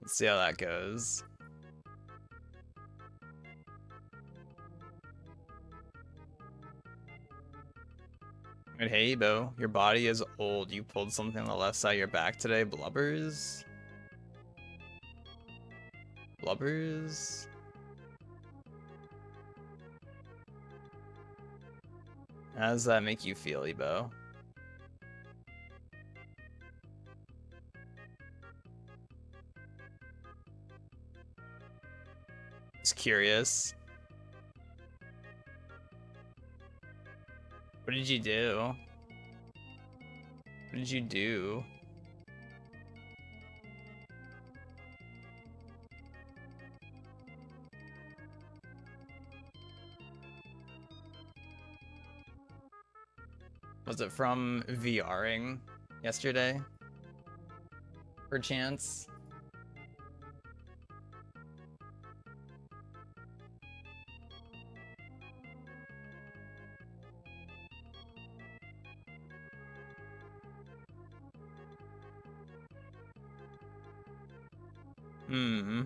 Let's see how that goes. And hey, Bo, your body is old. You pulled something on the left side of your back today. Blubbers? Blubbers? How does that make you feel, Ebo? Just curious. What did you do? What did you do? Was it from VRing yesterday? Perchance? Hmm.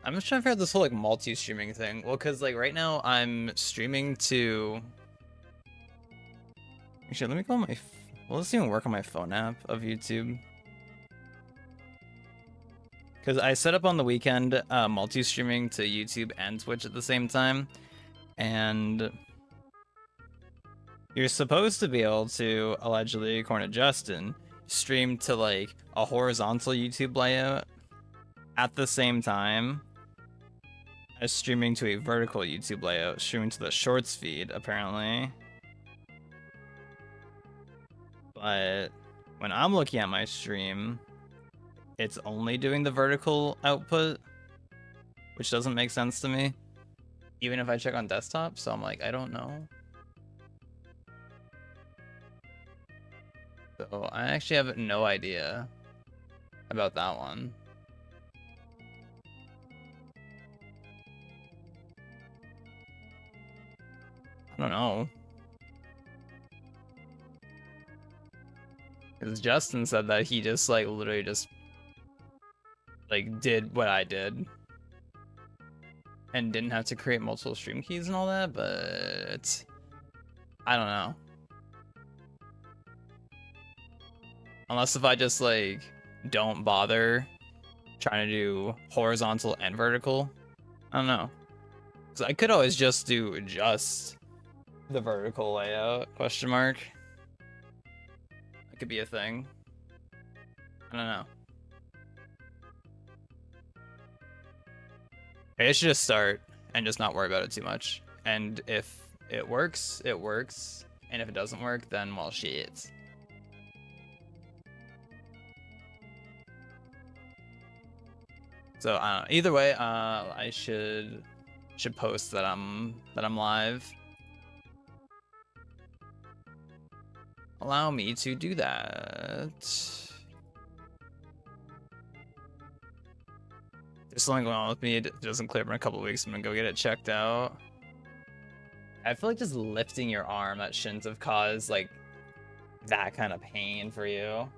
I'm just trying to figure out this whole like multi-streaming thing. Well, cause like right now I'm streaming to. Actually, let me go on my. Will this even work on my phone app of YouTube? Because I set up on the weekend multi-streaming to YouTube and Twitch at the same time, and you're supposed to be able to, allegedly, according to Justin, stream to like a horizontal YouTube layout at the same time as streaming to a vertical YouTube layout, streaming to the shorts feed, apparently. But when I'm looking at my stream, it's only doing the vertical output, which doesn't make sense to me, even if I check on desktop. So I'm like, I don't know. So I actually have no idea about that one. I don't know. Because Justin said that he just like literally just like did what I did and didn't have to create multiple stream keys and all that, but I don't know. Unless if I just like don't bother trying to do horizontal and vertical. I don't know. Because I could always just do just the vertical layout, question mark. That could be a thing. I don't know. I should just start and just not worry about it too much. And if it works, it works. And if it doesn't work, then well, shit. So I don't know. Either way, I should post that I'm live. Allow me to do that. There's something going on with me. It doesn't clear up in a couple weeks. I'm gonna go get it checked out. I feel like just lifting your arm, that shouldn't have caused like that kind of pain for you.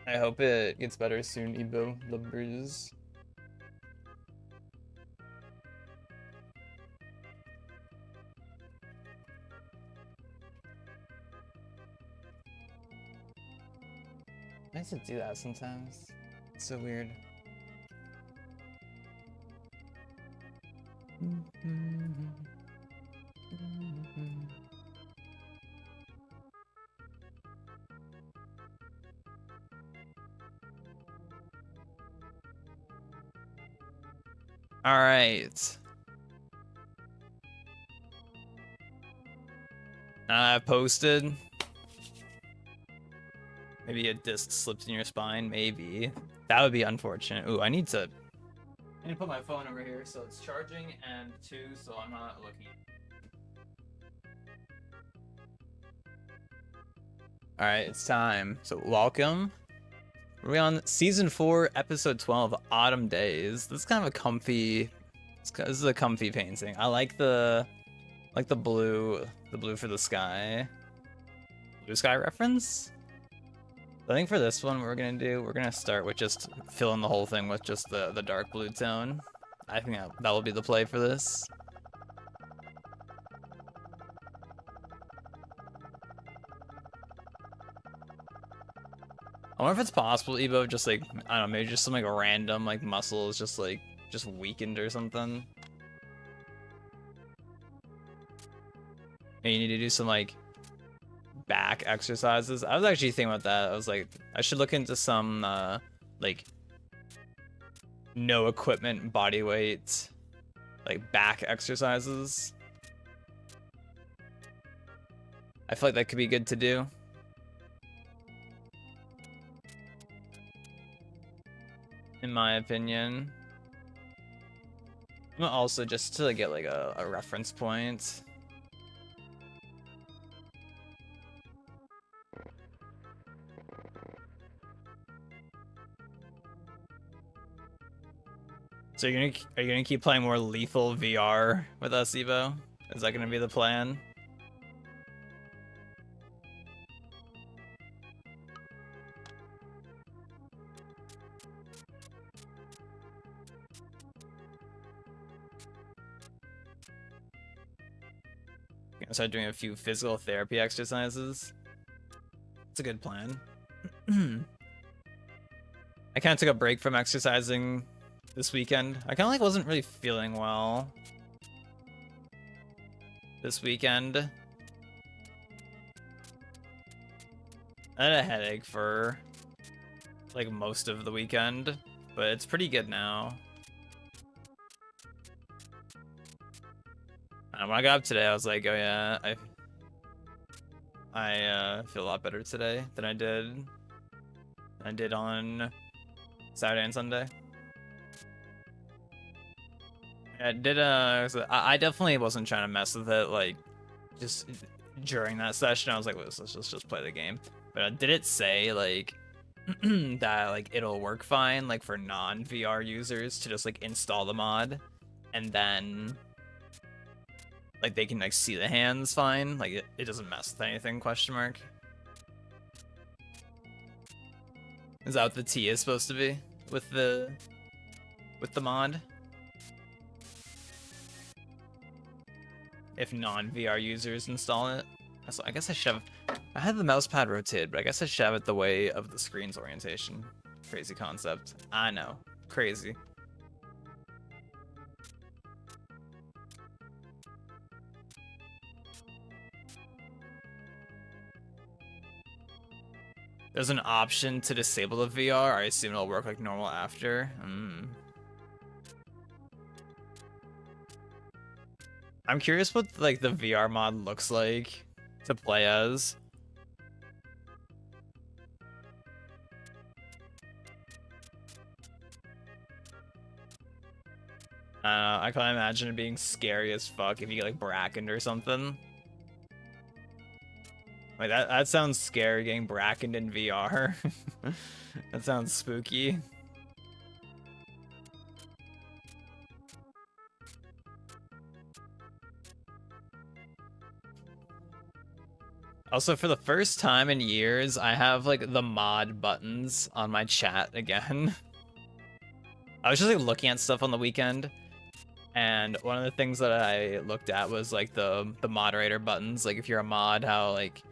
I hope it gets better soon, Ebo. The bruise. I used to do that sometimes. It's so weird. All right. I posted. Maybe a disc slipped in your spine. Maybe. That would be unfortunate. Ooh, I need to put my phone over here so it's charging, and two, so I'm not looking. All right, it's time. So welcome. We're on season 4, episode 12, Autumn Days. This is kind of a comfy. This is a comfy painting. I like the blue for the sky. Blue sky reference. I think for this one, we're gonna start with just filling the whole thing with just the dark blue tone. I think that will be the play for this. I wonder if it's possible Evo just like, I don't know, maybe just some like random like muscle is just weakened or something. And you need to do some like back exercises. I was actually thinking about that. I was like, I should look into some like no equipment body weight like back exercises. I feel like that could be good to do. In my opinion. Also just to get like a reference point. So are you gonna keep playing more lethal VR with us, Evo? Is that gonna be the plan? Gonna start doing a few physical therapy exercises. It's a good plan. I kind of took a break from exercising this weekend. I kind of wasn't really feeling well this weekend. I had a headache for like most of the weekend, but it's pretty good now. And when I got up today, I was like, oh yeah, I feel a lot better today than I did on Saturday and Sunday. I definitely wasn't trying to mess with it, like, just during that session. I was like, let's just play the game. But did it say, like, that, like, it'll work fine, like, for non-VR users to just, like, install the mod, and then, like, they can, like, see the hands fine? Like, it doesn't mess with anything, question mark? Is that what the T is supposed to be? With the mod? If non-VR users install it. So I guess I should have... I had the mouse pad rotated, but I guess I should have it the way of the screen's orientation. Crazy concept. I know. Crazy. There's an option to disable the VR. I assume it'll work like normal after. I'm curious what like the VR mod looks like to play as. I can imagine it being scary as fuck if you get like brackened or something. Like that sounds scary, getting brackened in VR. That sounds spooky. Also, for the first time in years, I have like the mod buttons on my chat again. I was just like looking at stuff on the weekend, and one of the things that I looked at was like the moderator buttons. Like if you're a mod, how like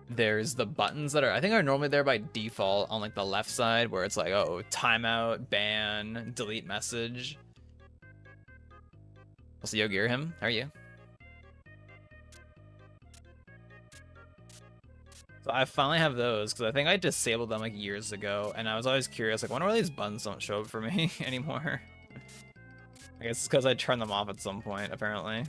there's the buttons that I think are normally there by default on like the left side, where it's like, oh, timeout, ban, delete message. Also, Yo Gear him, how are you? So I finally have those because I think I disabled them like years ago, and I was always curious, like, wonder why these buttons don't show up for me anymore. I guess it's because I turned them off at some point, apparently.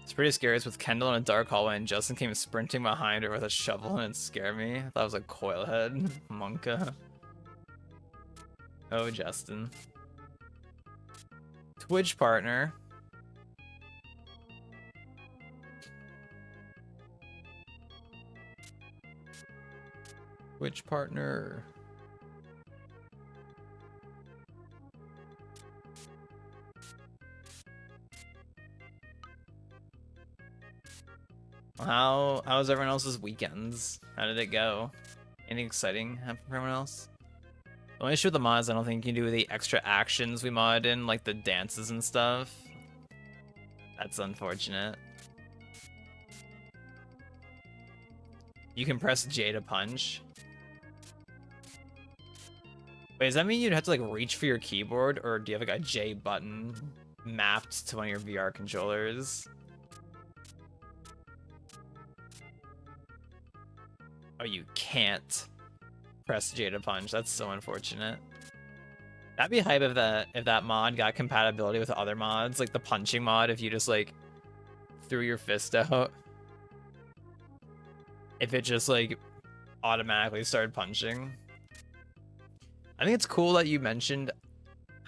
It's pretty scary. It's with Kendall in a dark hallway, and Justin came sprinting behind her with a shovel, and it scared me. I thought it was like Coilhead, Monka. Oh, Justin. Twitch partner. Which partner? How's everyone else's weekends? How did it go? Anything exciting happen for everyone else? The only issue with the mods, I don't think you can do the extra actions we mod in, like the dances and stuff. That's unfortunate. You can press J to punch. Wait, does that mean you'd have to like reach for your keyboard, or do you have like a J button mapped to one of your VR controllers? Oh, you can't press J to punch. That's so unfortunate. That'd be hype if that mod got compatibility with other mods, like the punching mod. If you just like threw your fist out, if it just like automatically started punching. I think it's cool that you mentioned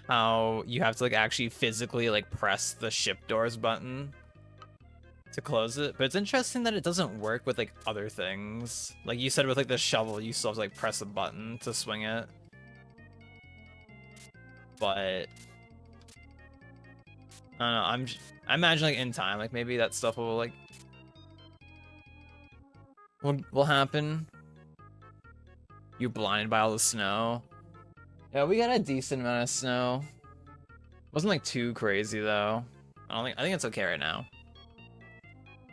how you have to like actually physically like press the ship doors button to close it, but it's interesting that it doesn't work with like other things. Like you said with like the shovel, you still have to like press a button to swing it. But I don't know, I imagine like in time, like maybe that stuff will like will happen. You're blinded by all the snow. Yeah, we got a decent amount of snow. Wasn't like too crazy though. I think it's okay right now.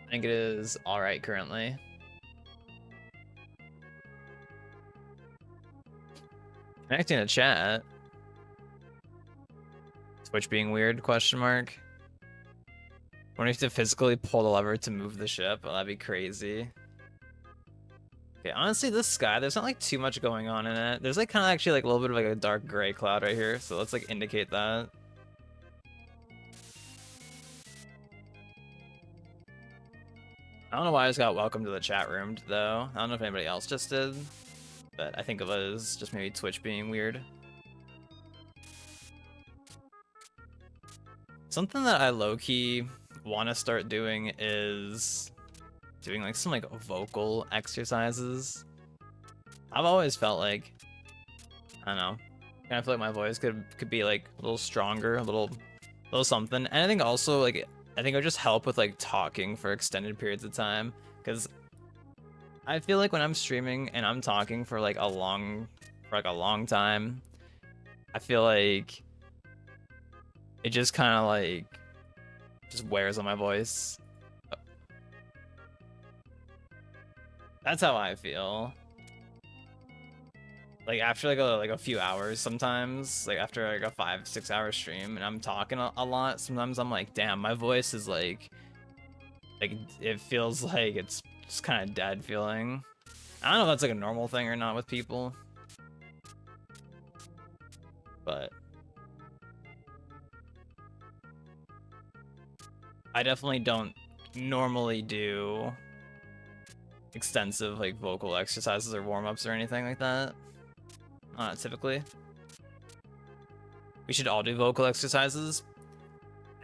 I think it is alright currently. Connecting to chat. Twitch being weird, question mark. Wonder if you have to physically pull the lever to move the ship. Oh, that'd be crazy. Okay, honestly, this sky, there's not like too much going on in it. There's like kind of actually like a little bit of like a dark gray cloud right here. So let's like indicate that. I don't know why I just got welcome to the chat room though. I don't know if anybody else just did, but I think it was just maybe Twitch being weird. Something that I low-key want to start doing is doing like some like vocal exercises. I've always felt like, I don't know, kind of feel like my voice could be like a little stronger, a little something. And I think also like I think it would just help with like talking for extended periods of time, because I feel like when I'm streaming and I'm talking for like a long time, I feel like it just kind of like just wears on my voice. That's how I feel. Like after like a few hours, sometimes like after like a 5-6 hour stream and I'm talking a lot, sometimes I'm like, damn, my voice is like it feels like it's just kind of dead feeling. I don't know if that's like a normal thing or not with people, but I definitely don't normally do extensive like vocal exercises or warm-ups or anything like that. Typically. We should all do vocal exercises.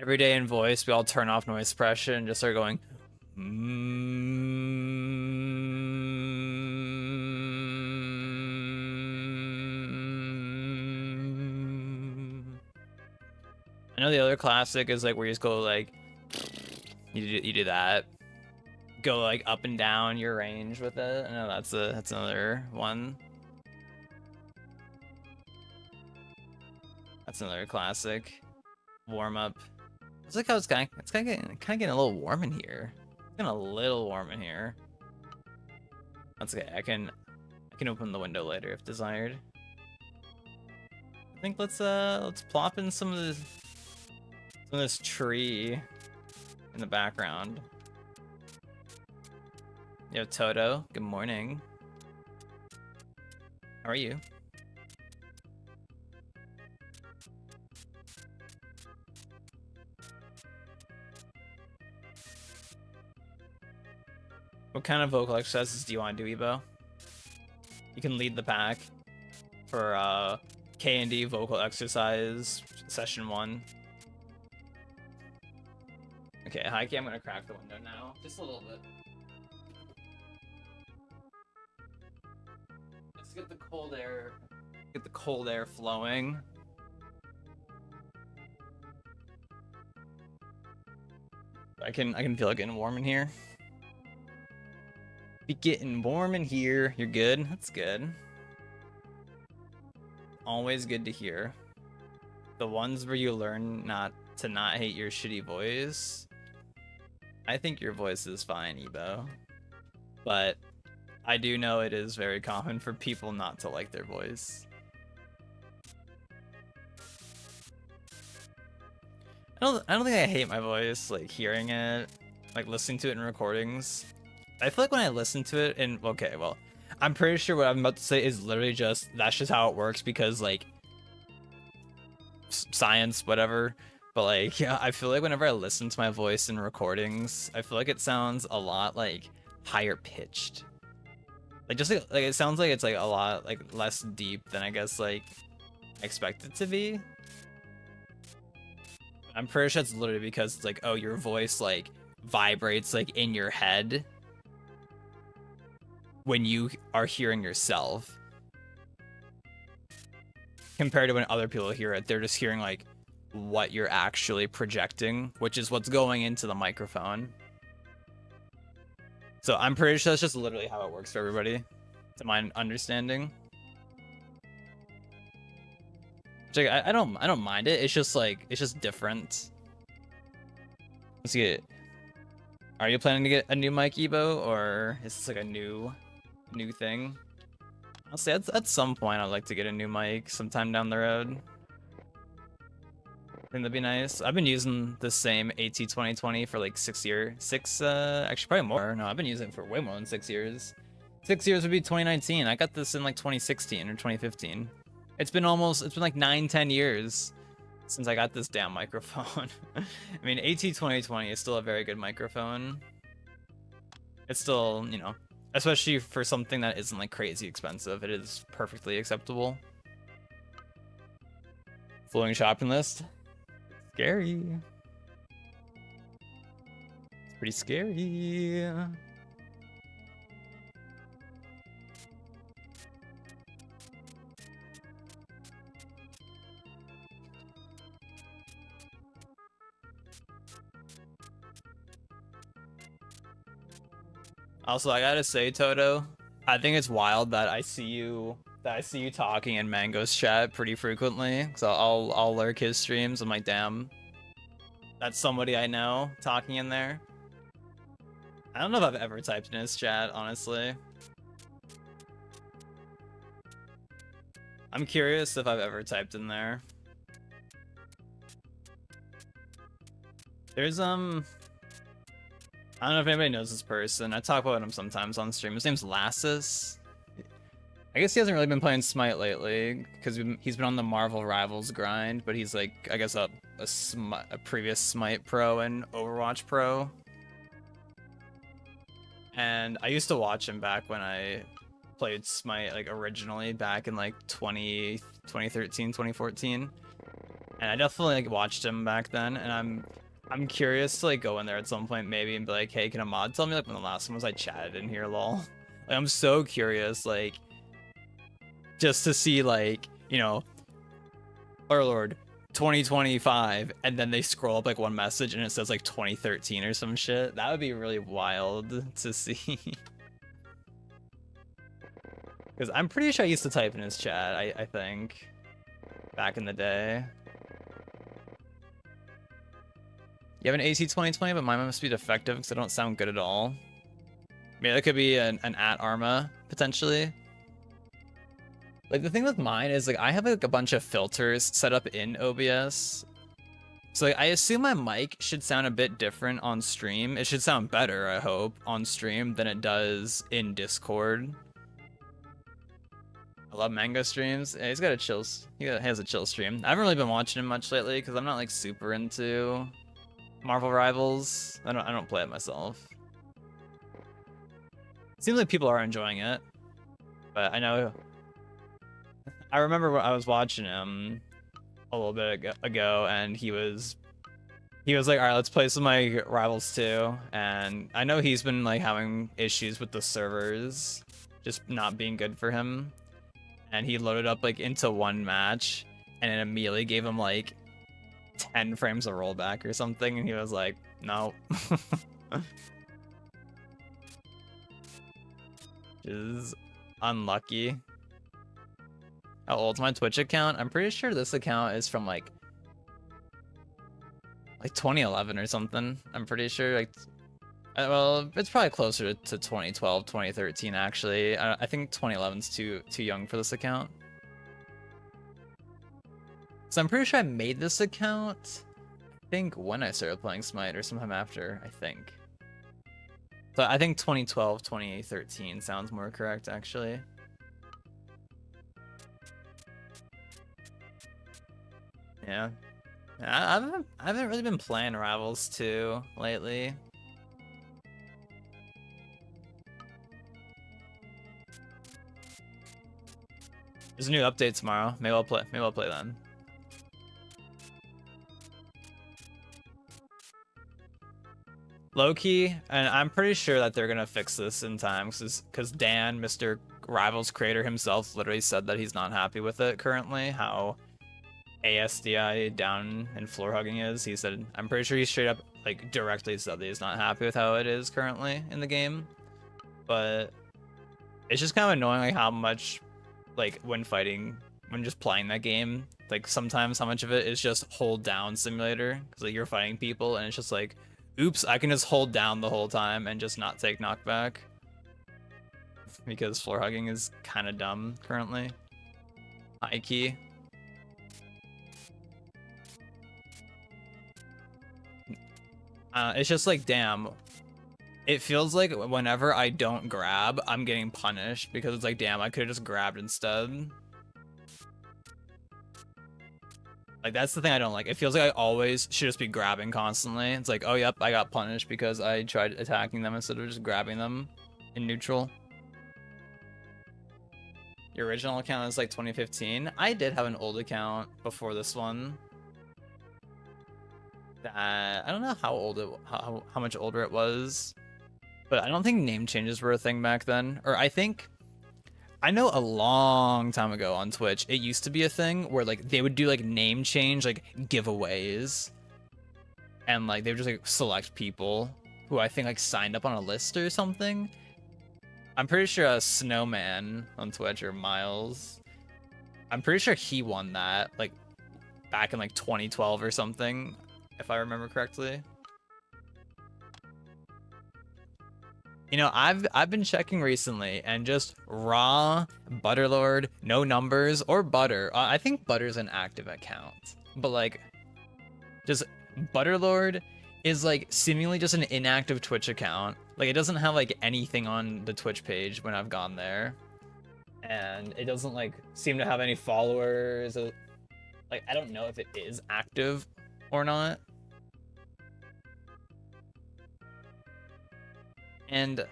Every day in voice, we all turn off noise suppression and just start going. I know the other classic is like where you just go like, you do that. Go like up and down your range with it. I know that's another one. That's another classic warm up. It's like how it's kind of getting a little warm in here. It's getting a little warm in here. That's okay. I can open the window later if desired. I think let's plop in some of this tree in the background. Yo, Toto. Good morning. How are you? What kind of vocal exercises do you want to do, Ebo? You can lead the pack for K&D vocal exercise session 1. Okay, Heike, I'm gonna crack the window now. Just a little bit. get the cold air. Get the cold air flowing. I can feel it getting warm in here. Be getting warm in here. You're good. That's good. Always good to hear. The ones where you learn not to not hate your shitty voice. I think your voice is fine, Ebo. But I do know it is very common for people not to like their voice. I don't think I hate my voice, like hearing it, like listening to it in recordings. I feel like when I listen to it in, okay, well, I'm pretty sure what I'm about to say is literally just, that's just how it works because like science, whatever. But like, yeah, I feel like whenever I listen to my voice in recordings, I feel like it sounds a lot like higher pitched. Like just like it sounds like it's like a lot like less deep than I guess like I expect it to be. I'm pretty sure it's literally because it's like, oh, your voice like vibrates like in your head when you are hearing yourself. Compared to when other people hear it, they're just hearing like what you're actually projecting, which is what's going into the microphone. So I'm pretty sure that's just literally how it works for everybody, to my understanding. Like, I don't mind it. It's just like, it's just different. Let's get. Are you planning to get a new mic, Ebo, or is this like a new thing? I'll say at some point I'd like to get a new mic sometime down the road. I think that'd be nice. I've been using the same AT2020 for like 6 years. Actually probably more. No, I've been using it for way more than 6 years. 6 years would be 2019. I got this in like 2016 or 2015. It's been like 9-10 years since I got this damn microphone. I mean, AT2020 is still a very good microphone. It's still, you know, especially for something that isn't like crazy expensive, it is perfectly acceptable. Flowing shopping list. Scary. It's pretty scary. Also, I gotta say, Toto, I think it's wild that I see you talking in Mango's chat pretty frequently. So I'll lurk his streams. I'm like, damn, that's somebody I know talking in there. I don't know if I've ever typed in his chat, honestly. I'm curious if I've ever typed in there. There's I don't know if anybody knows this person. I talk about him sometimes on stream. His name's Lassus. I guess he hasn't really been playing Smite lately because he's been on the Marvel Rivals grind, but he's like, I guess a previous Smite pro and Overwatch pro. And I used to watch him back when I played Smite like originally back in like 2013, 2014. And I definitely like watched him back then, and I'm curious to like go in there at some point maybe and be like, hey, can a mod tell me like when the last one was I chatted in here, lol. Like, I'm so curious, like, just to see like, you know, our lord, 2025, and then they scroll up like one message and it says like 2013 or some shit. That would be really wild to see. Because I'm pretty sure I used to type in his chat, I think, back in the day. You have an AT2020, but mine must be defective because I don't sound good at all. Maybe that could be an at Arma, potentially. Like, the thing with mine is, like, I have, like, a bunch of filters set up in OBS. So, like, I assume my mic should sound a bit different on stream. It should sound better, I hope, on stream than it does in Discord. I love Mango streams. Yeah, he's got a chill... He has a chill stream. I haven't really been watching him much lately because I'm not, like, super into Marvel Rivals. I don't play it myself. It seems like people are enjoying it, but I know... I remember when I was watching him a little bit ago, and he was like, all right, let's play some like Rivals 2, and I know he's been like having issues with the servers just not being good for him. and he loaded up like into one match, and it immediately gave him like 10 frames of rollback or something, and he was like, no. Is unlucky. How old's my Twitch account? I'm pretty sure this account is from like 2011 or something. I'm pretty sure, like, well, it's probably closer to 2012, 2013 actually. I think 2011's too young for this account. So I'm pretty sure I made this account, I think when I started playing Smite or sometime after, I think. So I think 2012, 2013 sounds more correct actually. Yeah. I haven't really been playing Rivals 2 lately. There's a new update tomorrow. Maybe I'll play then. Low-key, and I'm pretty sure that they're gonna fix this in time, because Dan, Mr. Rivals creator himself, literally said that he's not happy with it currently, how ASDI down and floor hugging is. He said, I'm pretty sure he straight up like directly said that he's not happy with how it is currently in the game. But it's just kind of annoying like how much like when just playing that game, like sometimes how much of it is just hold down simulator, because like you're fighting people and it's just like, oops, I can just hold down the whole time and just not take knockback, because floor hugging is kind of dumb currently. High key. It's just like, damn, it feels like whenever I don't grab, I'm getting punished, because it's like, damn, I could have just grabbed instead. Like, that's the thing I don't like. It feels like I always should just be grabbing constantly. It's like, oh, yep, I got punished because I tried attacking them instead of just grabbing them in neutral. Your original account is like 2015. I did have an old account before this one. That I don't know how old it, how much older it was, but I don't think name changes were a thing back then. Or I know a long time ago on Twitch, it used to be a thing where like they would do like name change like giveaways, and like they would just like select people who I think like signed up on a list or something. I'm pretty sure Snowman on Twitch, or Miles, I'm pretty sure he won that like back in like 2012 or something, if I remember correctly. You know, I've been checking recently, and just raw Butterlord, no numbers, or Butter. I think Butter's an active account, but like, just Butterlord is like seemingly just an inactive Twitch account. Like, it doesn't have like anything on the Twitch page when I've gone there, and it doesn't like seem to have any followers. Like, I don't know if it is active or not. And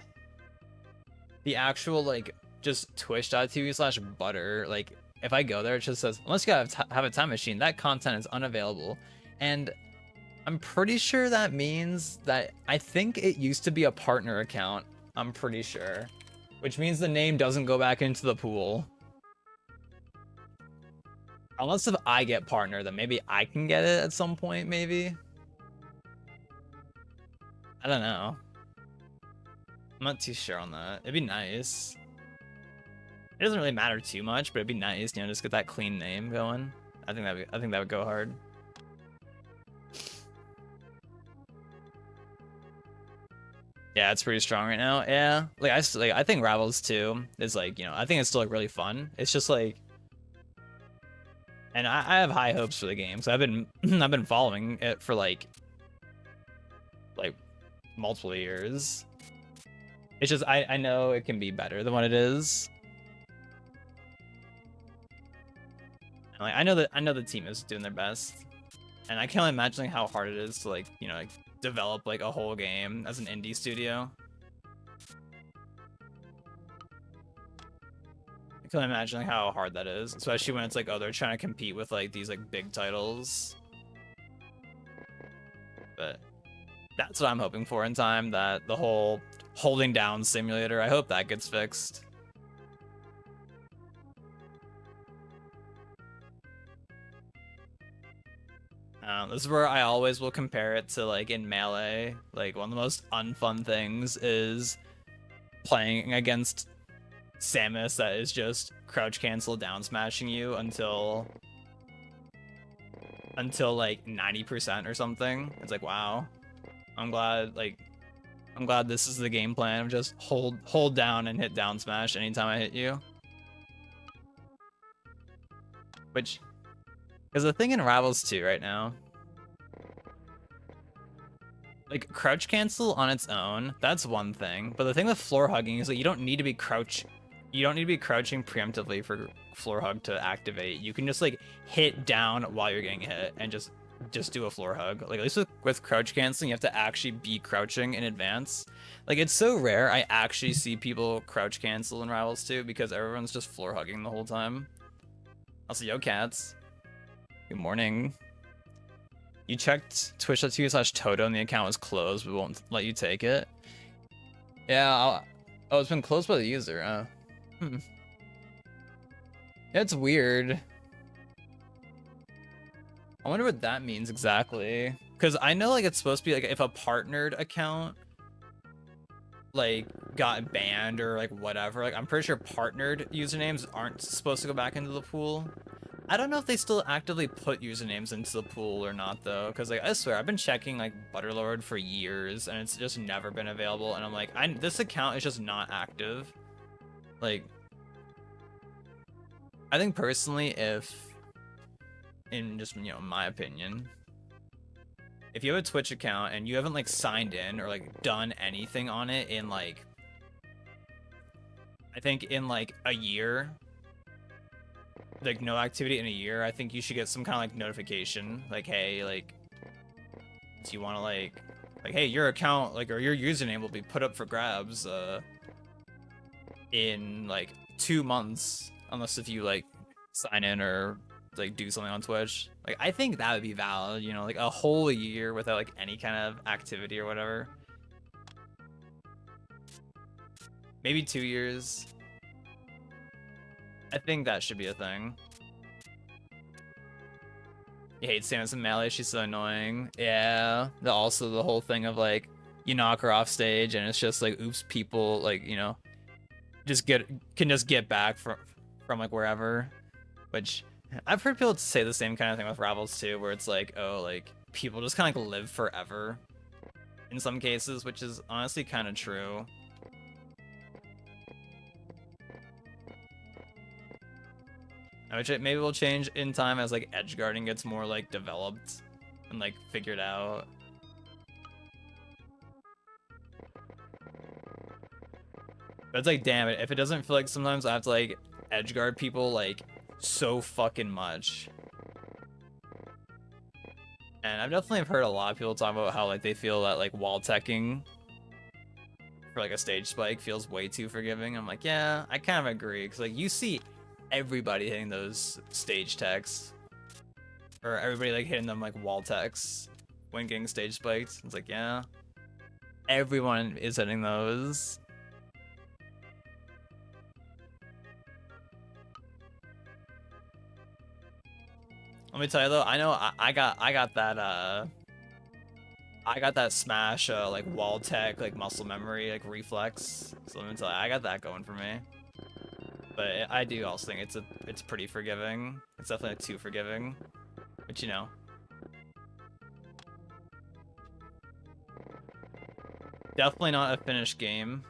the actual like just twitch.tv/butter, like if I go there, it just says, unless you have a time machine, that content is unavailable. And I'm pretty sure that means that, I think it used to be a partner account, I'm pretty sure, which means the name doesn't go back into the pool. Unless if I get partner, then maybe I can get it at some point, maybe. I don't know. I'm not too sure on that. It'd be nice. It doesn't really matter too much, but it'd be nice, you know, just get that clean name going. I think that would go hard. Yeah, it's pretty strong right now. Yeah, like I think Rivals 2 is like, you know, I think it's still like really fun. It's just like, and I have high hopes for the game. So I've been following it for like multiple years. It's just I know it can be better than what it is. And like I know the team is doing their best, and I can't only imagine how hard it is to like, you know, like develop like a whole game as an indie studio. I can only imagine like how hard that is, especially when it's like, oh, they're trying to compete with like these like big titles. But that's what I'm hoping for in time, that the whole holding down simulator, I hope that gets fixed. This is where I always will compare it to like in Melee. Like one of the most unfun things is playing against Samus that is just crouch cancel down smashing you until like 90% or something. It's like, wow. I'm glad this is the game plan of just hold down and hit down smash anytime I hit you. Which is a thing in Rivals 2 right now. Like crouch cancel on its own, that's one thing. But the thing with floor hugging is that you don't need to be crouching preemptively for floor hug to activate. You can just like hit down while you're getting hit and just do a floor hug. Like at least with crouch canceling, you have to actually be crouching in advance. Like it's so rare I actually see people crouch cancel in Rivals 2 because everyone's just floor hugging the whole time. Also, yo cats. Good morning. You checked twitch.tv/Toto and the account was closed. We won't let you take it. Yeah, oh, it's been closed by the user. Yeah, it's weird. I wonder what that means exactly. Because I know like it's supposed to be like if a partnered account like got banned or like whatever, like I'm pretty sure partnered usernames aren't supposed to go back into the pool. I don't know if they still actively put usernames into the pool or not though, because like I swear I've been checking like Butterlord for years and it's just never been available, and I'm like, this account is just not active. Like, I think personally, if in just, you know, my opinion, if you have a Twitch account and you haven't like signed in or like done anything on it in like, I think in like a year, like no activity in a year, I think you should get some kind of like notification, like, hey, like, do you want to like, hey, your account like or your username will be put up for grabs in like 2 months, unless if you like sign in or like do something on Twitch. Like I think that would be valid, you know, like a whole year without like any kind of activity or whatever. Maybe 2 years. I think that should be a thing. You hate Samus and Melee, she's so annoying. Yeah, also the whole thing of like, you knock her off stage and it's just like, oops, people like, you know, can just get back from like wherever. Which, I've heard people say the same kind of thing with Rivals too, where it's like, oh, like, people just kind of like live forever in some cases, which is honestly kind of true. Which maybe will change in time as like edge guarding gets more like developed and like figured out. But it's like, damn it, if it doesn't feel like sometimes I have to like edge guard people like so fucking much. And I've definitely heard a lot of people talk about how like they feel that like wall teching for like a stage spike feels way too forgiving. I'm like, yeah, I kind of agree, because like you see everybody hitting those stage techs, or everybody like hitting them like wall techs when getting stage spiked. It's like, yeah, everyone is hitting those. Let me tell you though, I know I got that smash like wall tech, like muscle memory, like reflex. So let me tell you, I got that going for me. But I do also think it's pretty forgiving. It's definitely too forgiving, but you know, definitely not a finished game.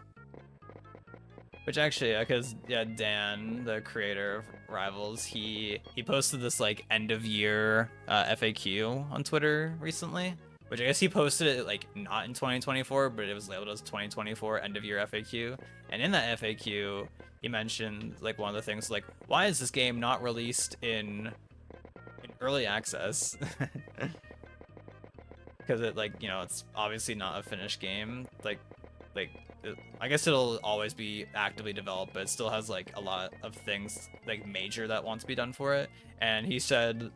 Which actually, because yeah, Dan, the creator of Rivals, he posted this like end of year FAQ on Twitter recently, which I guess he posted it like not in 2024, but it was labeled as 2024 end of year FAQ. And in that FAQ, he mentioned like one of the things like, why is this game not released in early access? Because it like, you know, it's obviously not a finished game. Like I guess it'll always be actively developed, but it still has like a lot of things like major that want to be done for it. And he said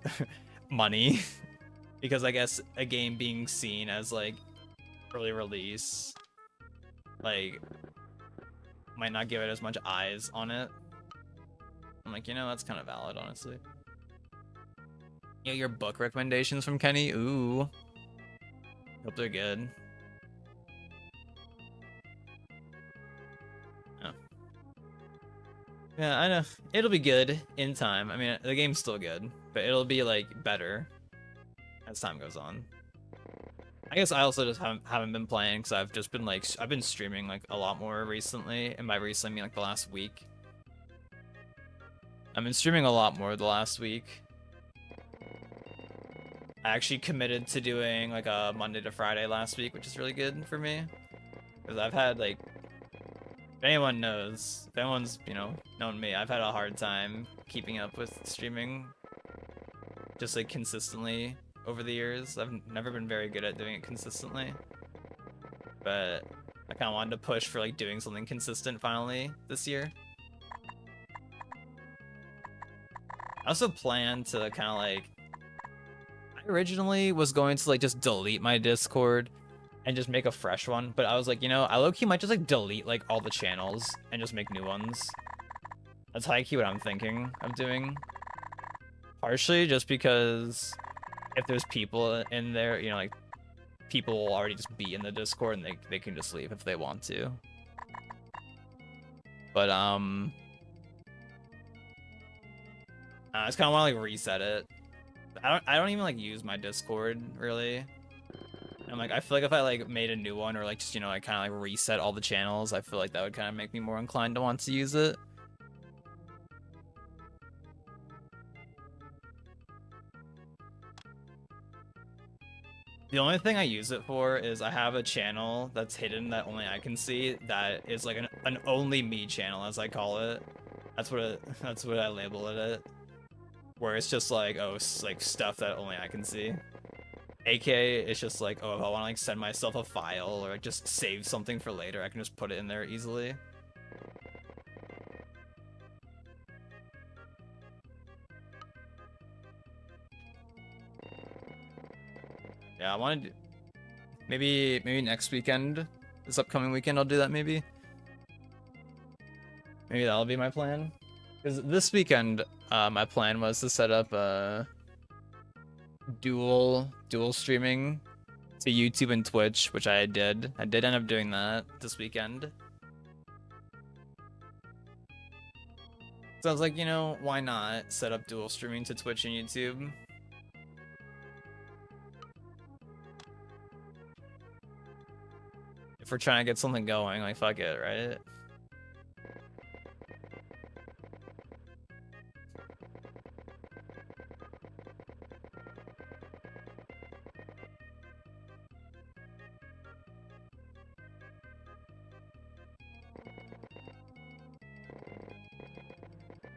money, because I guess a game being seen as like early release like might not give it as much eyes on it. I'm like, you know, that's kind of valid, honestly. Yeah, your book recommendations from Kenny. Ooh, hope they're good. Oh. Yeah, I know. It'll be good in time. I mean, the game's still good, but it'll be like better as time goes on. I guess I also just haven't been playing because I've just been like I've been streaming like a lot more recently, and by recently I mean like the last week. I've been streaming a lot more the last week. I actually committed to doing like a Monday to Friday last week, which is really good for me. Because I've had like, if anyone knows, if anyone's, known me, I've had a hard time keeping up with streaming just like consistently over the years. I've never been very good at doing it consistently. But I kind of wanted to push for like doing something consistent finally this year. I also plan to kind of like, I originally was going to like just delete my Discord and just make a fresh one, but I was like, I low-key might just like delete like all the channels and just make new ones. That's high-key what I'm thinking of doing. Partially just because if there's people in there, like people will already just be in the Discord and they can just leave if they want to. But I just kind of want to like reset it. I don't even like use my Discord really. And like I feel like if I like made a new one or like just like kind of like reset all the channels, I feel like that would kind of make me more inclined to want to use it. The only thing I use it for is I have a channel that's hidden that only I can see that is like an only me channel, as I call it. That's what I label it. Where it's just like, oh, like stuff that only I can see. AKA, it's just like, oh, if I want to like send myself a file or just save something for later, I can just put it in there easily. Yeah, I wanted to, maybe next weekend, this upcoming weekend, I'll do that maybe. Maybe that'll be my plan. Because this weekend, my plan was to set up a dual streaming to YouTube and Twitch, which I did. I did end up doing that this weekend. So I was like, why not set up dual streaming to Twitch and YouTube? If we're trying to get something going, like, fuck it, right?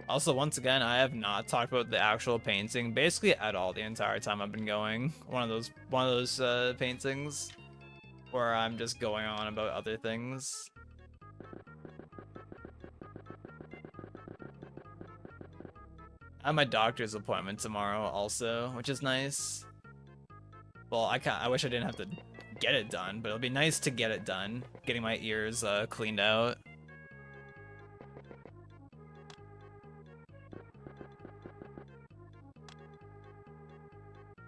Also, once again, I have not talked about the actual painting basically at all the entire time I've been going. One of those paintings where I'm just going on about other things. I have my doctor's appointment tomorrow also, which is nice. Well, I wish I didn't have to get it done, but it'll be nice to get it done. Getting my ears cleaned out.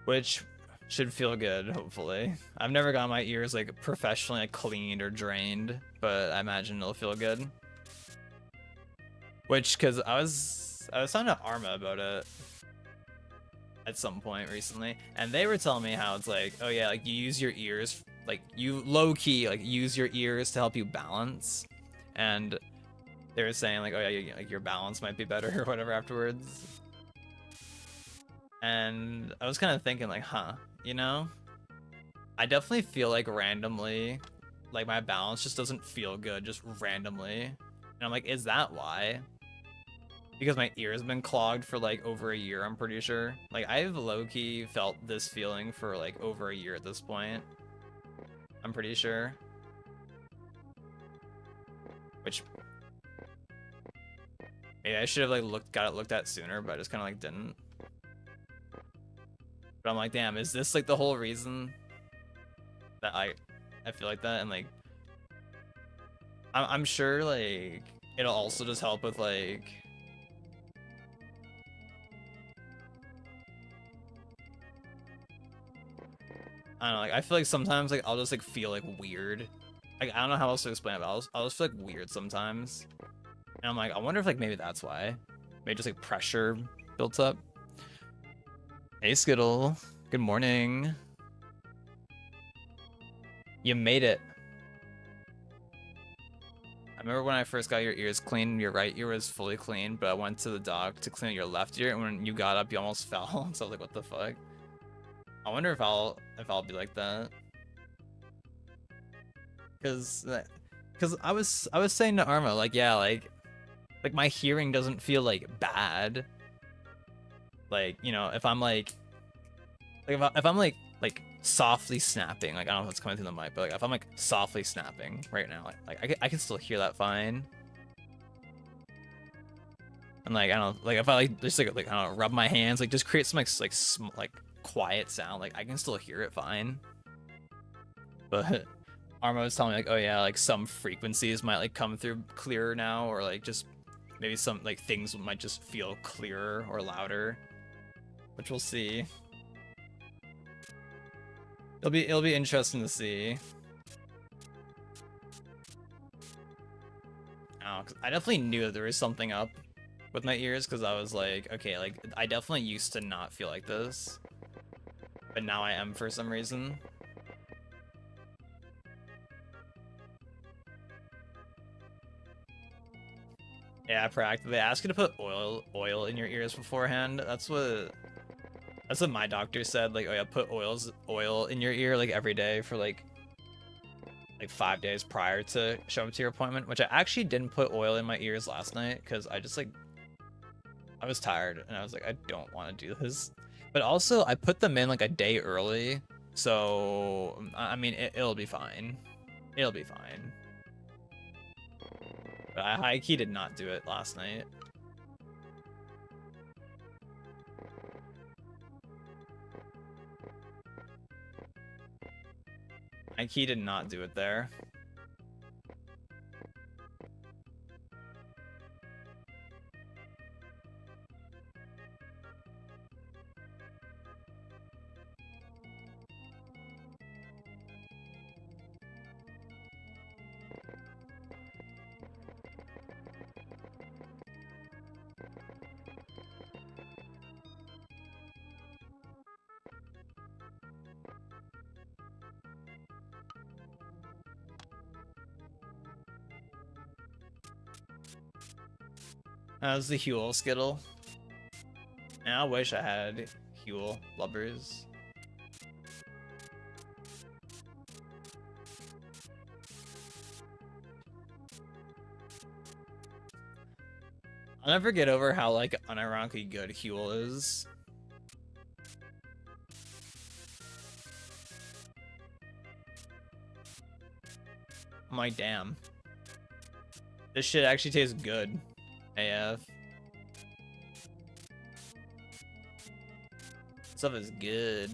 Which should feel good, hopefully. I've never got my ears like professionally like, cleaned or drained, but I imagine it'll feel good. Which, cause I was talking to Arma about it at some point recently, and they were telling me how it's like, oh yeah, like you use your ears, like you low key like use your ears to help you balance, and they were saying like, oh yeah, like your balance might be better or whatever afterwards. And I was kind of thinking like, huh, I definitely feel like randomly, like my balance just doesn't feel good just randomly. And I'm like, is that why? Because my ears have been clogged for like over a year, I'm pretty sure. Like I've low-key felt this feeling for like over a year at this point. I'm pretty sure. Which maybe I should have like got it looked at sooner, but I just kind of like didn't. But I'm like, damn, is this like the whole reason that I feel like that? And like, I'm sure like it'll also just help with like I don't know, like I feel like sometimes like I'll just like feel like weird. Like I don't know how else to explain it, but I'll just feel like weird sometimes. And I'm like, I wonder if like maybe that's why. Maybe just like pressure built up. Hey Skittle, good morning. You made it. I remember when I first got your ears clean, your right ear was fully clean, but I went to the doc to clean your left ear, and when you got up, you almost fell. So I was like, what the fuck? I wonder if I'll be like that. Cause I was saying to Arma, like, yeah, like my hearing doesn't feel like bad. Like, you know, if I'm like if I'm like softly snapping, like I don't know if it's coming through the mic, but like if I'm like softly snapping right now, like I can still hear that fine. And like I don't know, like if I like just like I don't know, rub my hands, like just create some like quiet sound, like I can still hear it fine. But Arma was telling me like, oh yeah, like some frequencies might like come through clearer now, or like just maybe some like things might just feel clearer or louder, which we'll see. It'll be interesting to see. Oh, 'cause I definitely knew that there was something up with my ears, because I was like, okay, like I definitely used to not feel like this, but now I am for some reason. Yeah, practically. They ask you to put oil in your ears beforehand. That's what my doctor said. Like, oh yeah, put oil in your ear like every day for like 5 days prior to show up to your appointment. Which I actually didn't put oil in my ears last night because I just like I was tired and I was like, I don't want to do this. But also I put them in like a day early, so I mean it'll be fine. It'll be fine. But I high key did not do it last night. High key did not do it there. That was the Huel Skittle. And I wish I had Huel Lubbers. I'll never get over how like unironically good Huel is. I'm like, damn. This shit actually tastes good. AF. Stuff is good.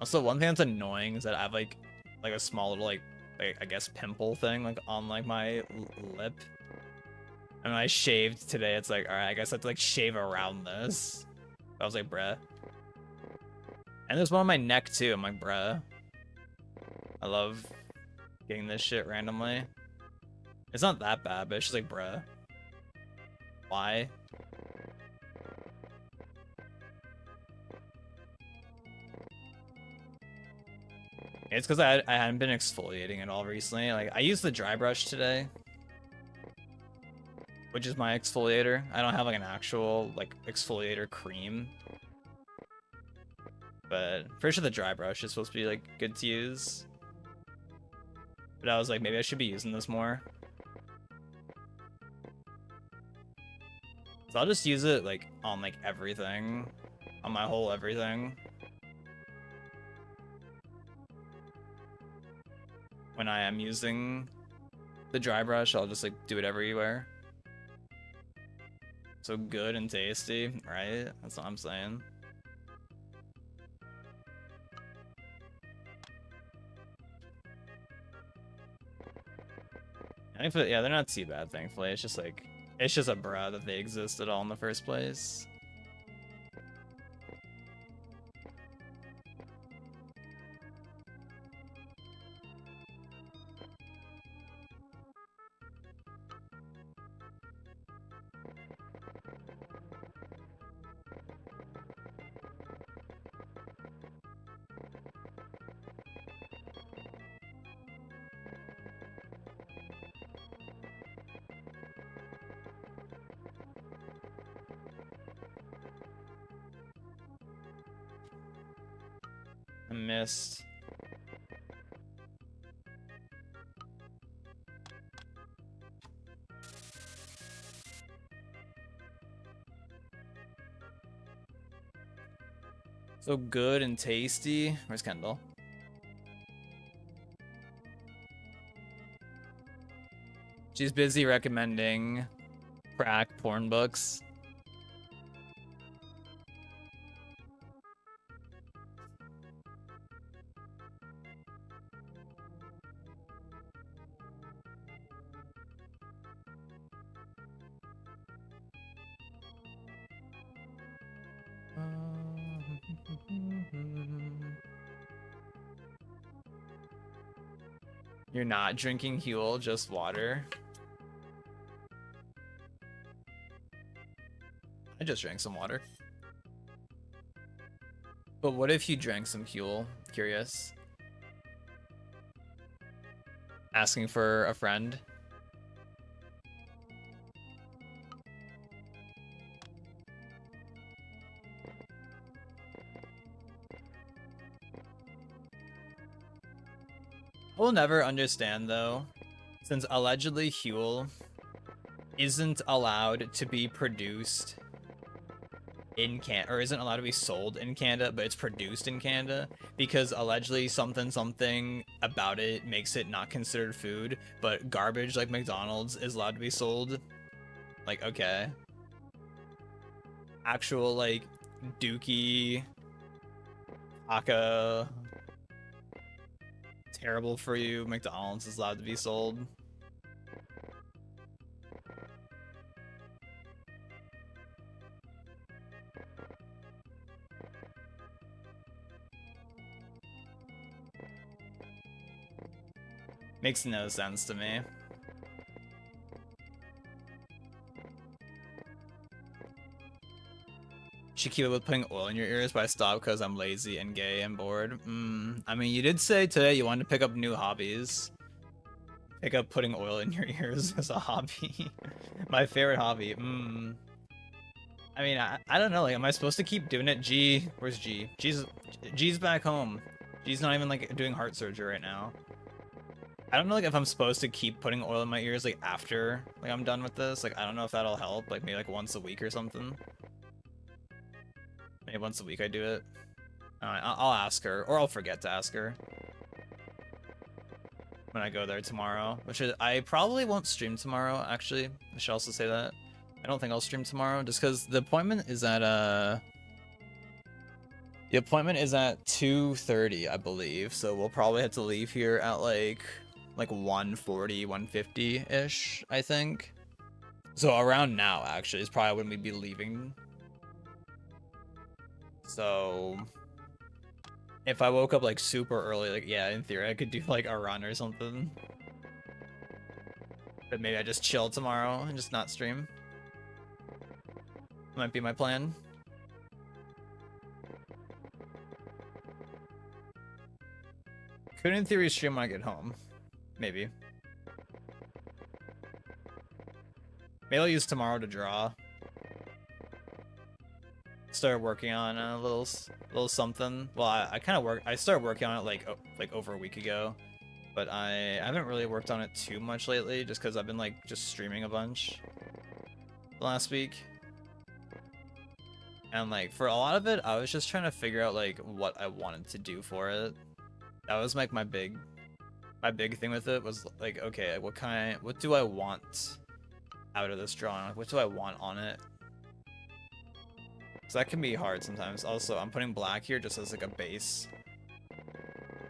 Also, one thing that's annoying is that I have like a small little like I guess pimple thing like on like my lip. And when I shaved today, it's like, all right, I guess I have to like shave around this. I was like, bruh. And there's one on my neck too. I'm like, bruh. I love getting this shit randomly. It's not that bad, but it's just like, bruh. Why? It's because I hadn't been exfoliating at all recently. Like, I used the dry brush today, which is my exfoliator. I don't have like an actual like exfoliator cream, but pretty sure the dry brush is supposed to be like good to use. But I was like, maybe I should be using this more. So I'll just use it like on like everything, on my whole everything. When I am using the dry brush, I'll just like do it everywhere. So good and tasty, right? That's what I'm saying. Yeah, they're not too bad, thankfully. It's just like, it's just a bra that they exist at all in the first place. I missed. So good and tasty. Where's Kendall? She's busy recommending crack porn books. You're not drinking Huel, just water. I just drank some water. But what if you drank some Huel? Curious. Asking for a friend. I will never understand though, since allegedly Huel isn't allowed to be produced in Canada, or isn't allowed to be sold in Canada, but it's produced in Canada because allegedly something about it makes it not considered food, but garbage like McDonald's is allowed to be sold. Like, okay. Actual like Dookie, Aka, terrible for you McDonald's is allowed to be sold. Makes no sense to me. Shakira with putting oil in your ears, but I stopped because I'm lazy and gay and bored. I mean, you did say today you wanted to pick up new hobbies. Pick up putting oil in your ears as a hobby. My favorite hobby. I mean, I don't know. Like, am I supposed to keep doing it? G, where's G? G's back home. G's not even like doing heart surgery right now. I don't know like if I'm supposed to keep putting oil in my ears like after like I'm done with this. Like I don't know if that'll help. Like maybe like once a week or something. Maybe once a week I do it. Alright, I'll ask her, or I'll forget to ask her when I go there tomorrow. Which is, I probably won't stream tomorrow. Actually, I should also say that I don't think I'll stream tomorrow, just because the appointment is at 2:30, I believe. So we'll probably have to leave here at like 1:40, 1:50 ish, I think. So around now, actually, is probably when we'd be leaving. So if I woke up like super early, like yeah, in theory I could do like a run or something. But maybe I just chill tomorrow and just not stream. Might be my plan. Could in theory stream when I get home. Maybe. Maybe I'll use tomorrow to draw. Started working on a little something. Well, I started working on it like over a week ago, but I haven't really worked on it too much lately, just because I've been like just streaming a bunch last week. And like for a lot of it, I was just trying to figure out like what I wanted to do for it. That was like my big thing with it was like, okay, what do I want out of this drawing? Like, what do I want on it? So that can be hard sometimes. Also, I'm putting black here just as like a base.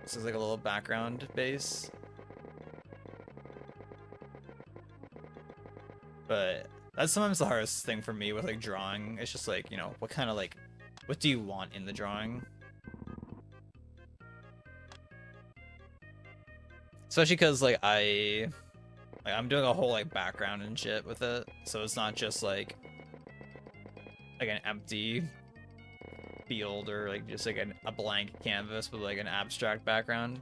This is like a little background base. But that's sometimes the hardest thing for me with like drawing. It's just like, you know, what kind of like, what do you want in the drawing? Especially because like I'm doing a whole like background and shit with it, so it's not just like an empty field or like just like a blank canvas with like an abstract background.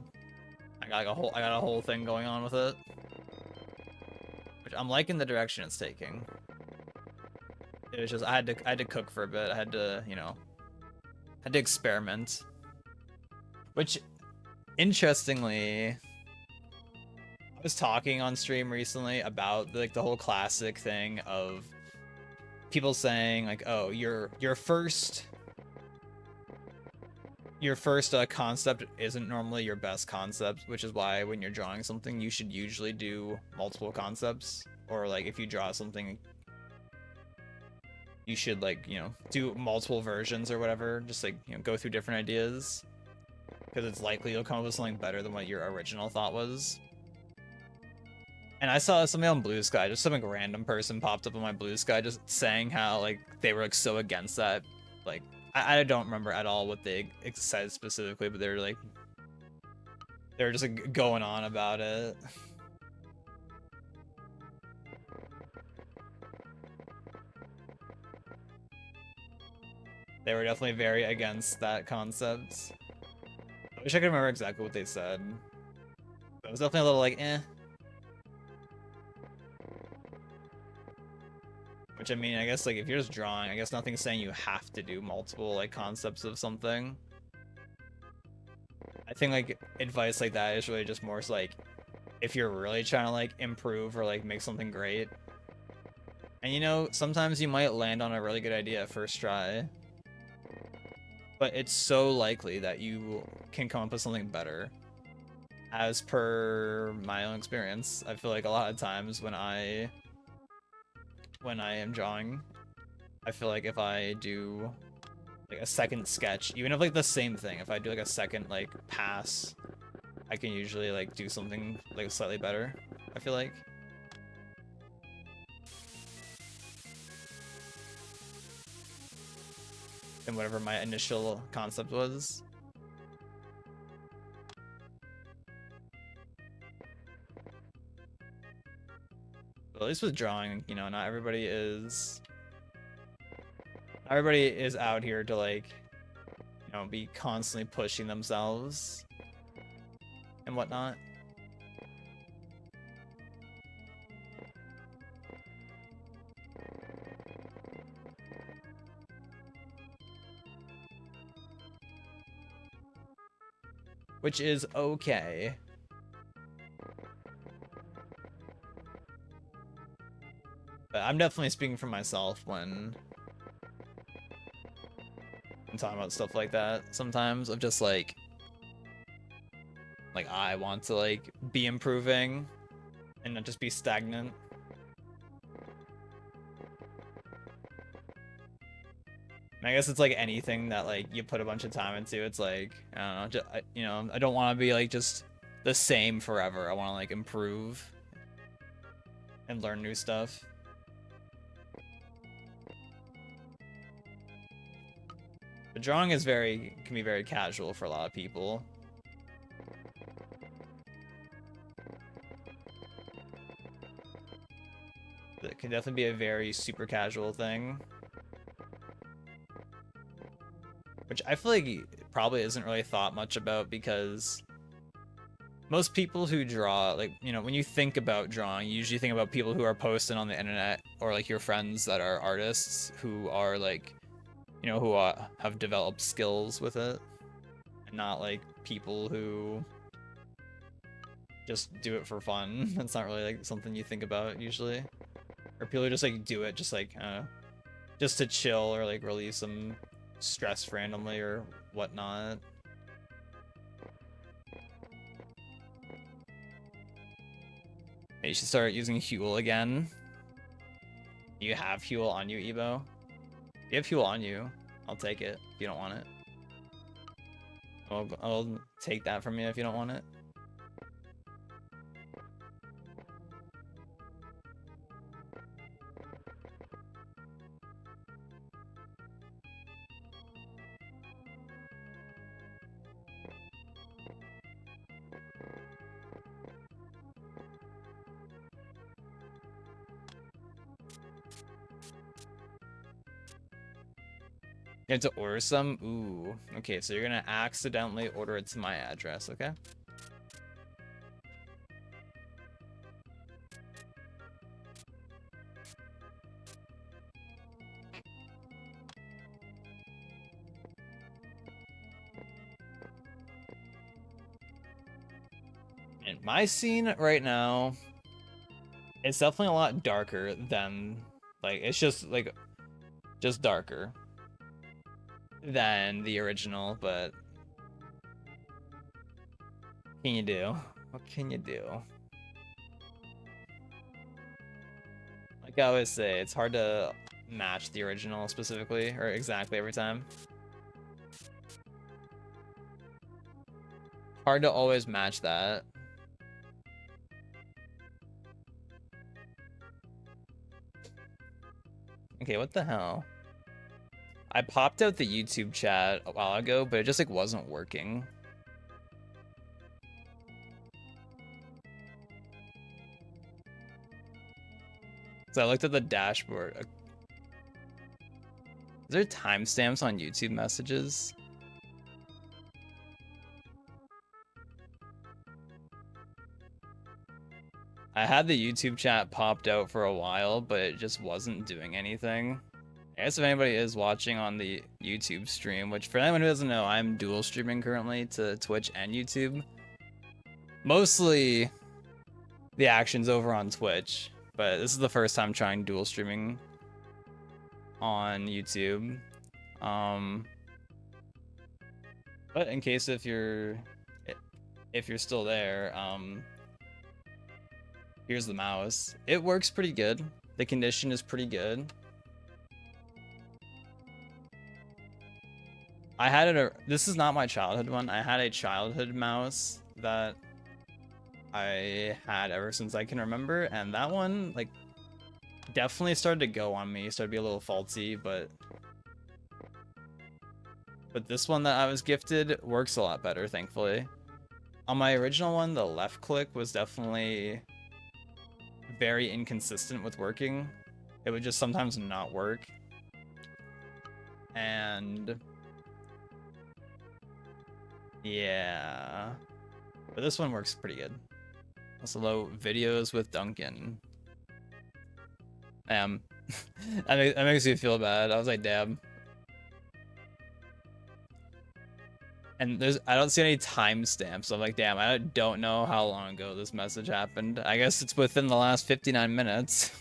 I got a whole thing going on with it, which I'm liking the direction it's taking. It was just I had to cook for a bit. I had to, you know, had to experiment. Which, interestingly, I was talking on stream recently about like the whole classic thing of people saying like, "Oh, your first concept isn't normally your best concept," which is why when you're drawing something, you should usually do multiple concepts, or like if you draw something, you should like, you know, do multiple versions or whatever, just like, you know, go through different ideas, because it's likely you'll come up with something better than what your original thought was. And I saw something on Blue Sky, just some like, random person popped up on my Blue Sky just saying how like they were like so against that. Like I don't remember at all what they said specifically, but they were just like going on about it. They were definitely very against that concept. I wish I could remember exactly what they said. But it was definitely a little like, eh. Which, I mean, I guess, like, if you're just drawing, I guess nothing's saying you have to do multiple, like, concepts of something. I think, like, advice like that is really just more so, like, if you're really trying to, like, improve or, like, make something great. And, you know, sometimes you might land on a really good idea at first try. But it's so likely that you can come up with something better. As per my own experience, I feel like a lot of times when I am drawing, I feel like if I do like a second sketch, even if like the same thing, if I do like a second like pass, I can usually like do something like slightly better, I feel like. Than whatever my initial concept was. But at least with drawing, you know, not everybody is out here to like, you know, be constantly pushing themselves and whatnot. Which is okay. But I'm definitely speaking for myself when I'm talking about stuff like that sometimes, of just like I want to like be improving and not just be stagnant. And I guess it's like anything that like you put a bunch of time into, it's like, I don't know, just, you know, I don't want to be like just the same forever. I want to like improve and learn new stuff. But drawing is can be very casual for a lot of people. It can definitely be a very super casual thing. Which I feel like probably isn't really thought much about, because most people who draw, like, you know, when you think about drawing, you usually think about people who are posting on the internet, or like your friends that are artists who are like, you know, who have developed skills with it, and not like people who just do it for fun. That's not really like something you think about usually. Or people who just like do it just like, just to chill or like release some stress randomly or whatnot. You should start using Huel again. You have Huel on you, Ebo? If you have Huel on you, I'll take it if you don't want it. I'll take that from you if you don't want it. You have to order some? Ooh. Okay, so you're gonna accidentally order it to my address, okay? And my scene right now, it's definitely a lot darker than, like, it's just darker than the original, but what can you do? What can you do? Like I always say, it's hard to match the original specifically, or exactly every time. Hard to always match that. Okay, what the hell? I popped out the YouTube chat a while ago, but it just like wasn't working. So I looked at the dashboard. Is there timestamps on YouTube messages? I had the YouTube chat popped out for a while, but it just wasn't doing anything. I guess if anybody is watching on the YouTube stream, which for anyone who doesn't know, I'm dual streaming currently to Twitch and YouTube. Mostly the action's over on Twitch, but this is the first time trying dual streaming on YouTube. But in case if you're still there, here's the mouse. It works pretty good. The condition is pretty good. I had this is not my childhood one. I had a childhood mouse that I had ever since I can remember, and that one, like, definitely started to go on me, started to be a little faulty, but this one that I was gifted works a lot better, thankfully. On my original one, the left click was definitely very inconsistent with working. It would just sometimes not work. And yeah, but this one works pretty good. Also, low videos with Duncan. That makes me feel bad. I was like, damn. And I don't see any timestamps. So I'm like, damn, I don't know how long ago this message happened. I guess it's within the last 59 minutes.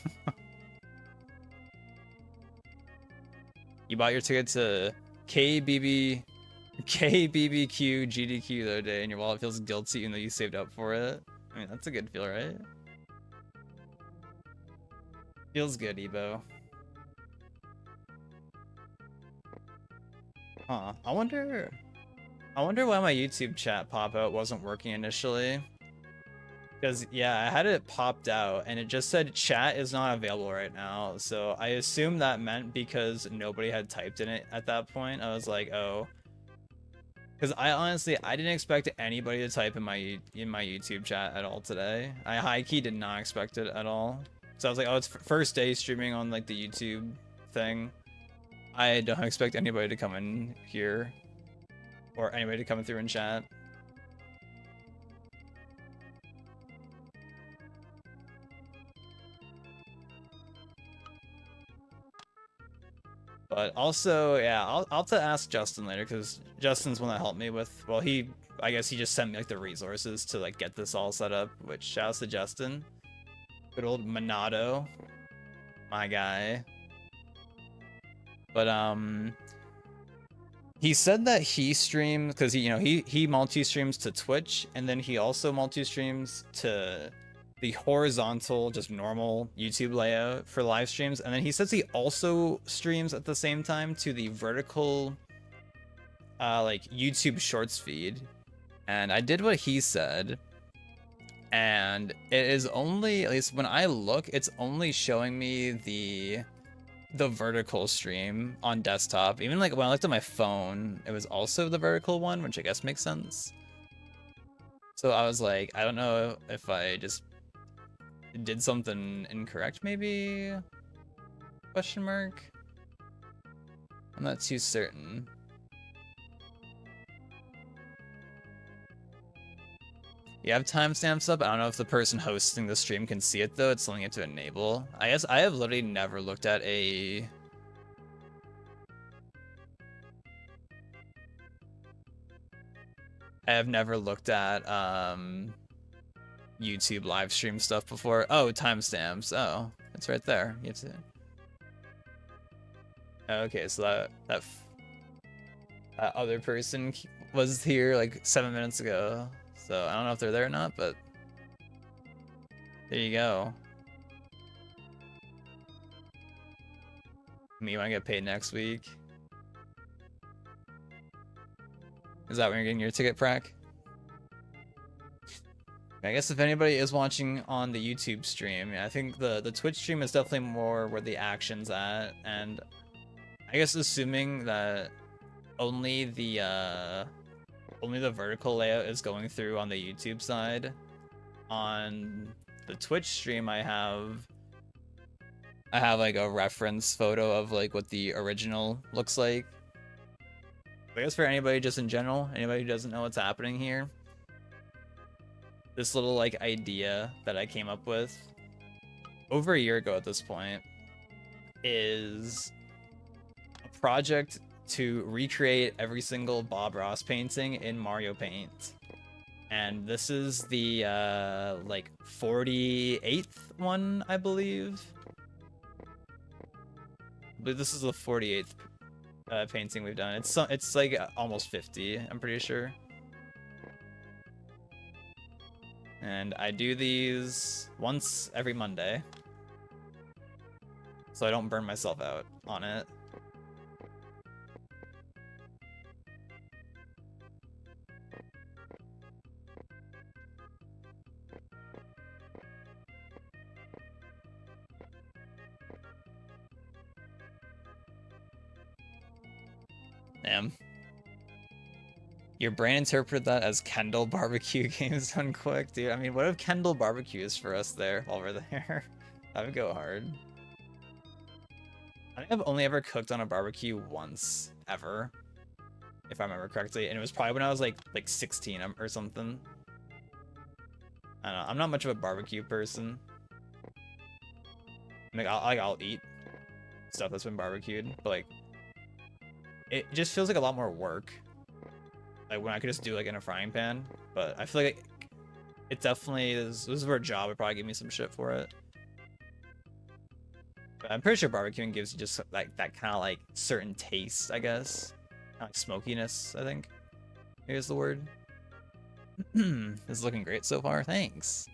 You bought your ticket to KBBQ GDQ the other day, and your wallet feels guilty even though you saved up for it. I mean, that's a good feel, right? Feels good, Ebo. Huh. I wonder why my YouTube chat pop-out wasn't working initially. Because, yeah, I had it popped out, and it just said chat is not available right now. So I assumed that meant because nobody had typed in it at that point. I was like, oh. Because I didn't expect anybody to type in my YouTube chat at all today. I high-key did not expect it at all. So I was like, oh, it's first day streaming on, like, the YouTube thing. I don't expect anybody to come in here. Or anybody to come through and chat. But also, yeah, I'll have to ask Justin later, because Justin's one that helped me with, well, I guess he just sent me, like, the resources to, like, get this all set up, which shouts to Justin. Good old Monado. My guy. But, he said that he streams, because he multi-streams to Twitch, and then he also multi-streams to the horizontal, just normal YouTube layout for live streams, and then he says he also streams at the same time to the vertical, like, YouTube Shorts feed. And I did what he said, and it is only, at least when I look, it's only showing me the vertical stream on desktop. Even like when I looked at my phone, it was also the vertical one, which I guess makes sense. So I was like, I don't know if I just did something incorrect, maybe? Question mark? I'm not too certain. You have timestamps up? I don't know if the person hosting the stream can see it though. It's something you have to enable. I guess I have literally never looked at a... I have never looked at YouTube live stream stuff before. Oh, timestamps. Oh, it's right there. You have to... Okay, so that other person was here like 7 minutes ago. So I don't know if they're there or not, but there you go. Me want to get paid next week. Is that when you're getting your ticket, Prac? I guess if anybody is watching on the YouTube stream, I think the Twitch stream is definitely more where the action's at, and I guess assuming that only the vertical layout is going through on the YouTube side. On the Twitch stream, I have like a reference photo of like what the original looks like. I guess for anybody just in general, anybody who doesn't know what's happening here, this little like idea that I came up with over a year ago at this point is a project to recreate every single Bob Ross painting in Mario Paint. And this is the like 48th one, I believe. But this is the 48th painting we've done. It's like almost 50, I'm pretty sure. And I do these once every Monday, so I don't burn myself out on it. Damn. Your brain interpreted that as Kendall barbecue games done quick, dude. I mean, what if Kendall barbecues for us there while we're there? That would go hard. I think I've only ever cooked on a barbecue once, ever, if I remember correctly, and it was probably when I was like 16 or something. I don't know. I'm not much of a barbecue person. Like I'll eat stuff that's been barbecued, but like it just feels like a lot more work. Like when I could just do like in a frying pan, but I feel like it definitely is. This is where a job would probably give me some shit for it. But I'm pretty sure barbecuing gives you just like that kind of like certain taste, I guess, like smokiness. I think here's the word. This is looking great so far. Thanks.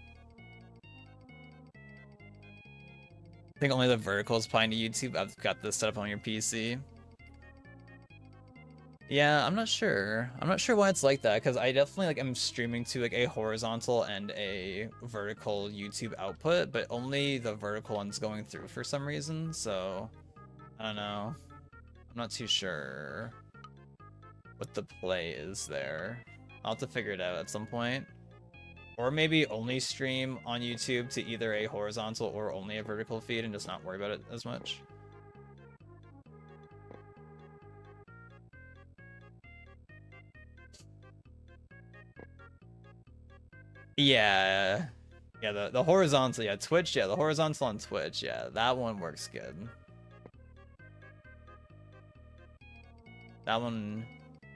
I think only the vertical is applying to YouTube. I've got this set up on your PC. Yeah, I'm not sure. I'm not sure why it's like that, because I definitely like am streaming to like a horizontal and a vertical YouTube output, but only the vertical one's going through for some reason, so I don't know. I'm not too sure what the play is there. I'll have to figure it out at some point. Or maybe only stream on YouTube to either a horizontal or only a vertical feed and just not worry about it as much. Yeah, the horizontal, yeah, Twitch, yeah, the horizontal on Twitch, yeah, that one works good. That one,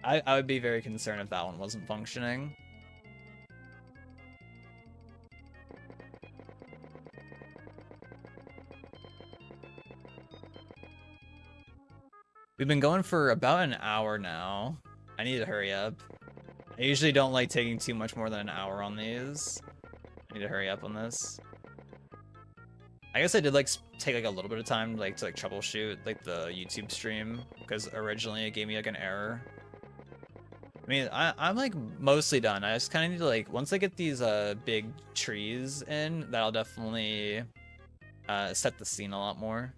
I would be very concerned if that one wasn't functioning. We've been going for about an hour now. I need to hurry up. I usually don't like taking too much more than an hour on these. I need to hurry up on this. I guess I did like take like a little bit of time to like troubleshoot like the YouTube stream, because originally it gave me like an error. I mean, I'm like mostly done. I just kind of need to like, once I get these big trees in, that'll definitely set the scene a lot more.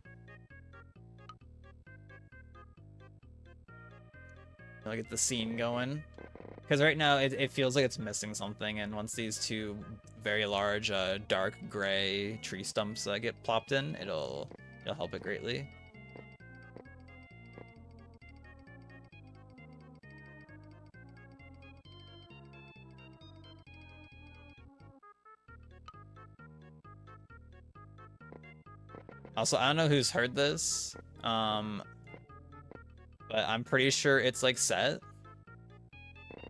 I'll get the scene going. Because right now it feels like it's missing something, and once these two very large dark gray tree stumps get plopped in, it'll help it greatly. Also, I don't know who's heard this, but I'm pretty sure it's like set.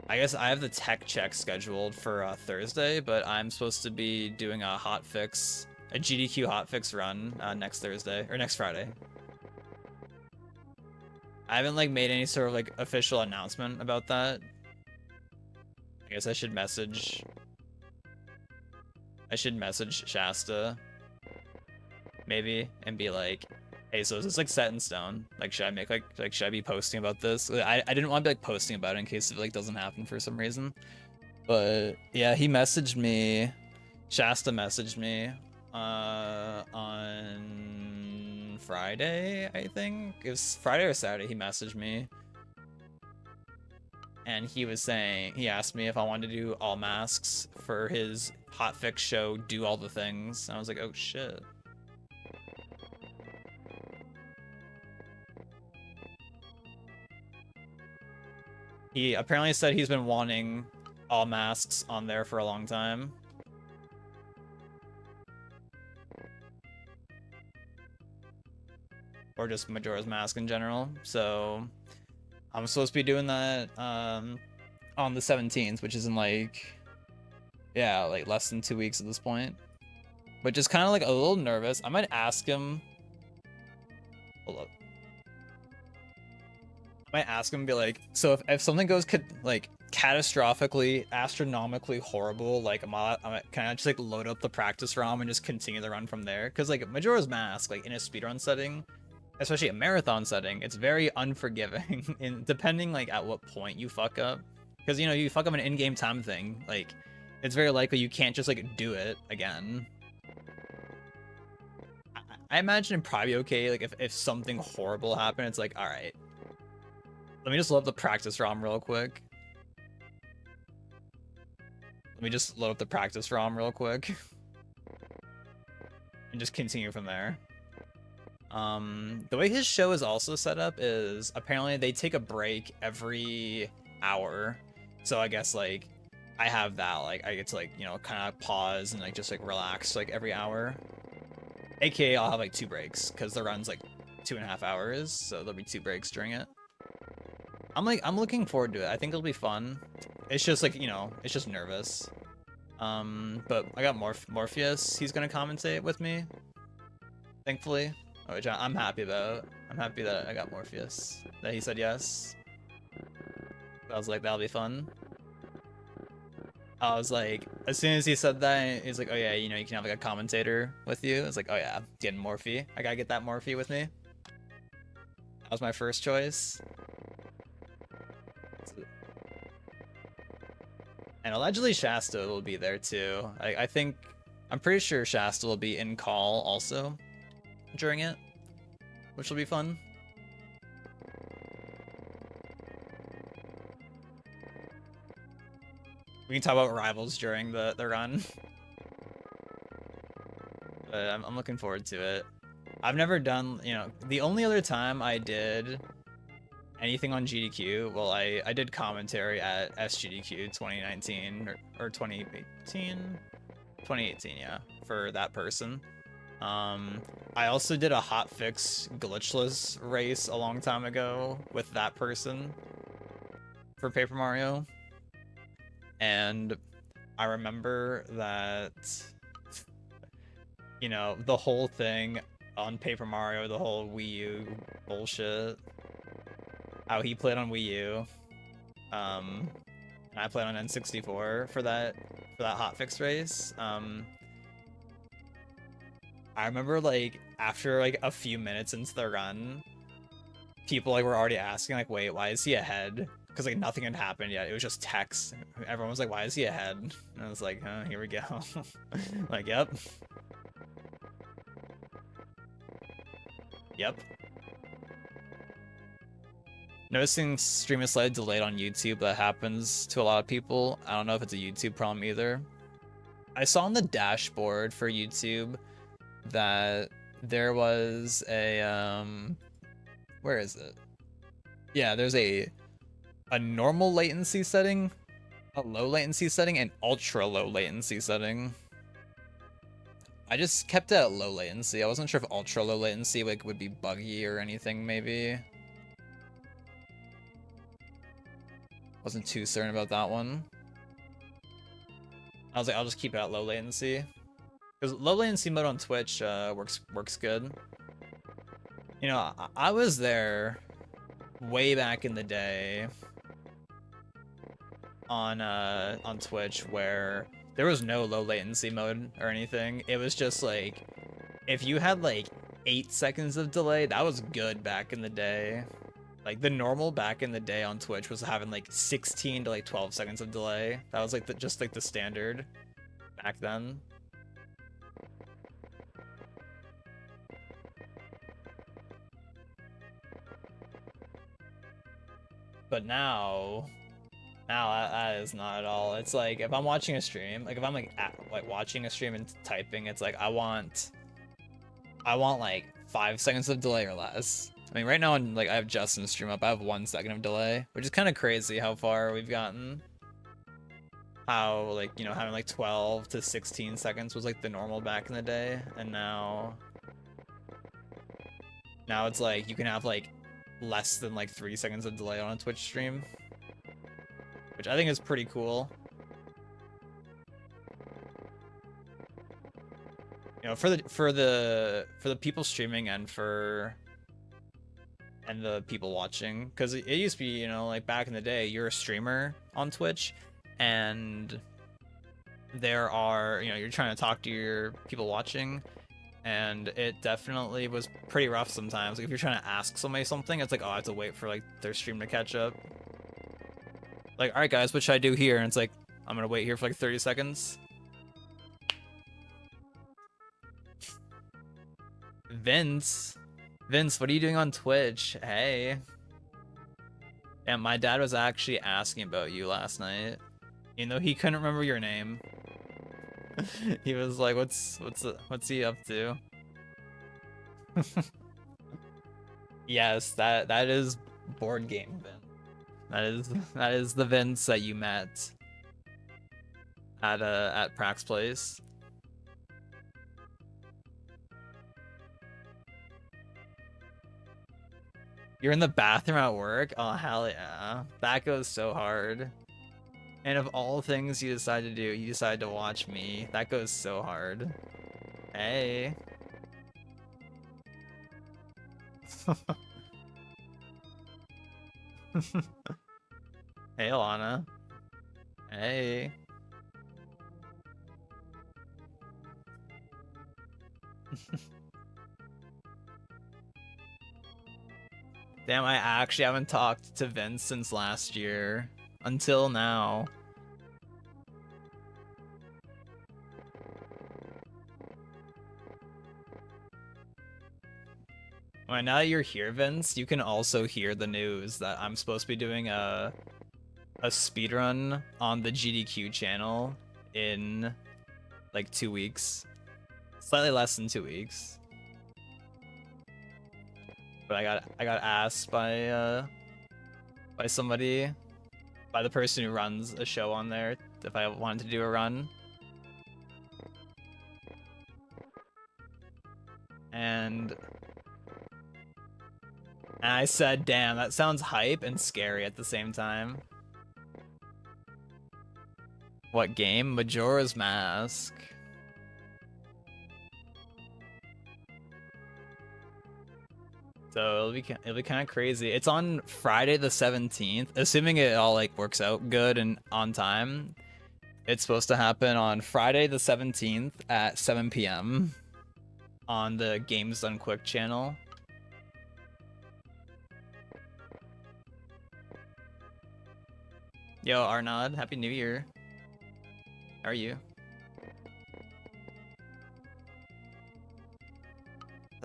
I guess I have the tech check scheduled for Thursday, but I'm supposed to be doing a GDQ hotfix run next Thursday or next Friday. I haven't like made any sort of like official announcement about that. I guess I should message Shasta maybe and be like, hey, so is this like set in stone? Like, should I make like should I be posting about this? I didn't want to be like posting about it in case it like doesn't happen for some reason. But yeah, he messaged me. Shasta messaged me on Friday, I think. It was Friday or Saturday he messaged me. And he was saying, he asked me if I wanted to do all masks for his hotfix show, Do All the Things. And I was like, oh shit. He apparently said he's been wanting all masks on there for a long time. Or just Majora's Mask in general. So I'm supposed to be doing that on the 17th, which is in like, yeah, like less than 2 weeks at this point. But just kind of like a little nervous. I might ask him. Hold up. I might ask him and be like, so if something goes like catastrophically, astronomically horrible, like can I just like load up the practice ROM and just continue the run from there? Because like Majora's Mask, like in a speedrun setting, especially a marathon setting, it's very unforgiving in depending like at what point you fuck up. Because you know, you fuck up an in-game time thing, like it's very likely you can't just like do it again. I imagine it'd probably be okay, like if something horrible happened, it's like, alright. Let me just load up the practice ROM real quick. Let me just load up the practice ROM real quick. And just continue from there. The way his show is also set up is apparently they take a break every hour. So I guess like I have that, like I get to like, you know, kind of pause and like just like relax like every hour. AKA I'll have like 2 breaks because the run's like 2.5 hours, so there'll be 2 breaks during it. I'm looking forward to it. I think it'll be fun. It's just like, you know, it's just nervous. But I got Morpheus. He's gonna commentate with me, thankfully, which I'm happy about. I'm happy that I got Morpheus. That he said yes. I was like, that'll be fun. I was like, as soon as he said that, he's like, oh yeah, you know, you can have like a commentator with you. I was like, oh yeah, getting Morphe. I gotta get that Morphe with me. That was my first choice. And allegedly Shasta will be there too. I'm pretty sure Shasta will be in call also during it, which will be fun. We can talk about rivals during the run. But I'm looking forward to it. I've never done, you know, the only other time I did anything on GDQ, well, I did commentary at SGDQ 2019 or 2018, 2018, yeah, for that person. I also did a hotfix glitchless race a long time ago with that person for Paper Mario, and I remember that, you know, the whole thing on Paper Mario, the whole Wii U bullshit. How he played on Wii U, and I played on N64 for that hotfix race. I remember like after like a few minutes into the run, people like were already asking like, wait, why is he ahead? Because like nothing had happened yet. It was just text. Everyone was like, why is he ahead? And I was like, huh, here we go. Like, yep. Yep. Noticing stream is slightly delayed on YouTube. That happens to a lot of people. I don't know if it's a YouTube problem either. I saw on the dashboard for YouTube that there was a where is it? Yeah, there's a normal latency setting, a low latency setting, and ultra low latency setting. I just kept it at low latency. I wasn't sure if ultra low latency like would be buggy or anything. Maybe wasn't too certain about that one. I was like, I'll just keep it at low latency because low latency mode on Twitch works good. You know, I was there way back in the day on Twitch where there was no low latency mode or anything. It was just like if you had like 8 seconds of delay, that was good back in the day. Like the normal back in the day on Twitch was having like 16 to like 12 seconds of delay. That was like just like the standard back then. But now that is not at all. It's like if I'm watching a stream, like if I'm like watching a stream and typing, it's like I want like 5 seconds of delay or less. I mean, right now on like I have Justin's stream up, I have 1 second of delay, which is kind of crazy how far we've gotten. How like, you know, having like 12 to 16 seconds was like the normal back in the day, and now it's like you can have like less than like 3 seconds of delay on a Twitch stream, which I think is pretty cool. You know, for the people streaming and the people watching, because it used to be, you know, like back in the day, you're a streamer on Twitch, and there are, you know, you're trying to talk to your people watching, and it definitely was pretty rough sometimes. Like if you're trying to ask somebody something, it's like, oh, I have to wait for like their stream to catch up. Like, all right, guys, what should I do here? And it's like, I'm gonna wait here for like 30 seconds. Vince, what are you doing on Twitch? Hey. Yeah, my dad was actually asking about you last night. You know, he couldn't remember your name. He was like, what's he up to? Yes, that is board game Vince. That is the Vince that you met at Prax Place. You're in the bathroom at work? Oh, hell yeah. That goes so hard. And of all things you decide to do, you decide to watch me. That goes so hard. Hey. Hey, Alana. Hey. Damn, I actually haven't talked to Vince since last year. Until now. Well, now that you're here, Vince, you can also hear the news that I'm supposed to be doing a speedrun on the GDQ channel in like 2 weeks. Slightly less than 2 weeks. But I got asked by somebody, by the person who runs a show on there, if I wanted to do a run. And I said, damn, that sounds hype and scary at the same time. What game? Majora's Mask. So it'll be kind of crazy. It's on Friday the 17th, assuming it all like works out good and on time. It's supposed to happen on Friday the 17th at 7 p.m. on the Games Done Quick channel. Yo, Arnaud, Happy New Year. How are you?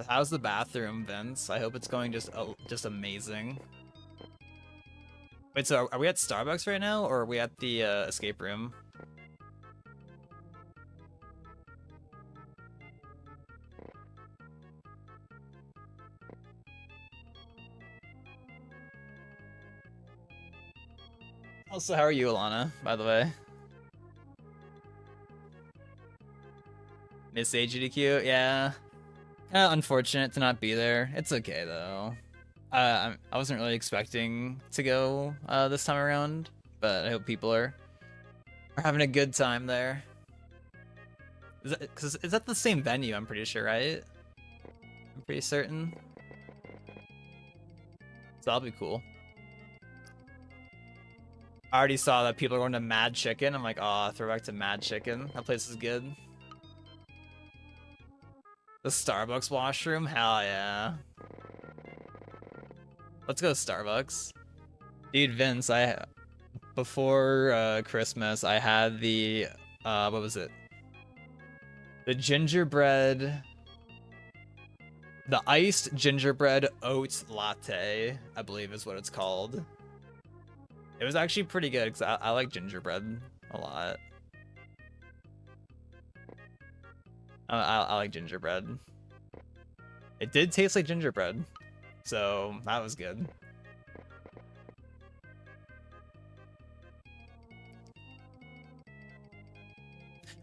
How's the bathroom, Vince? I hope it's going just amazing. Wait, so are we at Starbucks right now, or are we at the escape room? Also, how are you, Alana, by the way? Miss AGDQ, yeah. Kind of unfortunate to not be there. It's okay though. I wasn't really expecting to go this time around, but I hope people are having a good time there. Is that the same venue? I'm pretty sure, right? I'm pretty certain. So that'll be cool. I already saw that people are going to Mad Chicken. I'm like, oh, throwback to Mad Chicken. That place is good. The Starbucks washroom? Hell yeah. Let's go to Starbucks. Dude, Vince, before Christmas, I had the, what was it? The iced gingerbread oat latte, I believe is what it's called. It was actually pretty good because I like gingerbread a lot. I like gingerbread. It did taste like gingerbread, so that was good.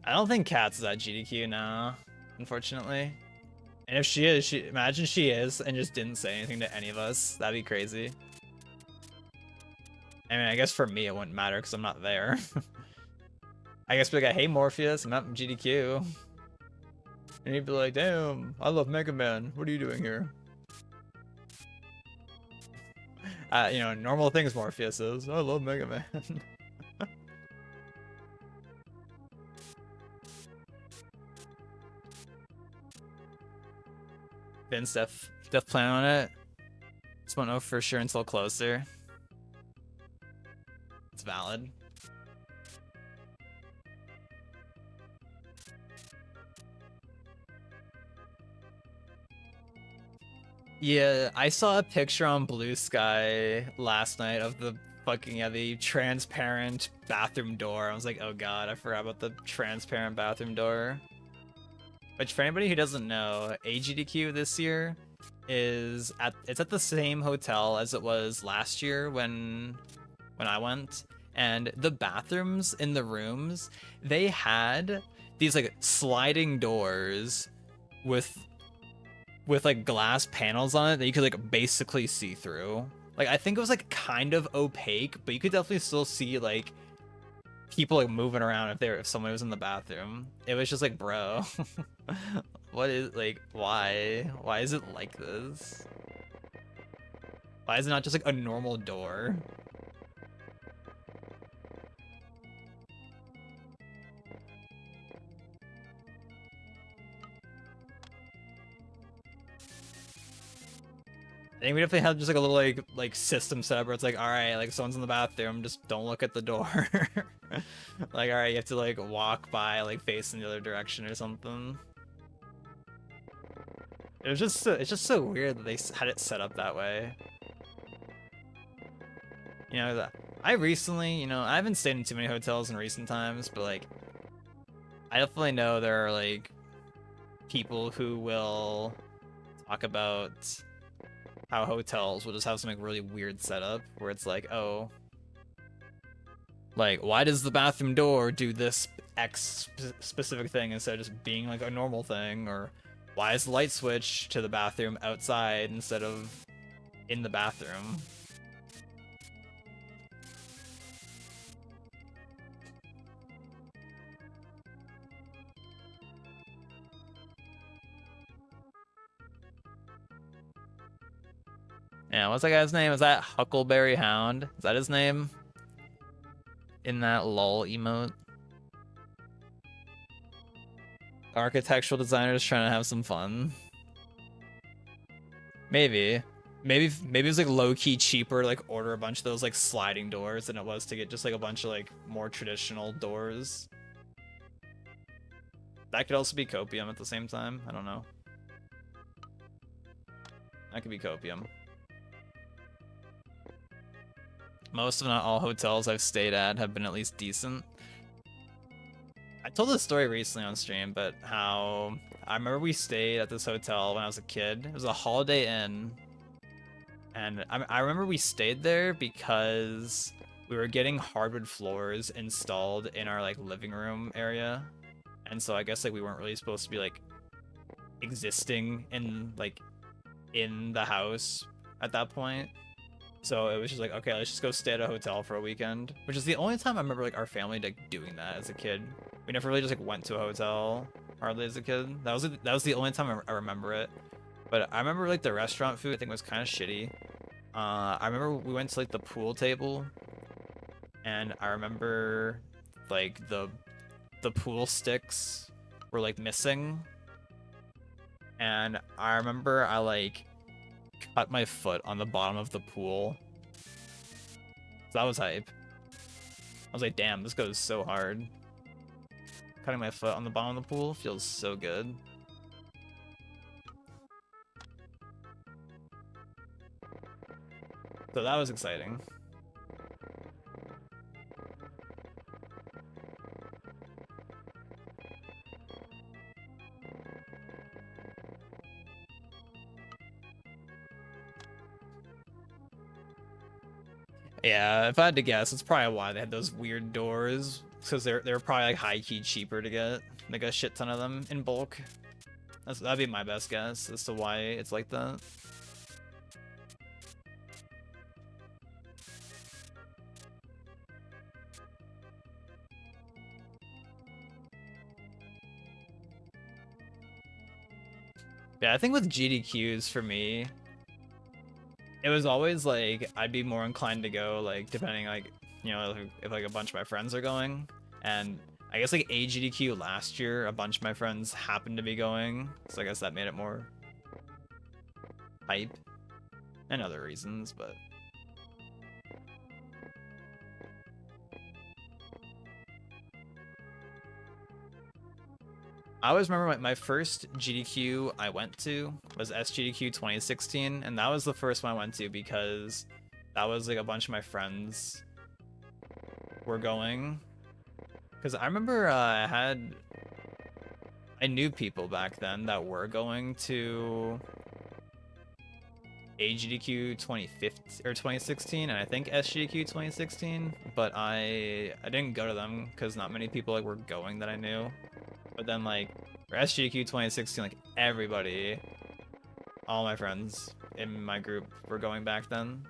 I don't think Kat's is at GDQ now, unfortunately. And if she is, imagine she is and just didn't say anything to any of us. That'd be crazy. I mean, I guess for me it wouldn't matter because I'm not there. I guess we got, hey Morpheus, I'm at GDQ. And he'd be like, damn, I love Mega Man. What are you doing here? You know, normal things Morpheus is. I love Mega Man. Vince def plan on it. Just won't know for sure until closer. It's valid. Yeah, I saw a picture on Blue Sky last night of the the transparent bathroom door. I was like, oh god, I forgot about the transparent bathroom door. Which, for anybody who doesn't know, AGDQ this year it's at the same hotel as it was last year when I went, and the bathrooms in the rooms, they had these like sliding doors with like glass panels on it that you could like basically see through. Like, I think it was like kind of opaque, but you could definitely still see like people like moving around if someone was in the bathroom. It was just like, bro, what is, like, why is it like this? Why is it not just like a normal door? I think we definitely have just like a little like system set up where it's like, all right, like someone's in the bathroom, just don't look at the door. Like, all right, you have to like walk by, like facing the other direction or something. It's just so weird that they had it set up that way. You know, I recently, you know, I haven't stayed in too many hotels in recent times, but like, I definitely know there are like people who will talk about how hotels will just have some like really weird setup where it's like, oh, like, why does the bathroom door do this X specific thing instead of just being like a normal thing? Or why is the light switch to the bathroom outside instead of in the bathroom? Yeah, what's that guy's name? Is that Huckleberry Hound? Is that his name? In that lol emote? Architectural designers trying to have some fun. Maybe it was like low-key cheaper to like order a bunch of those like sliding doors than it was to get just like a bunch of like more traditional doors. That could also be copium at the same time. I don't know. That could be copium. Most, if not all, hotels I've stayed at have been at least decent. I told this story recently on stream, but how I remember we stayed at this hotel when I was a kid. It was a Holiday Inn. And I remember we stayed there because we were getting hardwood floors installed in our like living room area. and so I guess like we weren't really supposed to be like existing in the house at that point. So it was just like, okay, let's just go stay at a hotel for a weekend, which is the only time I remember like our family like doing that as a kid. We never really just like went to a hotel hardly as a kid. That was the only time I remember it. But I remember like the restaurant food I think was kind of shitty. I remember we went to like the pool table, and I remember like the pool sticks were like missing, and I remember I like cut my foot on the bottom of the pool. So that was hype. I was like, damn, this goes so hard. Cutting my foot on the bottom of the pool feels so good. So that was exciting. Yeah, if I had to guess, it's probably why they had those weird doors. Because they're probably like high-key cheaper to get. Like a shit ton of them in bulk. That'd be my best guess as to why it's like that. Yeah, I think with GDQs for me, it was always like I'd be more inclined to go like depending like, you know, if like a bunch of my friends are going. And I guess like AGDQ last year, a bunch of my friends happened to be going, so I guess that made it more hype and other reasons, but I always remember my first GDQ I went to was SGDQ 2016, and that was the first one I went to because that was like a bunch of my friends were going. Because I remember I knew people back then that were going to AGDQ 2015 or 2016, and I think SGDQ 2016, but I didn't go to them because not many people like were going that I knew. But then like for SGDQ 2016, like everybody, all my friends in my group were going back then.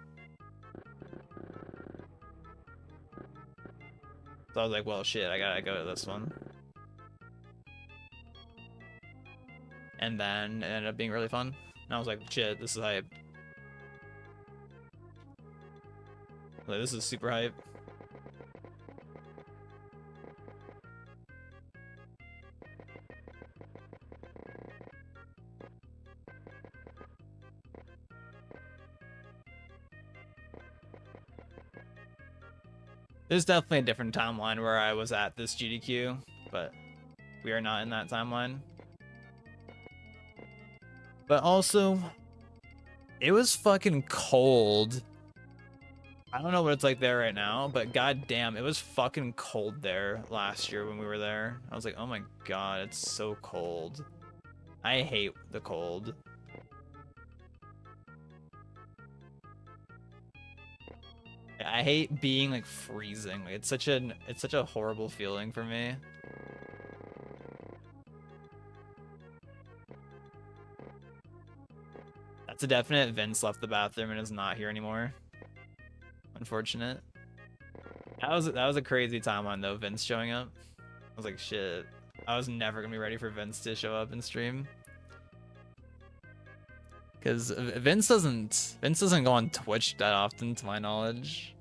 So I was like, well, shit, I gotta go to this one. And then it ended up being really fun. And I was like, shit, this is hype. Like, this is super hype. There's definitely a different timeline where I was at this GDQ, but we are not in that timeline. But also, it was fucking cold. I don't know what it's like there right now, but goddamn, it was fucking cold there last year when we were there. I was like, oh my god, it's so cold. I hate the cold. I hate being like freezing. Like, it's such a horrible feeling for me. That's a definite Vince left the bathroom and is not here anymore. Unfortunate. That was a crazy timeline though, Vince showing up. I was like, shit. I was never gonna be ready for Vince to show up and stream. Cause Vince doesn't go on Twitch that often, to my knowledge.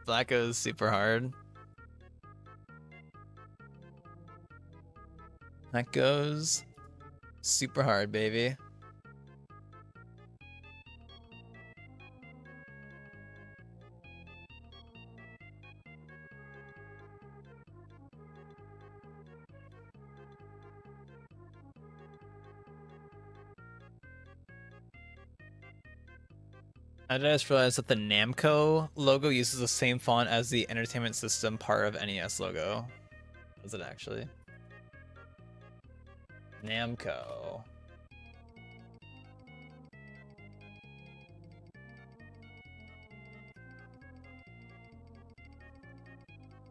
That goes super hard. That goes super hard, baby. I just realized that the Namco logo uses the same font as the Entertainment System part of NES logo. Does it actually? Namco.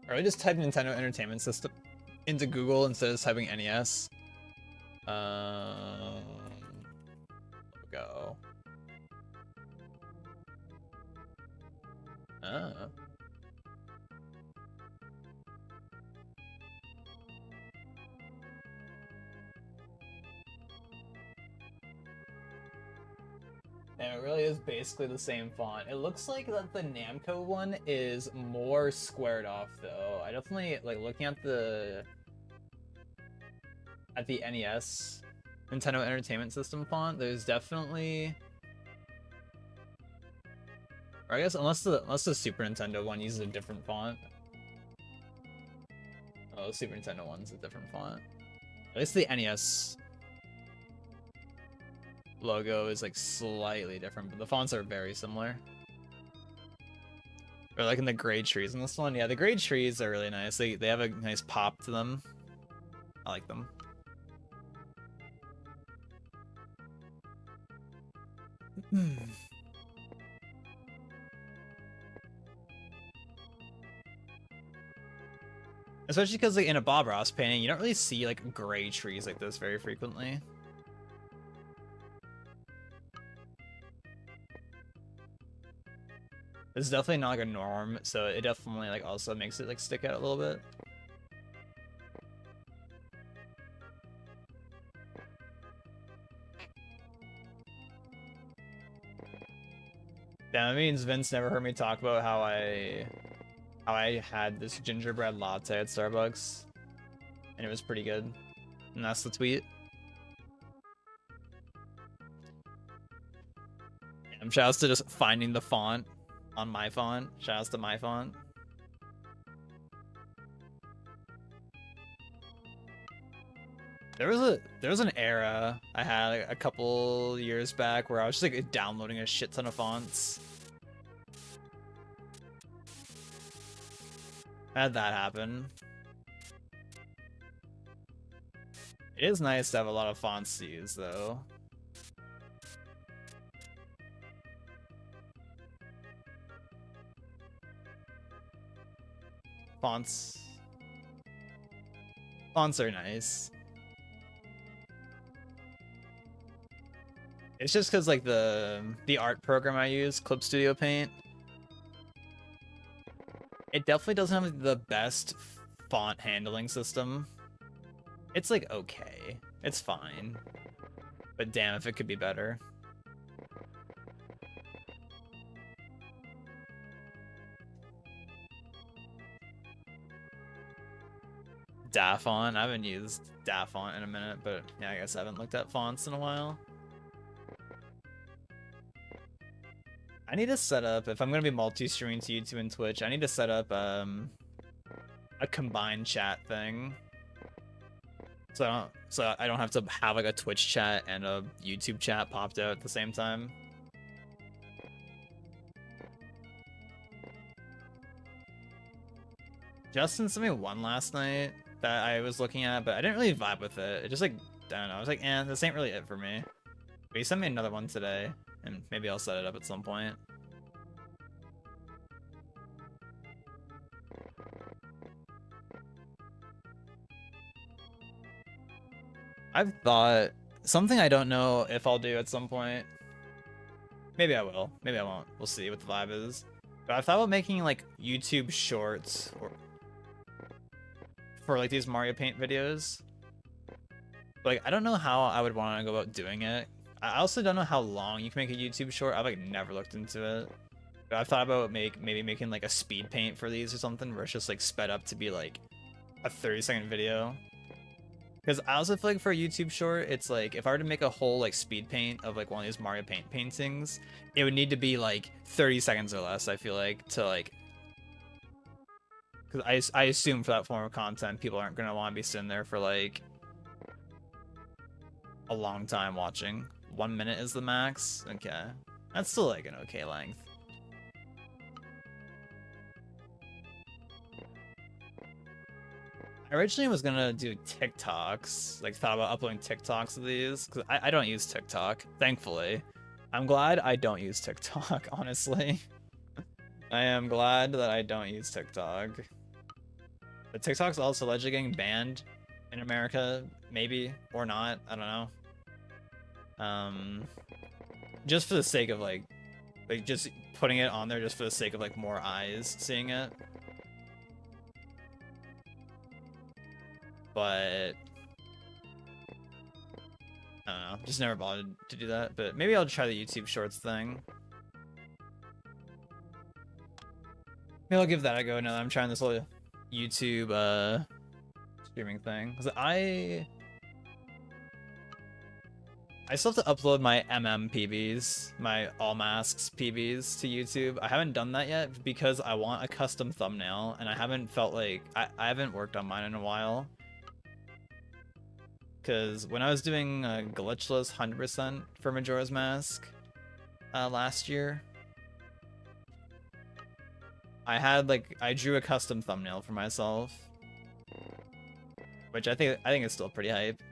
Or I just type Nintendo Entertainment System into Google instead of typing NES. Go. Oh. And it really is basically the same font. It looks like that the Namco one is more squared off though. I definitely like looking at the NES Nintendo Entertainment System font. There's definitely, or I guess unless the Super Nintendo one uses a different font. Oh, the Super Nintendo one's a different font. At least the NES logo is like slightly different, but the fonts are very similar. Or like in the gray trees in this one. Yeah, the gray trees are really nice. They have a nice pop to them. I like them. Especially because like in a Bob Ross painting, you don't really see like gray trees like this very frequently. This is definitely not like a norm, so it definitely like also makes it like stick out a little bit. Yeah, that means Vince never heard me talk about how I had this gingerbread latte at Starbucks, and it was pretty good. And that's the tweet. And shoutouts to just finding the font on my font. Shoutouts to my font. There was an era I had like, a couple years back where I was just like downloading a shit ton of fonts. I had that happen. It is nice to have a lot of fonts to use though. Fonts are nice. It's just because like the art program I use, Clip Studio Paint, it definitely doesn't have the best font handling system. It's like okay, it's fine, but damn if it could be better. Dafont, I haven't used Dafont in a minute, but yeah, I guess I haven't looked at fonts in a while. I need to set up, if I'm going to be multi-streaming to YouTube and Twitch, I need to set up a combined chat thing. So I don't have to have like a Twitch chat and a YouTube chat popped out at the same time. Justin sent me one last night that I was looking at, but I didn't really vibe with it. It just like, I don't know, I was like, this ain't really it for me. But he sent me another one today, and maybe I'll set it up at some point. I've thought, something I don't know if I'll do at some point. Maybe I will, maybe I won't. We'll see what the vibe is. But I've thought about making like YouTube shorts for like these Mario Paint videos. Like, I don't know how I would want to go about doing it. I also don't know how long you can make a YouTube short. I've like never looked into it. But I've thought about maybe making like a speed paint for these or something where it's just like sped up to be like a 30-second video. Because I also feel like for a YouTube short, it's like if I were to make a whole like speed paint of like one of these Mario Paint paintings, it would need to be like 30 seconds or less, I feel like, to like, because I assume for that form of content, people aren't going to want to be sitting there for like a long time watching. 1 minute is the max. Okay, that's still like an okay length. I originally was gonna do TikToks, like thought about uploading TikToks of these, because I don't use TikTok, thankfully. I'm glad I don't use TikTok, honestly. I am glad that I don't use TikTok. But TikTok's also allegedly getting banned in America, maybe or not. I don't know. Just for the sake of like just putting it on there just for the sake of like more eyes seeing it. But I don't know, just never bothered to do that. But maybe I'll try the YouTube Shorts thing. Maybe I'll give that a go now that I'm trying this little YouTube streaming thing. Cause I still have to upload my PBs, my all masks PBs to YouTube. I haven't done that yet because I want a custom thumbnail and I haven't felt like I haven't worked on mine in a while. Because when I was doing glitchless 100% for Majora's Mask last year, I drew a custom thumbnail for myself, which I think is still pretty hype.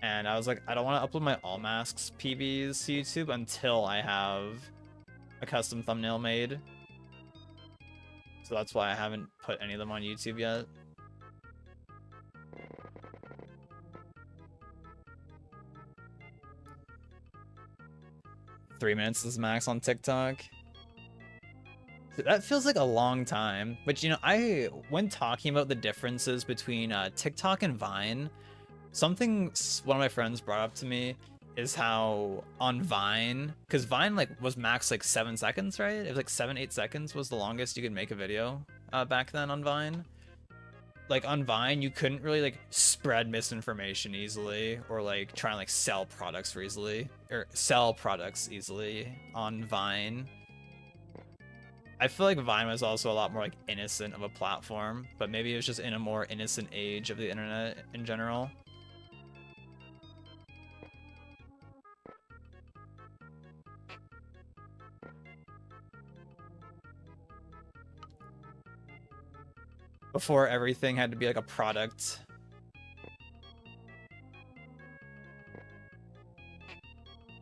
And I was like, I don't want to upload my all masks PBs to YouTube until I have a custom thumbnail made. So that's why I haven't put any of them on YouTube yet. Three minutes is max on TikTok. That feels like a long time. But you know, when talking about the differences between TikTok and Vine, something one of my friends brought up to me is how on Vine, because Vine like was max like 7 seconds, right? It was like 7-8 seconds was the longest you could make a video back then on Vine. Like on Vine, you couldn't really like spread misinformation easily or like try and like sell products easily on Vine. I feel like Vine was also a lot more like innocent of a platform, but maybe it was just in a more innocent age of the internet in general. Before everything had to be like a product.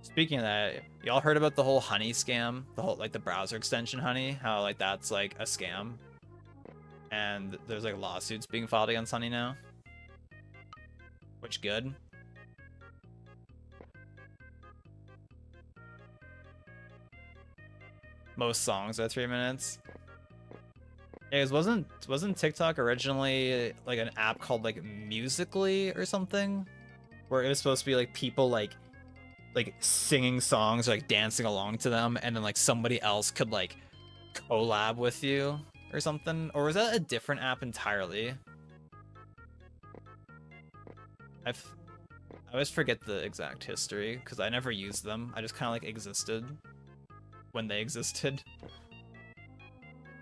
Speaking of that, y'all heard about the whole Honey scam? The whole like the browser extension Honey, how like that's like a scam. And there's like lawsuits being filed against Honey now. Which good. Most songs are 3 minutes. Yeah, wasn't TikTok originally like an app called like Musical.ly or something, where it was supposed to be like people like singing songs or like dancing along to them, and then like somebody else could like collab with you or something? Or was that a different app entirely? I always forget the exact history because I never used them. I just kind of like existed when they existed.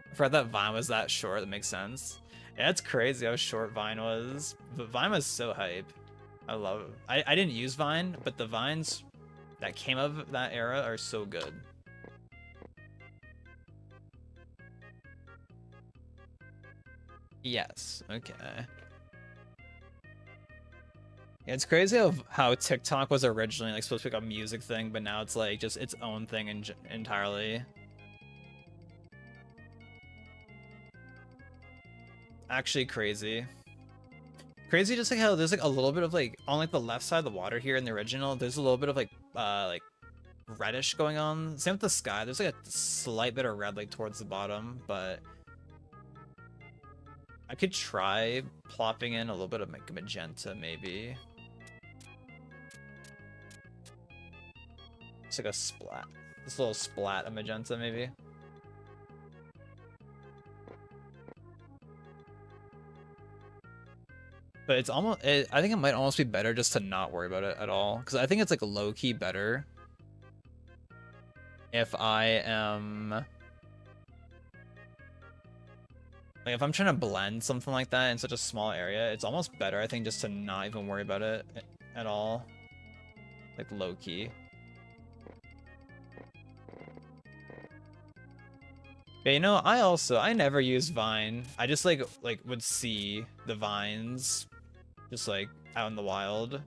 I forgot that Vine was that short. That makes sense. Yeah, it's crazy how short Vine was. But Vine was so hype. I love it. I didn't use Vine, but the Vines that came of that era are so good. Yes. Okay. Yeah, it's crazy how TikTok was originally like supposed to be like a music thing, but now it's like just its own thing entirely. Actually crazy. Crazy just like how there's like a little bit of like on like the left side of the water here in the original, there's a little bit of like reddish going on. Same with the sky. There's like a slight bit of red like towards the bottom, but I could try plopping in a little bit of like magenta maybe. It's like a splat. This little splat of magenta maybe. But it's almost, I think it might almost be better just to not worry about it at all. Because I think it's like low-key better if I am... Like if I'm trying to blend something like that in such a small area, it's almost better, I think, just to not even worry about it at all. Like low-key. But you know, I never use Vine. I just like would see the vines just like out in the wild.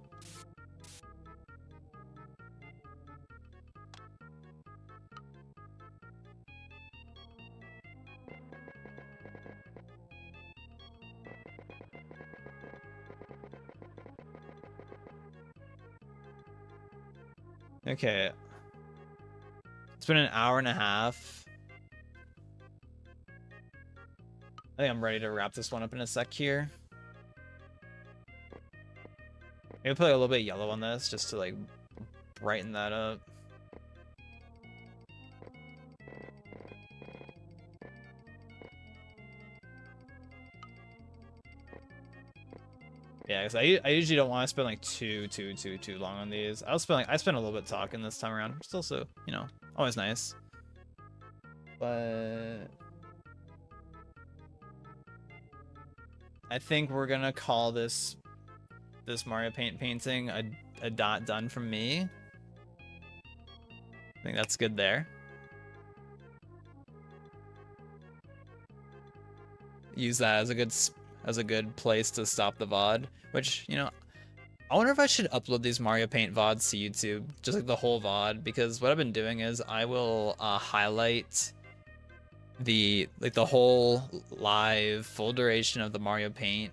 Okay. It's been an hour and a half. I think I'm ready to wrap this one up in a sec here. Maybe put a little bit of yellow on this just to like brighten that up. Yeah, because I usually don't want to spend like too long on these. I spent a little bit talking this time around. Still so, you know, always nice. But I think we're gonna call this Mario Paint painting a dot done from me. I think that's good there. Use that as a good place to stop the VOD, which, you know, I wonder if I should upload these Mario Paint VODs to YouTube, just like the whole VOD, because what I've been doing is I will highlight the whole live full duration of the Mario Paint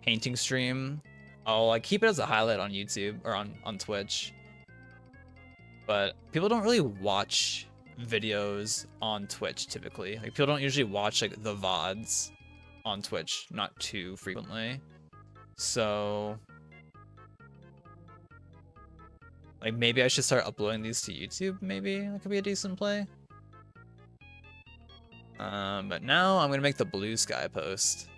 painting stream. I'll like keep it as a highlight on YouTube or on Twitch. But people don't really watch videos on Twitch typically. Like people don't usually watch like the VODs on Twitch, not too frequently. So like maybe I should start uploading these to YouTube. Maybe that could be a decent play. But now I'm gonna make the blue sky post.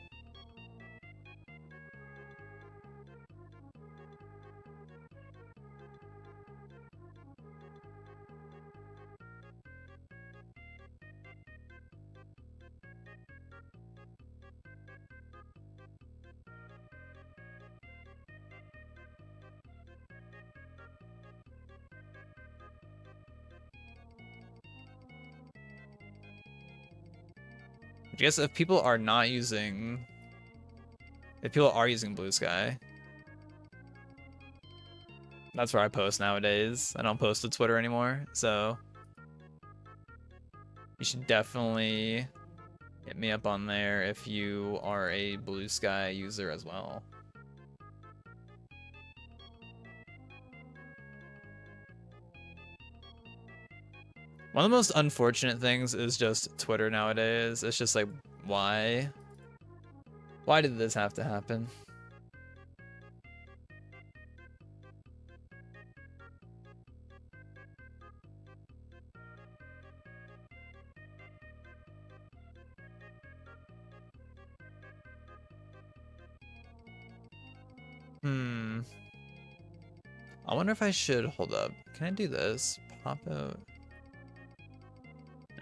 I guess if people are using blue sky, that's where I post nowadays. I don't post to Twitter anymore, so you should definitely hit me up on there if you are a blue sky user as well. One of the most unfortunate things is just Twitter nowadays. It's just like, why? Why did this have to happen? I wonder if I should hold up. Can I do this? Pop out.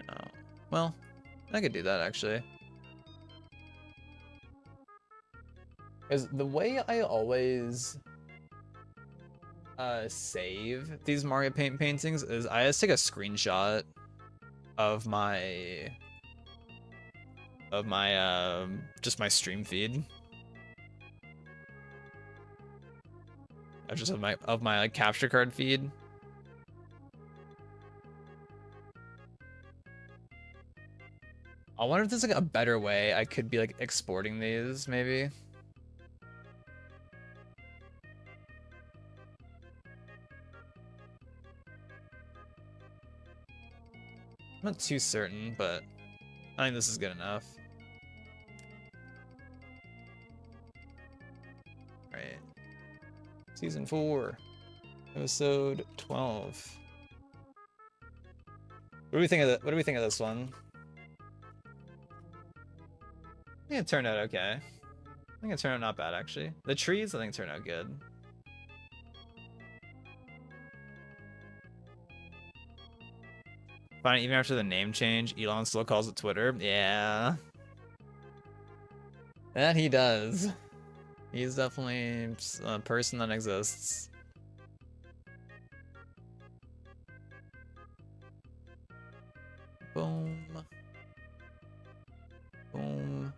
No. Well, I could do that actually. Because the way I always save these Mario Paint paintings is I just take a screenshot of my just my stream feed. Just of my like capture card feed. I wonder if there's like a better way I could be like exporting these maybe. I'm not too certain, but I think this is good enough. Right. Season 4, episode 12. What do we think of that? What do we think of this one? I think it turned out okay. I think it turned out not bad actually. The trees I think turned out good. Fine, even after the name change, Elon still calls it Twitter. Yeah. That he does. He's definitely a person that exists. Boom. Boom.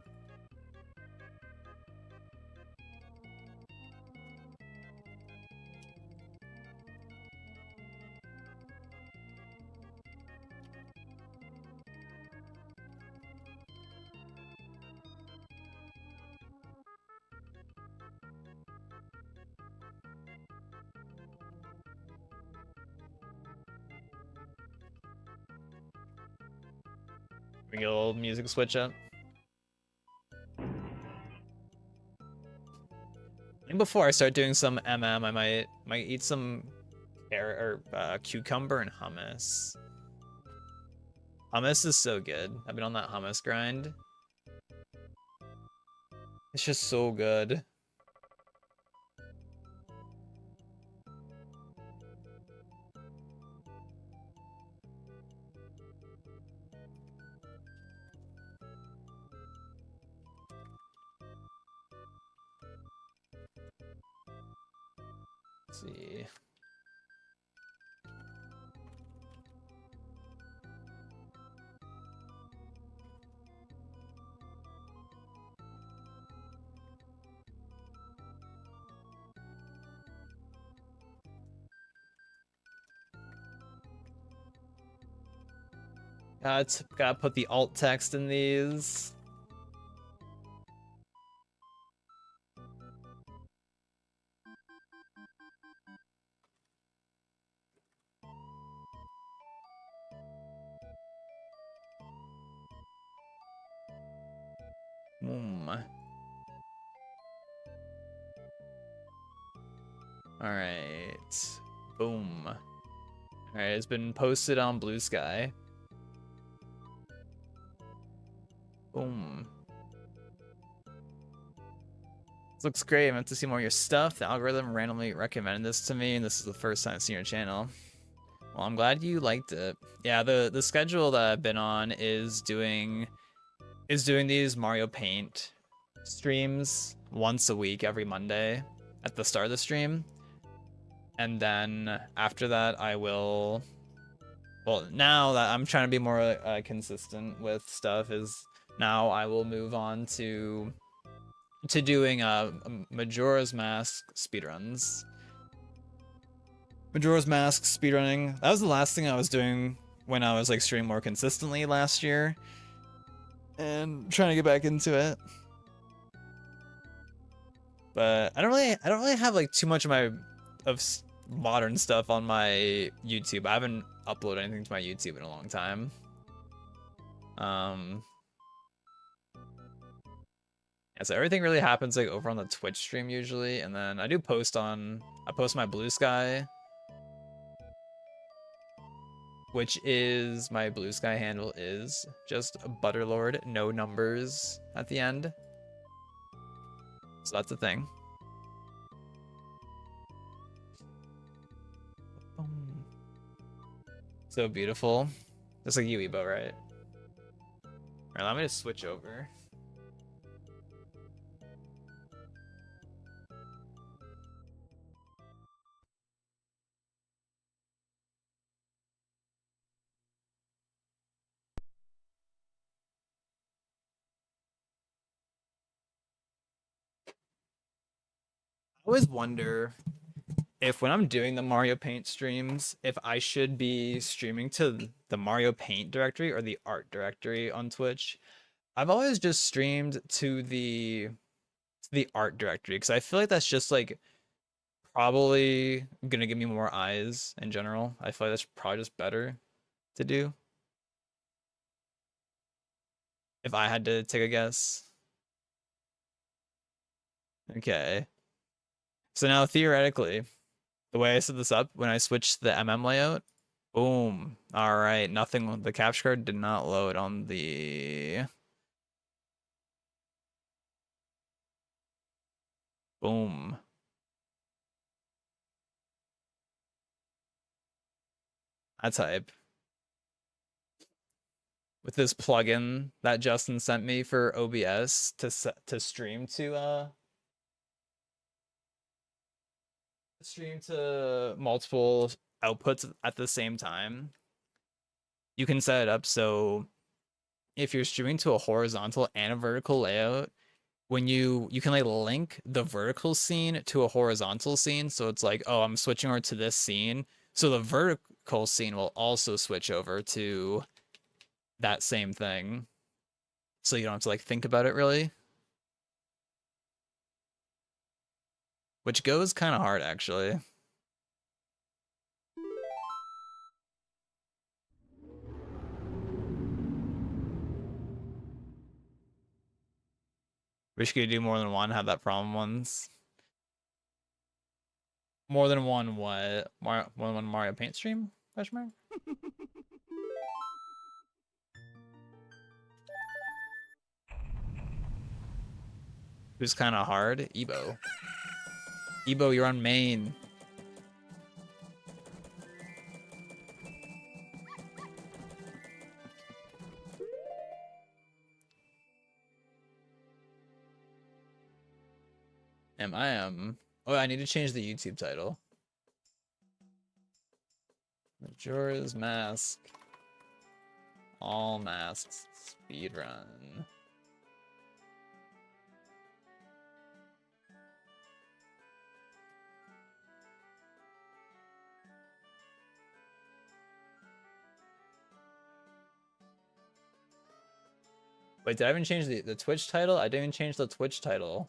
We get a little music switch up. I think before I start doing some MM, I might eat some cucumber and hummus. Hummus is so good. I've been on that hummus grind. It's just so good. Let's see. Gotta put the alt text in these. Alright. Boom. Alright, it's been posted on Blue Sky. Boom. This looks great. I meant to see more of your stuff. The algorithm randomly recommended this to me, and this is the first time I've seen your channel. Well, I'm glad you liked it. Yeah, the schedule that I've been on is doing these Mario Paint streams once a week every Monday at the start of the stream. And then after that, I will... Well, now that I'm trying to be more consistent with stuff, is now I will move on to doing Majora's Mask speedruns. Majora's Mask speedrunning. That was the last thing I was doing when I was like streaming more consistently last year, and trying to get back into it. But I don't really have like too much of modern stuff on my YouTube. I haven't uploaded anything to my YouTube in a long time. Yeah, so everything really happens like over on the Twitch stream usually, and then I post my Blue Sky, which is my Blue Sky handle is just Butterlord, no numbers at the end. So that's a thing. So beautiful. Just like you, Ebo, right? Alright, let me just switch over. I always wonder if when I'm doing the Mario Paint streams, if I should be streaming to the Mario Paint directory or the art directory on Twitch. I've always just streamed to the art directory because I feel like that's just like probably gonna give me more eyes in general. I feel like that's probably just better to do if I had to take a guess. Okay. So now theoretically, the way I set this up, when I switch the MM layout, boom. All right, nothing. The capture card did not load on the. Boom. That's hype. With this plugin that Justin sent me for OBS to stream to multiple outputs at the same time. You can set it up so if you're streaming to a horizontal and a vertical layout, when you can like link the vertical scene to a horizontal scene, so it's like, oh, I'm switching over to this scene, so the vertical scene will also switch over to that same thing, so you don't have to like think about it really, which goes kind of hard actually. Wish you could do more than one. Had that problem once. More than one what? More than one Mario Paint stream? Question mark? Who's kind of hard? Ebo. Ebo, you're on main. Oh, I need to change the YouTube title. Majora's Mask. All masks. Speedrun. Wait, did I even change the Twitch title? I didn't even change the Twitch title.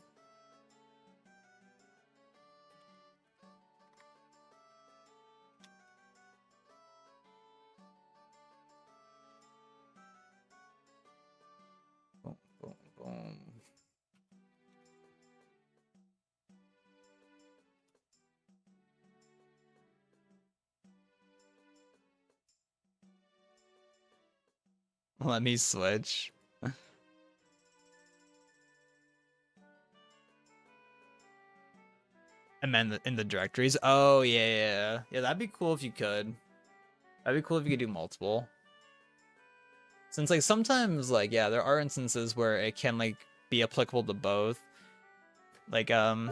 Boom, boom, boom. Let me switch. And then in the directories. Oh, yeah. Yeah, that'd be cool if you could. That'd be cool if you could do multiple. Since, like, sometimes, like, yeah, there are instances where it can, like, be applicable to both. Like, there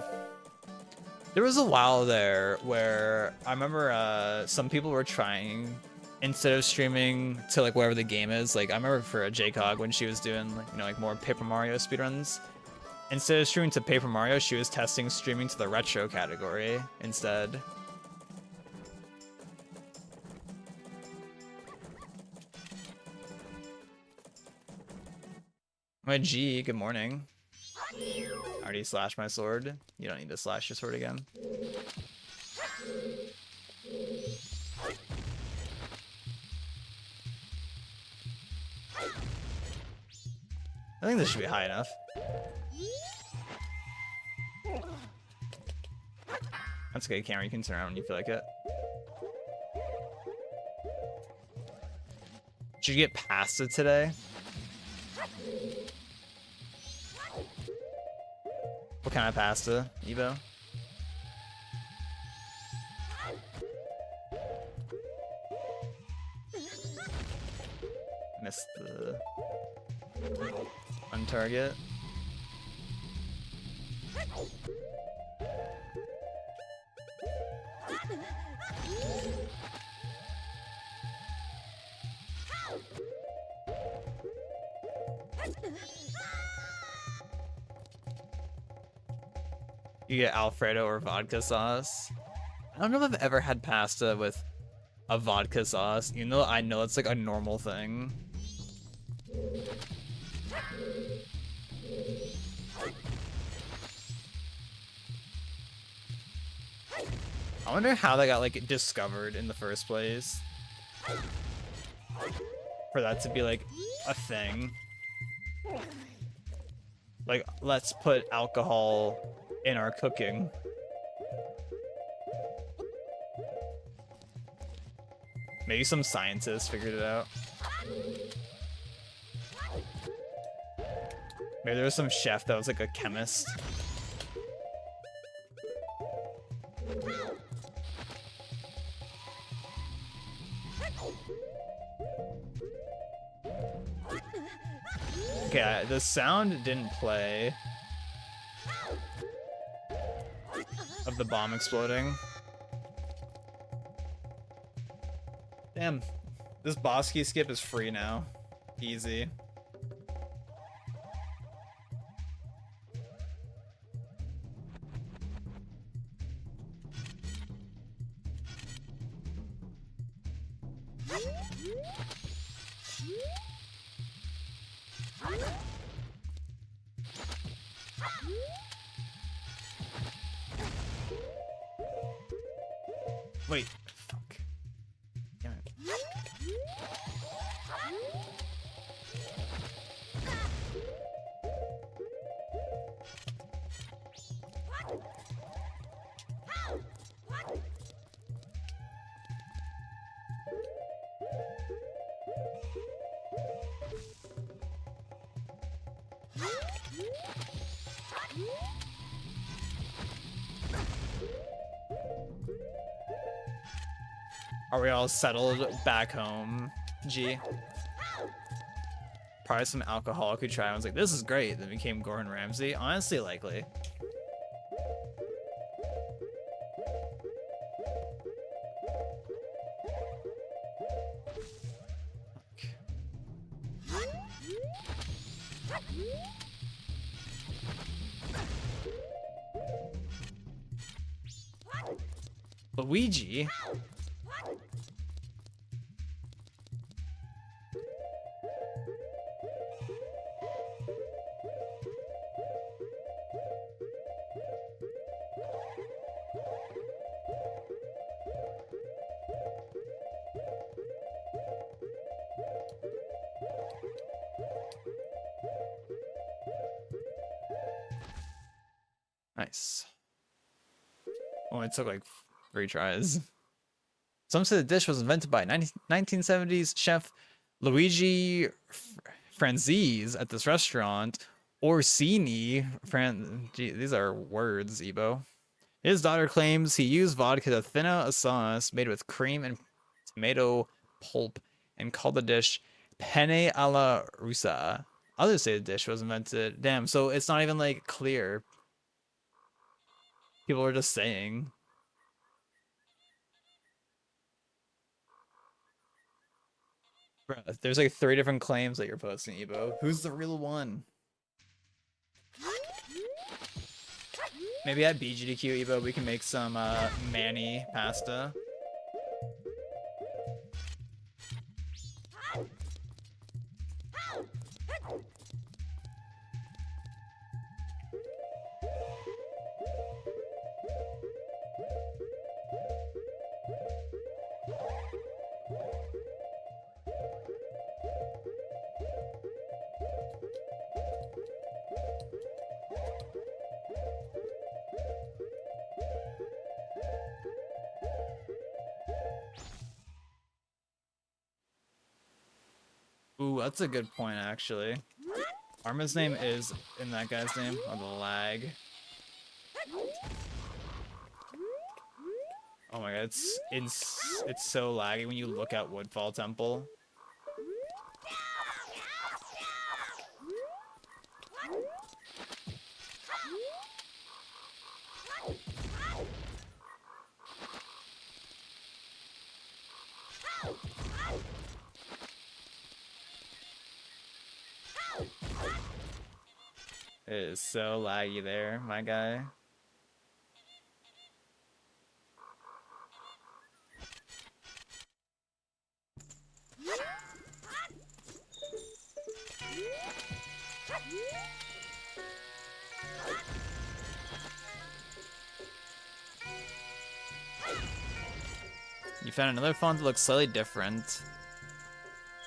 was a while there where I remember some people were trying, instead of streaming to, like, wherever the game is, like, I remember for JCog when she was doing, like, you know, like, more Paper Mario speedruns, instead of streaming to Paper Mario, she was testing streaming to the retro category instead. My G, good morning. I already slashed my sword. You don't need to slash your sword again. I think this should be high enough. That's okay, camera. You can turn around when you feel like it. Did you get pasta today? What kind of pasta, Evo? Missed the untarget. You get Alfredo or vodka sauce. I don't know if I've ever had pasta with a vodka sauce, even though I know it's like a normal thing. I wonder how that got like discovered in the first place. For that to be like a thing. Like, let's put alcohol in our cooking. Maybe some scientists figured it out. Maybe there was some chef that was like a chemist. Okay, the sound didn't play of the bomb exploding. Damn, this boss key skip is free now. Easy. Wait, fuck. Damn it. Are we all settled back home, G? Probably some alcoholic who tried and was like, this is great, then became Gordon Ramsay. Honestly, likely. Luigi? Nice. Oh, it took like 3 tries. Some say the dish was invented by 1970s chef Luigi Franzese at this restaurant. Orsini, gee, these are words, Ebo. His daughter claims he used vodka to thin out a sauce made with cream and tomato pulp and called the dish penne alla russa. Others say the dish was invented. Damn, so it's not even like clear. People are just saying. Bro, there's like 3 different claims that you're posting, Ebo. Who's the real one? Maybe at BGDQ, Ebo, we can make some Manny pasta. Ooh, that's a good point, actually. Arma's name is in that guy's name, or the lag. Oh my god, it's so laggy when you look at Woodfall Temple. It is so laggy there, my guy. You found another font that looks slightly different.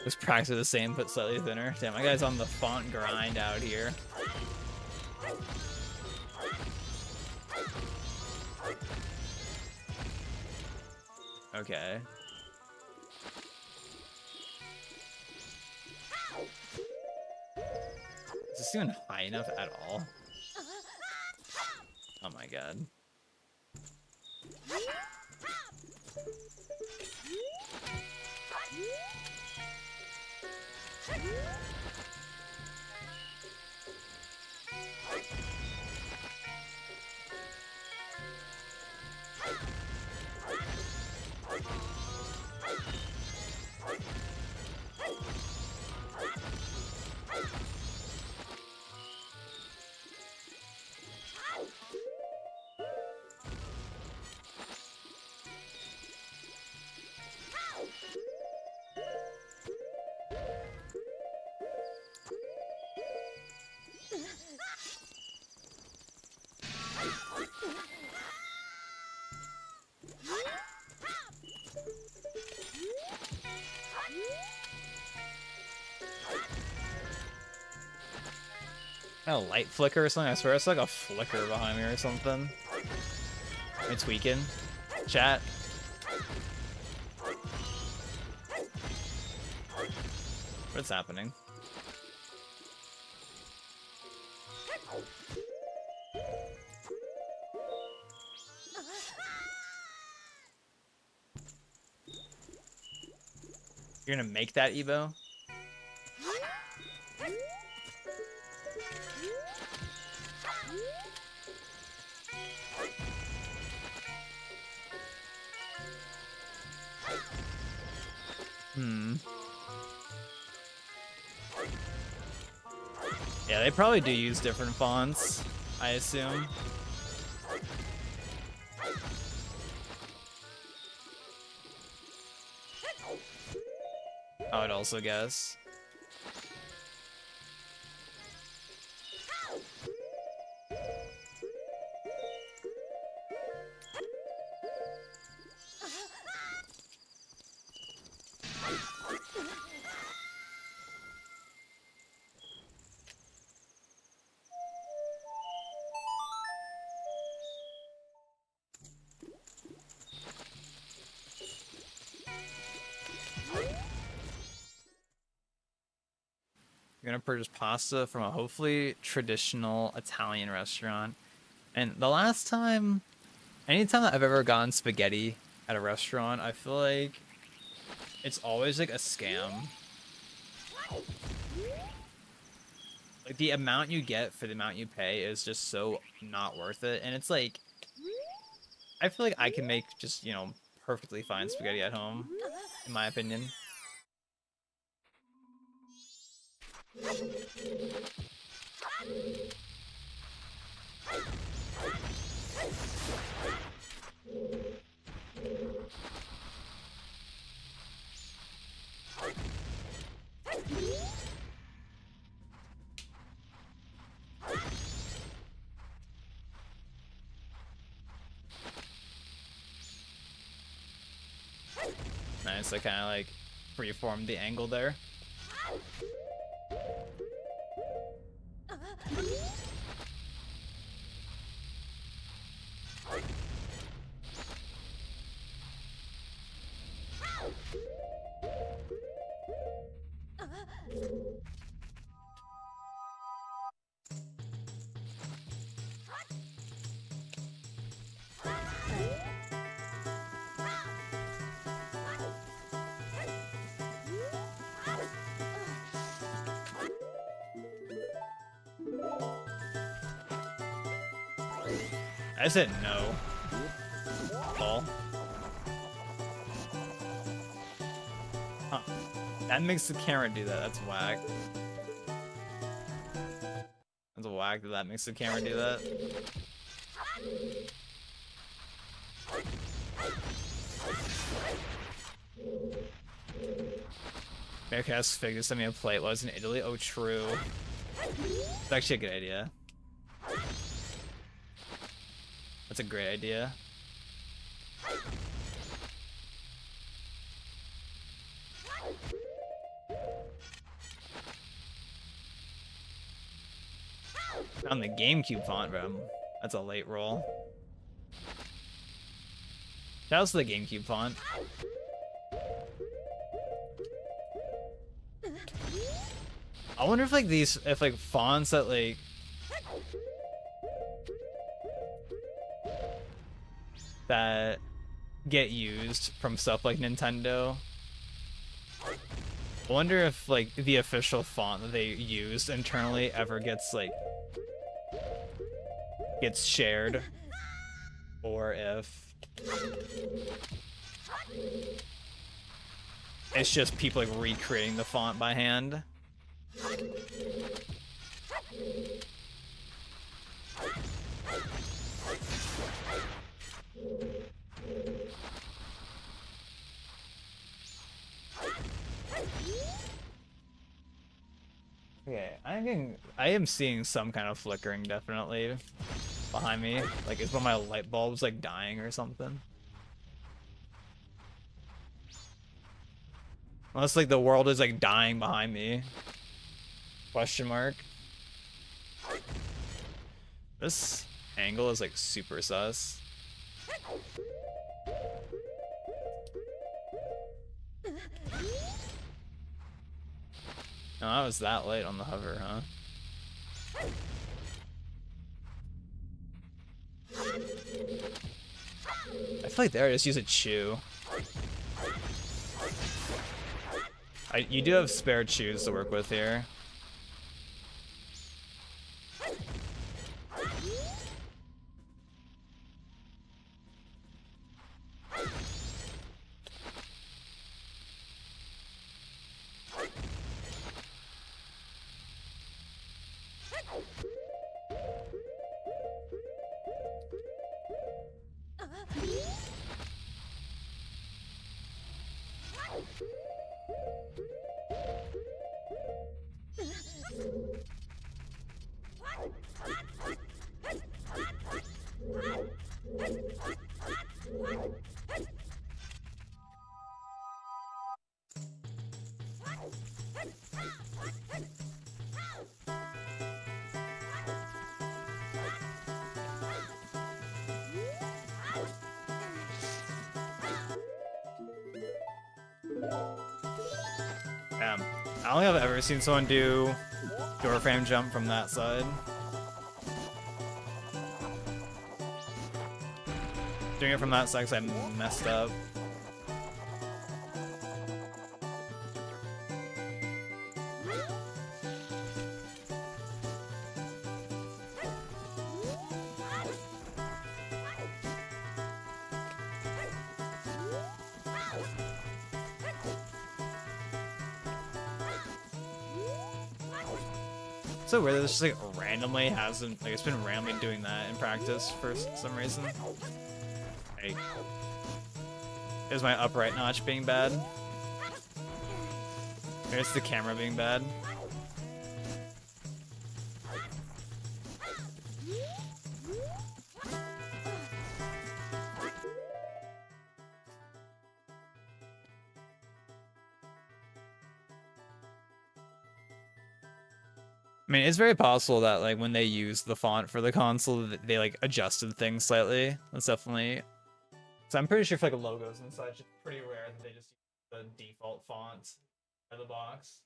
It was practically the same, but slightly thinner. Damn, my guy's on the font grind out here. Okay. Is this even high enough at all? Oh my god. A light flicker or something? I swear it's like a flicker behind me or something. Am I tweaking? Chat? What's happening? You're gonna make that Evo? Yeah, they probably do use different fonts, I assume. I would also guess. You're gonna purchase pasta from a hopefully traditional Italian restaurant. And the last time, anytime that I've ever gotten spaghetti at a restaurant, I feel like it's always like a scam. Like the amount you get for the amount you pay is just so not worth it. And it's like, I feel like I can make just, you know, perfectly fine spaghetti at home, in my opinion. Nice, I kind of like freeformed the angle there. I said no. Lol. Huh. That makes the camera do that. That's whack. That's whack that makes the camera do that. America asked Fig to send me a plate while I was in Italy. Oh, true. It's actually a good idea. That's a great idea. On the GameCube font, bro. That's a late roll. Shout out to the GameCube font. I wonder if like these, if like fonts that like that get used from stuff like Nintendo. I wonder if like the official font that they used internally ever gets like gets shared, or if it's just people like recreating the font by hand. Okay, I am seeing some kind of flickering definitely behind me. Like it's one of my light bulbs like dying or something. Unless like the world is like dying behind me. Question mark. This angle is like super sus. No, I was that late on the hover, huh? I feel like there I just use a chew. You do have spare shoes to work with here. Damn. I don't think I've ever seen someone do door frame jump from that side. Doing it from that side 'cause I messed up. So weird that it's just like randomly hasn't, like it's been randomly doing that in practice for some reason. Like, is my upright notch being bad? Or it's the camera being bad? I mean, it's very possible that like when they use the font for the console, they like adjusted things slightly. That's definitely. So I'm pretty sure for like logos and such, it's pretty rare that they just use the default font of the box.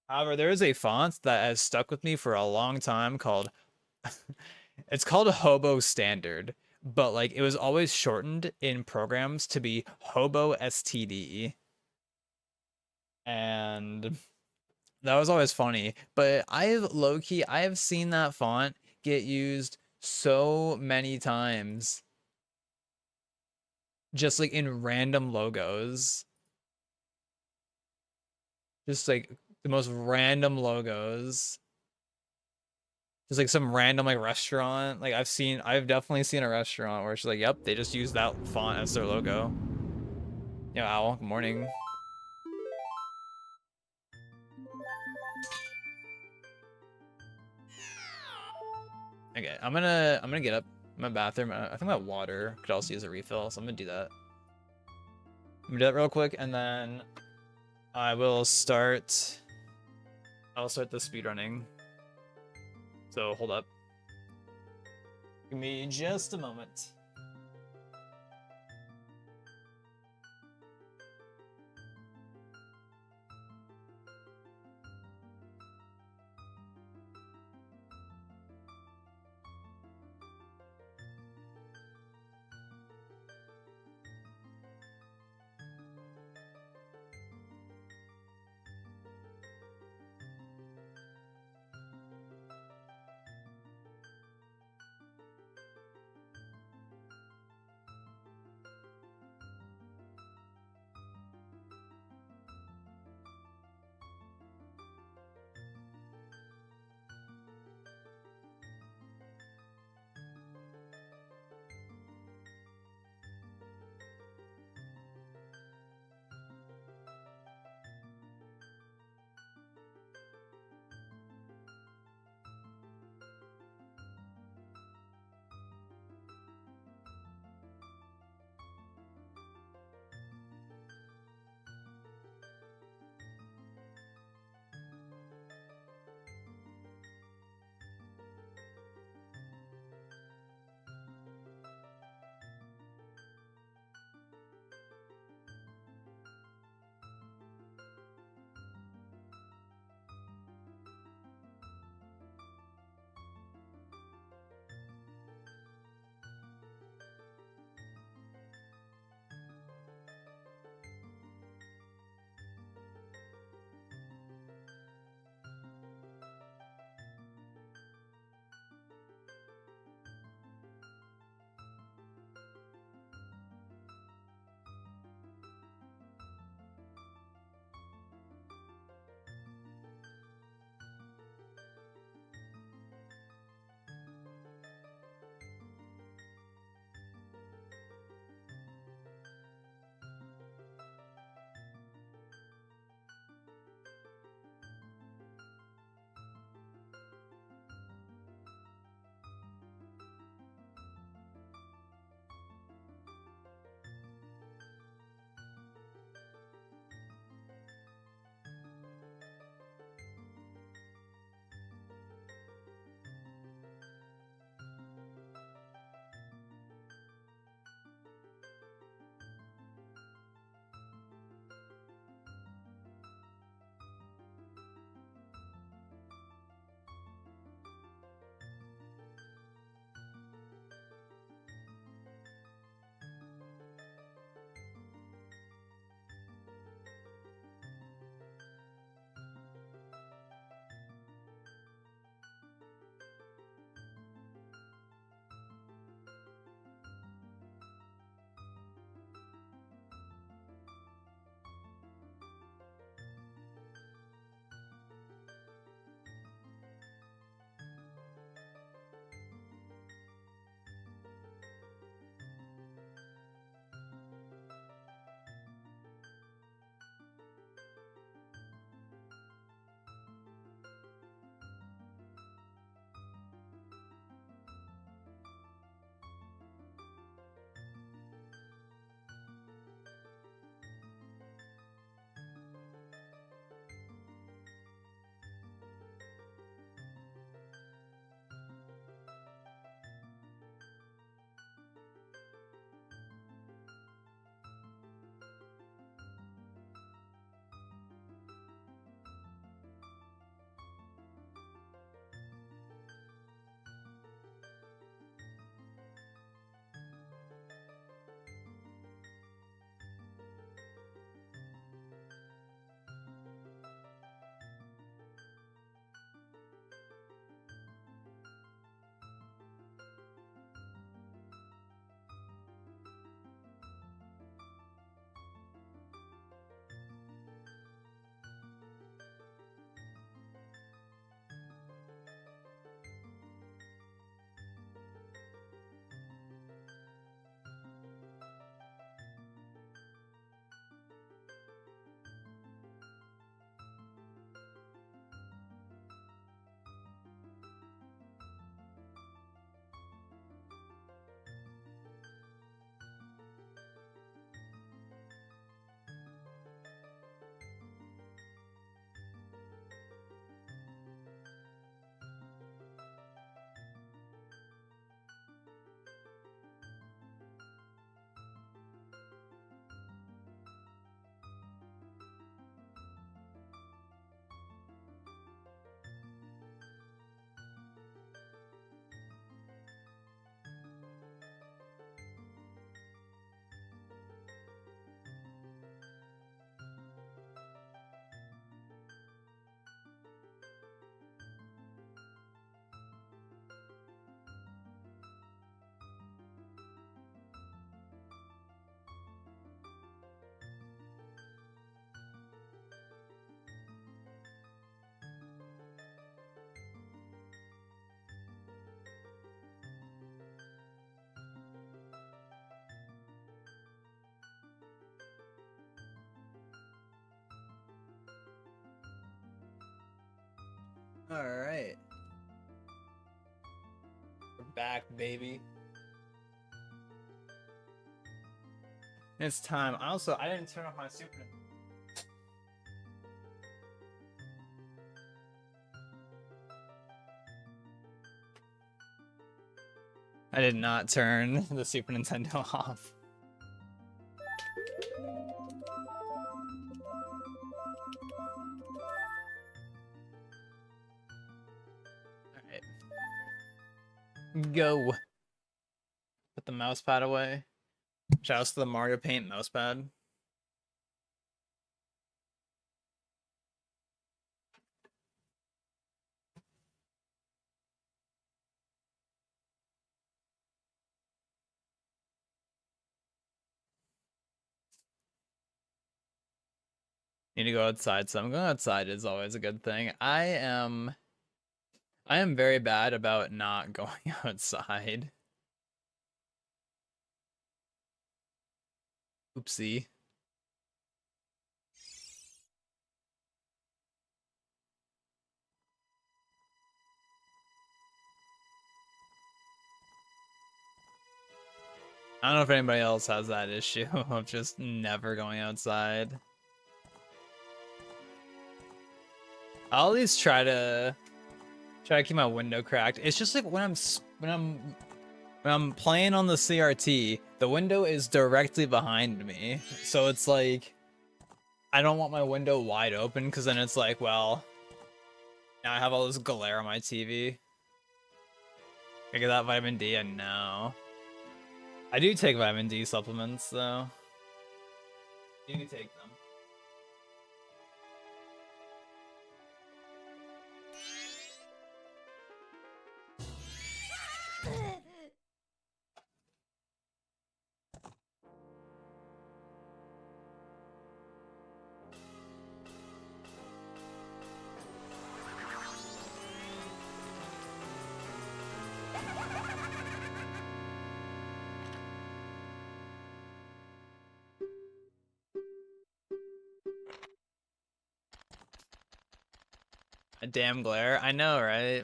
However, there is a font that has stuck with me for a long time called. It's called Hobo Standard, but like it was always shortened in programs to be Hobo STD, and that was always funny, but I've seen that font get used so many times. Just like in random logos. Just like the most random logos. Just like some random like restaurant. Like I've definitely seen a restaurant where it's like, yep, they just use that font as their logo. Yo, Owl, good morning. Okay, I'm gonna get up my bathroom. I think my water could also use a refill, so I'm gonna do that. I'm gonna do that real quick, and then I'll start the speedrunning. So hold up. Give me just a moment. Alright. We're back, baby. It's time. Also, I didn't turn off my Super. I did not turn the Super Nintendo off. Alright. Go. Put the mouse pad away. Shoutouts to the Mario Paint mouse pad. Need to go outside, so I'm going outside is always a good thing. I am very bad about not going outside. Oopsie. I don't know if anybody else has that issue of just never going outside. I'll at least try to keep my window cracked. It's just like when I'm playing on the CRT, the window is directly behind me. So it's like I don't want my window wide open because then it's like, well, now I have all this glare on my TV. I get that vitamin D, and no. I do take vitamin D supplements though. You can take them. A damn glare. I know, right?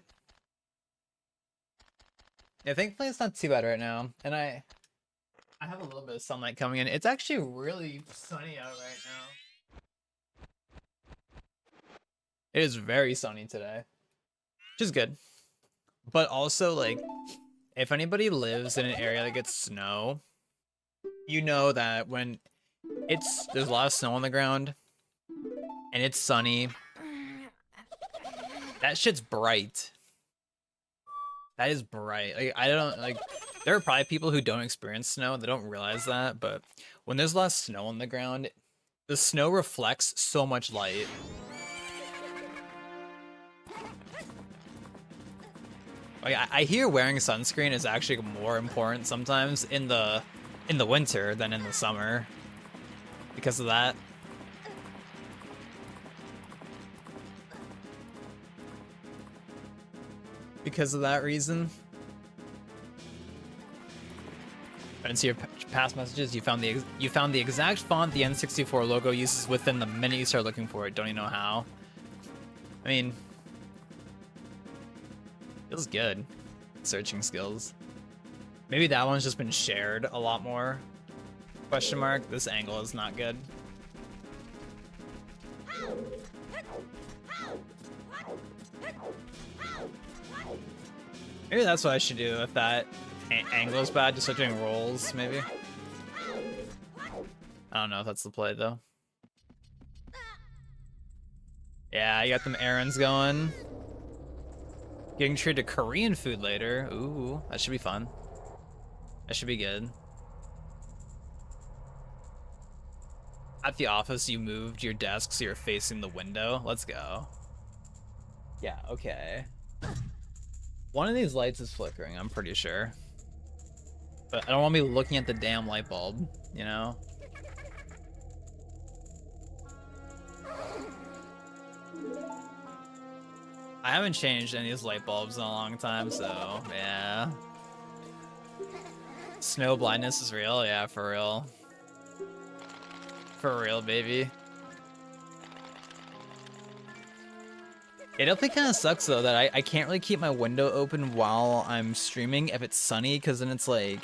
Yeah, thankfully it's not too bad right now. And I have a little bit of sunlight coming in. It's actually really sunny out right now. It is very sunny today, which is good. But also, like, if anybody lives in an area that gets snow, you know that when there's a lot of snow on the ground and it's sunny, that shit's bright. That is bright. Like, I don't, like, there are probably people who don't experience snow, they don't realize that, but when there's a lot of snow on the ground, the snow reflects so much light. Like, I hear wearing sunscreen is actually more important sometimes in the winter than in the summer because of that. Because of that reason. I didn't see your past messages. You found the exact font the N64 logo uses within the minute you start looking for it. Don't you know how? I mean, feels good. Searching skills. Maybe that one's just been shared a lot more. Question mark. This angle is not good. Maybe that's what I should do if that angle is bad. Just start doing rolls, maybe. I don't know if that's the play though. Yeah, you got them errands going. Getting treated to Korean food later. Ooh, that should be fun. That should be good. At the office, you moved your desk so you're facing the window. Let's go. Yeah, okay. One of these lights is flickering, I'm pretty sure. But I don't want to be looking at the damn light bulb, you know? I haven't changed any of these light bulbs in a long time, so yeah. Snow blindness is real? Yeah, for real. For real, baby. It definitely kind of sucks though that I can't really keep my window open while I'm streaming if it's sunny, because then it's like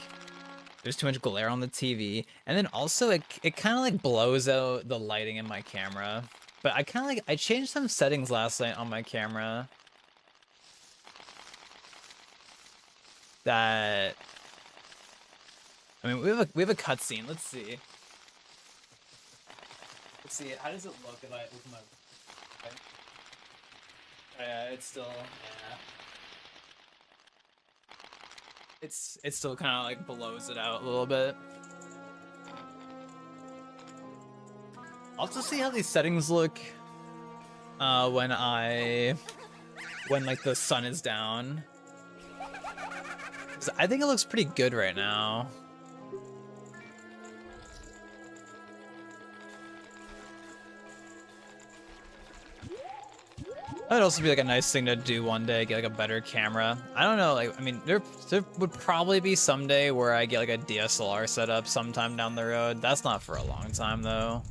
there's too much glare on the TV, and then also it kind of like blows out the lighting in my camera. But I kind of like I changed some settings last night on my camera that I mean we have a cutscene. Let's see. Let's see. How does it look if I open my? Okay. Yeah, it's still yeah. It still kind of like blows it out a little bit. I'll just see how these settings look when like the sun is down. 'Cause I think it looks pretty good right now. That'd also be like a nice thing to do one day, get like a better camera. I don't know, like I mean there would probably be someday where I get like a DSLR setup sometime down the road. That's not for a long time though.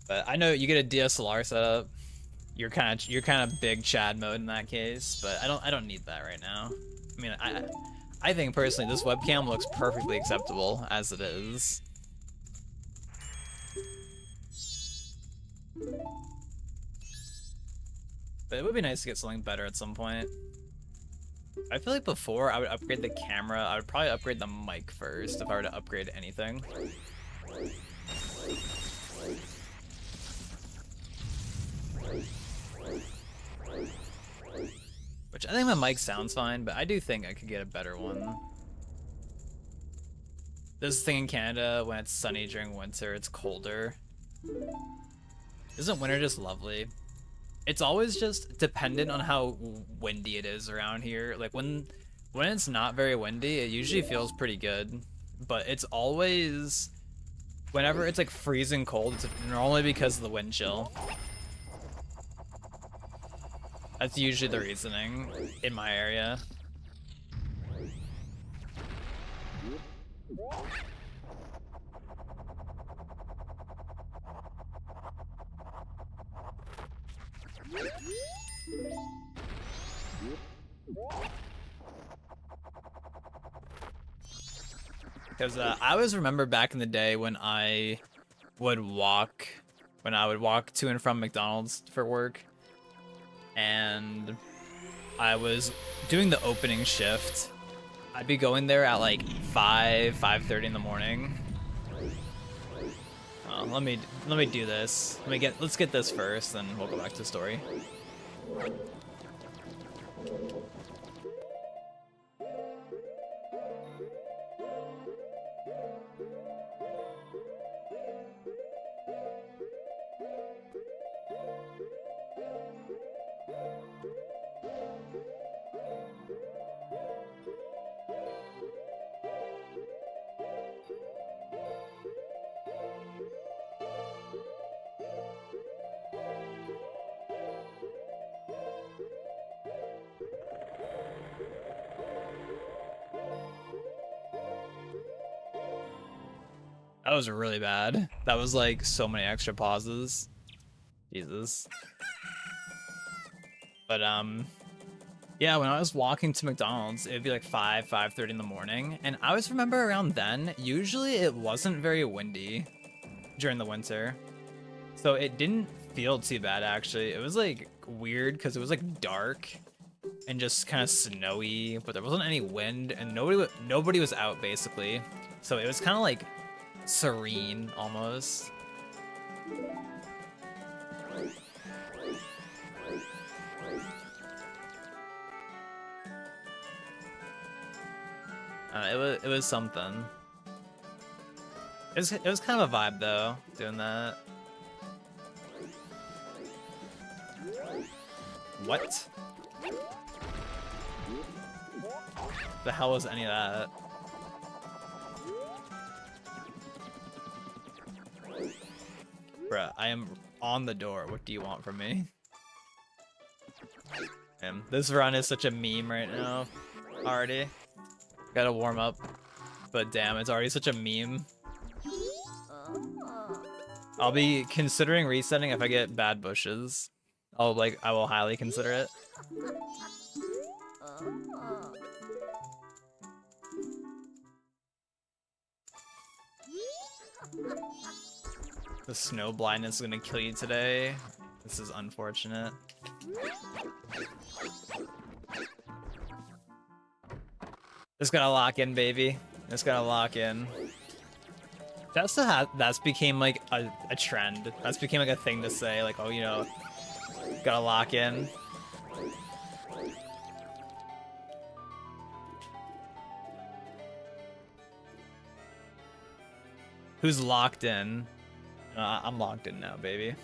But I know you get a DSLR setup, you're kind of big Chad mode in that case, but I don't need that right now. I mean I think personally this webcam looks perfectly acceptable as it is. But it would be nice to get something better at some point. I feel like before I would upgrade the camera, I would probably upgrade the mic first if I were to upgrade anything. Which I think my mic sounds fine, but I do think I could get a better one. This thing in Canada, when it's sunny during winter, it's colder. Isn't winter just lovely? It's always just dependent on how windy it is around here. Like when it's not very windy, it usually feels pretty good. But it's always, whenever it's like freezing cold, it's normally because of the wind chill. That's usually the reasoning in my area. Because I always remember back in the day when I would walk to and from McDonald's for work, and I was doing the opening shift. I'd be going there at like 5:30 in the morning. Let me do this. Let's get this first, then we'll go back to the story. That was really bad. That was like so many extra pauses. Jesus. But yeah, when I was walking to McDonald's, it'd be like 5:30 in the morning, and I always remember around then, usually it wasn't very windy during the winter. So it didn't feel too bad actually. It was like weird because it was like dark and just kind of snowy, but there wasn't any wind and nobody was out basically. So it was kind of like serene almost. It was something. It was kind of a vibe though, doing that. What? The hell was any of that? Bruh, I am on the door. What do you want from me? Man, this run is such a meme right now. Already. Gotta warm up. But damn, it's already such a meme. I'll be considering resetting if I get bad bushes. Oh, like, I will highly consider it. The snow blindness is gonna kill you today. This is unfortunate. Just gotta lock in, baby. Just gotta lock in. That's became like a trend. That's became like a thing to say, like, oh, you know, gotta lock in. Who's locked in? I'm locked in now, baby.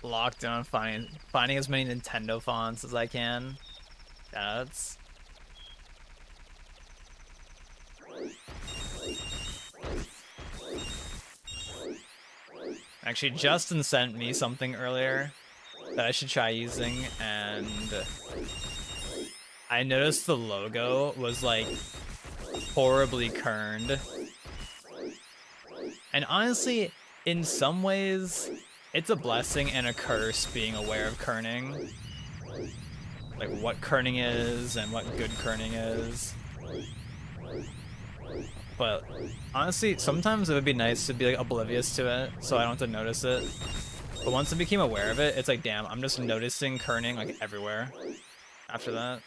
Locked in on finding as many Nintendo fonts as I can. That's actually, Justin sent me something earlier that I should try using, and I noticed the logo was like horribly kerned. And honestly, in some ways, it's a blessing and a curse being aware of kerning. Like what kerning is and what good kerning is. But honestly, sometimes it would be nice to be like oblivious to it so I don't have to notice it. But once I became aware of it, it's like, damn, I'm just noticing kerning like everywhere after that.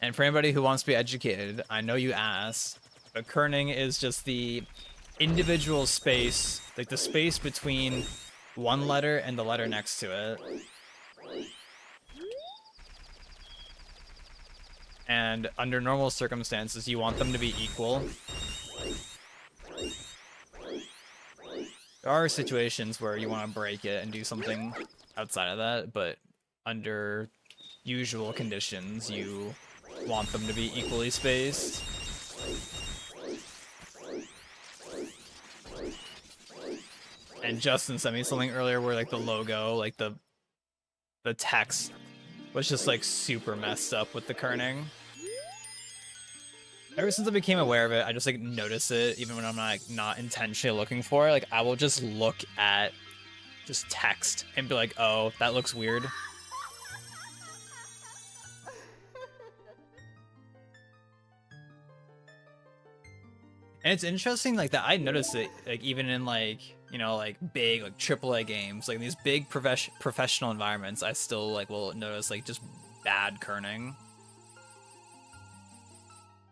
And for anybody who wants to be educated, I know you asked, but kerning is just the individual space, like the space between one letter and the letter next to it. And under normal circumstances, you want them to be equal. There are situations where you want to break it and do something outside of that, but under usual conditions, you want them to be equally spaced. And Justin sent me something earlier where like the logo, like the text was just like super messed up with the kerning. Ever since I became aware of it, I just like notice it even when I'm not intentionally looking for it. Like I will just look at just text and be like, oh, that looks weird. And it's interesting like that I noticed it like even in like, you know, like big like AAA games, like in these big professional environments, I still like will notice like just bad kerning.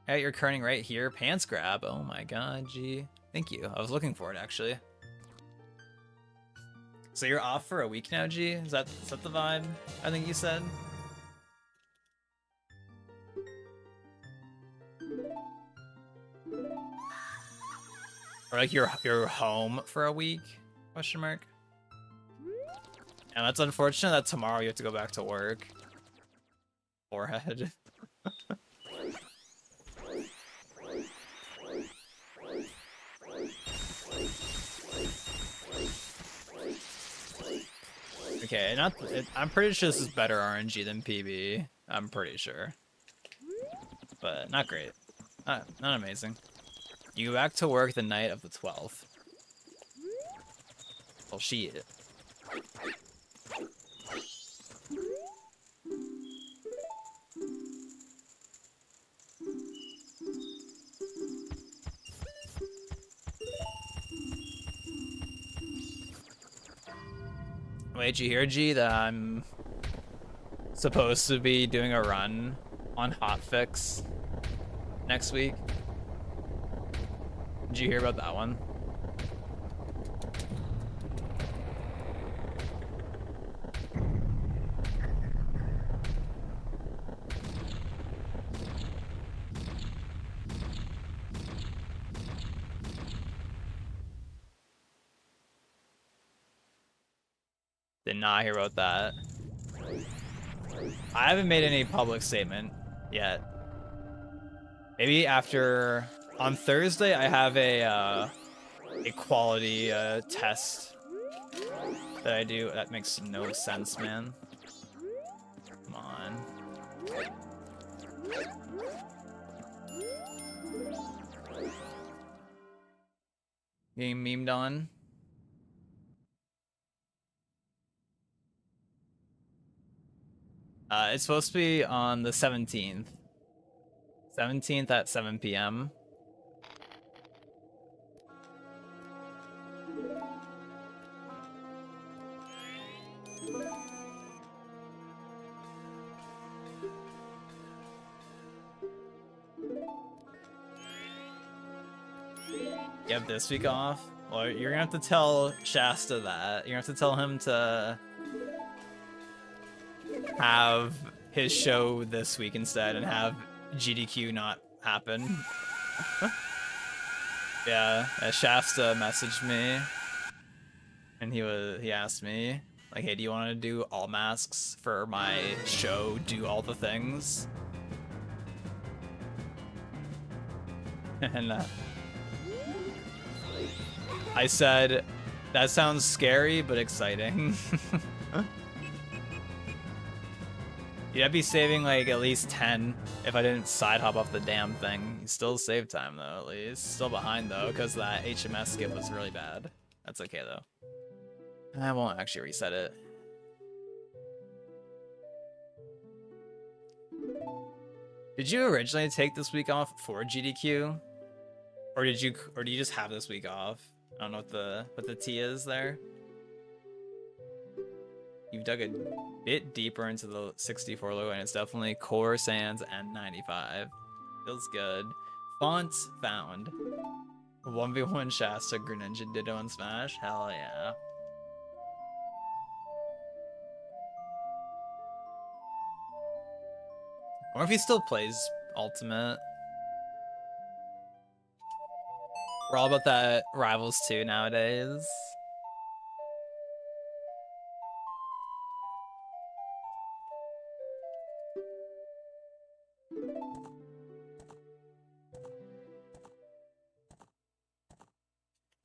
Hey, you're kerning right here. Pants grab. Oh my god, gee. Thank you. I was looking for it actually. So you're off for a week now, G? Is that the vibe? I think you said. Or like you're home for a week? Question mark. And that's unfortunate that tomorrow you have to go back to work. Forehead. Okay, I'm pretty sure this is better RNG than PB. I'm pretty sure. But not great. Not amazing. You go back to work the night of the 12th. Well, shit. Wait, did you hear, G, that I'm supposed to be doing a run on Hotfix next week? Did you hear about that one? Did not hear about that. I haven't made any public statement yet. Maybe after on Thursday I have a quality test that I do. That makes no sense, man. Come on. Getting memed on. It's supposed to be on the 17th. 17th at 7 p.m. You have this week off? Well, you're gonna have to tell Shasta that. You're gonna have to tell him to have his show this week instead and have GDQ not happen. Yeah, Shasta messaged me and he asked me like, hey, do you want to do all masks for my show, do all the things? And I said, that sounds scary but exciting. Yeah, I'd be saving like at least 10 if I didn't side hop off the damn thing. You still save time though, at least. Still behind though, because that HMS skip was really bad. That's okay though. I won't actually reset it. Did you originally take this week off for GDQ? Or do you just have this week off? I don't know what the T is there. You've dug a bit deeper into the 64 logo, and it's definitely Core Sans and 95. Feels good. Font found. 1v1 Shasta, Greninja, Ditto, and Smash. Hell yeah. Or if he still plays Ultimate. We're all about that Rivals 2 nowadays.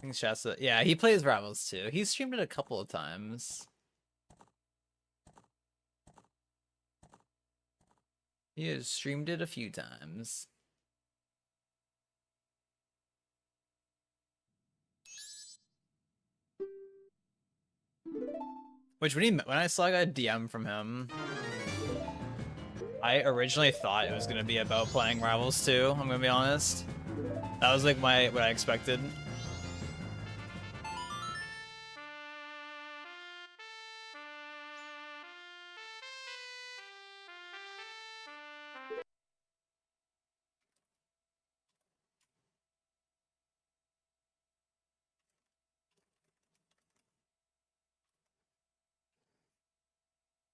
I think Shasta, yeah, he plays Rivals too. He's streamed it a couple of times. He has streamed it a few times. Which when I saw I got a DM from him, I originally thought it was gonna be about playing Rivals 2, I'm gonna be honest. That was like what I expected.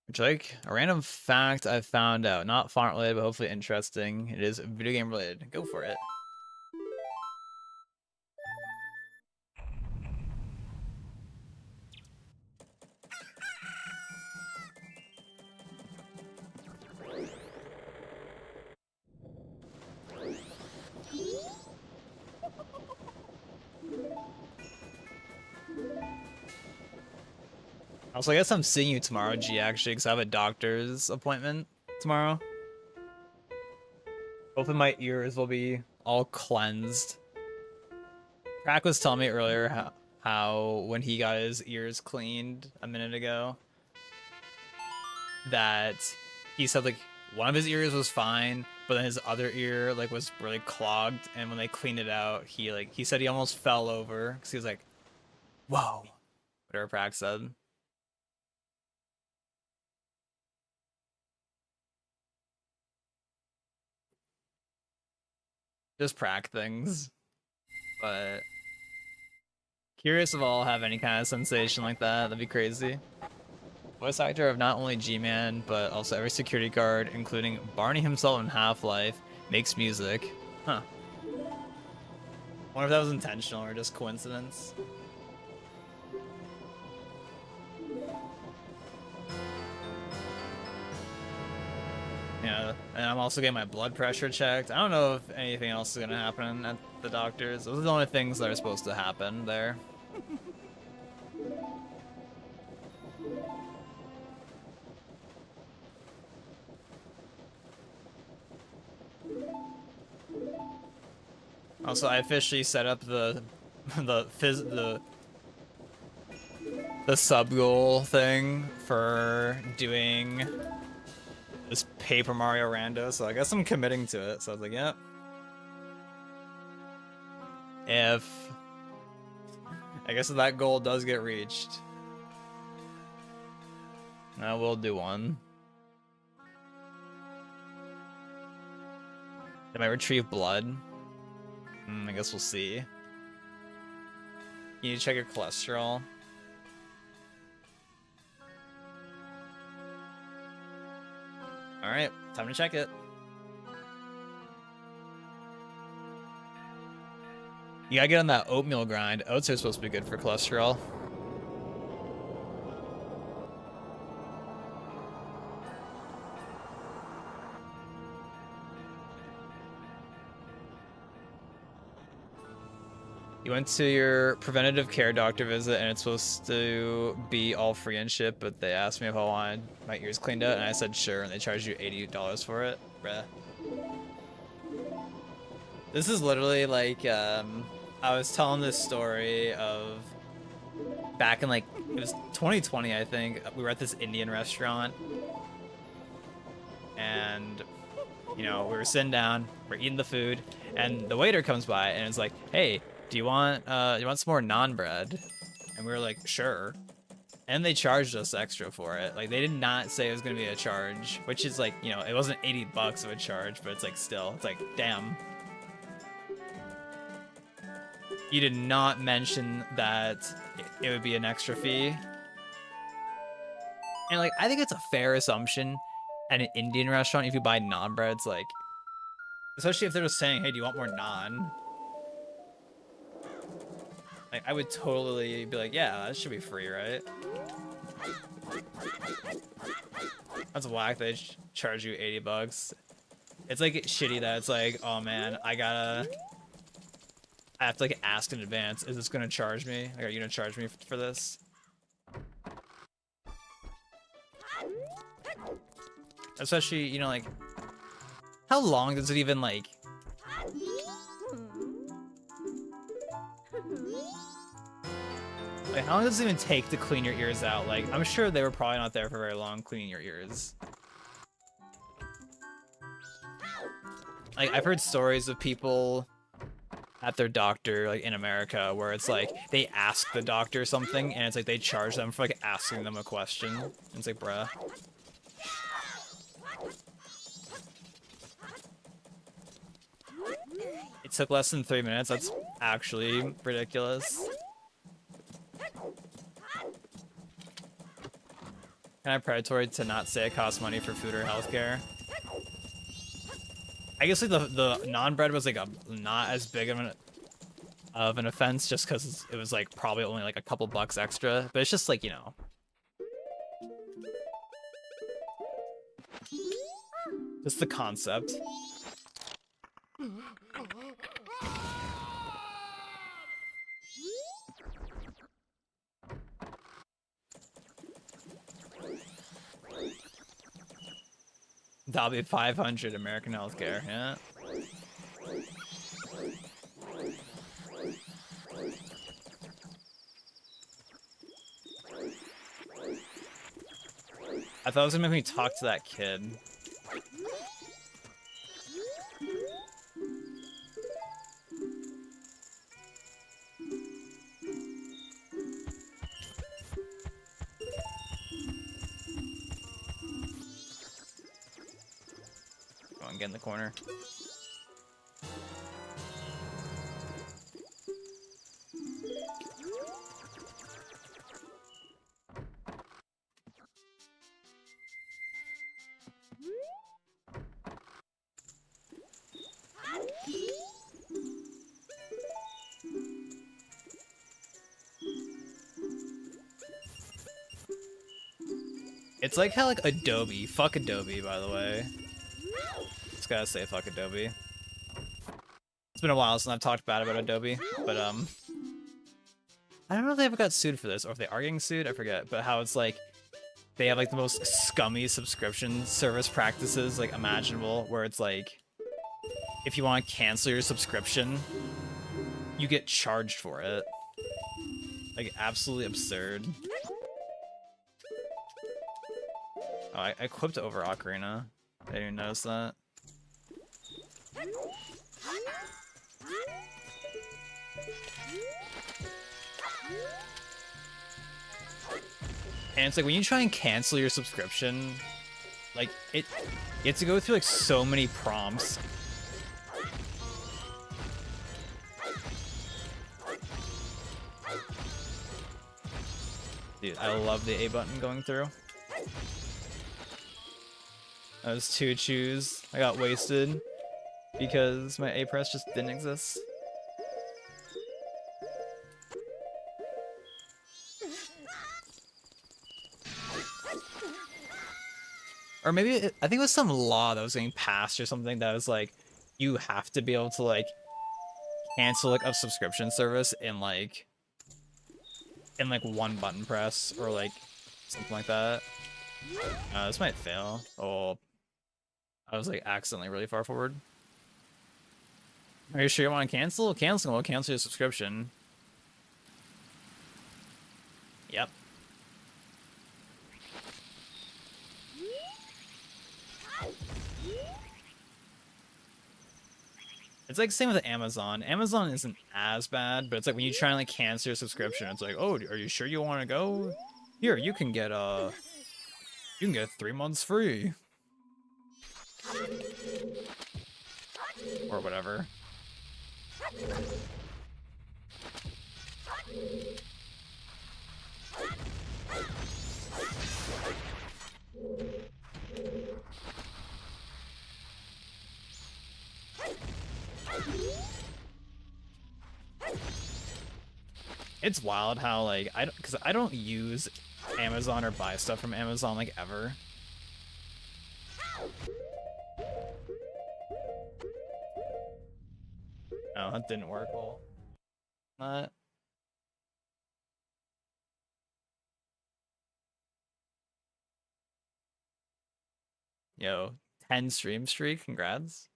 Which, like, a random fact I found out. Not font related, but hopefully interesting. It is video game related. Go for it. Also, I guess I'm seeing you tomorrow, G, actually, because I have a doctor's appointment tomorrow. Hopefully my ears will be all cleansed. Crack was telling me earlier how when he got his ears cleaned a minute ago, that he said like one of his ears was fine, but then his other ear like was really clogged, and when they cleaned it out, he said he almost fell over because he was like, "Whoa," whatever Prac said. Just Prac things, but curious if I'll have any kind of sensation like that. That'd be crazy. Voice actor of not only G-Man, but also every security guard, including Barney himself in Half-Life, makes music. Huh. Wonder if that was intentional or just coincidence. Yeah, and I'm also getting my blood pressure checked. I don't know if anything else is gonna happen at the doctor's. Those are the only things that are supposed to happen there. Also, I officially set up the sub goal thing for doing this Paper Mario Rando, so I guess I'm committing to it. So I was like, yep. If I guess if that goal does get reached, I will do one. Did I retrieve blood? I guess we'll see. You need to check your cholesterol. Alright, time to check it. You gotta get on that oatmeal grind. Oats are supposed to be good for cholesterol. You went to your preventative care doctor visit and it's supposed to be all free and shit, but they asked me if I wanted my ears cleaned out and I said sure, and they charged you $80 for it. Bruh. This is literally like, I was telling this story of back in like, it was 2020, I think. We were at this Indian restaurant and, you know, we were sitting down, we're eating the food, and the waiter comes by and it's like, hey, do you want some more naan bread? And we were like, sure. And they charged us extra for it. Like, they did not say it was gonna be a charge, which is like, you know, it wasn't $80 of a charge, but it's like still, it's like, damn. You did not mention that it would be an extra fee. And like, I think it's a fair assumption at an Indian restaurant if you buy naan breads, like, especially if they're just saying, hey, do you want more naan? Like, I would totally be like, yeah, that should be free, right? That's whack. They charge you $80. It's like shitty that it's like, oh man, I have to like ask in advance. Is this gonna charge me? Like, are you gonna charge me for this? Especially, you know, like, how long does it even like? Like, how long does it even take to clean your ears out? Like, I'm sure they were probably not there for very long cleaning your ears. Like, I've heard stories of people at their doctor, like, in America, where it's like, they ask the doctor something, and it's like, they charge them for, like, asking them a question. And it's like, bruh. It took less than 3 minutes. That's actually ridiculous. Kind of predatory to not say it costs money for food or healthcare. I guess like the naan bread was like not as big of an offense just because it was like probably only like a couple bucks extra, but it's just like, you know, just the concept. That'll be 500 American healthcare, yeah. I thought it was gonna make me talk to that kid. Go and get in the corner. It's like how like Adobe, fuck Adobe, by the way. Just gotta say fuck Adobe. It's been a while since I've talked bad about Adobe, but I don't know if they ever got sued for this, or if they are getting sued, I forget, but how it's like, they have like the most scummy subscription service practices like imaginable, where it's like, if you want to cancel your subscription, you get charged for it. Like, absolutely absurd. Oh, I equipped over Ocarina. I didn't even notice that. And it's like when you try and cancel your subscription, like you have to go through like so many prompts. Dude, I love the A button going through. That was 2 chews. I got wasted because my A press just didn't exist. Or maybe I think it was some law that was getting passed or something that was like, you have to be able to like cancel like a subscription service in like one button press or like something like that. This might fail. Oh, I was like accidentally really far forward. Are you sure you want to cancel? Cancel. We'll cancel your subscription. Yep. It's like same with Amazon. Amazon isn't as bad, but it's like when you try and like cancel your subscription, it's like, oh, are you sure you want to go? Here, you can get 3 months free. Or whatever. It's wild how like because I don't use Amazon or buy stuff from Amazon like ever. Oh, that didn't work well. Not. Yo, 10 stream streak, congrats.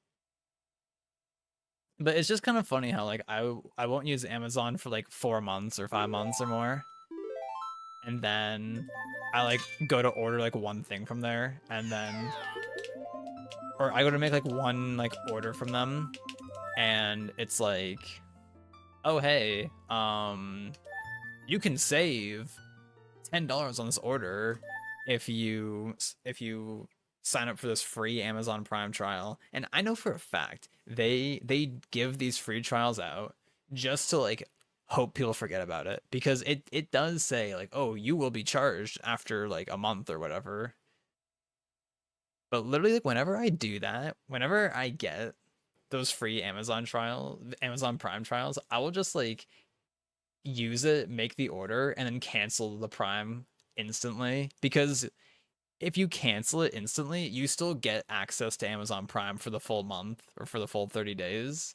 But it's just kind of funny how like I won't use Amazon for like 4 months or 5 months or more. And then I like go to order like one thing from there, and then or I go to make like one like order from them, and it's like, oh hey, you can save $10 on this order if you sign up for this free Amazon Prime trial. And I know for a fact they give these free trials out just to like hope people forget about it, because it does say like, oh, you will be charged after like a month or whatever. But literally, like, whenever I do that, whenever I get those free Amazon Prime trials, I will just like use it, make the order, and then cancel the Prime instantly. Because if you cancel it instantly, you still get access to Amazon Prime for the full month or for the full 30 days.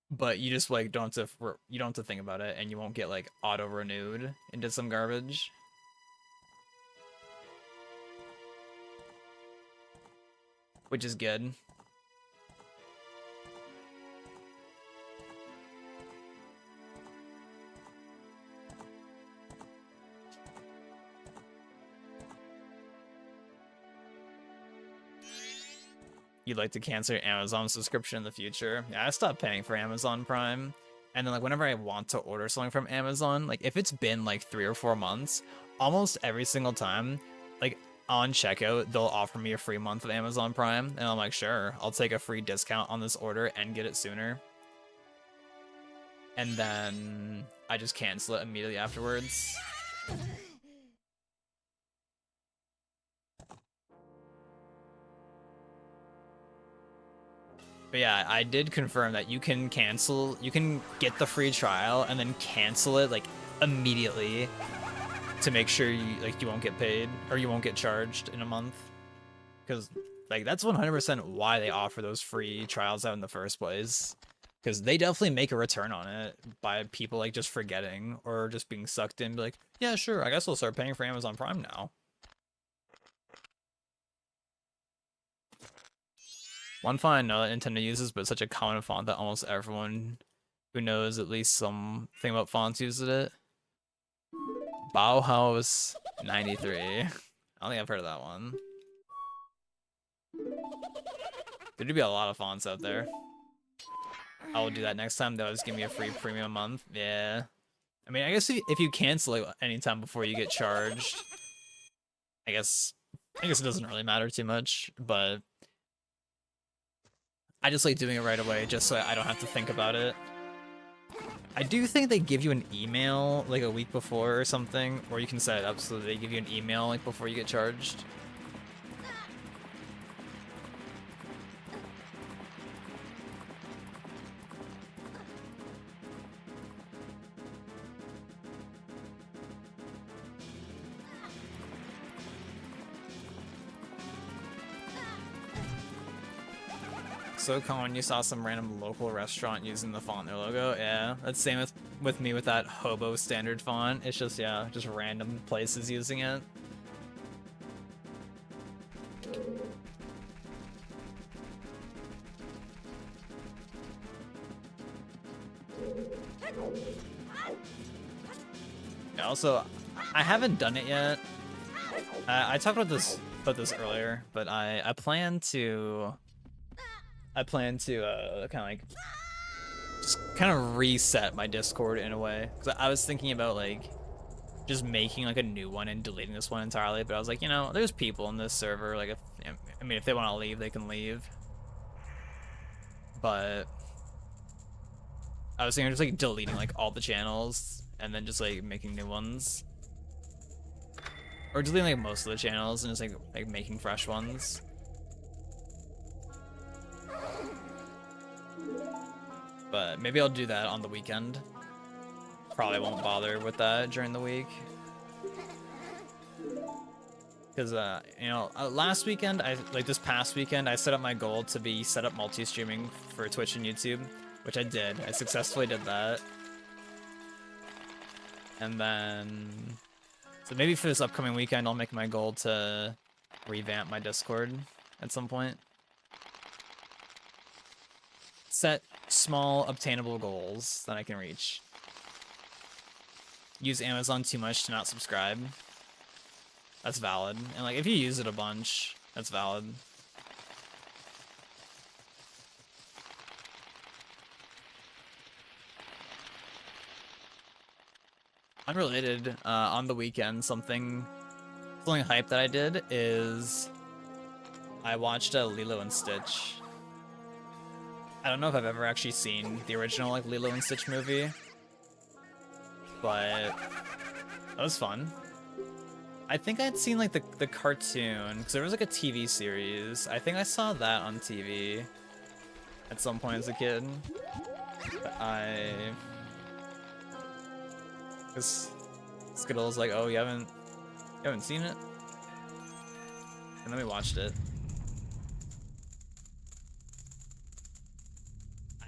But you just like don't have to think about it, and you won't get like auto renewed into some garbage. which is good. You'd like to cancel your Amazon subscription in the future? Yeah, I stopped paying for Amazon Prime. And then like whenever I want to order something from Amazon, like if it's been like 3 or 4 months, almost every single time, like on checkout, they'll offer me a free month of Amazon Prime. And I'm like, sure, I'll take a free discount on this order and get it sooner. And then I just cancel it immediately afterwards. But yeah, I did confirm that you can cancel, you can get the free trial and then cancel it like immediately to make sure you won't get paid or you won't get charged in a month. Because like that's 100% why they offer those free trials out in the first place. Because they definitely make a return on it by people like just forgetting or just being sucked in, be like, yeah, sure, I guess we'll start paying for Amazon Prime now. One font I know that Nintendo uses, but it's such a common font that almost everyone who knows at least something about fonts uses it. Bauhaus 93. I don't think I've heard of that one. There'd be a lot of fonts out there. I will do that next time. They'll just give me a free premium month. Yeah. I mean, I guess if you cancel it anytime before you get charged, I guess it doesn't really matter too much, but I just like doing it right away just so I don't have to think about it. I do think they give you an email like a week before or something, or you can set it up so they give you an email like before you get charged. So common you saw some random local restaurant using the font in their logo. Yeah, that's same with me with that hobo standard font. It's just, yeah, just random places using it. Yeah, also, I haven't done it yet. I talked about this earlier, but I plan to kind of like just kind of reset my Discord in a way, because I was thinking about like just making like a new one and deleting this one entirely, but I was like, you know, there's people in this server, like if they want to leave, they can leave. But I was thinking of just like deleting like all the channels and then just like making new ones, or deleting like most of the channels and just like making fresh ones. But maybe I'll do that on the weekend. Probably won't bother with that during the week. Because, you know, last weekend, this past weekend, I set up my goal to be set up multi-streaming for Twitch and YouTube, which I did. I successfully did that. And then, so maybe for this upcoming weekend, I'll make my goal to revamp my Discord at some point. Set small, obtainable goals that I can reach. Use Amazon too much to not subscribe. That's valid. And like, if you use it a bunch, that's valid. Unrelated, on the weekend, something hype that I did is I watched Lilo and Stitch. I don't know if I've ever actually seen the original like Lilo and Stitch movie, but that was fun. I think I'd seen like the cartoon, because there was like a TV series. I think I saw that on TV at some point as a kid. But because Skittles like, oh, you haven't seen it? And then we watched it.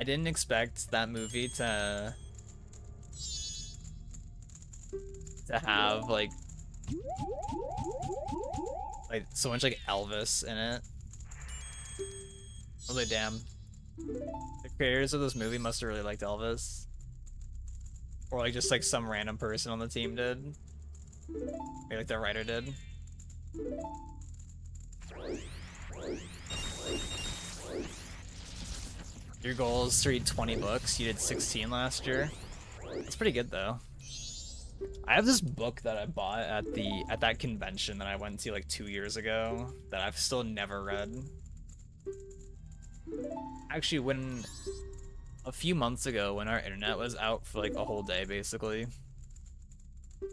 I didn't expect that movie to have like so much like Elvis in it. Really, damn. The creators of this movie must have really liked Elvis. Or like just like some random person on the team did. Maybe like the writer did. Your goal is to read 20 books. You did 16 last year. That's pretty good though. I have this book that I bought at that convention that I went to like 2 years ago that I've still never read. Actually, when a few months ago when our internet was out for like a whole day basically,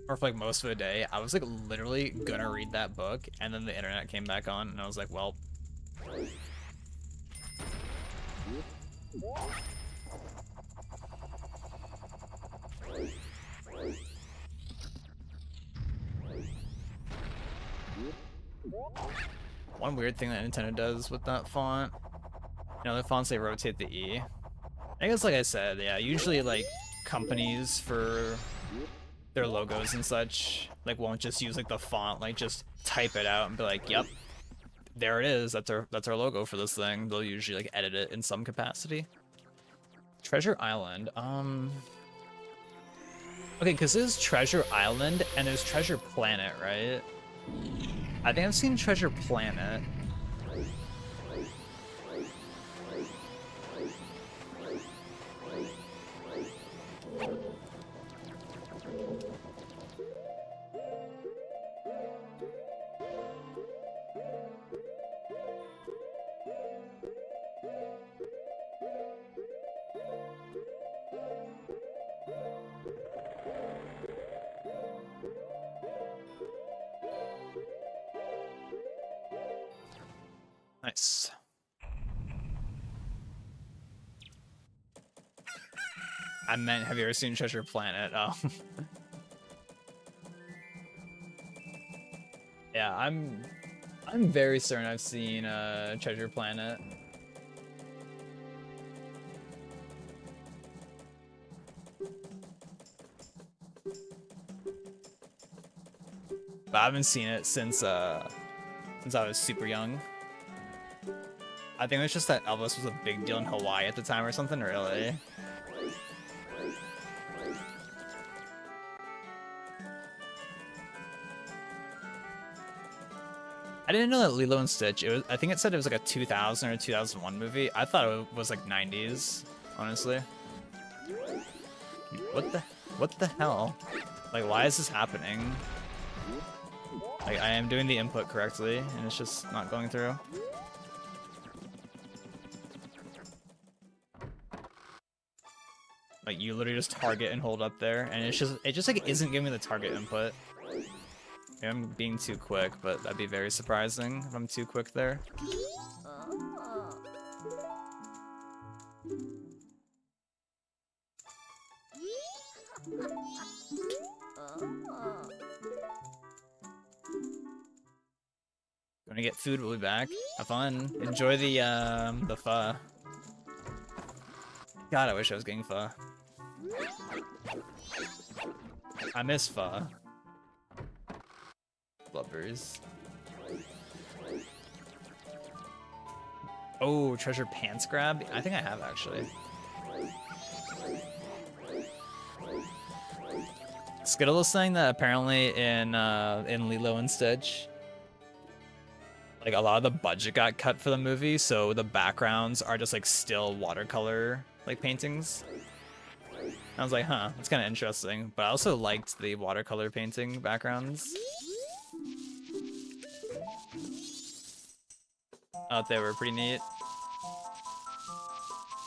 or for like most of the day, I was like literally gonna read that book, and then the internet came back on and I was like, well, one weird thing that Nintendo does with that font, you know, the fonts, they rotate the E. I guess, like I said, yeah, usually like companies for their logos and such like won't just use like the font, like just type it out and be like, yep, there it is, that's our logo for this thing. They'll usually like edit it in some capacity. Treasure Island, okay, because there's Treasure Island and there's Treasure Planet, right? I think I've seen Treasure Planet. Nice. I meant, have you ever seen Treasure Planet? Oh. Yeah, I'm very certain I've seen Treasure Planet. But I haven't seen it since I was super young. I think it's just that Elvis was a big deal in Hawaii at the time or something, really. I didn't know that Lilo and Stitch, I think it said it was like a 2000 or 2001 movie. I thought it was like 90s, honestly. What the hell? Like, why is this happening? Like, I am doing the input correctly, and it's just not going through. Like, you literally just target and hold up there, and it just like isn't giving me the target input. Maybe I'm being too quick, but that'd be very surprising if I'm too quick there. Gonna get food, we'll be back. Have fun. Enjoy the pho. God, I wish I was getting pho. I miss pho. Blubbers. Oh, treasure pants grab? I think I have actually. Skittle is saying that apparently in Lilo and Stitch, like a lot of the budget got cut for the movie, so the backgrounds are just like still watercolor like paintings. I was like, huh, that's kind of interesting. But I also liked the watercolor painting backgrounds. Out there were pretty neat.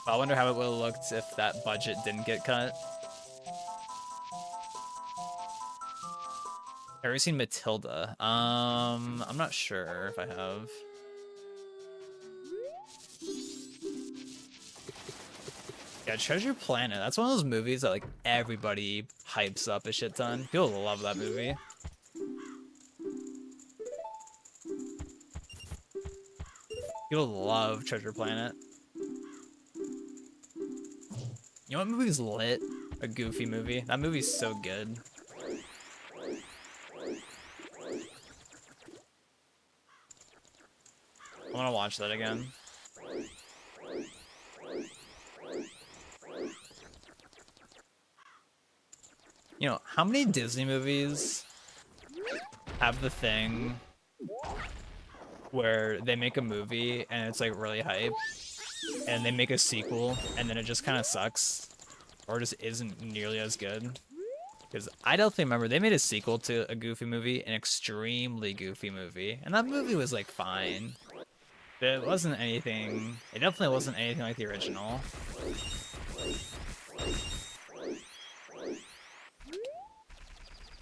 I wonder how it would have looked if that budget didn't get cut. Have you seen Matilda? I'm not sure if I have. Yeah, Treasure Planet. That's one of those movies that like everybody hypes up a shit ton. People love that movie. People love Treasure Planet. You know what movie's lit? A Goofy movie. That movie's so good. I want to watch that again. You know, how many Disney movies have the thing where they make a movie and it's like really hype, and they make a sequel and then it just kind of sucks or just isn't nearly as good? Because I definitely remember they made a sequel to a Goofy movie, an extremely Goofy movie, and that movie was like fine. But it wasn't anything, it definitely wasn't anything like the original.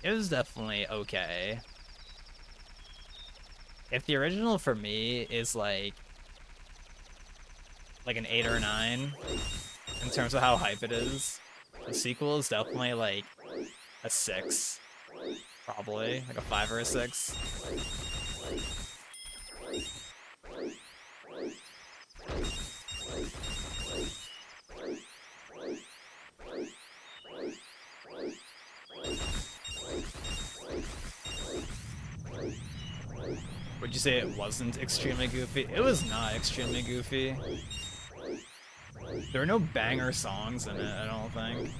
It was definitely okay. If the original for me is like an 8 or a 9 in terms of how hype it is, the sequel is definitely like a 6, probably like a 5 or a 6. Would you say it wasn't extremely goofy? It was not extremely goofy. There were no banger songs in it, I don't think.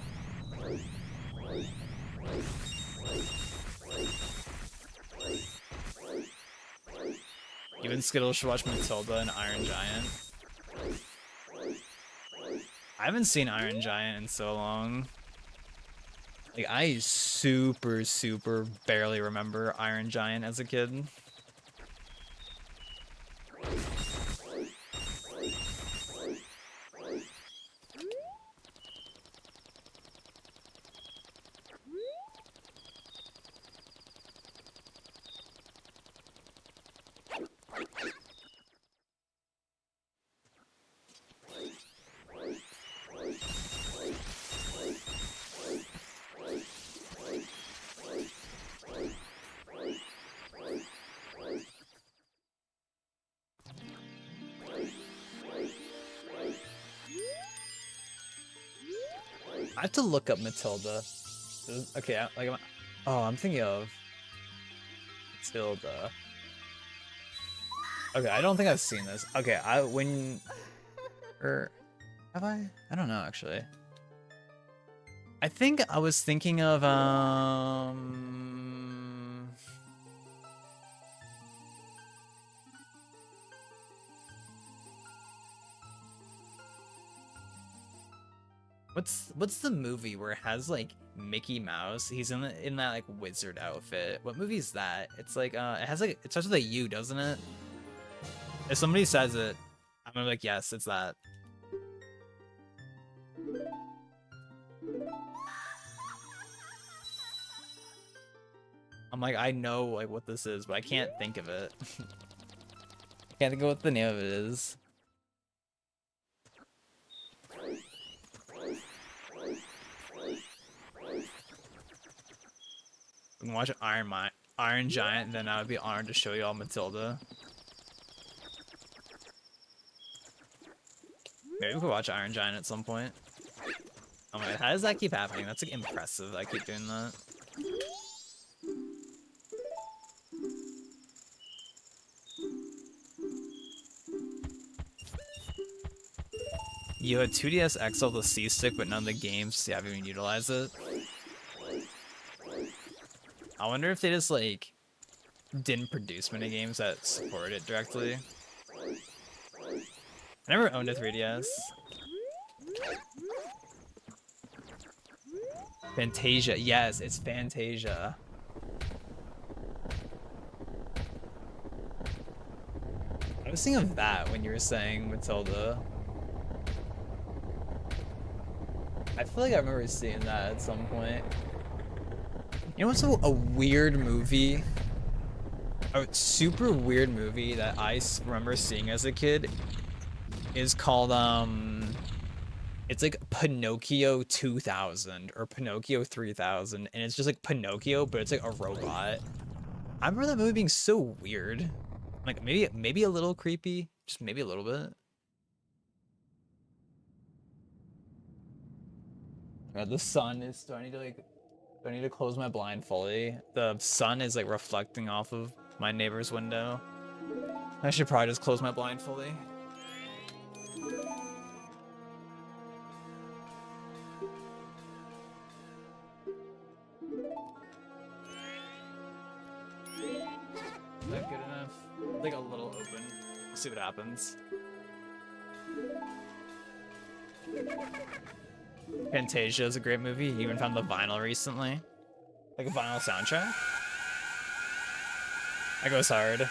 Even Skittles should watch Matilda and Iron Giant. I haven't seen Iron Giant in so long. Like, I super barely remember Iron Giant as a kid. I have to look up Matilda. Okay, oh, I'm thinking of Matilda. Okay, I don't think I've seen this. Okay, have I? I don't know actually. I think I was thinking of what's the movie where it has like Mickey Mouse? He's in that like wizard outfit. What movie is that? It's like it has like, it starts with a U, doesn't it? If somebody says it, I'm gonna be like, yes, it's that. I'm like, I know like what this is, but I can't think of it. Can't think of what the name of it is. We can watch Iron Giant, then I would be honored to show you all Matilda. Maybe we could watch Iron Giant at some point. Oh my god, how does that keep happening? That's like impressive that I keep doing that. You had 2DS XL with a C-stick, but none of the games haven't even utilized it. I wonder if they just like didn't produce many games that supported it directly. I never owned a 3DS. Fantasia, yes, it's Fantasia. I was thinking of that when you were saying Matilda. I feel like I remember seeing that at some point. You know what's a weird movie? A super weird movie that I remember seeing as a kid is called, it's like Pinocchio 2000 or Pinocchio 3000, and it's just like Pinocchio, but it's like a robot. I remember that movie being so weird. Like maybe a little creepy, just maybe a little bit. God, the sun is starting to like, do I need to close my blind fully? The sun is like reflecting off of my neighbor's window. I should probably just close my blind fully. that good enough? Like a little open. We'll see what happens. Fantasia is a great movie. You even found the vinyl recently. Like a vinyl soundtrack. That goes hard.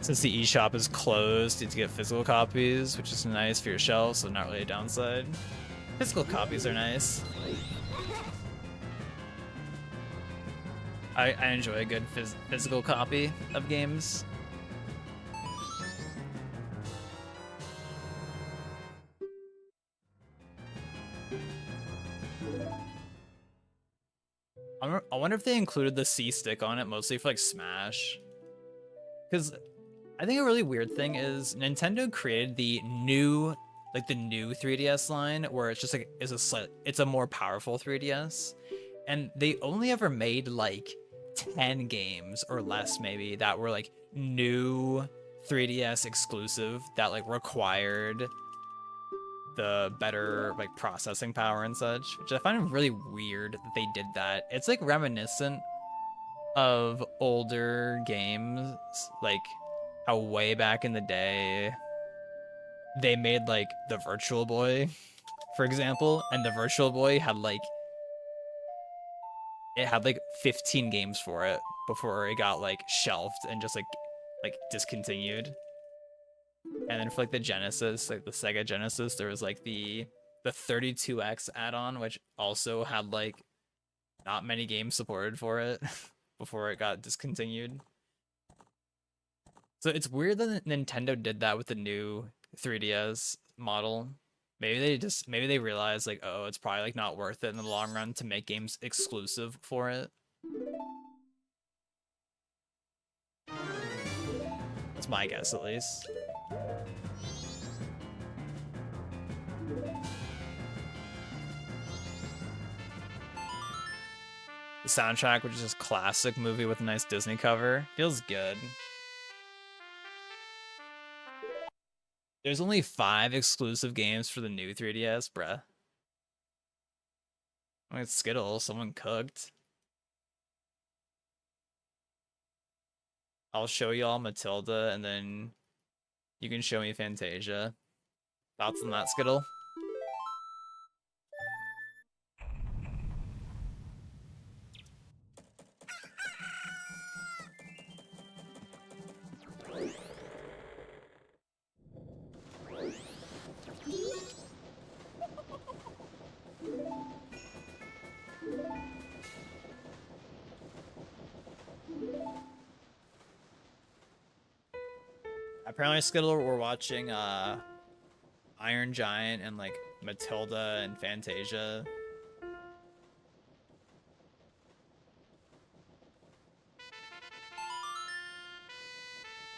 Since the eShop is closed, you need to get physical copies, which is nice for your shelf, so not really a downside. Physical copies are nice. I enjoy a good physical copy of games. I wonder if they included the C stick on it mostly for like Smash. Because I think a really weird thing is Nintendo created the new 3DS line where it's just like it's a more powerful 3DS, and they only ever made like 10 games or less maybe that were like new 3DS exclusive that like required the better like processing power and such, which I find really weird that they did that. It's like reminiscent of older games, like how way back in the day they made like the Virtual Boy, for example, and the Virtual Boy had like 15 games for it before it got like shelved and just like discontinued. And then for like the Genesis, like the Sega Genesis, there was like the 32X add-on, which also had like not many games supported for it before it got discontinued. So it's weird that Nintendo did that with the new 3DS model. Maybe they realized like, oh, it's probably like not worth it in the long run to make games exclusive for it. That's my guess, at least. The soundtrack, which is just classic movie with a nice Disney cover, feels good. There's only 5 exclusive games for the new 3DS, bruh. I mean, it's Skittles, someone cooked. I'll show y'all Matilda, and then you can show me Fantasia. Thoughts on that, Skittle? Apparently, Skittle, we're watching Iron Giant and like Matilda and Fantasia.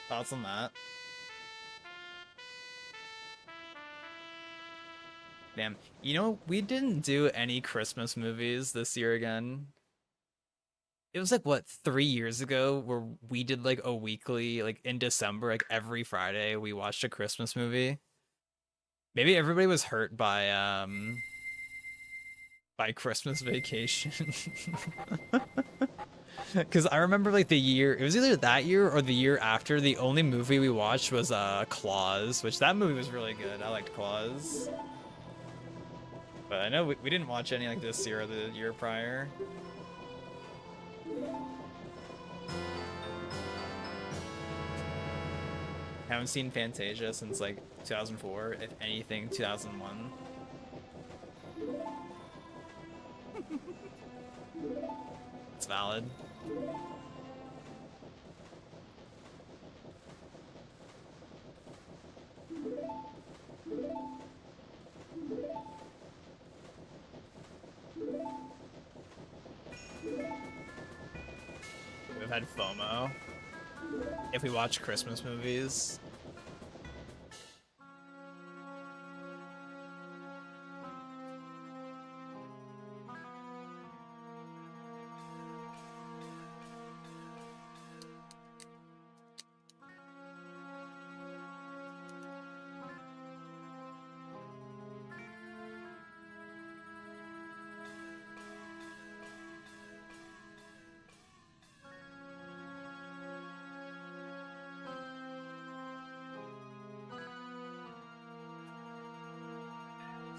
Thoughts on that? Damn. You know, we didn't do any Christmas movies this year again. It was like, what, 3 years ago where we did like a weekly, like in December, like every Friday we watched a Christmas movie. Maybe everybody was hurt by Christmas Vacation. Because I remember like the year, it was either that year or the year after, the only movie we watched was Claus, which that movie was really good. I liked Claus. But I know we didn't watch any like this year or the year prior. Haven't seen Fantasia since like 2004, if anything, 2001. It's valid. We've had FOMO if we watch Christmas movies.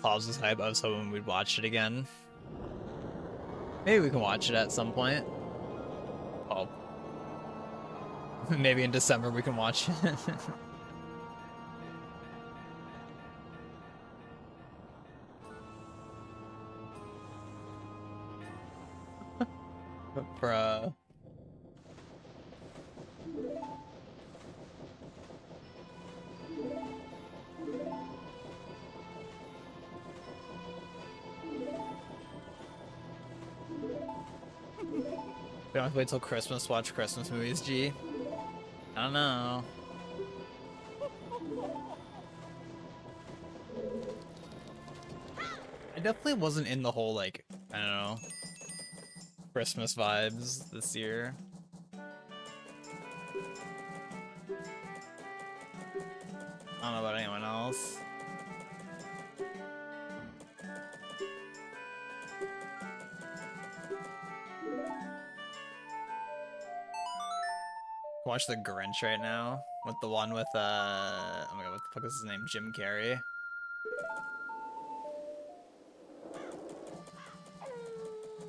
Claus was hype. I was hoping we'd watch it again. Maybe we can watch it at some point. Oh. Maybe in December we can watch it. Bruh. We don't have to wait till Christmas to watch Christmas movies, G. I don't know. I definitely wasn't in the whole, like, I don't know, Christmas vibes this year. I don't know about anyone else. Watch The Grinch right now with the one with oh my god, what the fuck is his name? Jim Carrey.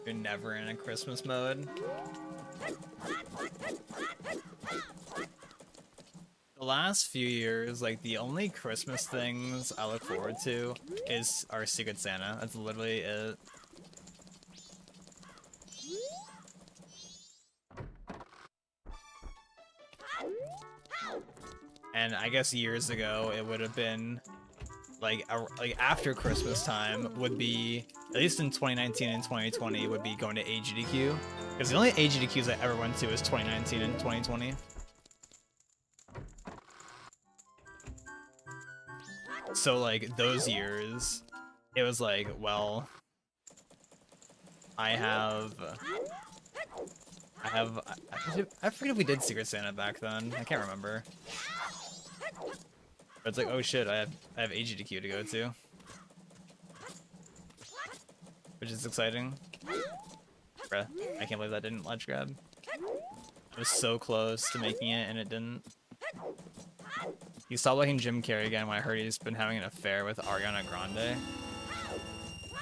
You're never in a Christmas mode. The last few years, like the only Christmas things I look forward to is our Secret Santa. That's literally it. And I guess years ago it would have been like after Christmas time would be, at least in 2019 and 2020, would be going to AGDQ, because the only AGDQs I ever went to is 2019 and 2020. So like those years, it was like, well, I forget if we did Secret Santa back then. I can't remember. But it's like, oh shit, I have AGDQ to go to, which is exciting. Bruh, I can't believe that didn't ledge grab. I was so close to making it and it didn't. You stopped liking Jim Carrey again when I heard he's been having an affair with Ariana Grande.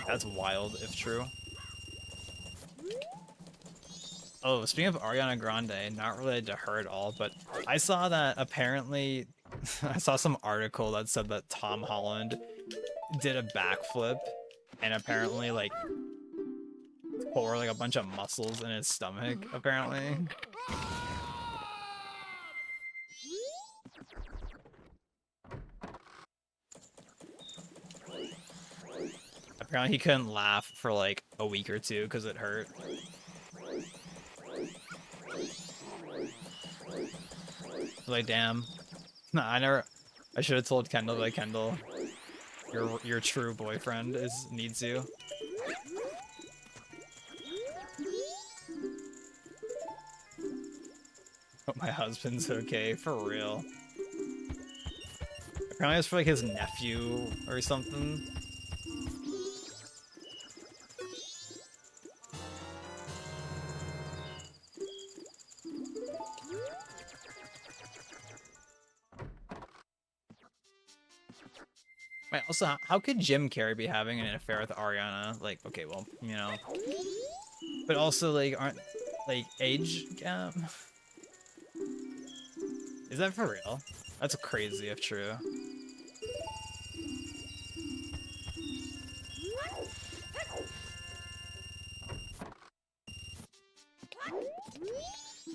That's wild, if true. Oh, speaking of Ariana Grande, not related to her at all, but I saw that apparently, I saw some article that said that Tom Holland did a backflip and apparently like tore like a bunch of muscles in his stomach, apparently. Apparently he couldn't laugh for like a week or two because it hurt. Like, damn. Nah, I should have told Kendall, like, Kendall, your true boyfriend needs you. But my husband's okay, for real. Apparently it's for like his nephew or something. Wait, also, how could Jim Carrey be having an affair with Ariana? Like, okay, well, you know. But also, like, aren't, like, age gap? Is that for real? That's crazy if true.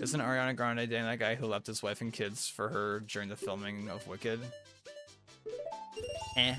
Isn't Ariana Grande dating that guy who left his wife and kids for her during the filming of Wicked? Eh.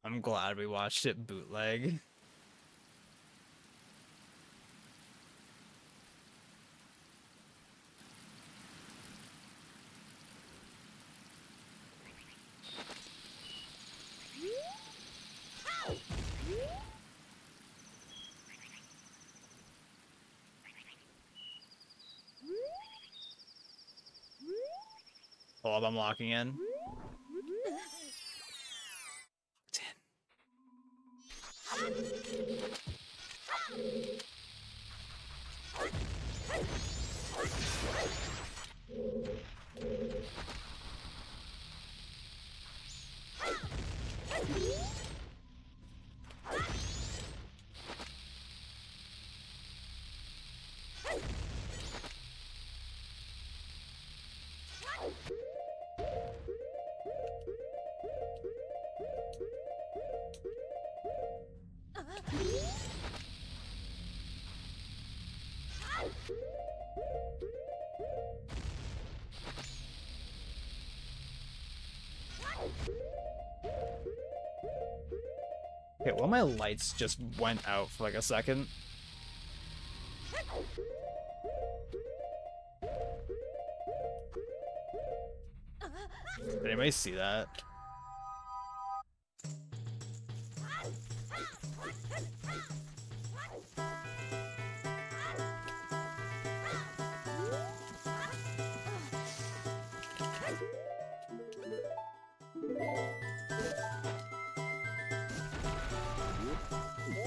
I'm glad we watched it bootleg. Hold up, I'm locking in. Okay, well, my lights just went out for like a second. Did anybody see that?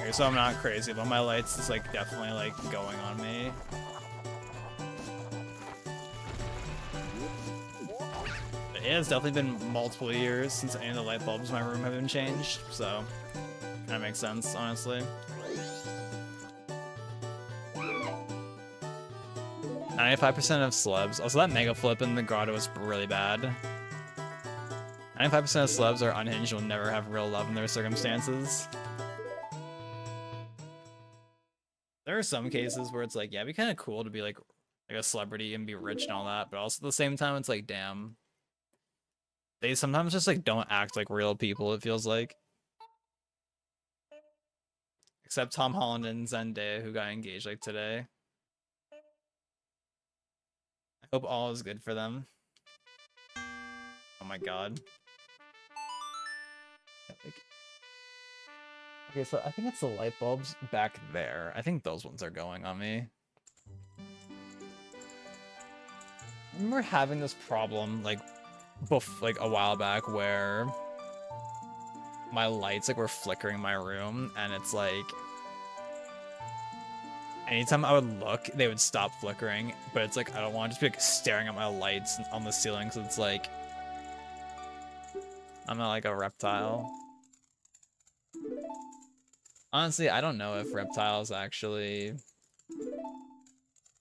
Okay, so I'm not crazy, but my lights is like definitely like going on me. But yeah, it's definitely been multiple years since any of the light bulbs in my room have been changed, so kind of makes sense, honestly. 95% of celebs. Also, that mega flip in the grotto was really bad. 95% of celebs are unhinged and will never have real love in their circumstances. There are some cases where it's like, yeah, it'd be kind of cool to be like a celebrity and be rich and all that, but also at the same time, it's like, damn. They sometimes just like don't act like real people, it feels like. Except Tom Holland and Zendaya, who got engaged like today. I hope all is good for them. Oh my god. Okay, so I think it's the light bulbs back there. I think those ones are going on me. I remember having this problem like a while back where my lights like were flickering in my room, and it's like anytime I would look, they would stop flickering, but it's like I don't want to just be like staring at my lights on the ceiling, so it's like I'm not like a reptile. Honestly, I don't know if reptiles actually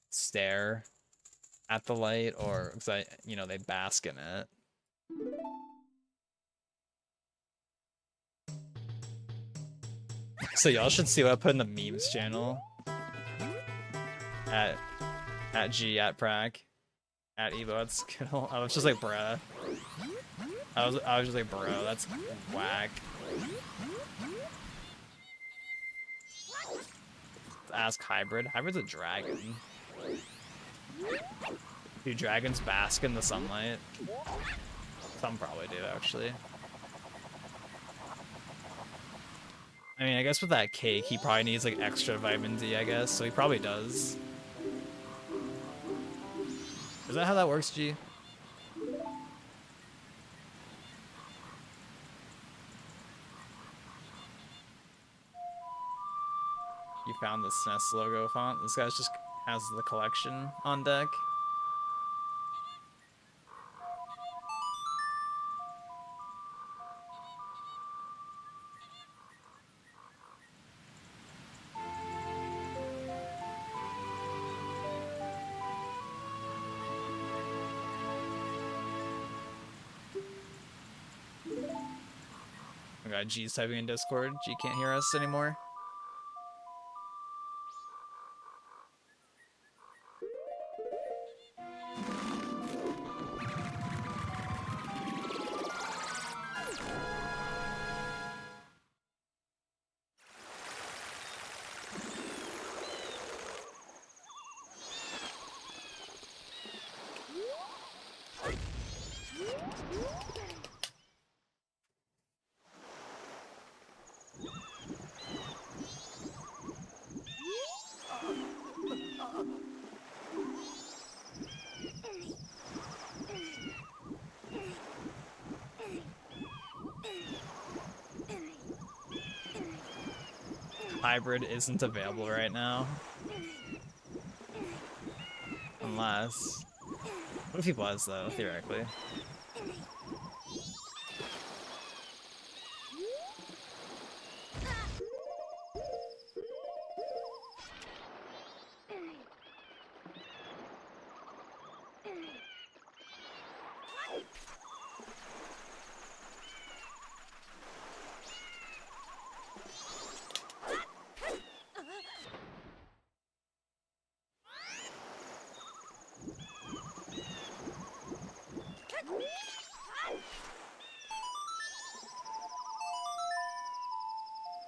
stare at the light or because they bask in it. So y'all should see what I put in the memes channel at G at Prac at Evo at Skittle. I was just like, bruh. I was just like, bro, that's whack. Ask Hybrid. Hybrid's a dragon. Do dragons bask in the sunlight? Some probably do, actually. I mean, I guess with that cake, he probably needs like extra vitamin D, I guess, so he probably does. Is that how that works, G? You found the SNES logo font? This guy's just has the collection on deck. Oh god, G's typing in Discord. G can't hear us anymore. Hybrid isn't available right now. Unless... What if he was, though, theoretically?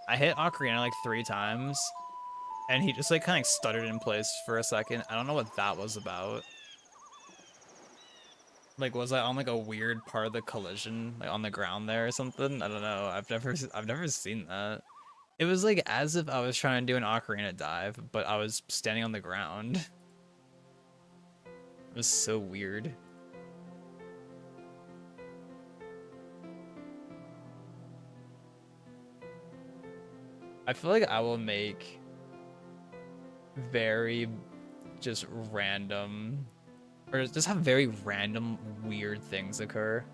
I hit Ocarina like 3 times, and he just like kind of stuttered in place for a second. I don't know what that was about. Like, was I on like a weird part of the collision, like on the ground there or something? I don't know. I've never seen that. It was like as if I was trying to do an Ocarina dive, but I was standing on the ground. It was so weird. I feel like I will make very just random, or just have very random weird things occur.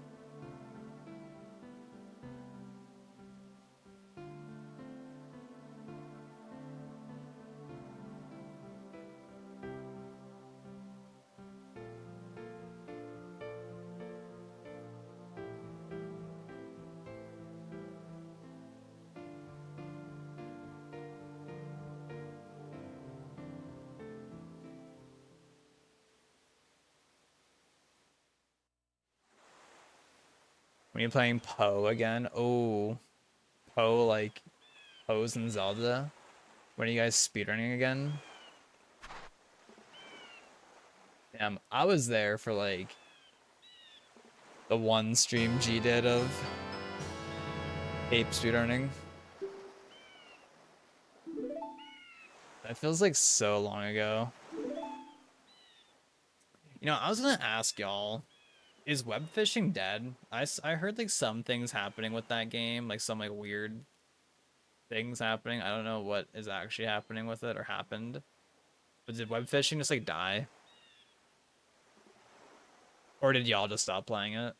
When you're playing Poe again, oh, Poe like Poe's in Zelda. When are you guys speedrunning again? Damn, I was there for like the one stream G did of ape speedrunning. That feels like so long ago. You know, I was gonna ask y'all, is web fishing dead? I heard like some things happening with that game, like some like weird things happening. I don't know what is actually happening with it or happened. But did web fishing just like die? Or did y'all just stop playing it?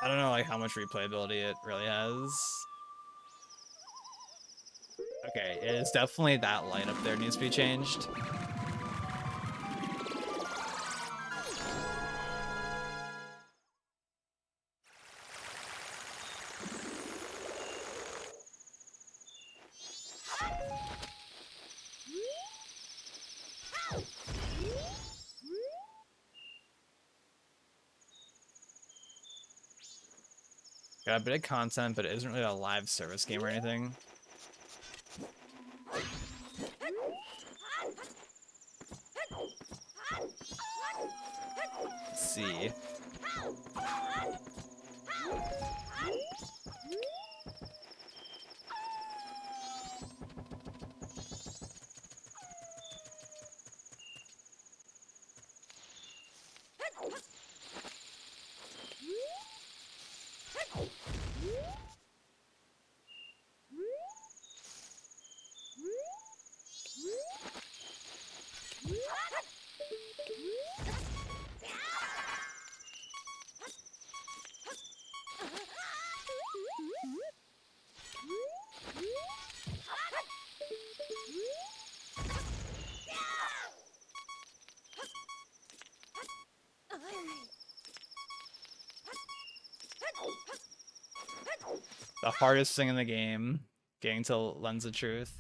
I don't know like how much replayability it really has. Okay, it is definitely that light up there needs to be changed. Got a bit of content, but it isn't really a live service game or anything. Let's see. The hardest thing in the game, getting to Lens of Truth.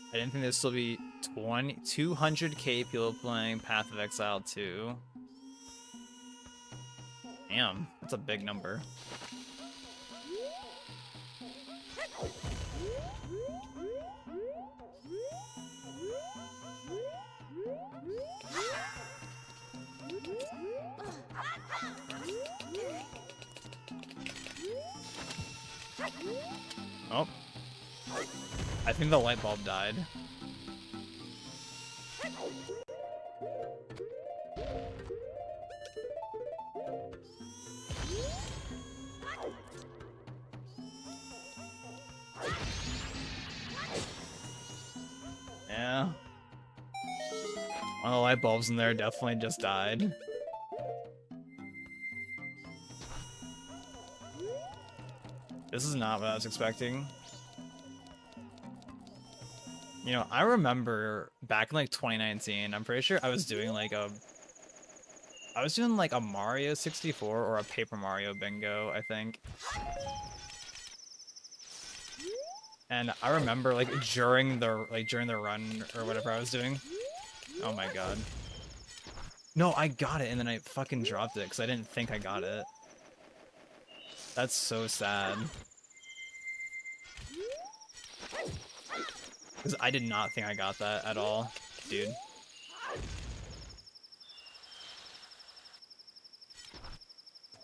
I didn't think there'd still be 200k people playing Path of Exile 2. Damn, that's a big number. Oh. I think the light bulb died. Yeah. One of the light bulbs in there definitely just died. This is not what I was expecting. You know, I remember back in like 2019, I'm pretty sure I was doing like a Mario 64 or a Paper Mario bingo, I think. And I remember like during the run or whatever I was doing. Oh my god. No, I got it and then I fucking dropped it because I didn't think I got it. That's so sad. Because I did not think I got that at all, dude.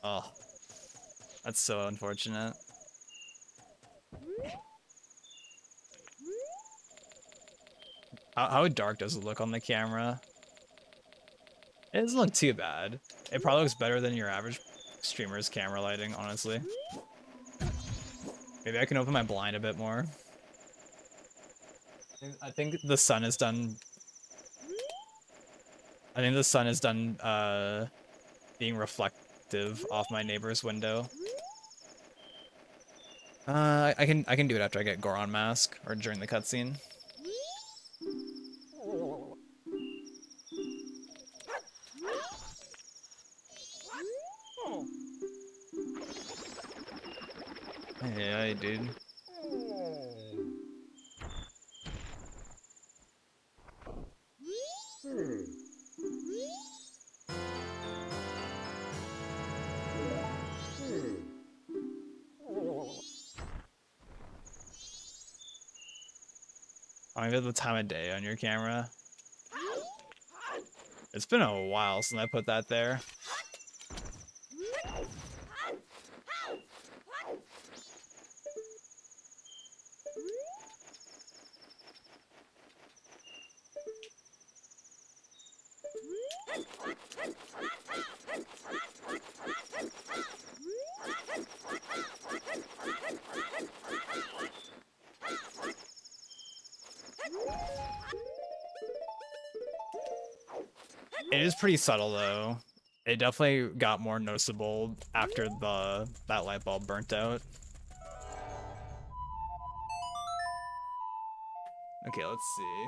Oh. That's so unfortunate. How dark does it look on the camera? It doesn't look too bad. It probably looks better than your average streamer's camera lighting, honestly. Maybe I can open my blind a bit more. I think the sun is done. I think the sun is done being reflective off my neighbor's window. I can do it after I get Goron mask or during the cutscene. Yeah, dude. I mean, the time of day on your camera. It's been a while since I put that there. It is pretty subtle though. It definitely got more noticeable after that light bulb burnt out. Okay, let's see.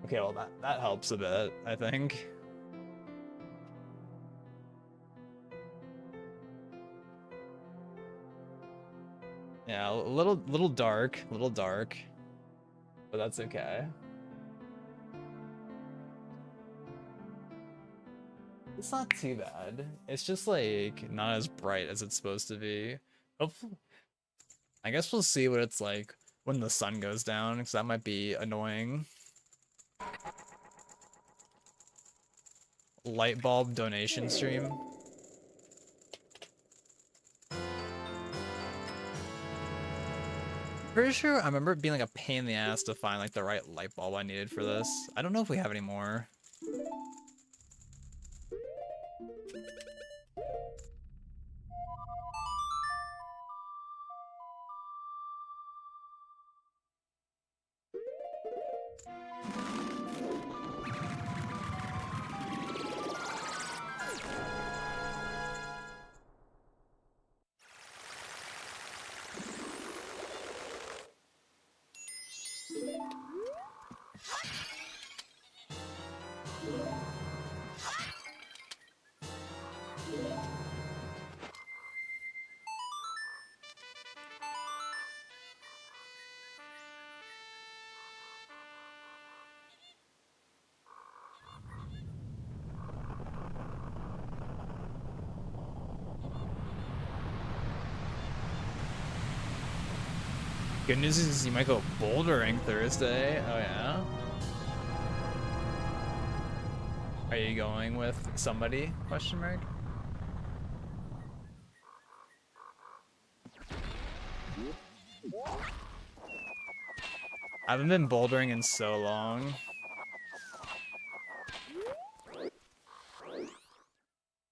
Okay, well that helps a bit, I think. Yeah, a little dark, but that's okay. It's not too bad. It's just like not as bright as it's supposed to be. Hopefully, I guess we'll see what it's like when the sun goes down, because that might be annoying. Light bulb donation stream. Pretty sure I remember it being like a pain in the ass to find like the right light bulb I needed for this. I don't know if we have any more. Good news is you might go bouldering Thursday. Oh yeah? Are you going with somebody? Question mark. I haven't been bouldering in so long.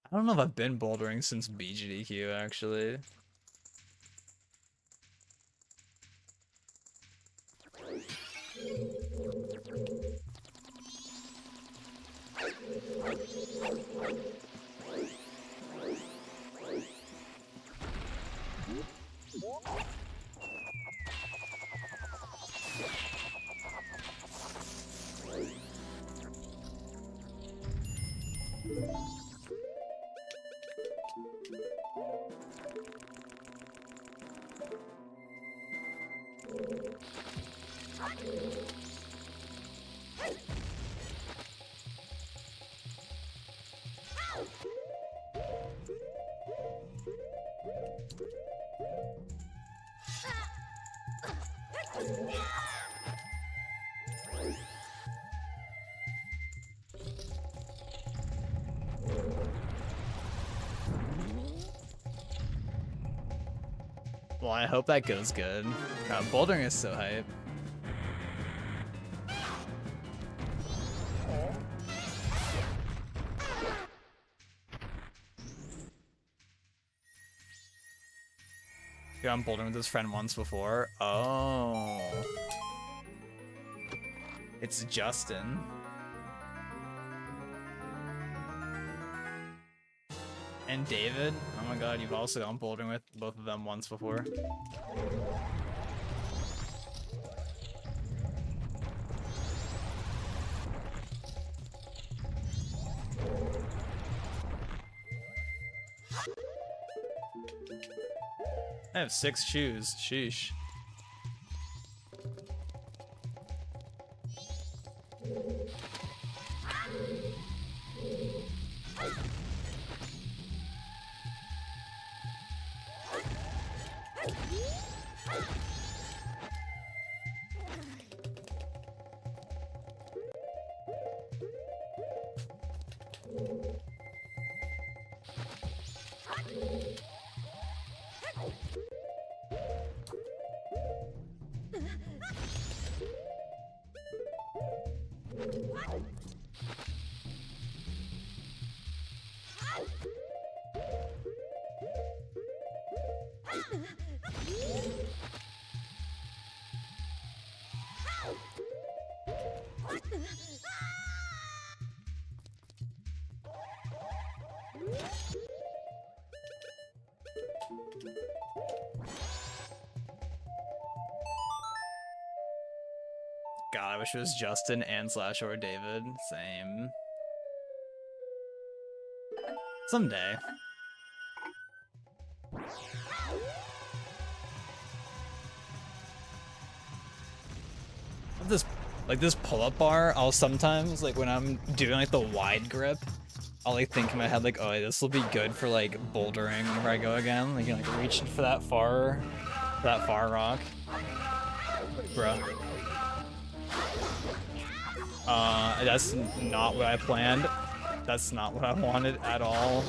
I don't know if I've been bouldering since BGDQ actually. Well, I hope that goes good. God, bouldering is so hype. Yeah, I'm bouldering with his friend once before. Oh. It's Justin. And David. Oh my god, you've also gone bouldering with both of them once before. I have 6 shoes. Sheesh. God, I wish it was Justin and / or David. Same. Someday. this this pull-up bar, I'll sometimes like when I'm doing like the wide grip, I'll like think in my head like, oh, this will be good for like bouldering whenever I go again. Like, you know, like reaching for that far rock. Bruh. That's not what I planned. That's not what I wanted at all.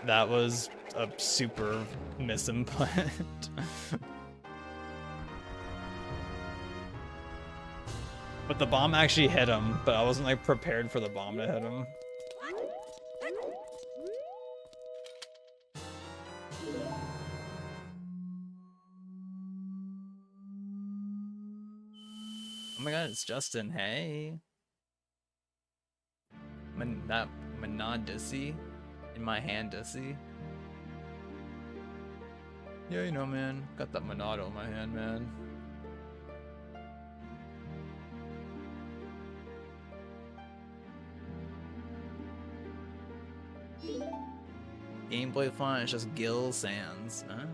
That was a super misimplant. But the bomb actually hit him, but I wasn't like prepared for the bomb to hit him. Oh my god, it's Justin. Hey. That Manadissy in my hand, Dissy. Yeah, you know, man. Got that Monado in my hand, man. Game Boy font is just Gil Sans. Ah.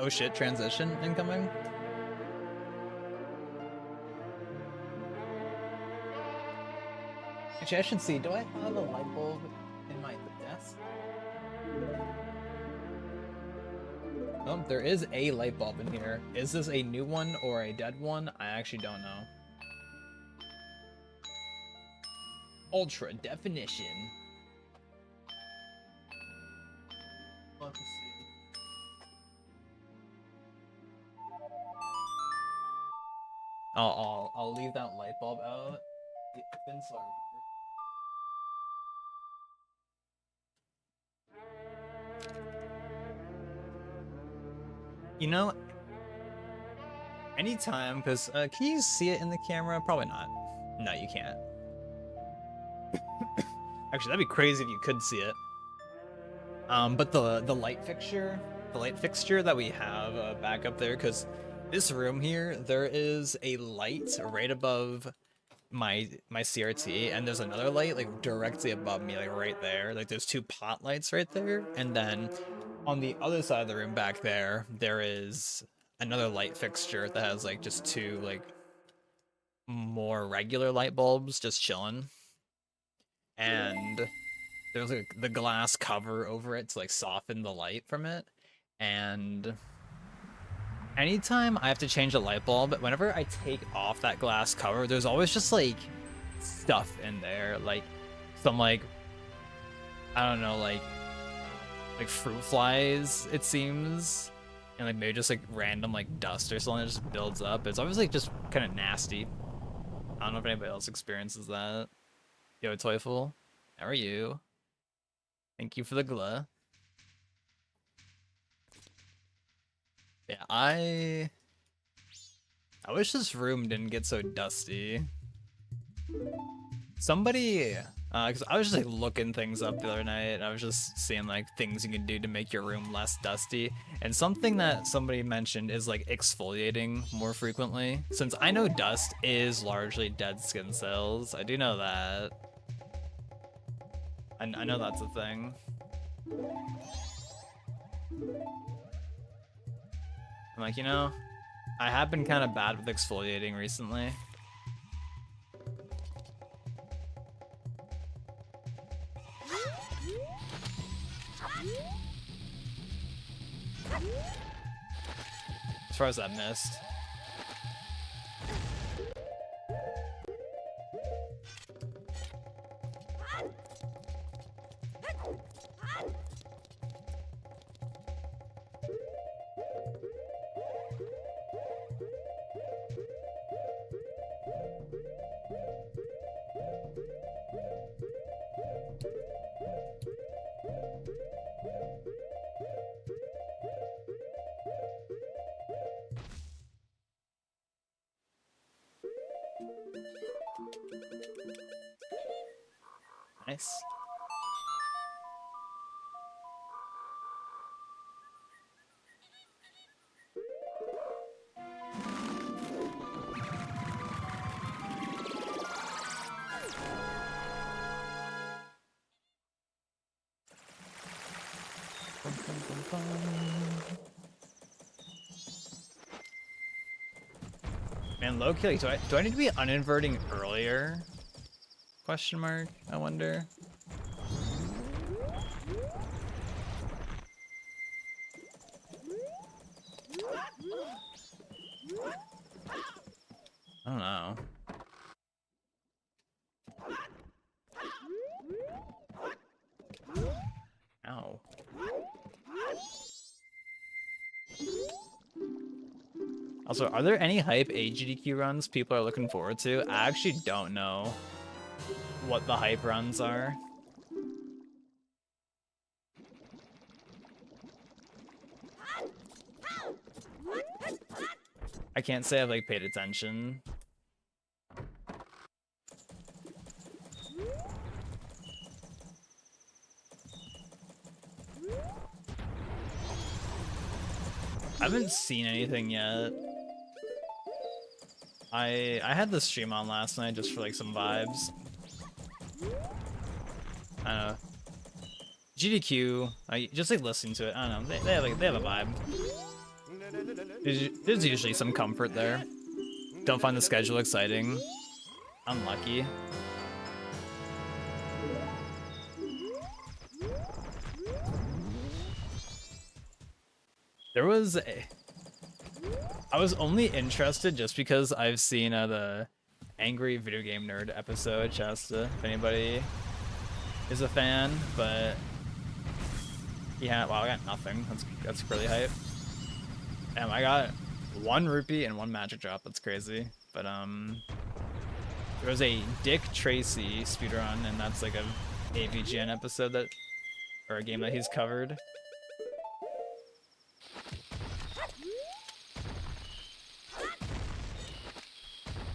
Oh shit, transition incoming? Actually, I should see, do I have a light bulb in my desk? Oh, there is a light bulb in here. Is this a new one or a dead one? I actually don't know. Ultra definition. Let's see. I'll leave that light bulb out. Open so I remember. You know, anytime, because can you see it in the camera? Probably not. No, you can't. Actually, that'd be crazy if you could see it. But the light fixture that we have back up there, because this room here, there is a light right above my CRT, and there's another light like directly above me, like right there. Like there's two pot lights right there, and then on the other side of the room back there, there is another light fixture that has like just two like more regular light bulbs just chilling, and there's like the glass cover over it to like soften the light from it. And anytime I have to change a light bulb, whenever I take off that glass cover, there's always just like stuff in there, like some like, I don't know, like fruit flies, it seems, and like maybe just like random like dust or something that just builds up. It's always like just kind of nasty. I don't know if anybody else experiences that. Yo, Toyful, how are you? Thank you for the glue. Yeah, I wish this room didn't get so dusty. Somebody, because I was just like looking things up the other night, and I was just seeing like things you can do to make your room less dusty. And something that somebody mentioned is like exfoliating more frequently. Since I know dust is largely dead skin cells, I do know that. I know that's a thing. I'm like, you know, I have been kind of bad with exfoliating recently. As far as that missed. Nice. Bum, bum, bum, bum. Man, low-key, like, do I need to be uninverting earlier? Question mark, I wonder. I don't know. Ow. Also, are there any hype AGDQ runs people are looking forward to? I actually don't know what the hype runs are. I can't say I've like paid attention. I haven't seen anything yet. I had the stream on last night just for like some vibes. I don't know. GDQ, just like listening to it. I don't know. They have a vibe. There's usually some comfort there. Don't find the schedule exciting. Unlucky. There was a... I was only interested just because I've seen the Angry Video Game Nerd episode, Shasta, if anybody is a fan, but yeah, wow, I got nothing. That's pretty hype. I got 1 rupee and 1 magic drop. That's crazy. But there was a Dick Tracy speedrun, and that's like a AVGN episode that, or a game that he's covered.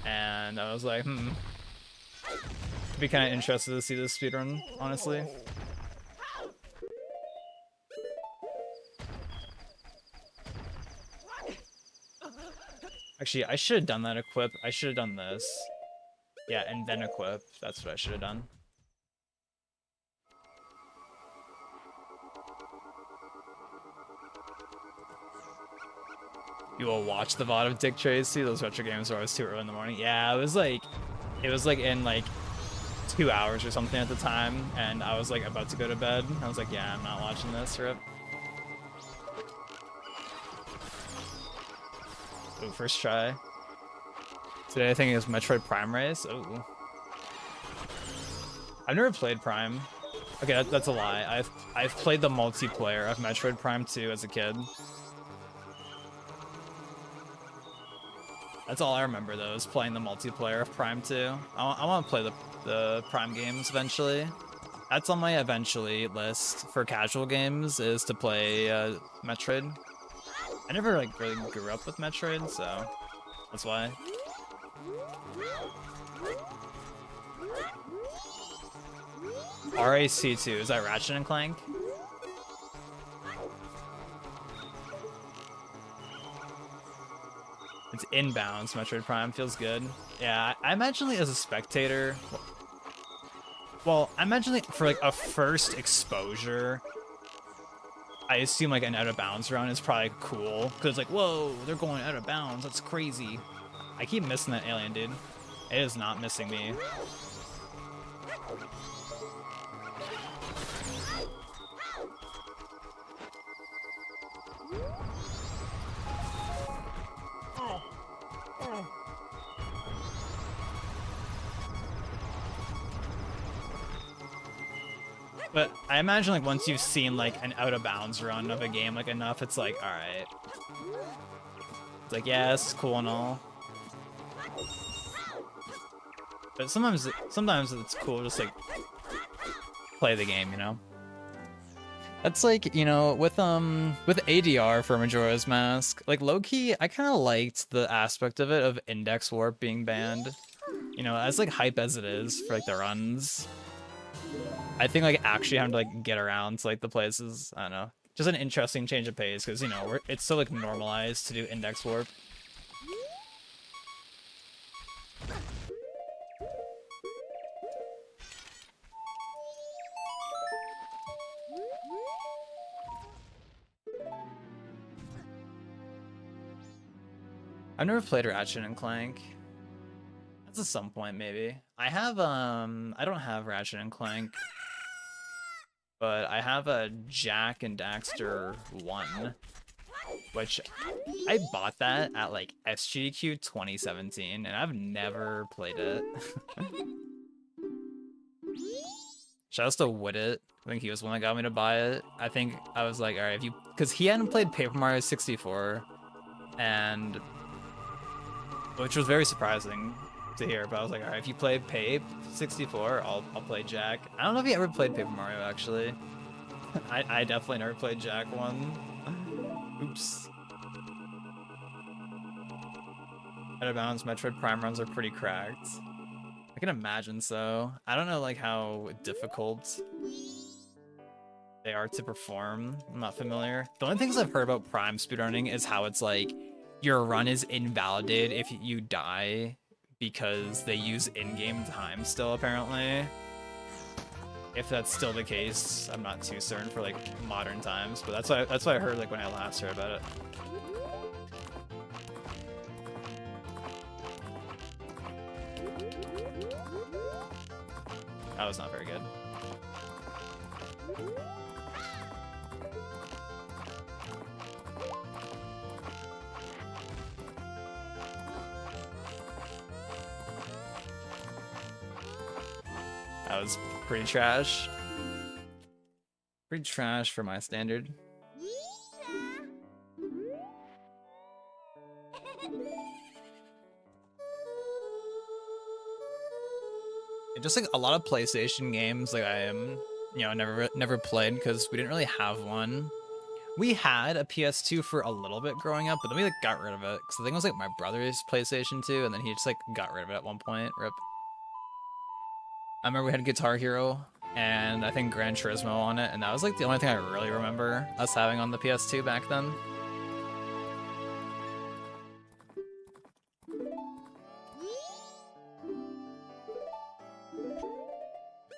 And I was like, I'd be kind of interested to see this speedrun, honestly. Actually, I should have done that equip. I should have done this. Yeah, and then equip. That's what I should have done. You will watch the VOD of Dick Tracy. Those retro games are always too early in the morning. Yeah, it was like in like 2 hours or something at the time, and I was like about to go to bed. I was like, yeah, I'm not watching this. Rip. Ooh, first try. Today I think it was Metroid Prime race. Ooh. I've never played Prime. Okay, that's a lie. I've played the multiplayer of Metroid Prime 2 as a kid. That's all I remember though, is playing the multiplayer of Prime 2. I want to play the Prime games eventually. That's on my eventually list for casual games, is to play Metroid. I never like really grew up with Metroid, so that's why. RAC2, is that Ratchet and Clank? It's inbounds, Metroid Prime, feels good. Yeah, I imagine like, as a spectator, well, I imagine like, for like a first exposure, I assume like an out of bounds run is probably cool, because like, whoa, they're going out of bounds, that's crazy. I keep missing that alien, dude. It is not missing me. But I imagine like once you've seen like an out of bounds run of a game like enough, it's like, all right. It's like, yeah, it's cool and all. But sometimes it's cool just like play the game, you know? That's like, you know, with ADR for Majora's Mask, like low-key, I kind of liked the aspect of it of index warp being banned. You know, as like hype as it is for like the runs. I think like actually having to like get around to like the places, I don't know, just an interesting change of pace, because you know it's so like normalized to do index warp. I've never played Ratchet and Clank. That's at some point maybe. I have I don't have Ratchet and Clank, but I have a Jack and Daxter 1, which I bought that at like SGDQ 2017, and I've never played it. Shouts to Woodit. I think he was the one that got me to buy it. I think I was like, all right, if you, because he hadn't played Paper Mario 64, and which was very surprising to hear. But I was like, all right, if you play Pape 64, I'll play Jack. I don't know if he ever played Paper Mario actually. I definitely never played Jack 1. Oops. Out of bounds, Metroid Prime runs are pretty cracked. I can imagine so. I don't know like how difficult they are to perform. I'm not familiar. The only things I've heard about Prime speedrunning is how it's like your run is invalidated if you die because they use in-game time still apparently. If that's still the case, I'm not too certain for like modern times, but that's what I heard like when I last heard about it. That was not very good. That was pretty trash. Pretty trash for my standard. Just like a lot of PlayStation games, like I am, never played because we didn't really have one. We had a PS2 for a little bit growing up, but then we like got rid of it because the thing was like my brother's PlayStation 2, and then he just like got rid of it at one point. Rip. I remember we had Guitar Hero and I think Gran Turismo on it, and that was like the only thing I really remember us having on the PS2 back then.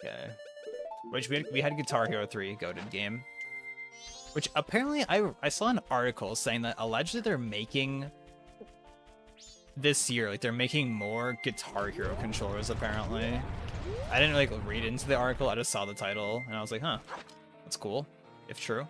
Okay. Which we had Guitar Hero 3 goated game. Which apparently I saw an article saying that allegedly they're making this year, like they're making more Guitar Hero controllers apparently. I didn't like read into the article, I just saw the title and I was like, huh, that's cool, if true.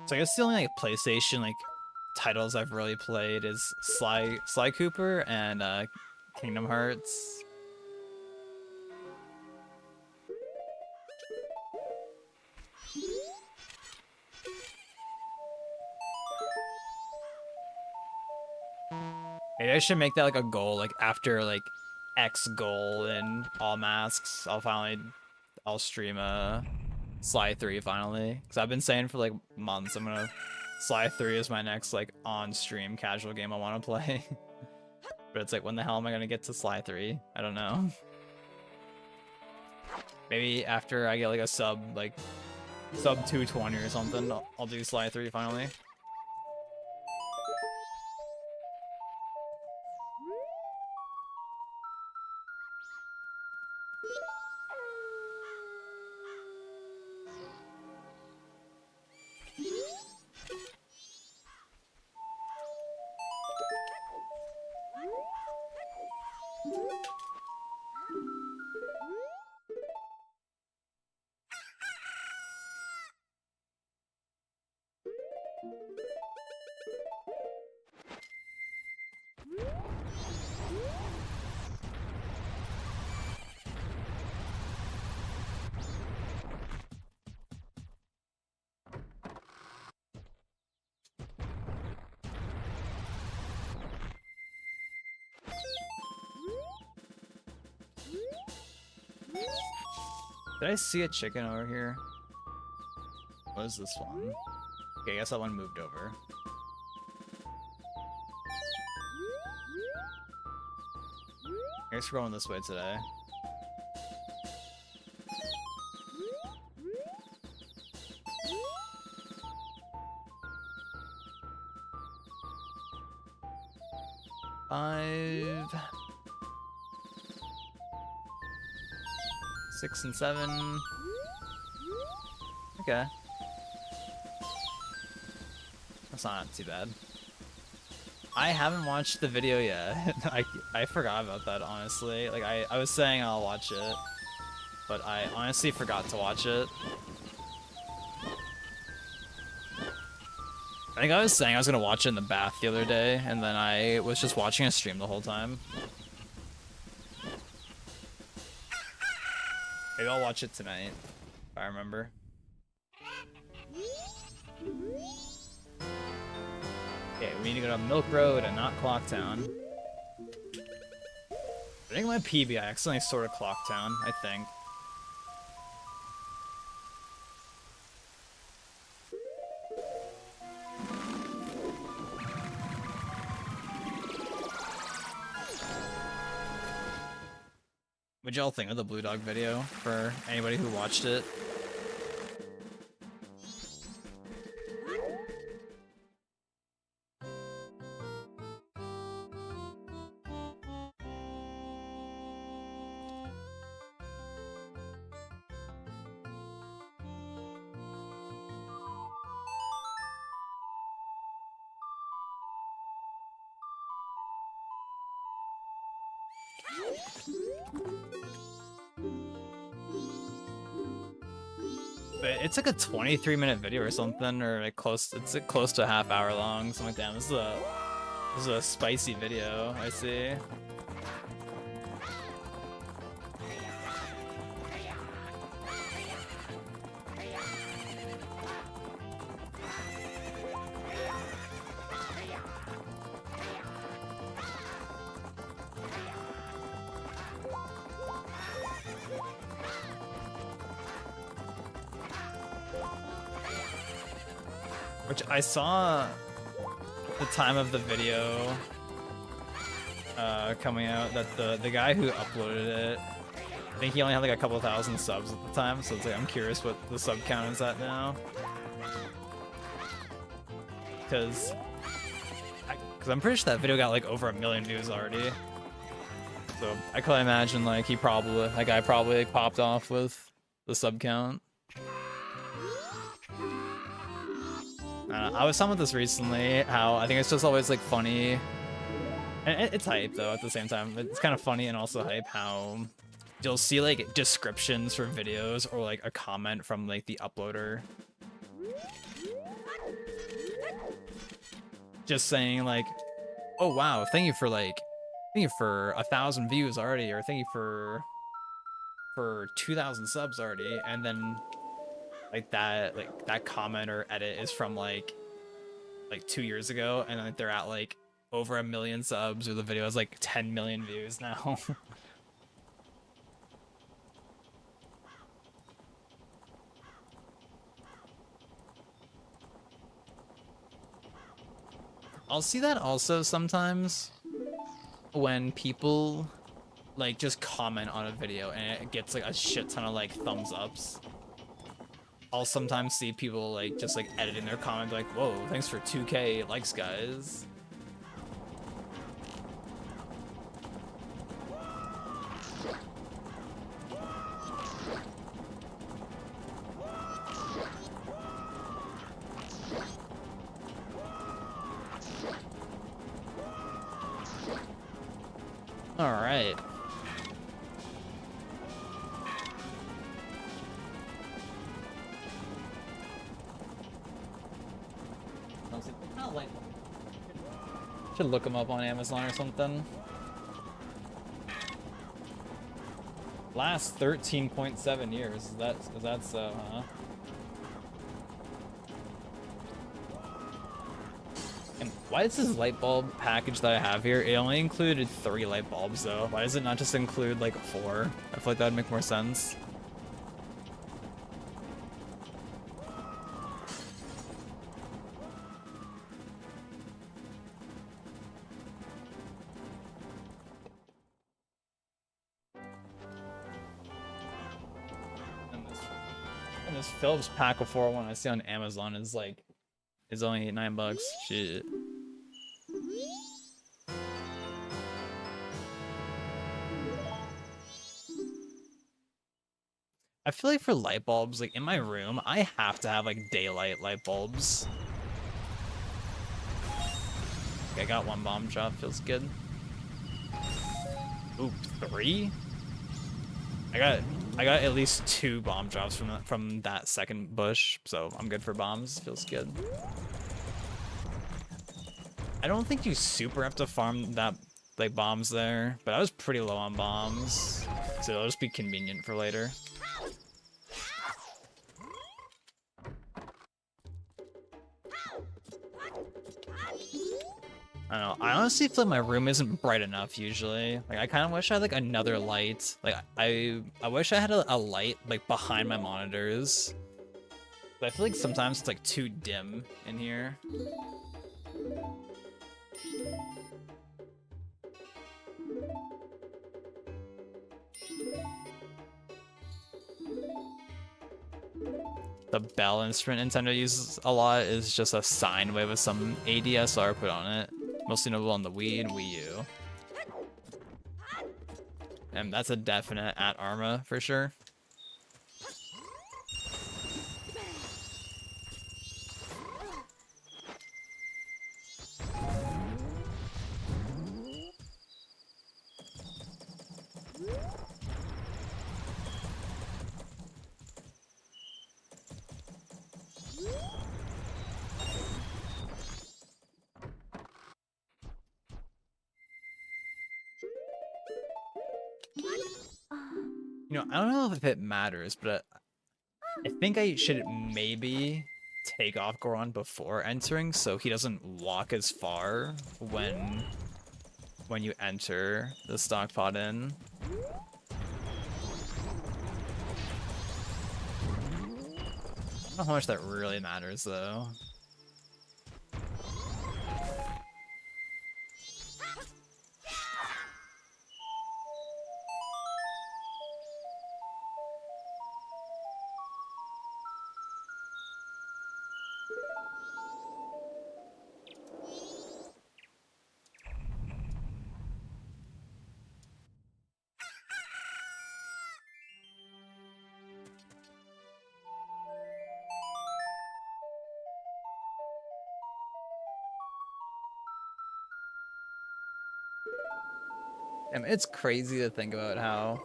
So I guess the only like PlayStation like titles I've really played is Sly Cooper and Kingdom Hearts. Maybe I should make that like a goal, like after like X goal and all masks, I'll stream Sly 3 finally, because I've been saying for like months Sly 3 is my next like on-stream casual game I want to play. But it's like, when the hell am I gonna get to Sly 3? I don't know. Maybe after I get like a sub 220 or something, I'll do Sly 3 finally. Did I see a chicken over here? What is this one? Okay, I guess that one moved over. I guess we're going this way today. 5, 6, and 7. Okay. That's not too bad. I haven't watched the video yet. I forgot about that, honestly. Like, I was saying I'll watch it, but I honestly forgot to watch it. I think I was saying I was gonna watch it in the bath the other day, and then I was just watching a stream the whole time. Maybe I'll watch it tonight, if I remember. Okay, we need to go to Milk Road and not Clocktown. I think my PB, I accidentally sorted Clocktown, I think. What'd y'all think of the Blue Dog video for anybody who watched it? But it's like a 23-minute video or something, or like it's like close to a half hour long. So I'm like, damn, this is a spicy video. I see. Which I saw at the time of the video coming out that the guy who uploaded it, I think he only had like a couple thousand subs at the time, so it's like I'm curious what the sub count is at now. Because I'm pretty sure that video got like over 1 million views already. So I could imagine like that guy probably like, popped off with the sub count. I was talking about this recently, how I think it's just always like funny, and it's hype though at the same time. It's kind of funny and also hype how you'll see like descriptions for videos or like a comment from like the uploader just saying like, oh wow, thank you for 1,000 views already, or thank you for 2,000 subs already, and then that comment or edit is from like 2 years ago, and like they're at like over 1 million subs, or the video has like 10 million views now. I'll see that also sometimes when people like just comment on a video and it gets like a shit ton of like thumbs ups. I'll sometimes see people like just like editing their comment like, whoa, thanks for 2K likes, guys. All right. Should look them up on Amazon or something. Last 13.7 years. Is that so, huh? And why is this light bulb package that I have here? It only included 3 light bulbs though. Why does it not just include like 4? I feel like that would make more sense. This Philips pack of 401 I see on Amazon is only $9. Shit. I feel like for light bulbs, like in my room, I have to have like daylight light bulbs. Okay, I got one bomb drop, feels good. Ooh, 3? I got at least 2 bomb drops from that second bush, so I'm good for bombs. Feels good. I don't think you super have to farm that like bombs there, but I was pretty low on bombs, so it'll just be convenient for later. I don't know. I honestly feel like my room isn't bright enough usually. Like I kind of wish I had like another light. Like I wish I had a light like behind my monitors. But I feel like sometimes it's like too dim in here. The bell instrument Nintendo uses a lot is just a sine wave with some ADSR put on it. Mostly notable on the Wii and Wii U. And that's a definite at Arma for sure. You know, I don't know if it matters, but I think I should maybe take off Goron before entering so he doesn't walk as far when you enter the stock pot in. I don't know how much that really matters though. It's crazy to think about how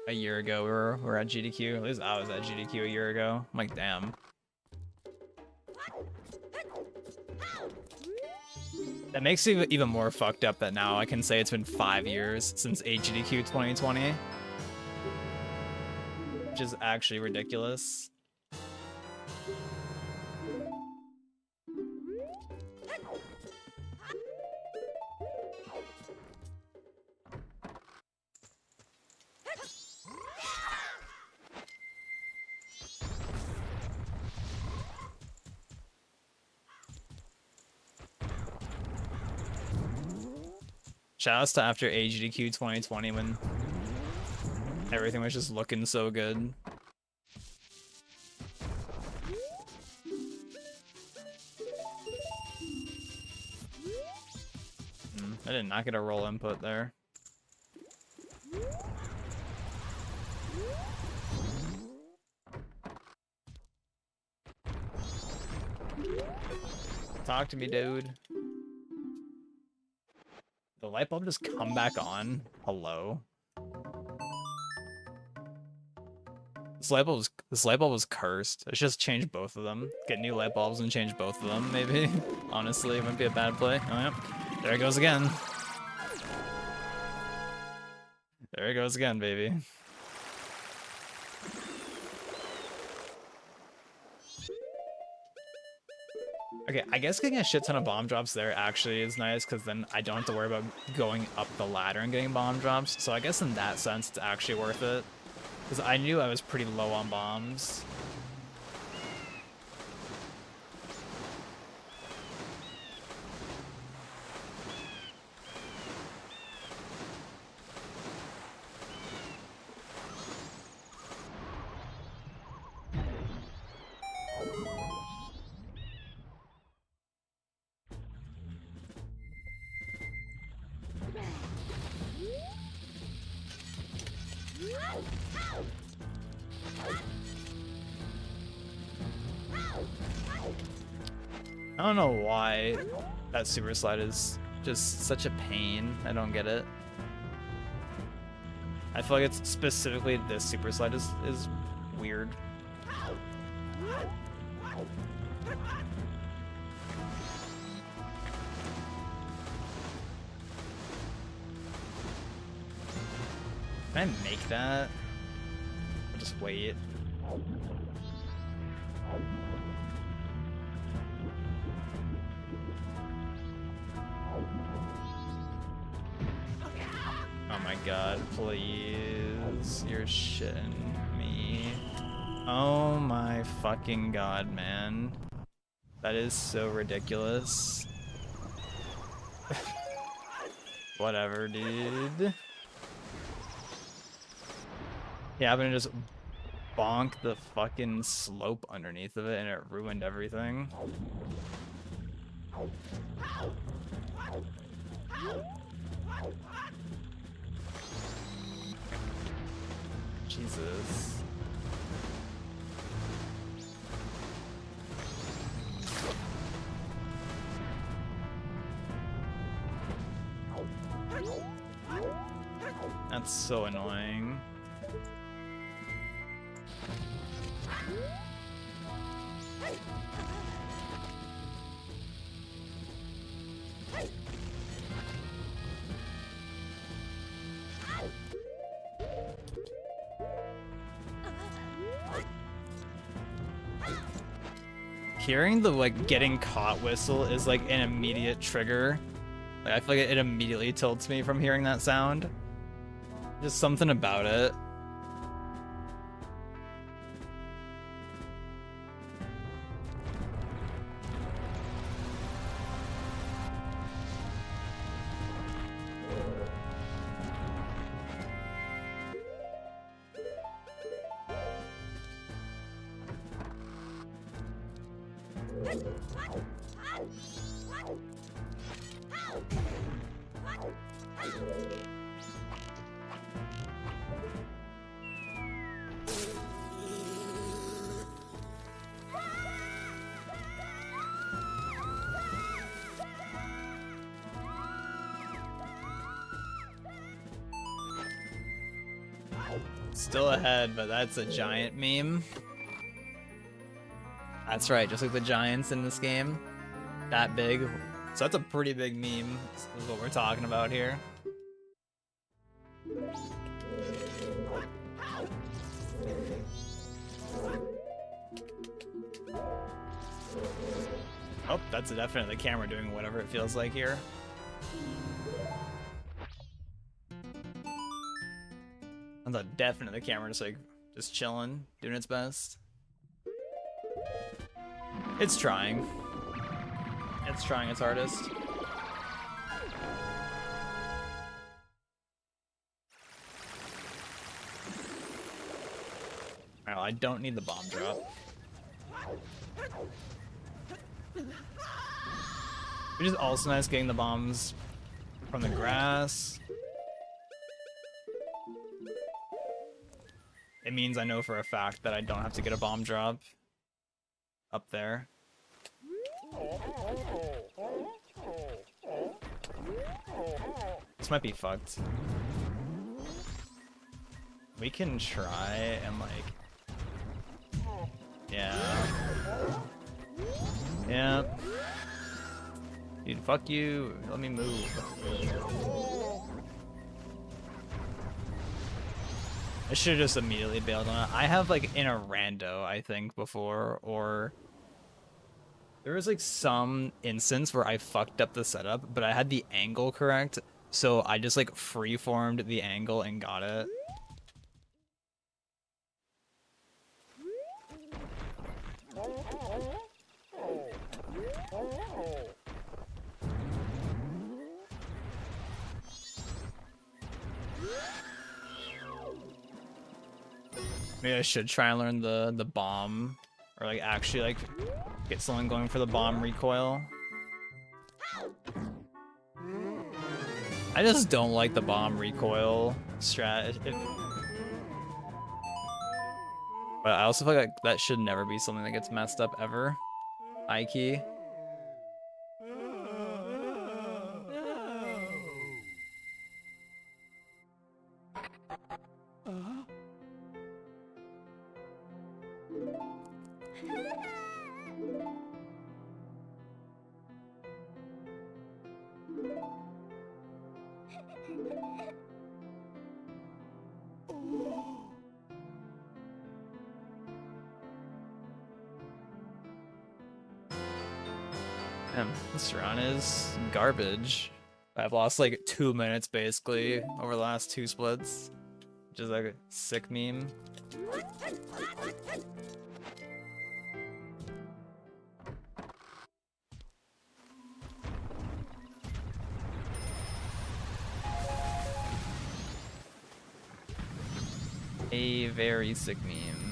a year ago we were at GDQ. At least I was at GDQ a year ago. I'm like, damn. That makes it even more fucked up that now I can say it's been 5 years since GDQ 2020. Which is actually ridiculous. Shoutouts to after AGDQ 2020 when everything was just looking so good. I did not get a roll input there. Talk to me, dude. The light bulb just come back on? Hello? This light bulb was cursed. I should just change both of them. Get new light bulbs and change both of them, maybe. Honestly, it wouldn't be a bad play. Oh, yep. There it goes again. There it goes again, baby. Okay, I guess getting a shit ton of bomb drops there actually is nice, because then I don't have to worry about going up the ladder and getting bomb drops. So I guess in that sense, it's actually worth it. Because I knew I was pretty low on bombs. I don't know why that super slide is just such a pain. I don't get it. I feel like it's specifically this super slide is weird. Can I make that? I'll just wait. Oh my god, please. You're shitting me. Oh my fucking god, man. That is so ridiculous. Whatever, dude. Yeah, I'm gonna just bonk the fucking slope underneath of it and it ruined everything. Jesus. That's so annoying. Hearing the like getting caught whistle is like an immediate trigger. Like I feel like it immediately tilts me from hearing that sound. Just something about it. Still ahead, but that's a giant meme. That's right, just like the giants in this game. That big. So that's a pretty big meme, is what we're talking about here. Oh, that's definitely the camera doing whatever it feels like here. That's definitely the camera just chilling, doing its best. It's trying. It's trying its hardest. Well, I don't need the bomb drop. Which is also nice getting the bombs from the grass. It means I know for a fact that I don't have to get a bomb drop up there. This might be fucked. We can try and like... Yeah. Yeah. Dude, fuck you. Let me move. I should have just immediately bailed on it. I have like in a rando, I think, before, or there was like some instance where I fucked up the setup, but I had the angle correct, so I just like freeformed the angle and got it. Maybe I should try and learn the bomb, or like actually like get someone going for the bomb recoil. I just don't like the bomb recoil strat. But I also feel like that should never be something that gets messed up ever. High key. Damn, this run is garbage. I've lost like 2 minutes basically over the last 2 splits. Which is like a sick meme. A very sick meme.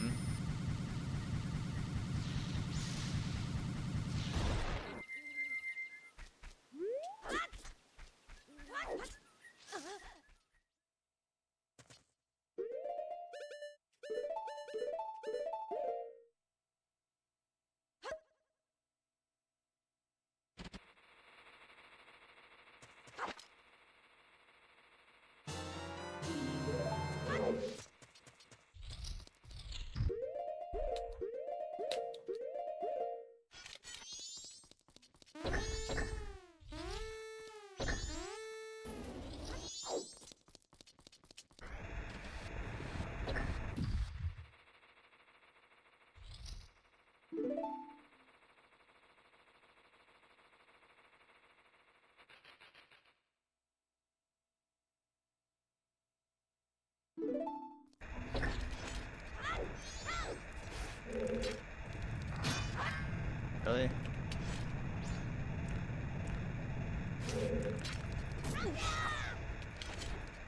Really?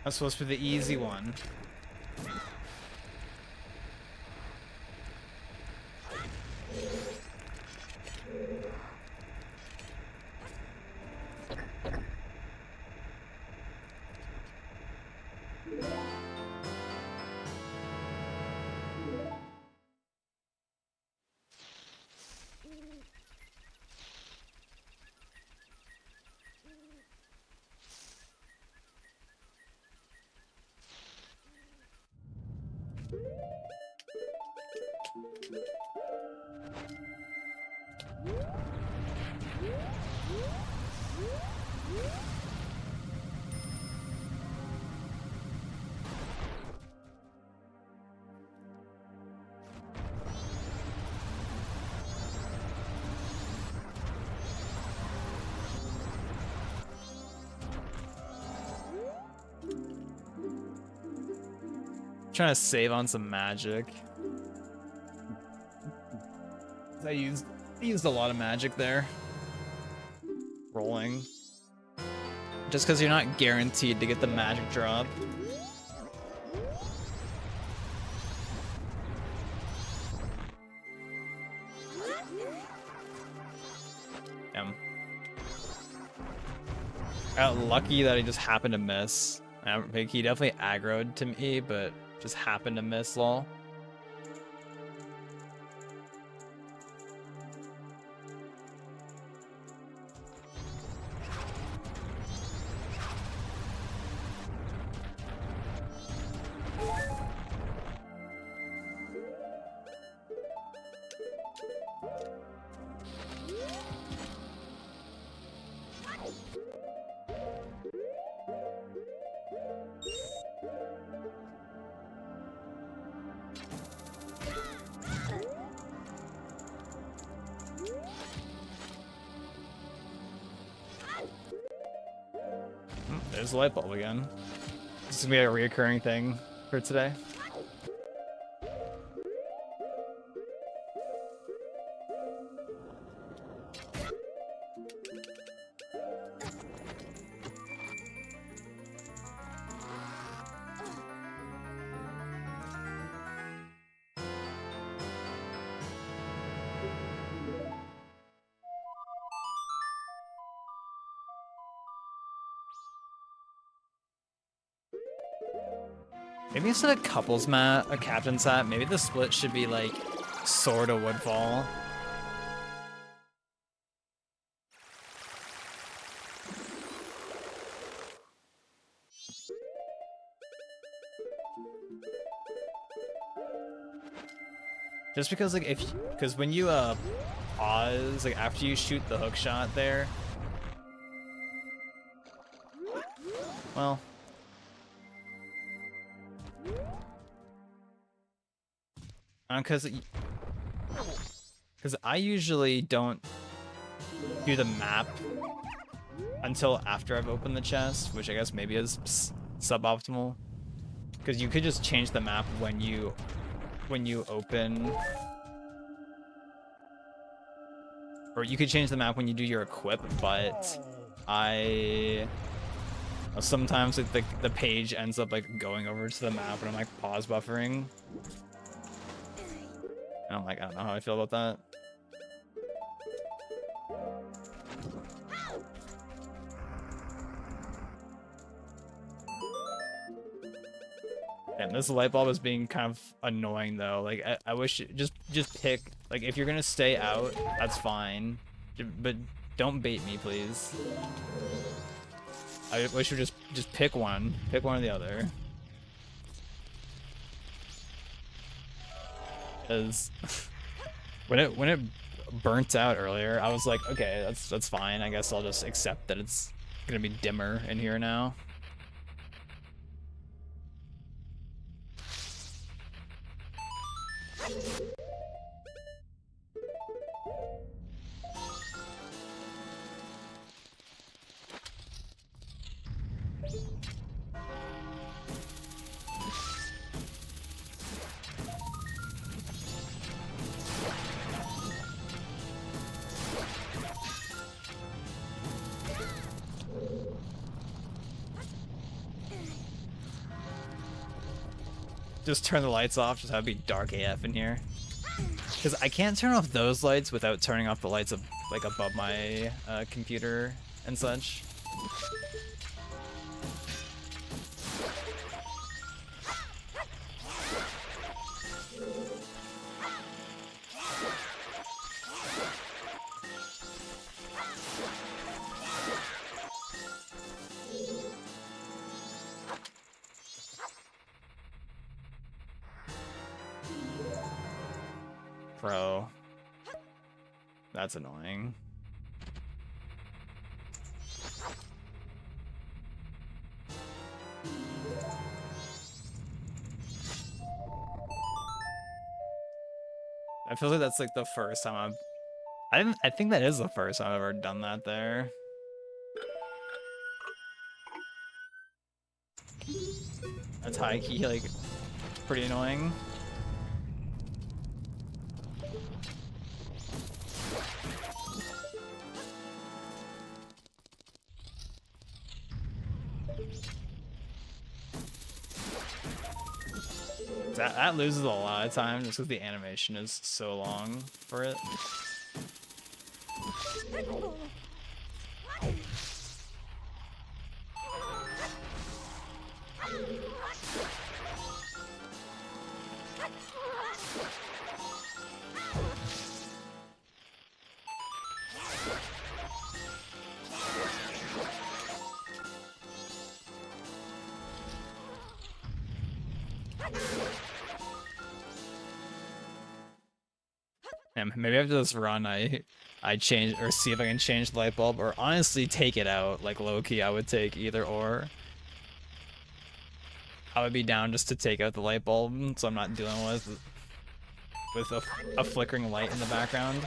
That's supposed to be the easy one. Trying to save on some magic. I used a lot of magic there. Rolling. Just because you're not guaranteed to get the magic drop. Damn. I got lucky that I just happened to miss. I think he definitely aggroed to me, but just happened to miss, lol. There's the light bulb again. This is gonna be a reoccurring thing for today. Maybe instead of couples mat, a captain's hat, maybe the split should be like sword of woodfall. Just because like because when you pause, like after you shoot the hook shot there, well, because I usually don't do the map until after I've opened the chest, which I guess maybe is suboptimal, because you could just change the map when you open, or you could change the map when you do your equip, but sometimes like the page ends up like going over to the map and I'm like pause buffering. And I'm like, I don't know how I feel about that. And this light bulb is being kind of annoying though. Like I wish just pick, like if you're gonna stay out, that's fine, but don't bait me, please. I wish you just pick one or the other. Because when it burnt out earlier, I was like, okay, that's fine. I guess I'll just accept that it's gonna be dimmer in here now. Just turn the lights off, just have it be dark AF in here. Because I can't turn off those lights without turning off the lights of, like above my computer and such. Bro. That's annoying. I feel like that's like the first time I think that is the first time I've ever done that there. That's high key, like, pretty annoying. That loses a lot of time just because the animation is so long for it. And maybe after this run, I change or see if I can change the light bulb, or honestly take it out. Like low key, I would take either or. I would be down just to take out the light bulb, so I'm not dealing with a flickering light in the background.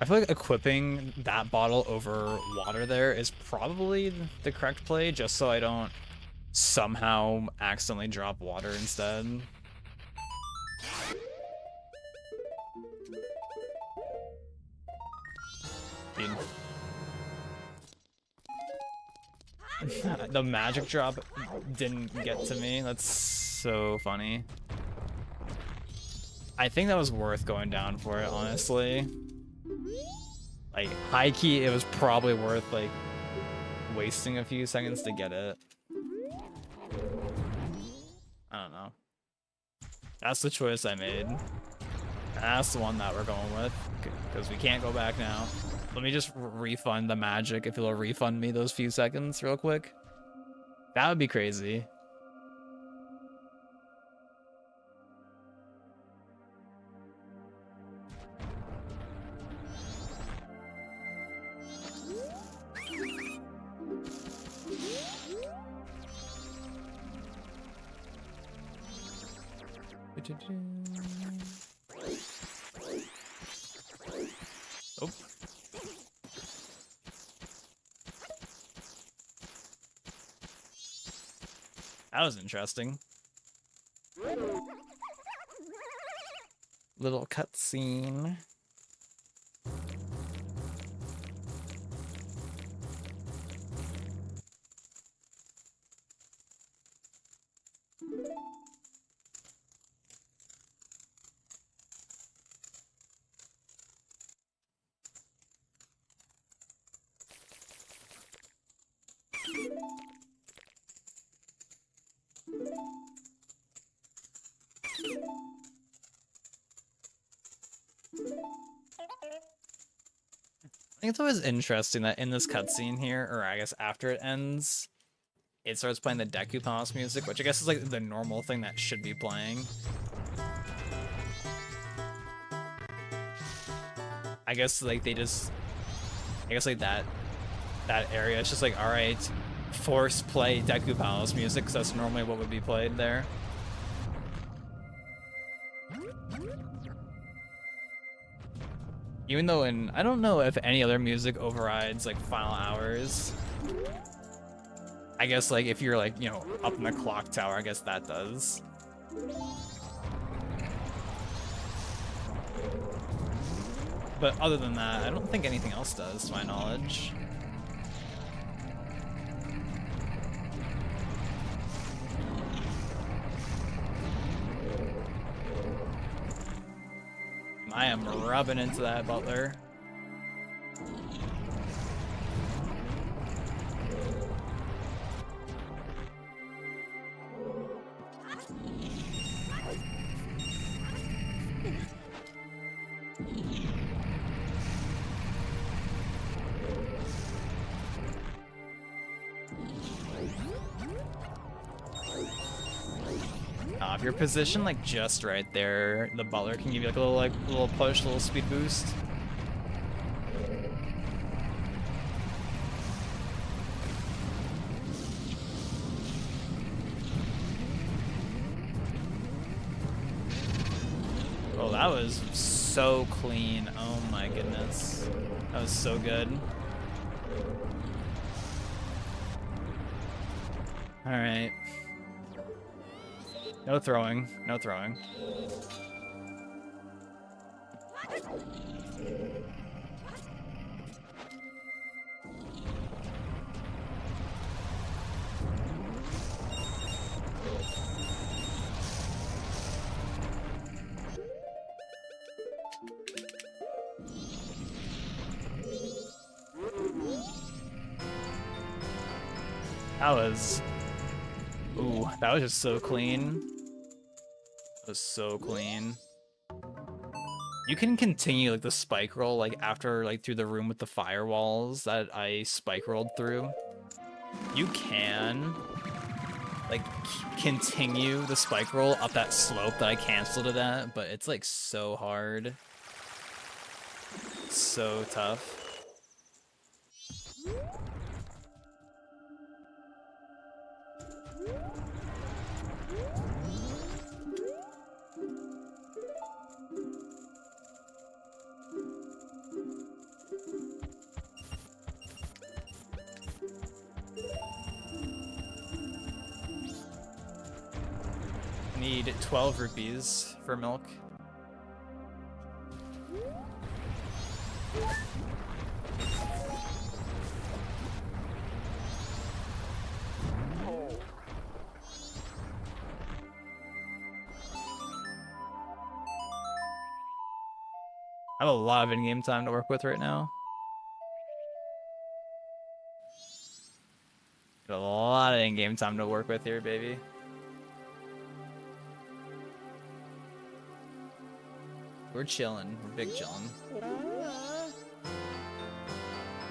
I feel like equipping that bottle over water there is probably the correct play, just so I don't somehow accidentally drop water instead. Dude. The magic drop didn't get to me. That's so funny. I think that was worth going down for it, honestly. Like, high key, it was probably worth, like, wasting a few seconds to get it. I don't know. That's the choice I made. That's the one that we're going with, because we can't go back now. Let me just refund the magic if it'll refund me those few seconds real quick. That would be crazy. Oh. That was interesting. Little cutscene. I think it's always interesting that in this cutscene here, or I guess after it ends, it starts playing the Deku Palace music, which I guess is like the normal thing that should be playing. I guess like they just, I guess like that area, it's just like, all right, force play Deku Palace music, because that's normally what would be played there. Even though I don't know if any other music overrides like Final Hours. I guess like if you're like, you know, up in the clock tower, I guess that does. But other than that, I don't think anything else does, to my knowledge. I am rubbing into that butler. If you're positioned like just right there, the butler can give you like a little push, a little speed boost. Oh, that was so clean. Oh my goodness. That was so good. All right. No throwing, no throwing. That was, ooh, that was just so clean. That was so clean. You can continue like the spike roll like after like through the room with the firewalls that I spike rolled through. You can like continue the spike roll up that slope that I canceled it at, but it's like so hard. So tough. Need 12 rupees for milk. I have a lot of in-game time to work with right now. Got a lot of in-game time to work with here, baby. We're chilling. We're big chilling.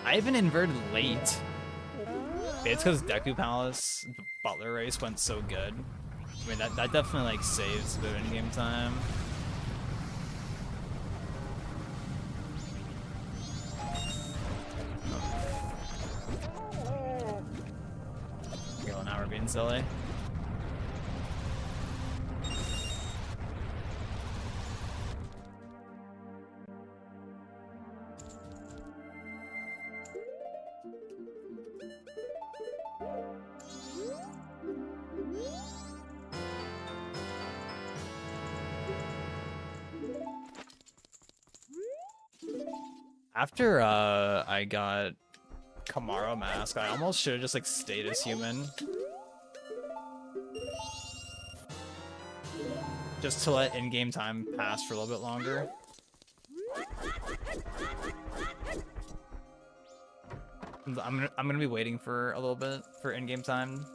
I even inverted late. It's because Deku Palace Butler race went so good. I mean, that definitely like saves a bit of in-game time. Well, now we're being silly. After I got Kamaro Mask, I almost should have just like stayed as human. Just to let in-game time pass for a little bit longer. I'm gonna be waiting for a little bit for in-game time.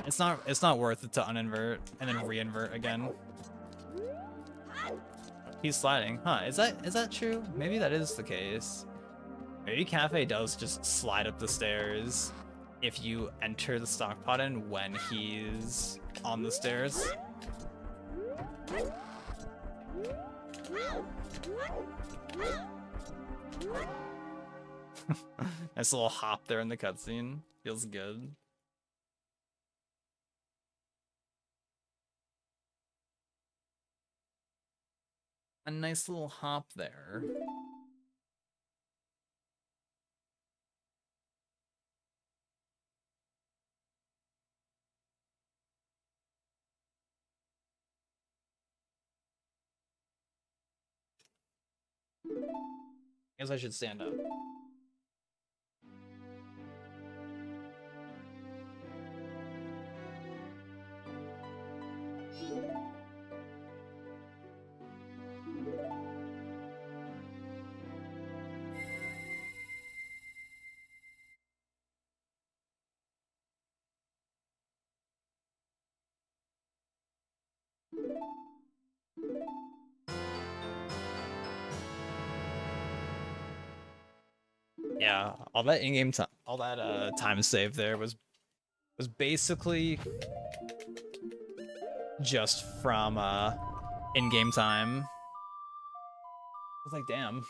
It's not worth it to uninvert and then reinvert again. He's sliding. Huh, is that true? Maybe that is the case. Maybe Cafe does just slide up the stairs if you enter the stock pot in when he's on the stairs. Nice little hop there in the cutscene. Feels good. A nice little hop there. Guess I should stand up. Yeah, all that in-game time, all that time save there was basically just from in-game time. I was like, damn.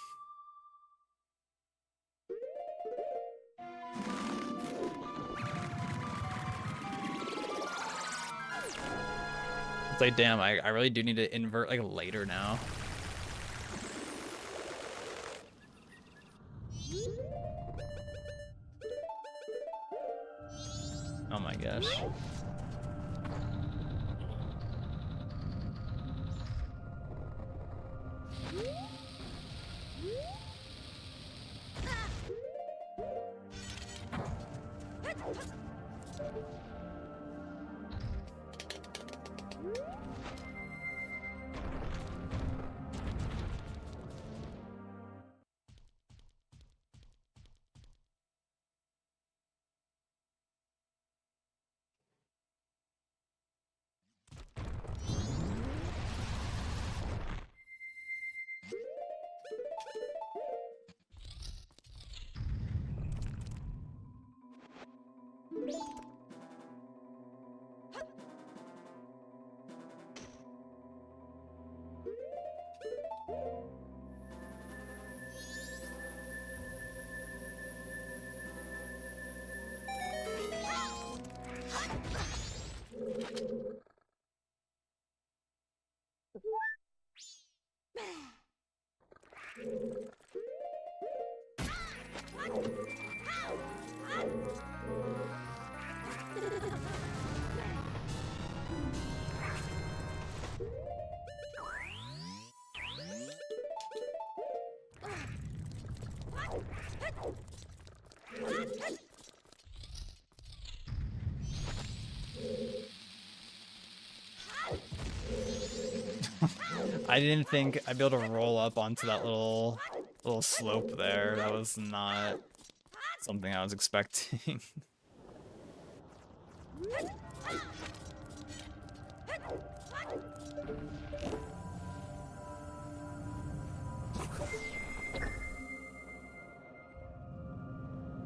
It's like, damn, I really do need to invert like later now. Oh my gosh. I didn't think I'd be able to roll up onto that little slope there. That was not something I was expecting.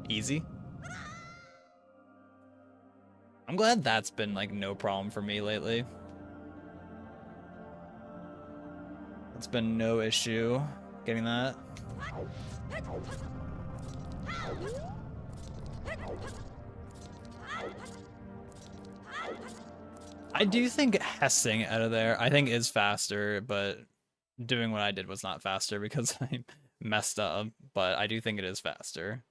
Easy. I'm glad that's been like no problem for me lately. It's been no issue getting that. I do think hessing out of there, I think is faster, but doing what I did was not faster because I messed up, but I do think it is faster.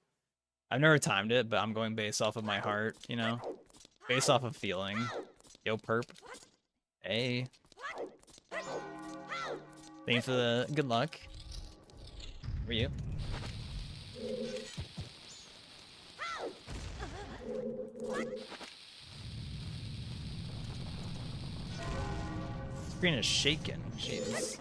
I've never timed it, but I'm going based off of my heart, you know? Based off of feeling. Yo, perp. Hey. Thank you for the good luck. How are you? Screen is shaking. Jeez.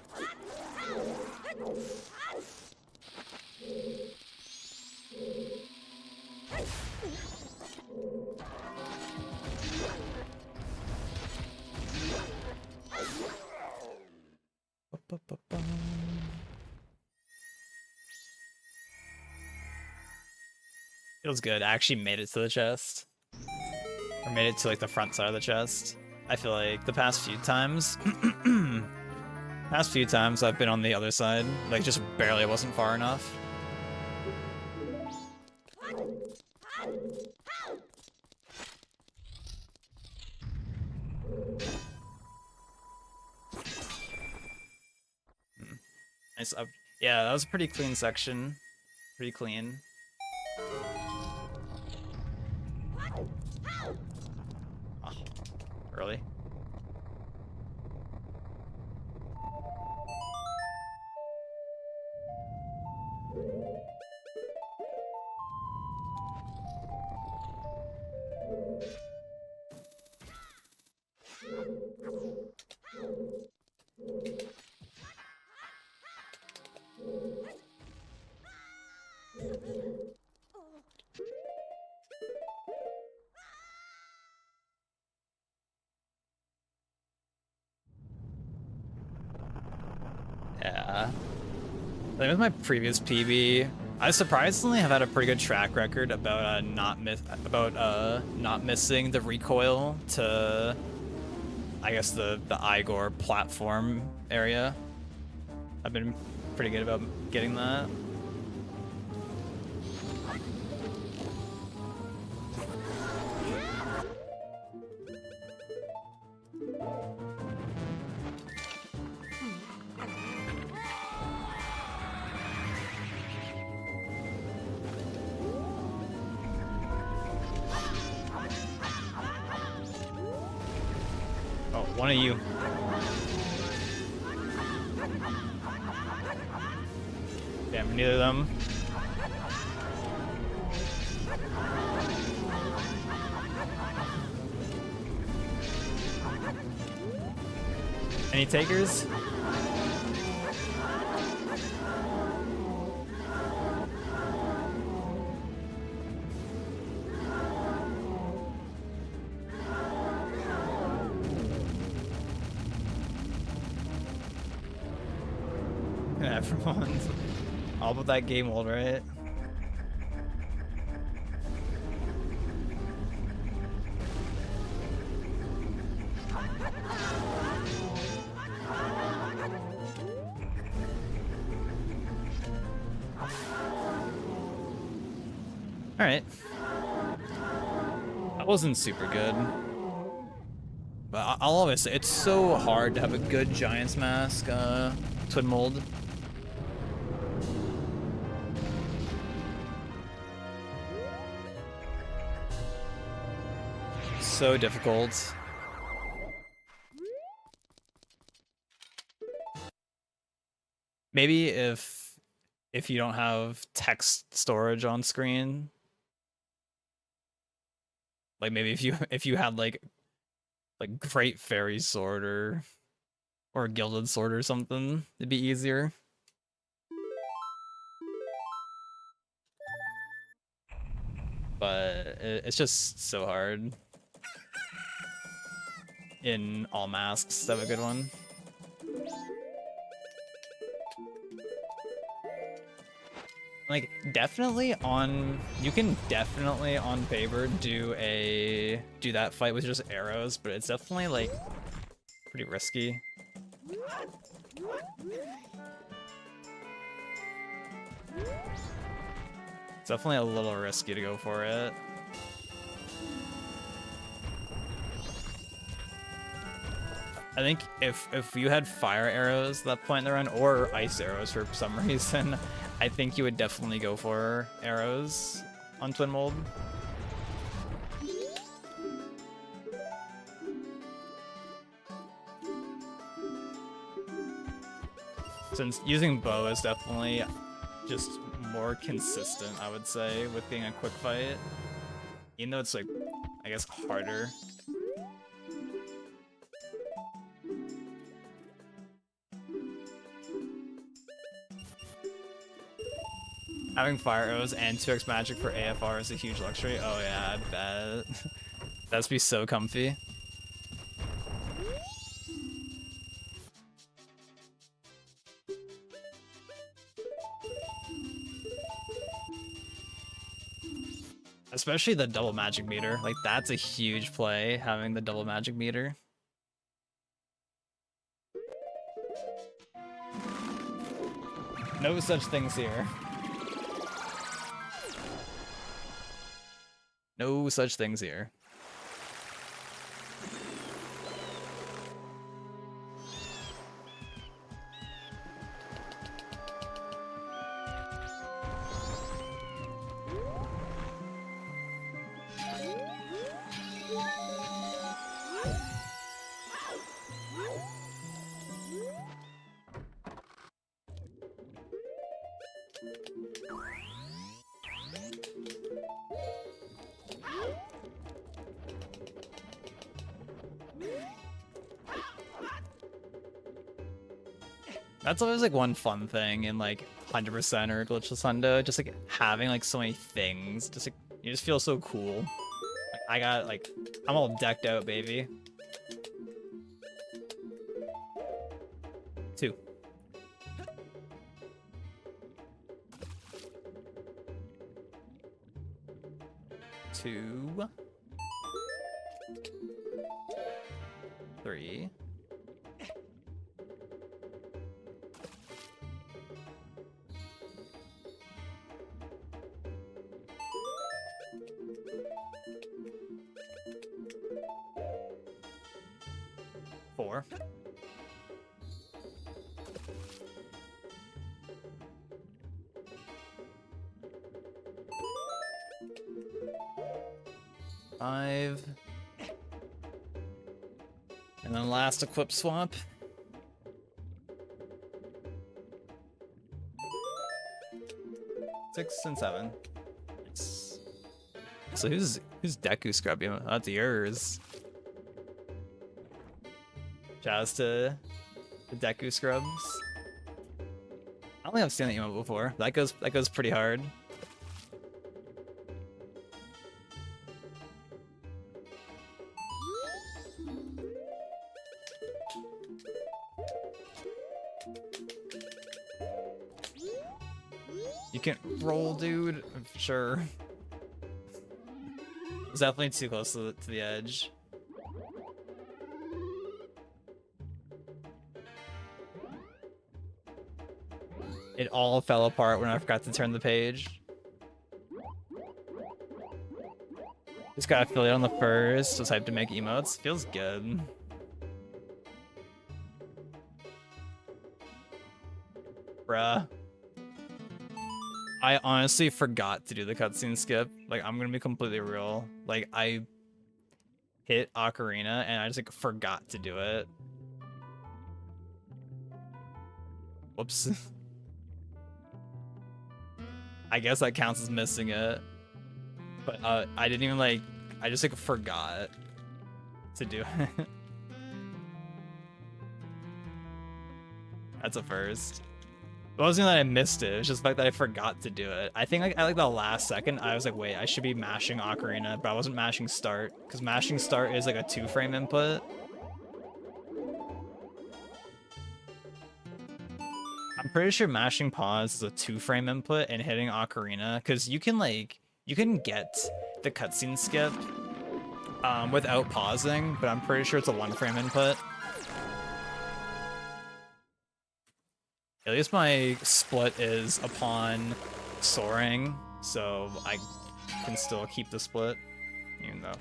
Feels good. I actually made it to the chest. Or made it to like the front side of the chest. I feel like the past few times I've been on the other side. Like just barely wasn't far enough. Nice up. Yeah, that was a pretty clean section. Pretty clean. Oh, early. Yeah. I think with my previous PB, I surprisingly have had a pretty good track record about not missing the recoil to, I guess, the Igor platform area. I've been pretty good about getting that. Oh, one of you. Damn, neither of them. Any takers? Everyone's all about that game world, right? All right. That wasn't super good. But I'll always say, it's so hard to have a good Giant's Mask twin mold. so difficult. Maybe if you don't have text storage on screen, like maybe if you had like Great Fairy Sword or Gilded Sword or something, it'd be easier. But it's just so hard. In all masks, have a good one. Like definitely on, you can definitely on paper do that fight with just arrows, but it's definitely like pretty risky. It's definitely a little risky to go for it. I think if you had fire arrows at that point in the run, or ice arrows for some reason, I think you would definitely go for arrows on Twin Mold. Since using bow is definitely just more consistent, I would say, with being a quick fight. Even though it's like, I guess, harder. Having fire arrows and 2x magic for AFR is a huge luxury. Oh yeah, I bet. That'd be so comfy. Especially the double magic meter. Like, that's a huge play, having the double magic meter. No such things here. No such things here. That's always like one fun thing in like 100% or Glitchless Hundo, just like having like so many things, just like you just feel so cool. Like, I got like, I'm all decked out, baby. 2. 2. 3. 4. 5. And then last equip swap. 6 and 7. Nice. So who's Deku Scrubby? That's yours. Shouts to the Deku Scrubs. I don't think I've seen that emote before. That goes pretty hard. You can roll, dude. Sure. It's definitely too close to the edge. It all fell apart when I forgot to turn the page. Just got affiliate on the first, was hyped to make emotes. Feels good. Bruh. I honestly forgot to do the cutscene skip. Like, I'm gonna be completely real. Like, I hit Ocarina, and I just like forgot to do it. Whoops. I guess that counts as missing it. But I didn't even like, I just like forgot to do it. That's a first. It wasn't that I missed it, it's just the fact that I forgot to do it. I think like at like the last second, I was like, wait, I should be mashing Ocarina, but I wasn't mashing start, because mashing start is like a 2-frame input. I'm pretty sure mashing pause is a 2-frame input and hitting Ocarina, because you can get the cutscene skip without pausing, but I'm pretty sure it's a 1-frame input. At least my split is upon soaring, so I can still keep the split, even though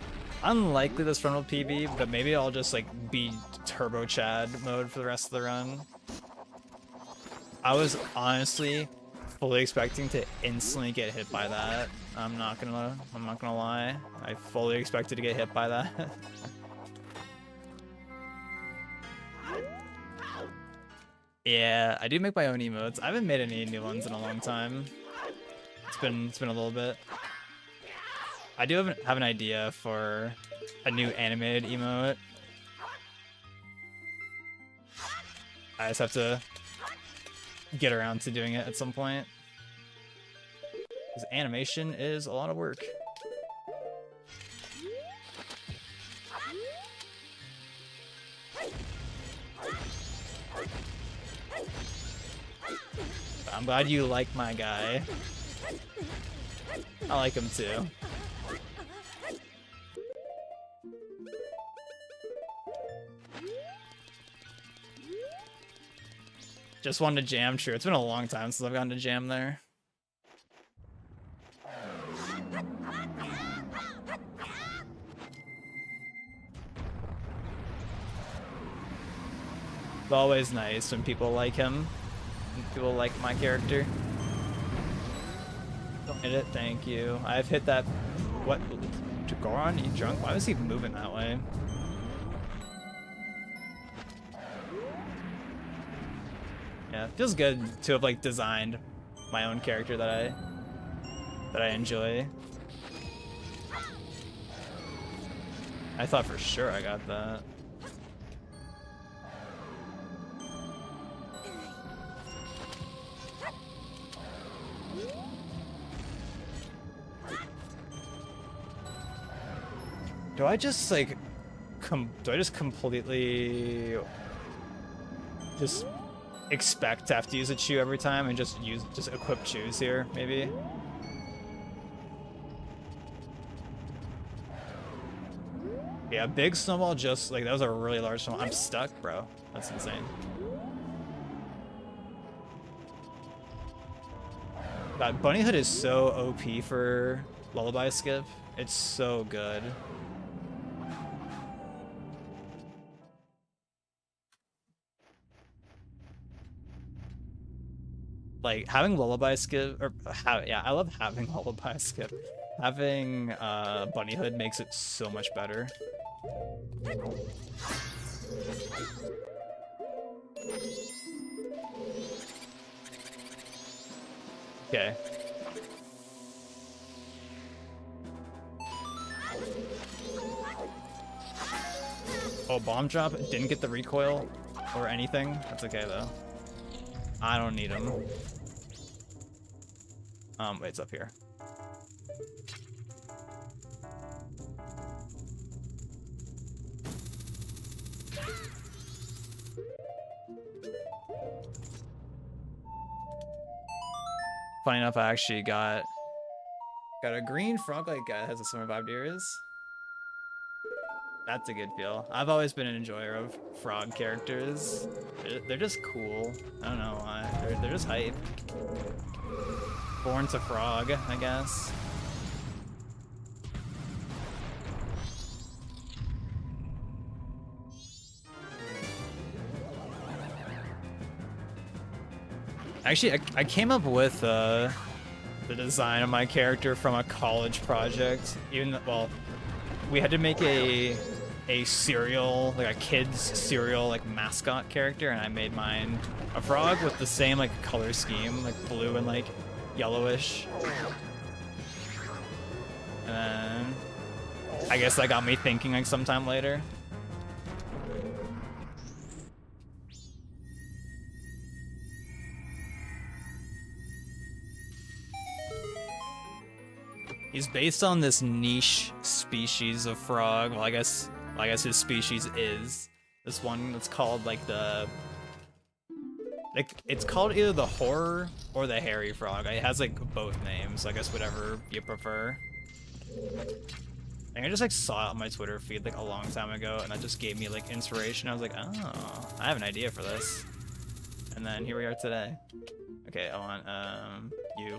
unlikely this run will PB, but maybe I'll just like be Turbo Chad mode for the rest of the run. I was honestly fully expecting to instantly get hit by that. I'm not gonna lie. I fully expected to get hit by that. Yeah, I do make my own emotes. I haven't made any new ones in a long time. It's been a little bit. I do have an idea for a new animated emote. I just have to get around to doing it at some point. Because animation is a lot of work. I'm glad you like my guy. I like him too. Just wanted to jam, true. It's been a long time since I've gotten to jam there. It's always nice when people like him. People like my character. Don't hit it, thank you. I've hit that. What? To Goron, you drunk? Why was he moving that way? Yeah, it feels good to have like designed my own character that I enjoy. I thought for sure I got that. Do I just like do I just completely just expect to have to use a chew every time and just equip chews here, maybe? Yeah, big snowball, just like that was a really large snowball. I'm stuck, bro. That's insane. God, Bunny Hood is so OP for lullaby skip. It's so good. Like having lullaby skip, or yeah, I love having lullaby skip. Having Bunny Hood makes it so much better. Okay. Oh, bomb drop, didn't get the recoil or anything. That's okay though. I don't need them. Wait, it's up here. Funny enough, I actually got a green frog-like guy that has a summer vibe to yours. That's a good feel. I've always been an enjoyer of frog characters. They're just cool. I don't know why. They're just hype. Born to frog, I guess. Actually, I came up with the design of my character from a college project. Even well, we had to make a cereal, like a kid's cereal, like mascot character, and I made mine a frog with the same like color scheme, like blue and like yellowish. And then I guess that got me thinking like sometime later. He's based on this niche species of frog. Well, I guess his species is this one that's called like it's called either the horror or the hairy frog. It has like both names. I guess whatever you prefer. I think I just like saw it on my Twitter feed like a long time ago, and that just gave me like inspiration. I was like, oh, I have an idea for this. And then here we are today. Okay, I want you.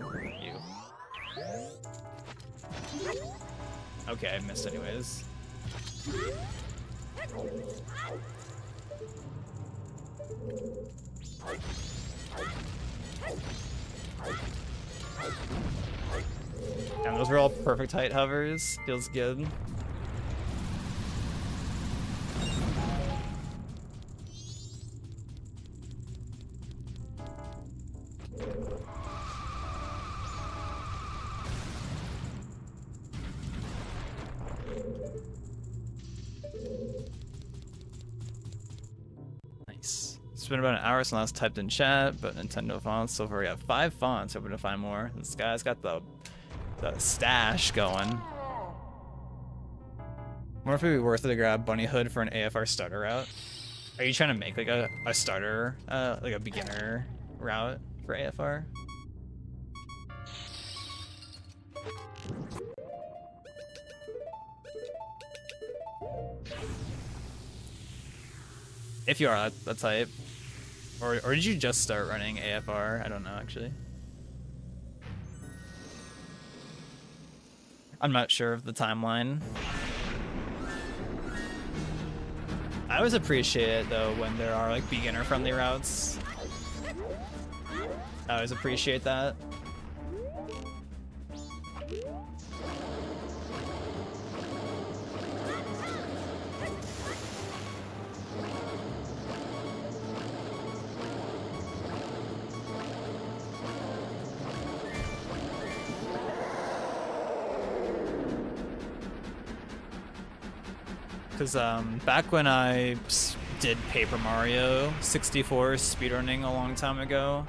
Okay, I missed anyways. And those were all perfect height hovers. Feels good. Nice. It's been about an hour since last typed in chat, but Nintendo fonts so far we have 5 fonts. Hoping to find more. This guy's got the stash going. Wonder if it'd be worth it to grab Bunny Hood for an AFR starter route. Are you trying to make like a starter, like a beginner route for AFR? If you are that type. Or did you just start running AFR? I don't know actually. I'm not sure of the timeline. I always appreciate it though when there are like beginner friendly routes. I always appreciate that. Because back when I did Paper Mario 64 speedrunning a long time ago,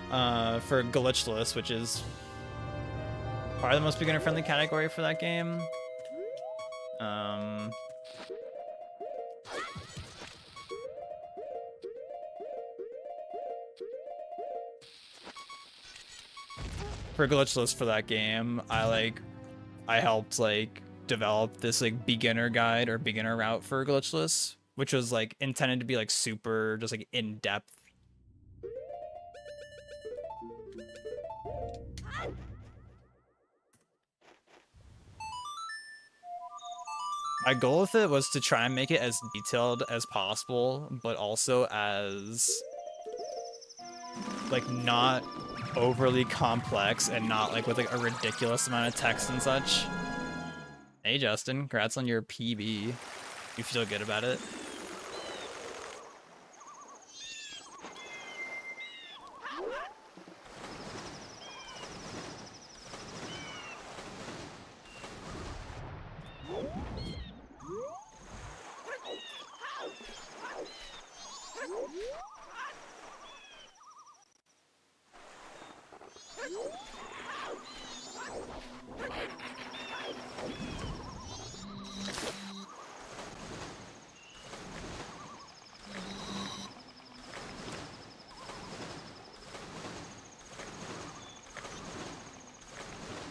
for glitchless, which is probably the most beginner-friendly category for that game. For glitchless for that game, I helped like develop this like beginner guide or beginner route for glitchless, which was like intended to be like super just like in depth. My goal with it was to try and make it as detailed as possible, but also as like not overly complex and not like with like a ridiculous amount of text and such. Hey Justin, congrats on your PB. You feel good about it?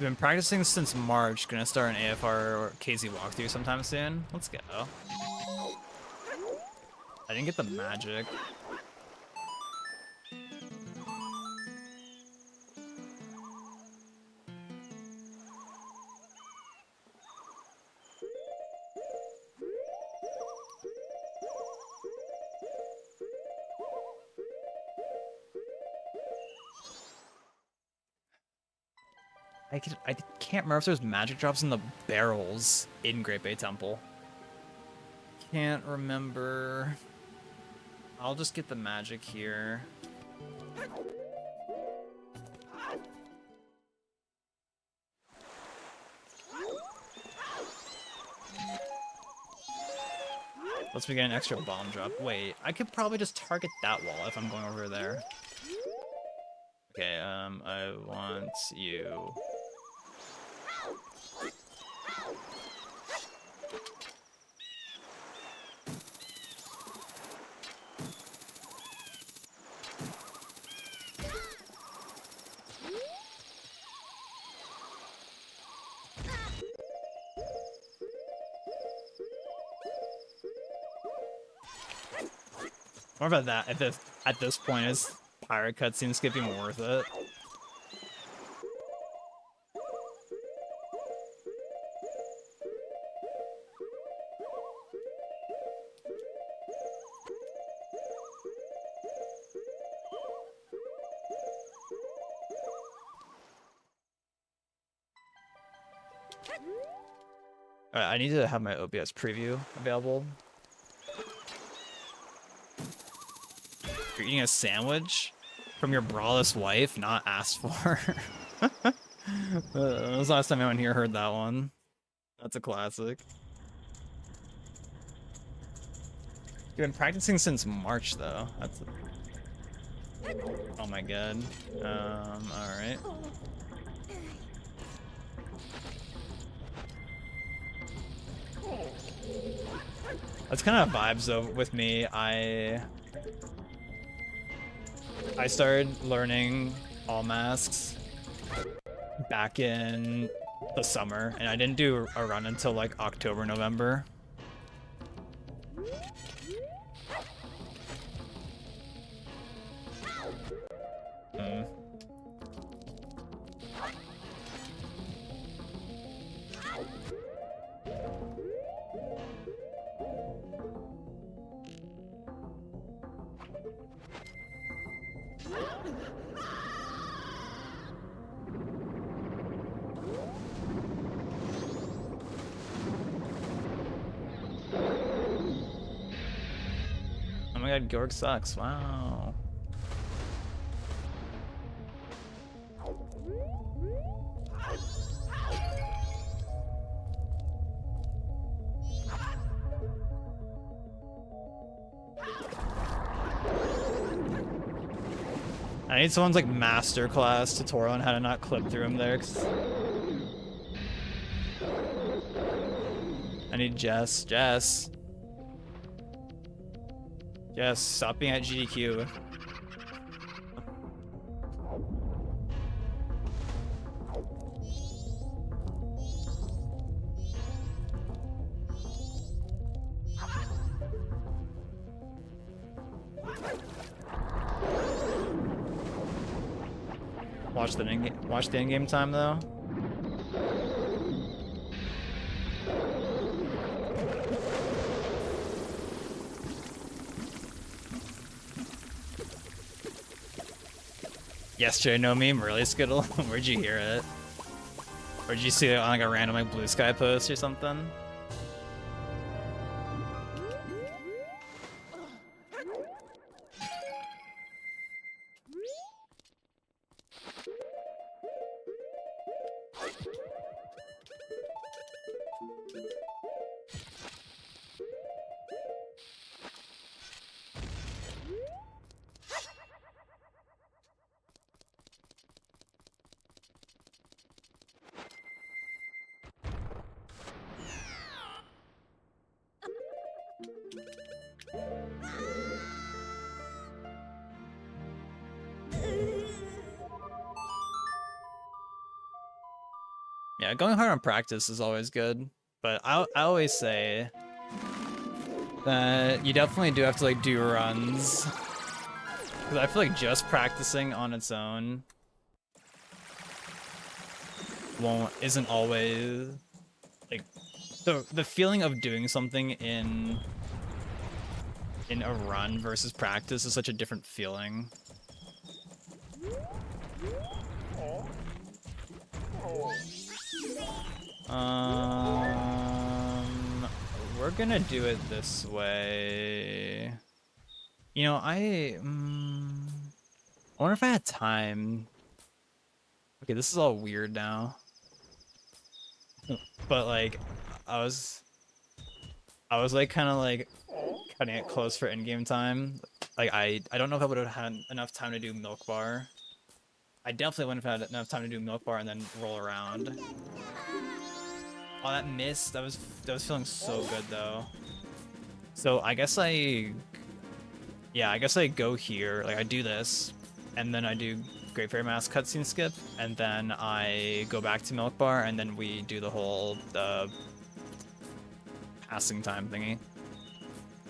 We've been practicing since March. Gonna start an AFR or KZ walkthrough sometime soon. Let's go. I didn't get the magic. I can't remember if there's magic drops in the barrels in Great Bay Temple. Can't remember. I'll just get the magic here. Let's get an extra bomb drop. Wait, I could probably just target that wall if I'm going over there. Okay, I want you. What about that? At this point, is pirate cutscene skipping worth it? Alright, I need to have my OBS preview available. You're eating a sandwich from your braless wife, not asked for. That was the last time anyone here heard that one. That's a classic. You've been practicing since March, though. That's. Oh my god. All right. That's kind of vibes though with me. I started learning all masks back in the summer, and I didn't do a run until like October, November. Oh my god, Georg sucks. Wow. I need someone's like masterclass tutorial on how to not clip through him there. I need Jess. Jess, stop being at GDQ. Watch the in-game time though. Yesterday, no meme, really, Skittle? Where'd you hear it? Or did you see it on like a random like Blue Sky post or something? Yeah, going hard on practice is always good, but I always say that you definitely do have to like do runs, because I feel like just practicing on its own isn't always like the feeling of doing something in a run versus practice is such a different feeling. We're gonna do it this way. You know, I wonder if I had time. Okay, this is all weird now. But like, I was like kind of like cutting it close for in-game time. Like I don't know if I would have had enough time to do Milk Bar. I definitely wouldn't have had enough time to do Milk Bar and then roll around. Oh, that missed. That was feeling so good though. So I guess I go here. Like I do this, and then I do Great Fairy Mask cutscene skip, and then I go back to Milk Bar, and then we do the whole passing time thingy.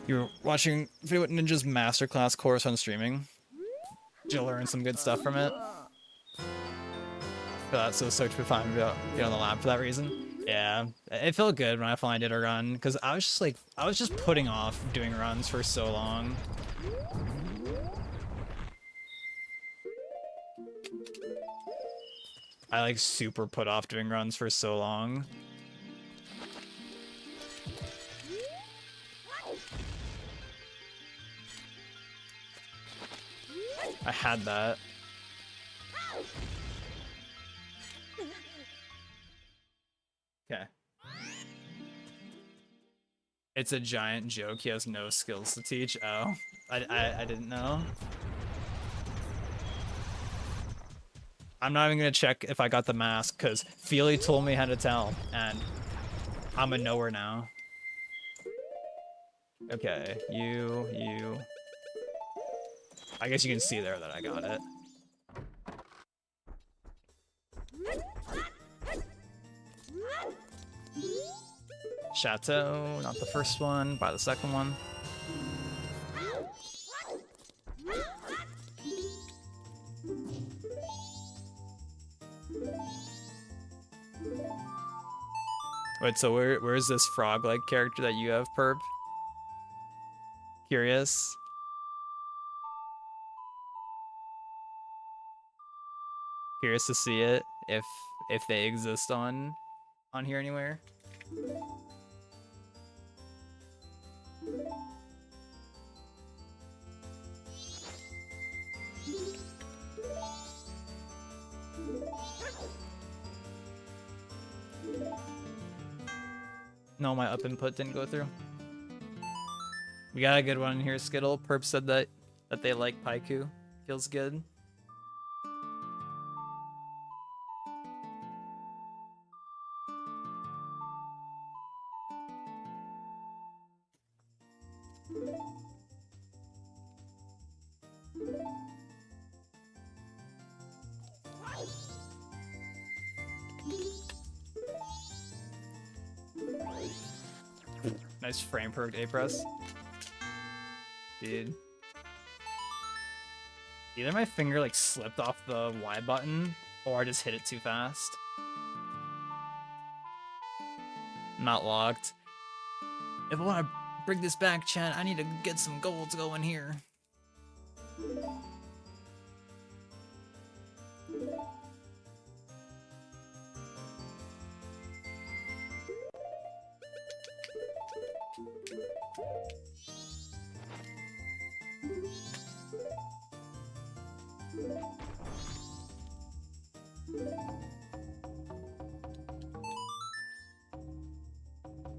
You're watching Video Ninja's Masterclass course on streaming. Did you learn some good stuff from it? So stoked to finally get on the lab for that reason. Yeah, it felt good when I finally did a run, because I was just putting off doing runs for so long. I like super put off doing runs for so long. I had that. Okay. It's a giant joke. He has no skills to teach. Oh, I didn't know. I'm not even gonna check if I got the mask because Feely told me how to tell, and I'm a knower now. Okay, you. I guess you can see there that I got it. Chateau, not the first one, buy the second one. Wait, so where's this frog-like character that you have, Perp? Curious. Curious to see it, if they exist on here anywhere. No, my up input didn't go through. We got a good one here, Skittle. Perp said that they like Paiku. Feels good. Nice frame perked A press. Dude. Either my finger like slipped off the Y button or I just hit it too fast. Not locked. If I want to bring this back, chat, I need to get some golds going here.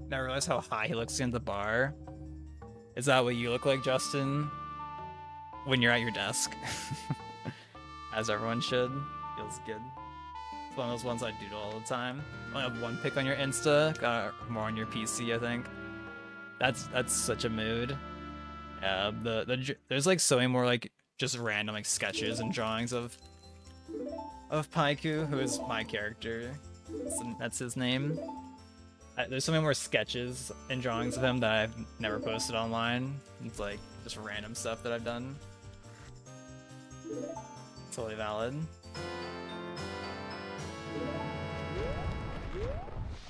Now I realize how high he looks in the bar. Is that what you look like, Justin? When you're at your desk? As everyone should. Feels good. It's one of those ones I do all the time. I only have one pick on your Insta, got more on your PC, I think. That's such a mood. Yeah, there's like so many more like just random like sketches and drawings of Paiku, who is my character. That's his name. There's so many more sketches and drawings of him that I've never posted online. It's like just random stuff that I've done. Totally valid.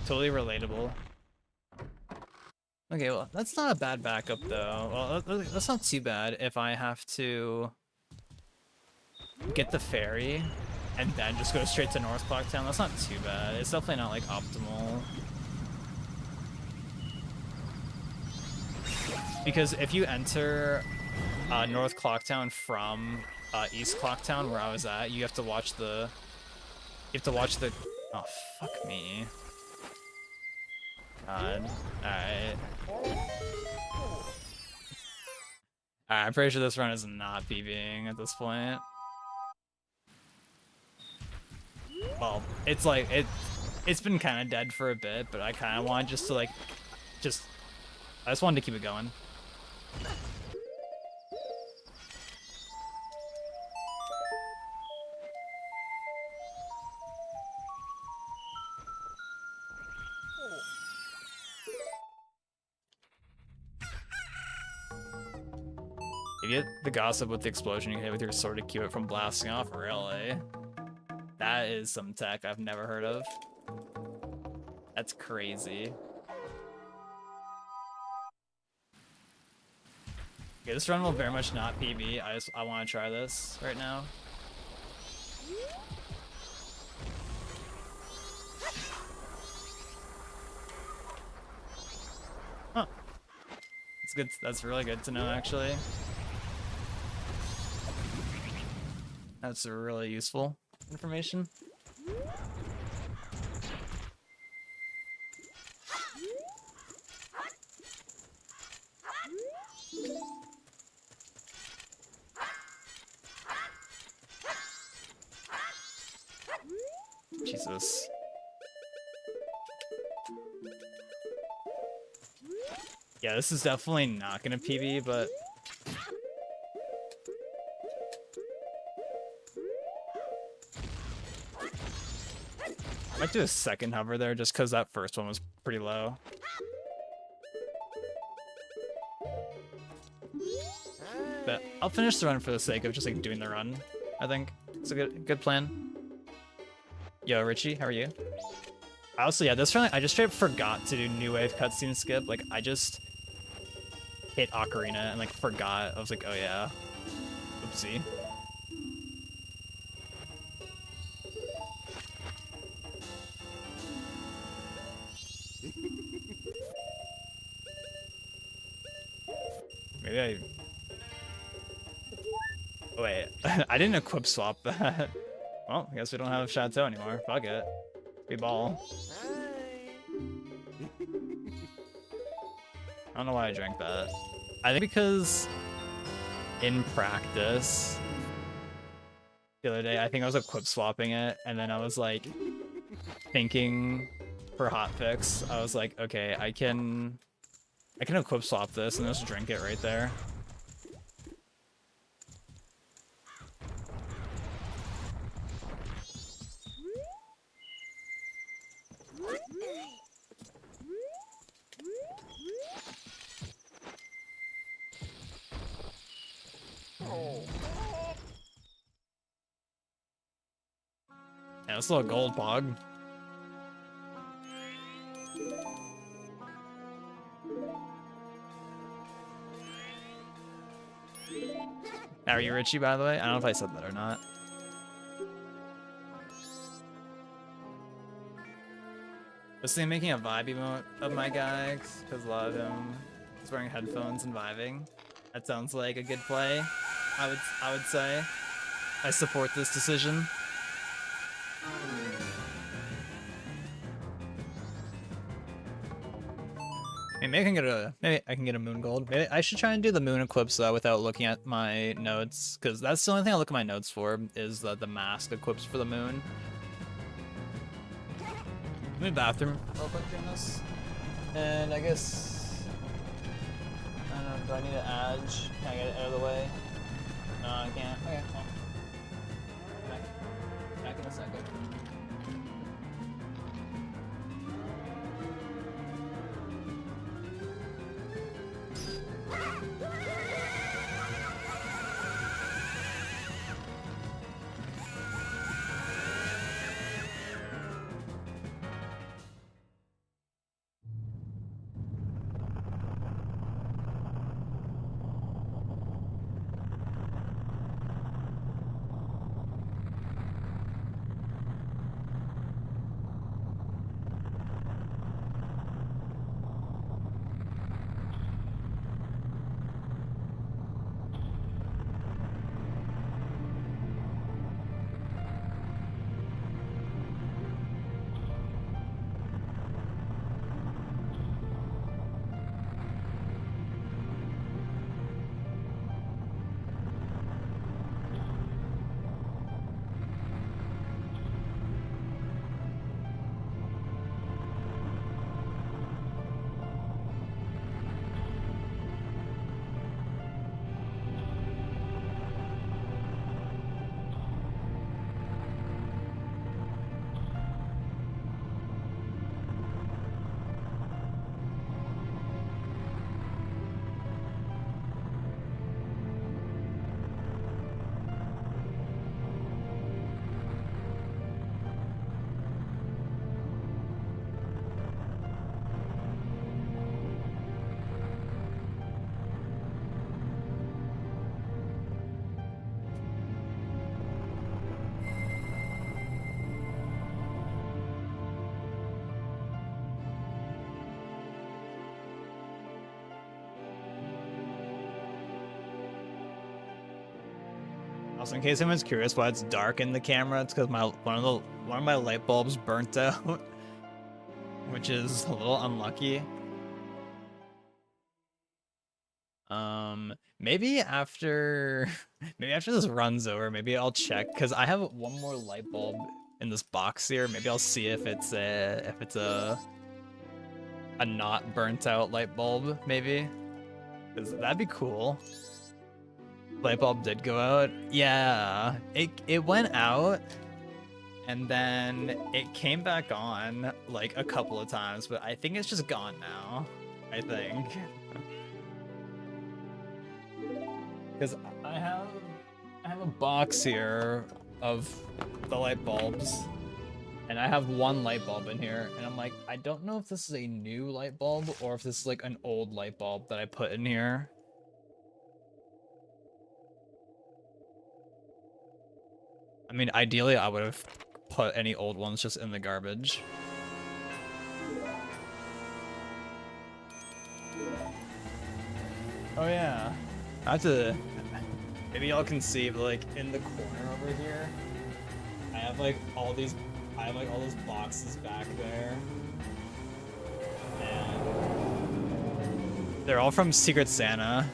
Totally relatable. Okay, well, that's not a bad backup though. Well, that's not too bad if I have to get the ferry and then just go straight to North Clocktown. That's not too bad. It's definitely not like optimal. Because if you enter North Clocktown from East Clocktown, where I was at, you have to watch the. Oh, fuck me. God. Alright. Alright, I'm pretty sure this run is not PBing at this point. Well, it's like, it's been kind of dead for a bit, but I kind of want just to like, I just wanted to keep it going. You get the gossip with the explosion you hit with your sword to keep it from blasting off, really? That is some tech I've never heard of. That's crazy. Okay, this run will very much not PB. I want to try this right now. Huh. That's good. That's really good to know, actually. That's really useful information. Jesus. Yeah, this is definitely not gonna PB, but I might do a second hover there just because that first one was pretty low. But I'll finish the run for the sake of just like doing the run. I think it's a good plan. Yo, Richie, how are you? Also, yeah, this run I just straight up forgot to do New Wave cutscene skip. Like I just hit Ocarina and like forgot. I was like, oh yeah, oopsie. Maybe I... Oh, wait, I didn't equip swap that. Well, I guess we don't have Chateau anymore. Fuck it. We ball. I don't know why I drank that. I think because in practice the other day, I think I was equip swapping it, and then I was like thinking for hotfix, I was like, okay, I can equip swap this and just drink it right there. Yeah, it's a little gold pog. How are you, Richie, by the way? I don't know if I said that or not. Was he making a vibe emote of my guy? Because a lot of him is wearing headphones and vibing. That sounds like a good play, I would say. I support this decision. Maybe I can get a moon gold. Maybe I should try and do the moon equips though without looking at my notes, because that's the only thing I look at my notes for is the mask equips for the moon. Let me bathroom real quick during this. And I guess I don't know, do I need to edge? Can I get it out of the way? No, I can't. Okay, well. Back in a second. Also, in case anyone's curious why it's dark in the camera, it's because one of my light bulbs burnt out, which is a little unlucky. Maybe after this runs over, maybe I'll check because I have one more light bulb in this box here. Maybe I'll see if it's a not burnt out light bulb, maybe, because that'd be cool. Light bulb did go out. Yeah, it went out, and then it came back on like a couple of times, but I think it's just gone now. I think. Because I have a box here of the light bulbs, and I have one light bulb in here, and I'm like, I don't know if this is a new light bulb or if this is like an old light bulb that I put in here. I mean, ideally I would have put any old ones just in the garbage. Oh yeah. I have to, maybe y'all can see, but like in the corner over here, I have like all those boxes back there. And they're all from Secret Santa.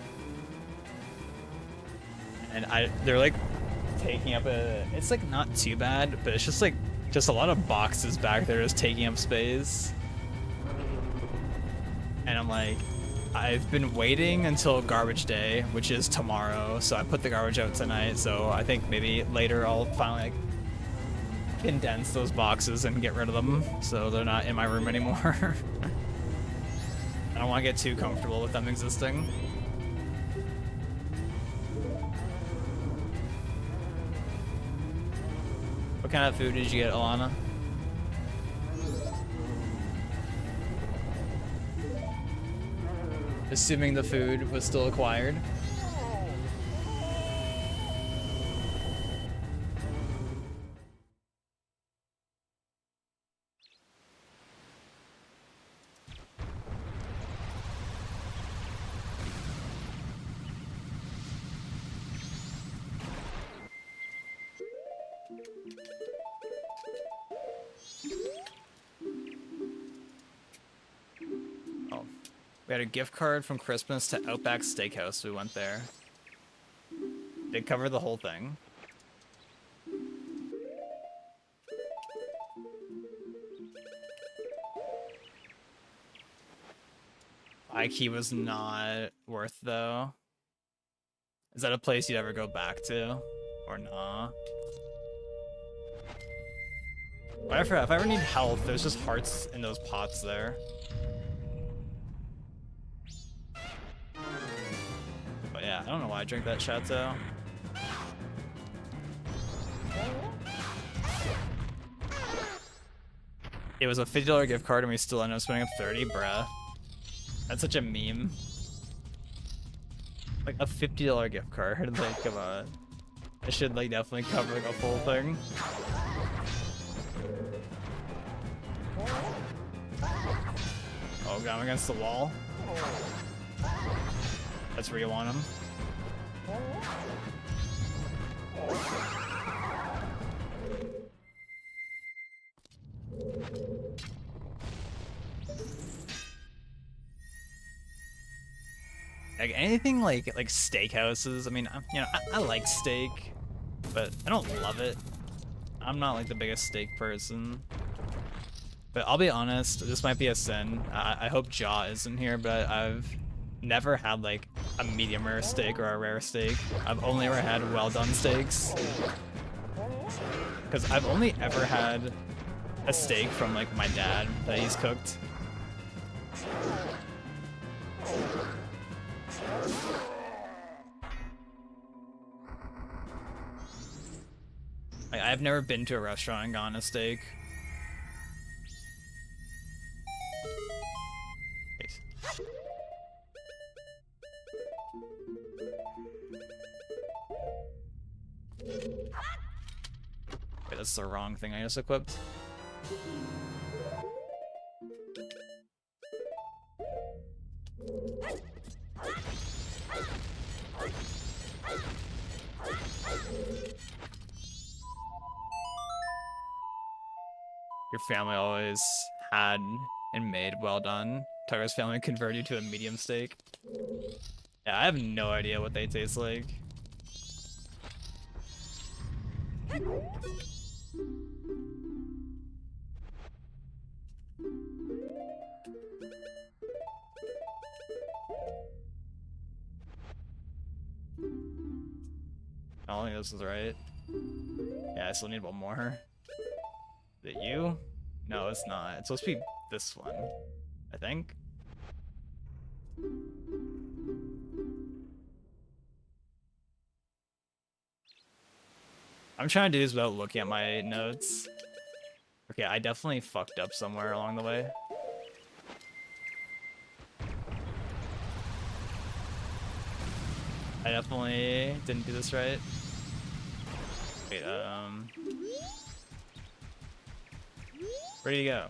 And they're like taking up it's like not too bad, but it's just like, just a lot of boxes back there just taking up space. And I'm like, I've been waiting until garbage day, which is tomorrow, so I put the garbage out tonight, so I think maybe later I'll finally like, condense those boxes and get rid of them so they're not in my room anymore. I don't want to get too comfortable with them existing. What kind of food did you get, Alana? Assuming the food was still acquired. We had a gift card from Christmas to Outback Steakhouse. We went there. They covered the whole thing. Ikea was not worth though. Is that a place you'd ever go back to? Or nah? If I ever need health, there's just hearts in those pots there. But yeah, I don't know why I drank that chateau. It was a $50 gift card and we still ended up spending 30, bruh. That's such a meme. Like a $50 gift card, like come on. I should like definitely cover like a full thing. Oh god, I'm against the wall. That's where you want him. Like anything like steakhouses. I mean, I like steak, but I don't love it. I'm not like the biggest steak person. But I'll be honest, this might be a sin. I hope Jaw isn't here, but I've never had like a medium rare steak or a rare steak. I've only ever had well done steaks. Because I've only ever had a steak from like my dad that he's cooked. I've never been to a restaurant and gotten a steak. Wait, that's the wrong thing I just equipped. Your family always had and made well done. Tara's family converted you to a medium steak. Yeah, I have no idea what they taste like. I don't think this is right. Yeah, I still need one more. Is it you? No, it's not. It's supposed to be this one, I think. I'm trying to do this without looking at my notes. Okay, I definitely fucked up somewhere along the way. I definitely didn't do this right. Wait, where do you go?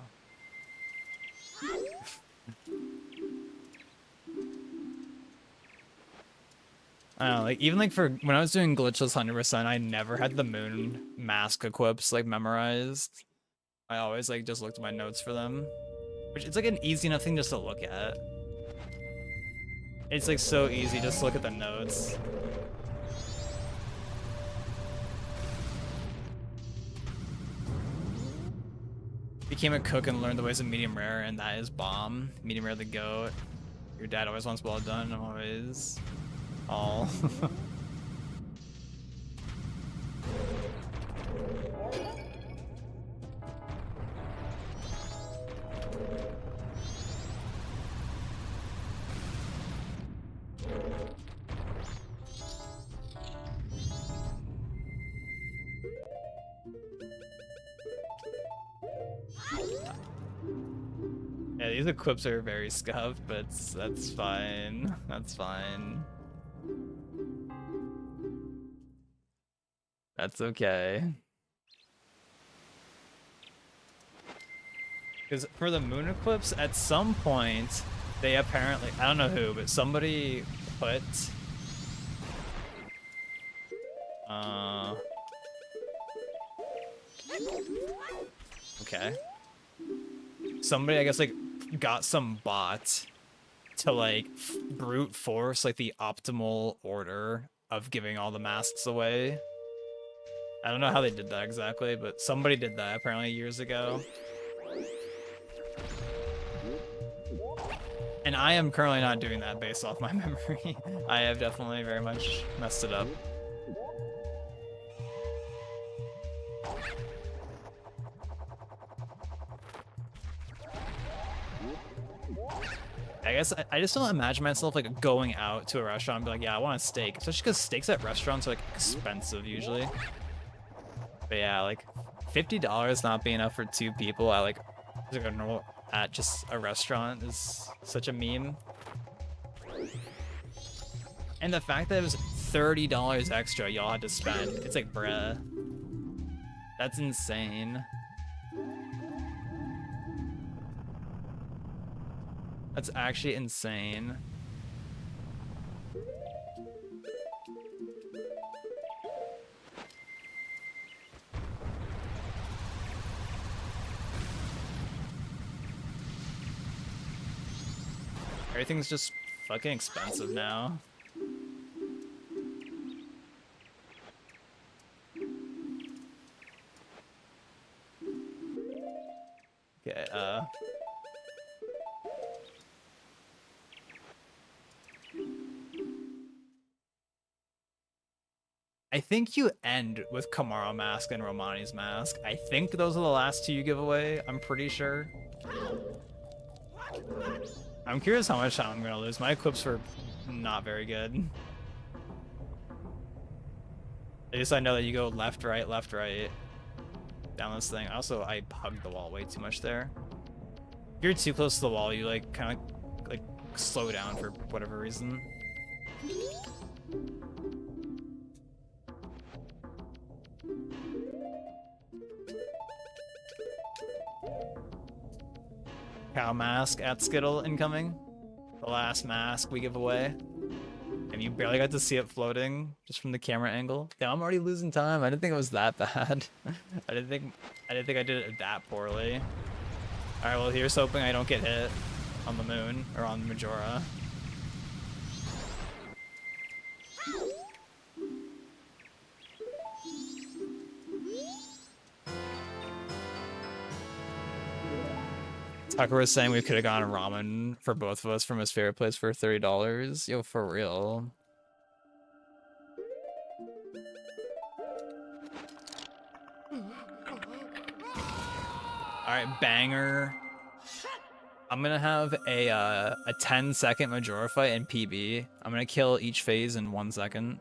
I don't know, like, even like for when I was doing glitchless 100%, I never had the moon mask equips like memorized. I always like just looked at my notes for them, which it's like an easy enough thing just to look at. It's like so easy just to look at the notes. Became a cook and learned the ways of medium rare, and that is bomb. Medium rare the goat. Your dad always wants well done. I'm always all. Yeah, these equips are very scuffed, but that's fine. That's fine. That's okay. Because for the moon eclipse, at some point, they apparently, I don't know who, but somebody put okay. Somebody, I guess, like, got some bot to, like, brute force, like, the optimal order of giving all the masks away. I don't know how they did that exactly, but somebody did that apparently years ago. And I am currently not doing that based off my memory. I have definitely very much messed it up. I guess I just don't imagine myself like going out to a restaurant and be like, yeah, I want a steak. Especially because steaks at restaurants are like expensive usually. But yeah, like $50 not being enough for 2 people at like a normal at just a restaurant is such a meme. And the fact that it was $30 extra y'all had to spend, it's like, bruh. That's insane. That's actually insane. Everything's just fucking expensive now. Okay, I think you end with Kamara mask and Romani's mask. I think those are the last 2 you give away. I'm pretty sure. I'm curious how much time I'm gonna lose. My equips were not very good. At least I know that you go left, right, down this thing. Also, I hugged the wall way too much there. If you're too close to the wall, you like kind of like slow down for whatever reason. Cow mask at Skittle incoming. The last mask we give away. And you barely got to see it floating just from the camera angle. Yeah, I'm already losing time. I didn't think it was that bad. I didn't think I did it that poorly. All right, well, here's hoping I don't get hit on the moon or on Majora. Tucker was saying we could have gotten ramen for both of us from his favorite place for $30. Yo, for real. All right, banger. I'm gonna have a 10-second Majora fight in PB. I'm gonna kill each phase in 1 second.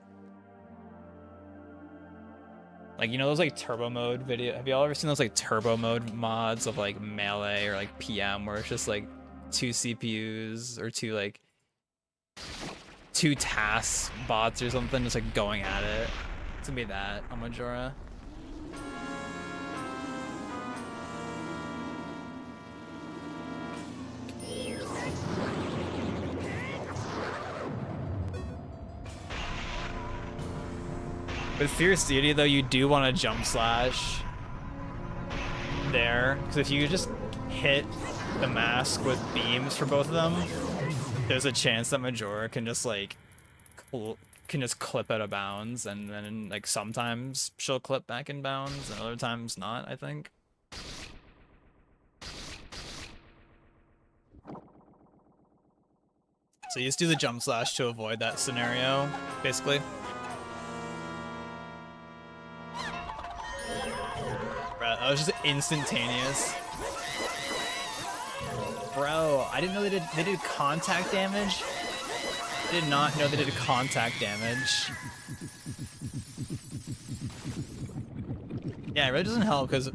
Like, you know those like turbo mode video? Have y'all ever seen those like turbo mode mods of like Melee or like PM where it's just like 2 CPUs or two task bots or something just like going at it? It's gonna be that on Majora. With Fierce Deity, though, you do want to jump slash there, because if you just hit the mask with beams for both of them, there's a chance that Majora can just like clip out of bounds, and then like sometimes she'll clip back in bounds, and other times not, I think. So you just do the jump slash to avoid that scenario, basically. That was just instantaneous. Bro, I didn't know they did contact damage. I did not know they did contact damage. Yeah, it really doesn't help because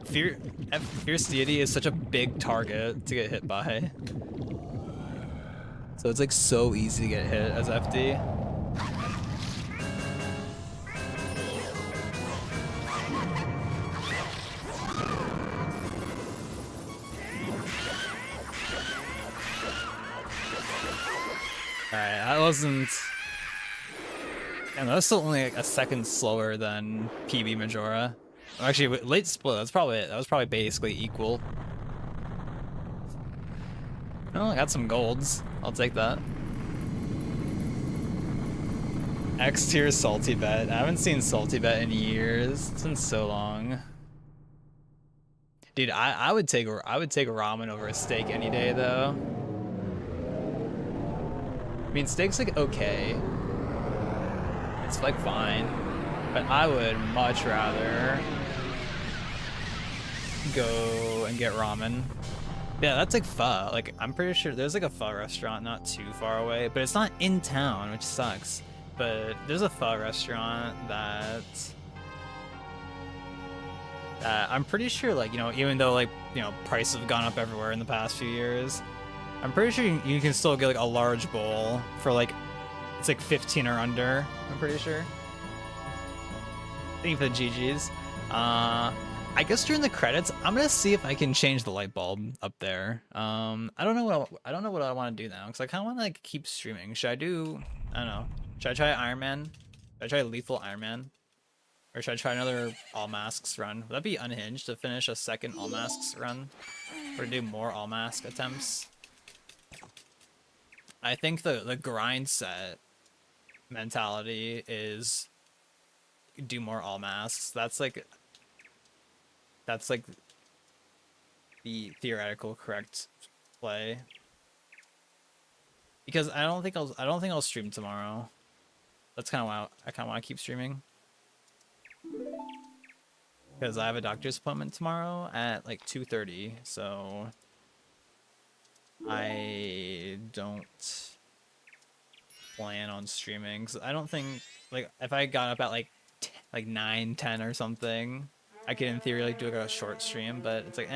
Fierce Deity is such a big target to get hit by. So it's like so easy to get hit as FD. Alright, that wasn't... And that was still only like a second slower than PB Majora. Actually, late split, that was probably basically equal. Oh, I got some golds. I'll take that. X tier salty bet. I haven't seen salty bet in years. It's been so long. Dude, I would take ramen over a steak any day though. I mean, steak's like okay. It's like fine, but I would much rather go and get ramen. Yeah, that's like pho. Like, I'm pretty sure there's like a pho restaurant not too far away, but it's not in town, which sucks. But there's a pho restaurant that I'm pretty sure, like, you know, even though like, you know, prices have gone up everywhere in the past few years, I'm pretty sure you can still get like a large bowl for like, it's like 15 or under, I'm pretty sure. Thank you for the GGs. I guess during the credits, I'm gonna see if I can change the light bulb up there. I don't know what I want to do now, because I kind of want to like keep streaming. Should I do, I don't know, should I try Iron Man? Should I try Lethal Iron Man? Or should I try another All Masks run? Would that be unhinged to finish a second All Masks run? Or to do more All Mask attempts? I think the grind set mentality is do more All Masks. That's like the theoretical correct play. Because I don't think I'll stream tomorrow. That's kind of why I kind of want to keep streaming. Because I have a doctor's appointment tomorrow at like 2:30, so I don't plan on streaming. Cause I don't think, like, if I got up at like 9, 10 or something, I could in theory like do like a short stream, but it's like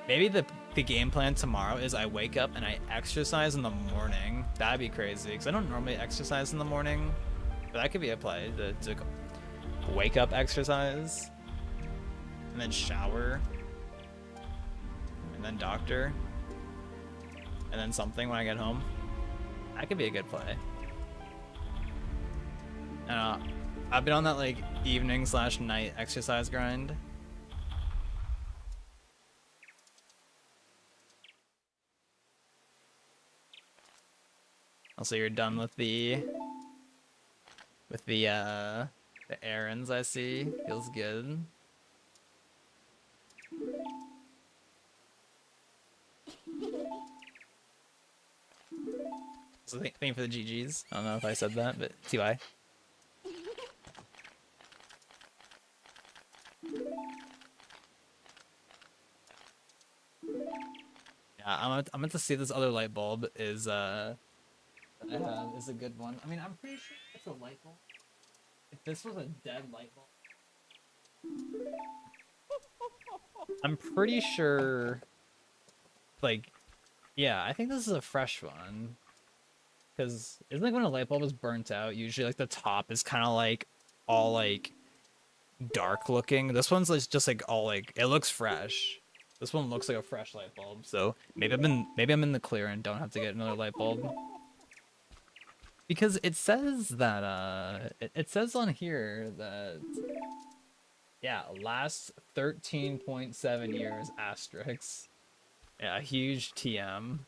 Maybe the game plan tomorrow is I wake up and I exercise in the morning. That'd be crazy, because I don't normally exercise in the morning. But that could be a play, to wake up, exercise, and then shower, and then doctor. and then something when I get home. That could be a good play. I've been on that like evening/night exercise grind. Also, you're done with the errands. I see. Feels good. So thank you for the GGs. I don't know if I said that, but TY. Yeah, I'm meant to see if this other light bulb is that I have is a good one. I mean, I'm pretty sure it's a light bulb. If this was a dead light bulb, I'm pretty sure. Like, yeah, I think this is a fresh one. Because isn't like when a light bulb is burnt out, usually like the top is kind of like all like dark looking. This one's like just like all like it looks fresh. This one looks like a fresh light bulb. So maybe I'm in the clear and don't have to get another light bulb. Because it says that it says on here that yeah, last 13.7 years asterisk. Yeah, a huge TM.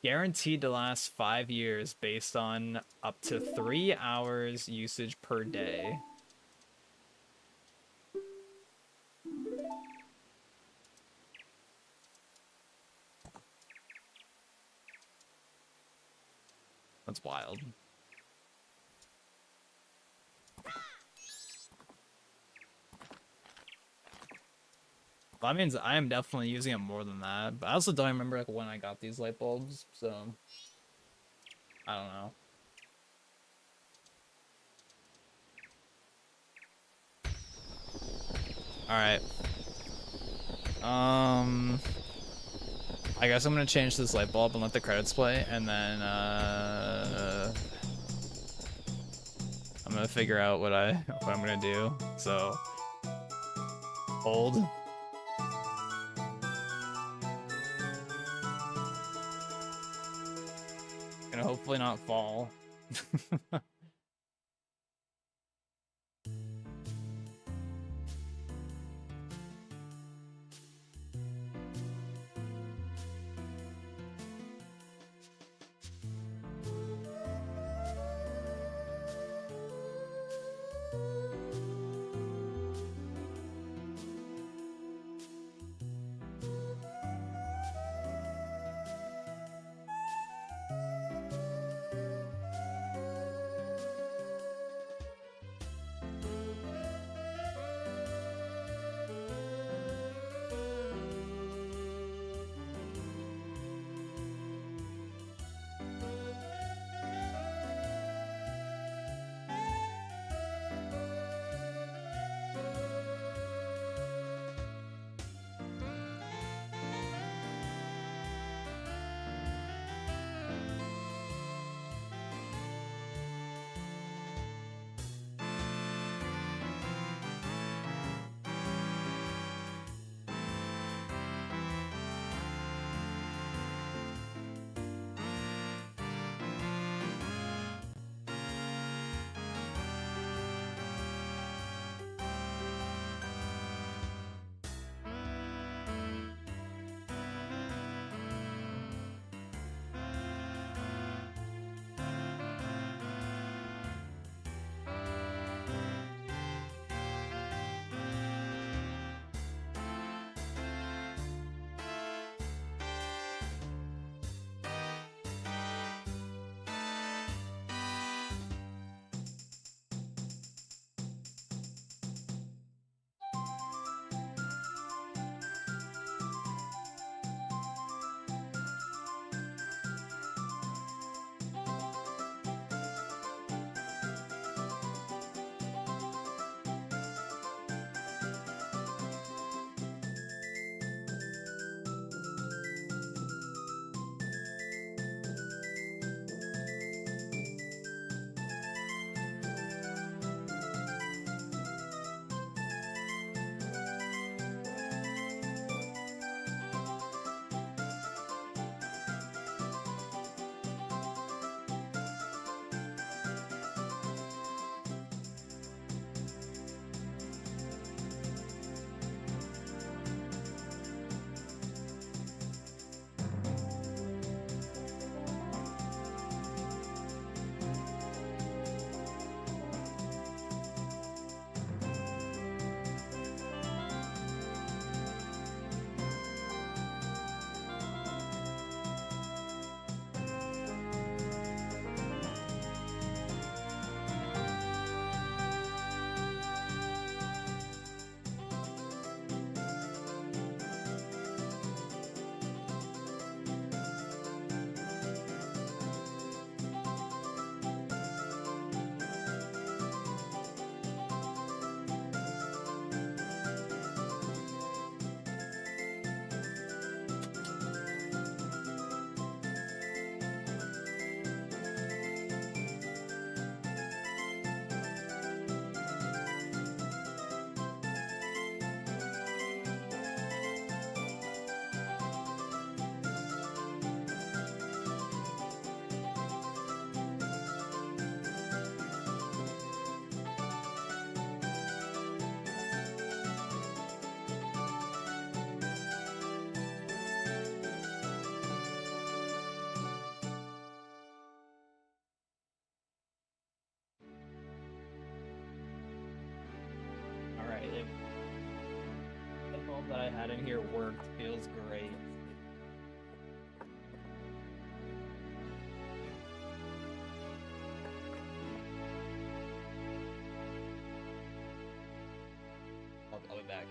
Guaranteed to last 5 years based on up to 3 hours usage per day. That's wild. Well, that means I am definitely using it more than that. But I also don't remember like when I got these light bulbs, so I don't know. All right. I guess I'm gonna change this light bulb and let the credits play, and then I'm gonna figure out what I'm gonna do. So hold. Gonna hopefully not fall. Alright, the bulb that I had in here worked. Feels great. I'll be back.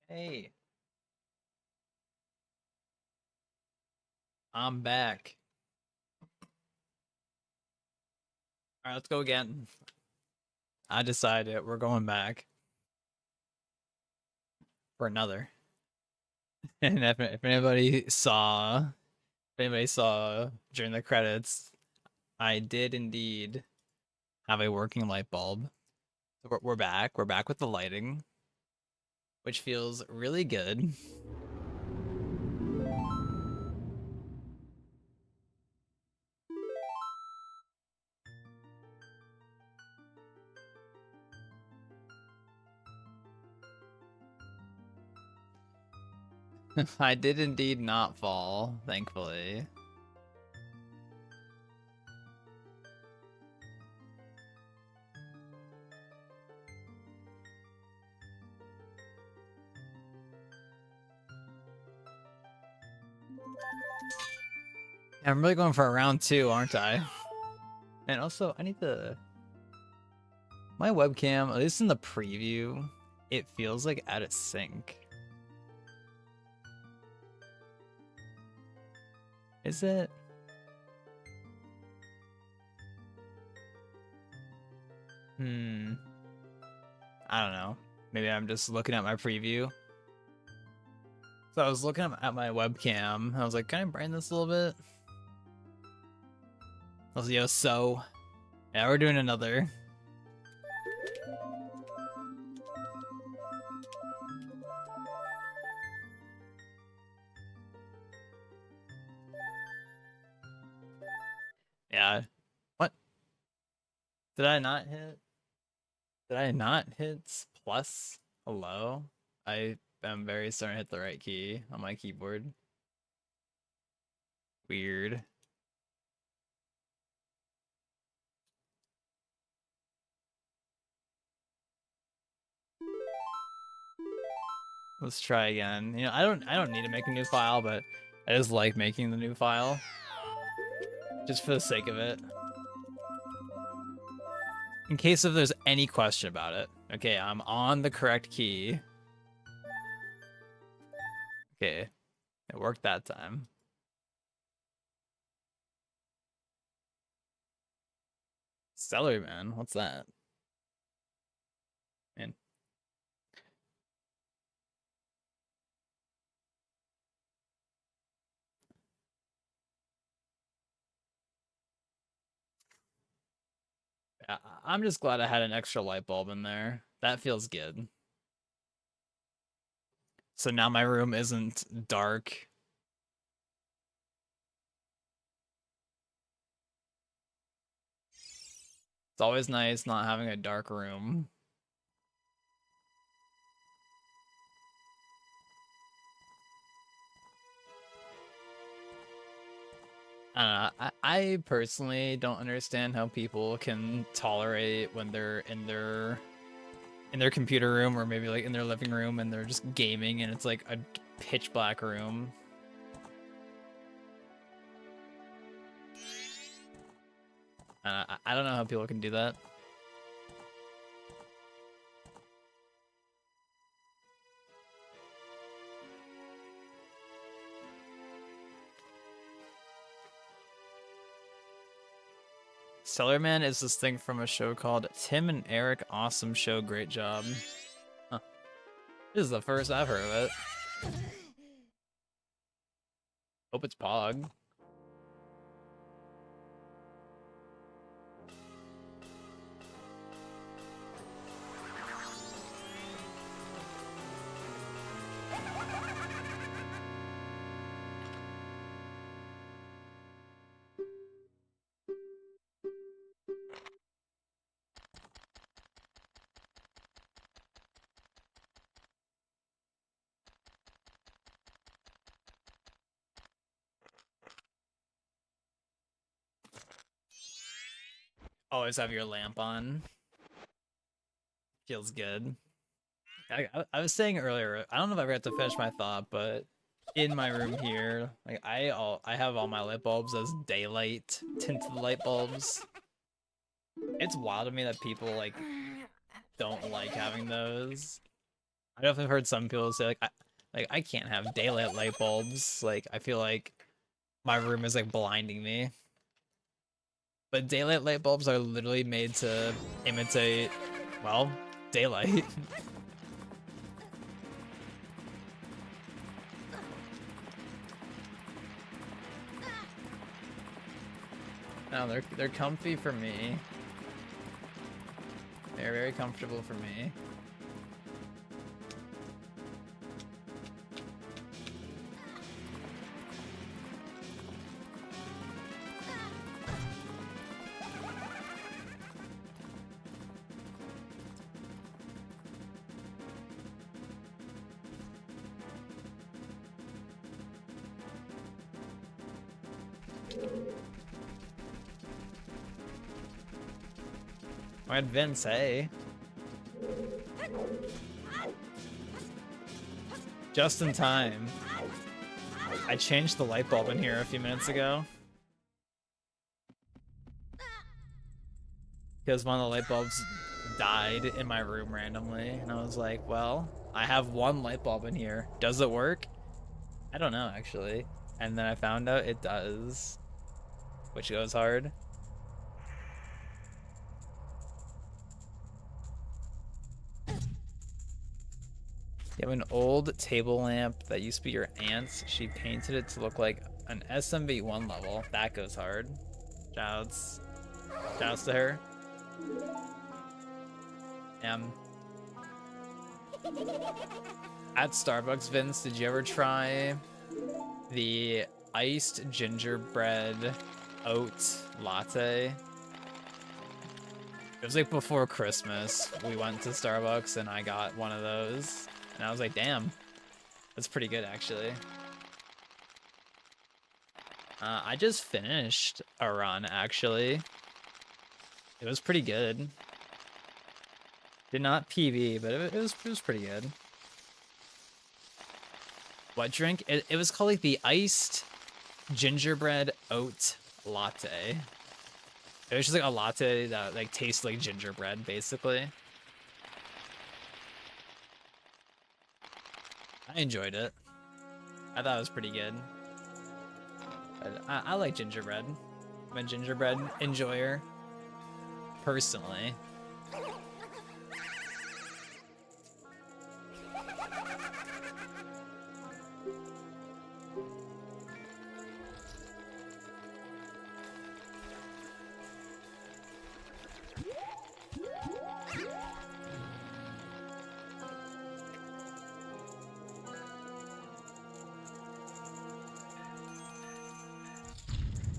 Hey, I'm back. All right, let's go again. I decided we're going back for another. And if anybody saw during the credits, I did indeed have a working light bulb. So we're back. We're back with the lighting, which feels really good. I did indeed not fall, thankfully. Yeah, I'm really going for a round two, aren't I? And also, I need to... My webcam, at least in the preview, it feels like out of sync. Is it? I don't know. Maybe I'm just looking at my preview. So I was looking at my webcam. I was like, can I brighten this a little bit? I was like, yo, so. Yeah, we're doing another. Yeah. What? Did I not hit? Did I not hit plus? Hello? I am very starting to hit the right key on my keyboard. Weird. Let's try again. You know, I don't need to make a new file, but I just like making the new file. Just for the sake of it. In case if there's any question about it. Okay, I'm on the correct key. Okay, it worked that time. Celery man, what's that? Man. I'm just glad I had an extra light bulb in there. That feels good. So now my room isn't dark. It's always nice not having a dark room. I personally don't understand how people can tolerate when they're in their computer room or maybe like in their living room and they're just gaming and it's like a pitch black room. I don't know how people can do that. Cellarman is this thing from a show called Tim and Eric Awesome Show, Great Job. Huh. This is the first I've heard of it. Hope it's Pog. Always have your lamp on. Feels good. I was saying earlier, I don't know if I forgot to finish my thought, but in my room here, like I have all my light bulbs as daylight tinted light bulbs. It's wild to me that people like don't like having those. I definitely heard some people say like I can't have daylight light bulbs. Like I feel like my room is like blinding me. But daylight light bulbs are literally made to imitate, well, daylight. No, they're comfy for me. They're very comfortable for me. I had Vince, hey. Just in time. I changed the light bulb in here a few minutes ago. Because one of the light bulbs died in my room randomly. And I was like, well, I have one light bulb in here. Does it work? I don't know, actually. And then I found out it does. Which goes hard. You have an old table lamp that used to be your aunt's. She painted it to look like an SMB1 level. That goes hard. Shouts. Shouts to her. At Starbucks, Vince, did you ever try the iced gingerbread oat latte? It was like before Christmas. We went to Starbucks and I got one of those. And I was like, damn, that's pretty good, actually. I just finished a run, actually. It was pretty good. Did not PB, but it was pretty good. What drink? It was called like the iced gingerbread oat latte. It was just like a latte that like tastes like gingerbread, basically. I enjoyed it. I thought it was pretty good. But I like gingerbread. I'm a gingerbread enjoyer, personally.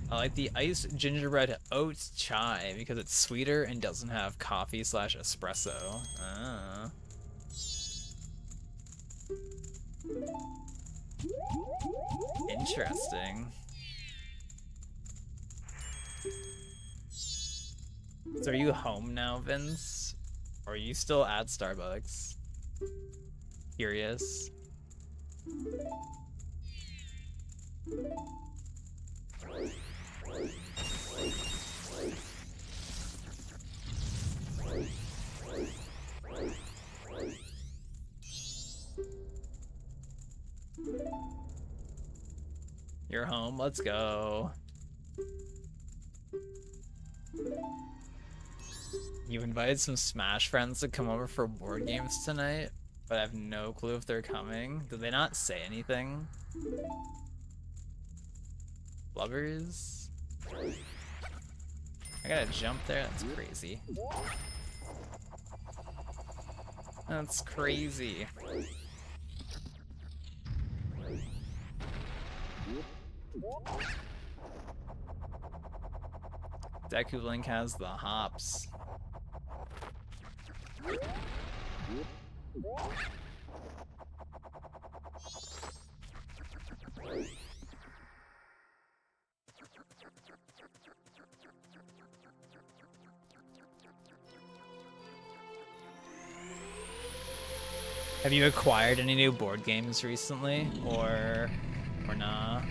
I like the iced gingerbread oat chai because it's sweeter and doesn't have coffee / espresso. Ah. Interesting. So are you home now, Vince? Or are you still at Starbucks? Curious. You're home, let's go. You invited some Smash friends to come over for board games tonight, but I have no clue if they're coming. Did they not say anything? Lovers? I gotta jump there? That's crazy. That's crazy. Deku Link has the hops. Have you acquired any new board games recently, or nah?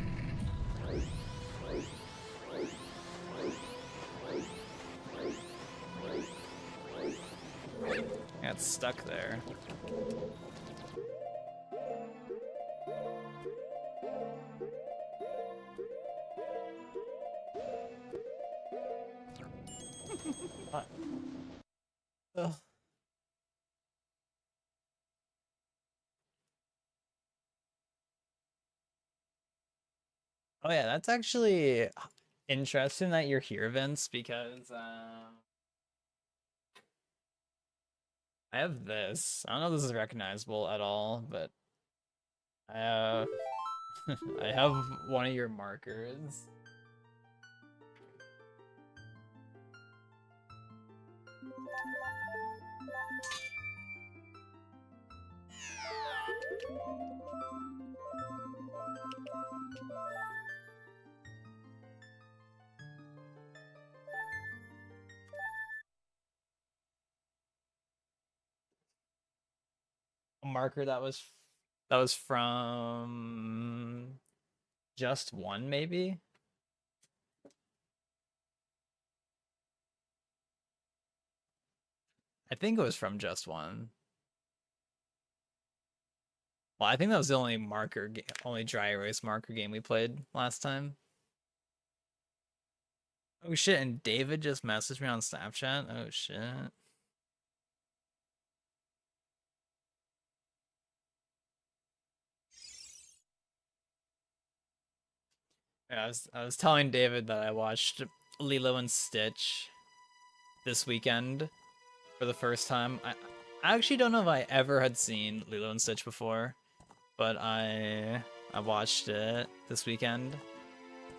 I got stuck there. Ugh. Oh yeah, that's actually interesting that you're here, Vince, because I have this. I don't know if this is recognizable at all, but I I have one of your markers. A marker that was from just one, maybe. I think it was from just one. Well, I think that was the only only dry erase marker game we played last time. Oh shit! And David just messaged me on Snapchat. Oh shit. Yeah, I was telling David that I watched Lilo and Stitch this weekend for the first time. I actually don't know if I ever had seen Lilo and Stitch before, but I watched it this weekend,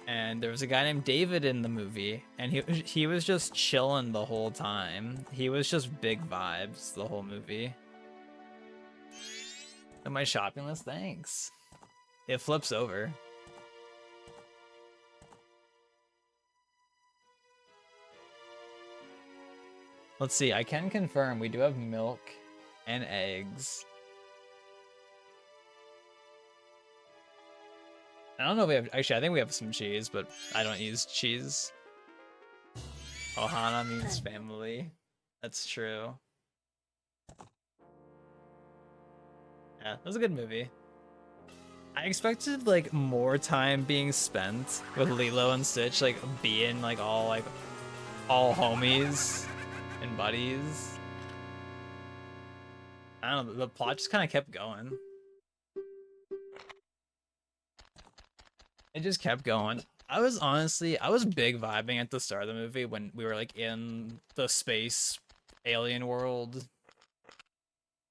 and there was a guy named David in the movie, and he was just chilling the whole time. He was just big vibes the whole movie. And my shopping list, thanks. It flips over. Let's see, I can confirm we do have milk and eggs. I don't know if we have, actually I think we have some cheese, but I don't use cheese. Ohana means family. That's true. Yeah, it was a good movie. I expected like more time being spent with Lilo and Stitch, like being like all homies and buddies. I don't know, the plot just kind of kept going. It just kept going. I was big vibing at the start of the movie when we were like in the space alien world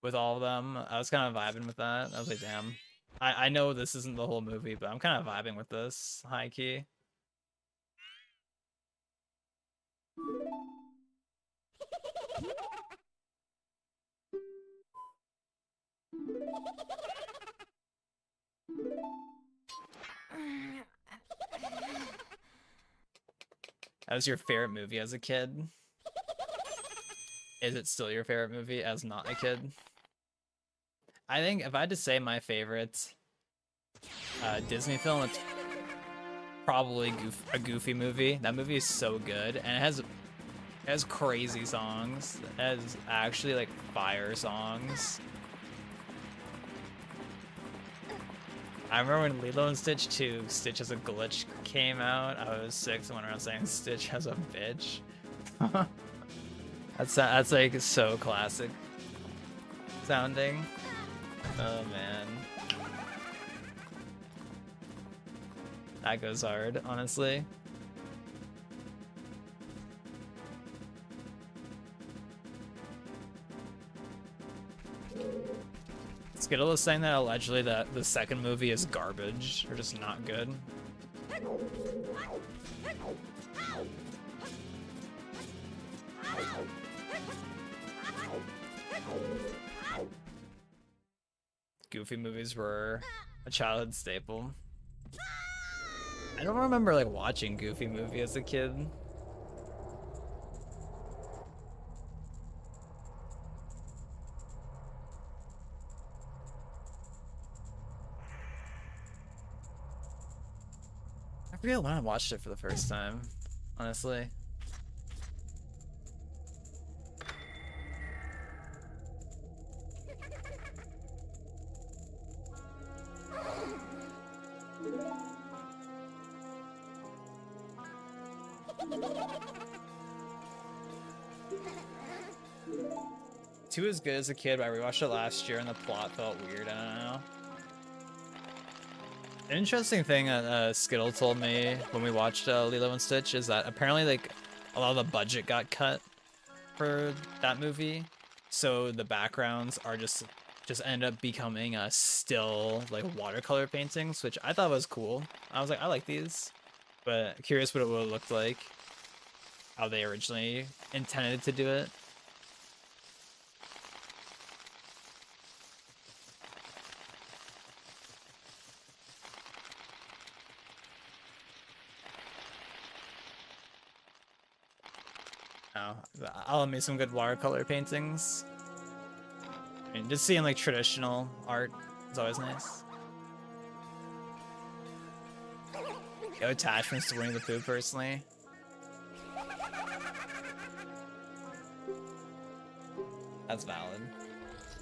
with all of them. I was kind of vibing with that. I was like, damn. I know this isn't the whole movie, but I'm kind of vibing with this high key. That was your favorite movie as a kid? Is it still your favorite movie as not a kid? I think if I had to say my favorite Disney film, it's probably a Goofy movie. That movie is so good, and it has crazy songs. It has actually like fire songs. I remember when Lilo and Stitch 2, Stitch as a Glitch came out. I was 6 and went around saying Stitch has a bitch. That's like so classic sounding. Oh man. That goes hard, honestly. Skittle is saying that allegedly that the second movie is garbage, or just not good. Goofy movies were a childhood staple. I don't remember like watching Goofy movie as a kid. I forget when I watched it for the first time, honestly. 2 is good as a kid, but I rewatched it last year and the plot felt weird. I don't know. An interesting thing that Skittle told me when we watched Lilo and Stitch is that apparently like a lot of the budget got cut for that movie, so the backgrounds are just end up becoming still like watercolor paintings, which I thought was cool. I was like, I like these, but curious what it would have looked like, how they originally intended to do it. Oh, I'll admit some good watercolor paintings. I mean, just seeing like traditional art is always nice. No attachments to Winnie the Pooh personally. That's valid.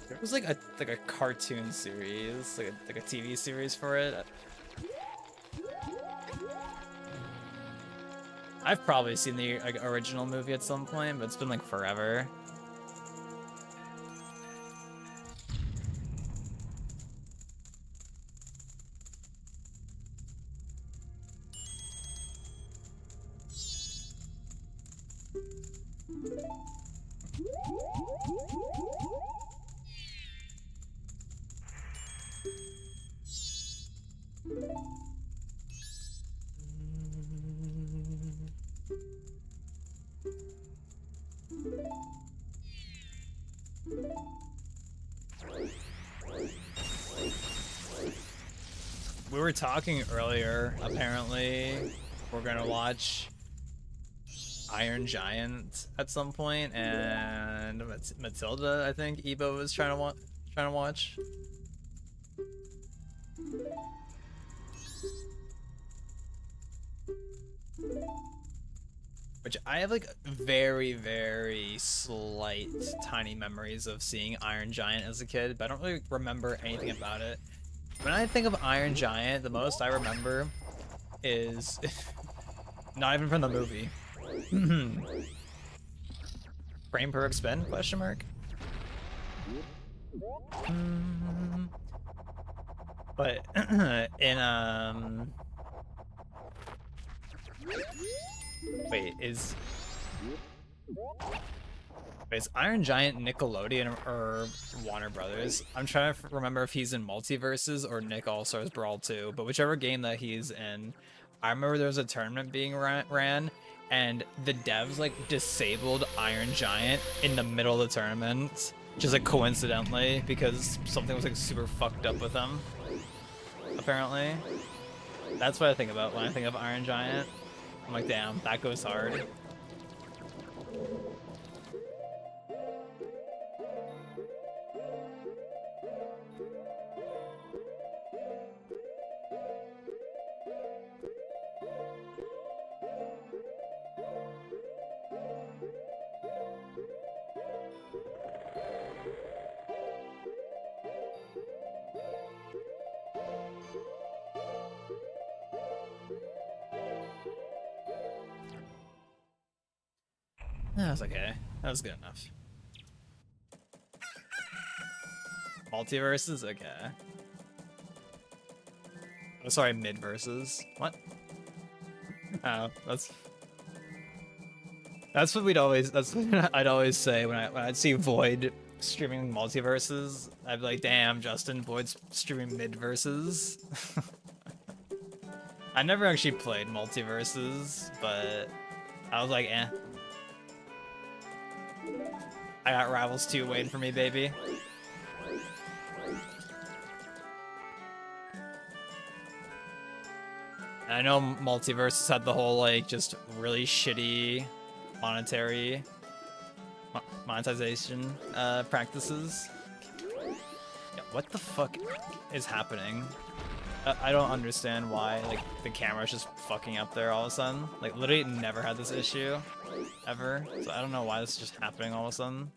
There was like a cartoon series, like a TV series for it. I've probably seen the original movie at some point, but it's been like forever. We were talking earlier, apparently we're gonna watch Iron Giant at some point, and Matilda, I think Ebo was trying to watch. Which I have like very, very slight, tiny memories of seeing Iron Giant as a kid, but I don't really remember anything about it. When I think of Iron Giant, the most I remember is not even from the movie. Frame per spin? Question mark. But in wait, is Iron Giant Nickelodeon or Warner Brothers? I'm trying to remember if he's in Multiverses or Nick All-Stars Brawl 2, but whichever game that he's in, I remember there was a tournament being ran, and the devs like disabled Iron Giant in the middle of the tournament, just like coincidentally, because something was like super fucked up with him, apparently. That's what I think about when I think of Iron Giant. I'm like, damn, that goes hard. That was okay. That was good enough. Multiverses? Okay. Oh, sorry, mid-verses. What? Oh, that's what I'd always say when I'd see Void streaming Multiverses. I'd be like, damn, Justin, Void's streaming mid-verses. I never actually played Multiverses, but I was like, eh. I got Rivals 2 waiting for me, baby. And I know Multiverses had the whole, like, just really shitty monetization practices. Yeah, what the fuck is happening? I don't understand why, like, the camera's just fucking up there all of a sudden. Like, literally never had this issue, ever. So I don't know why this is just happening all of a sudden.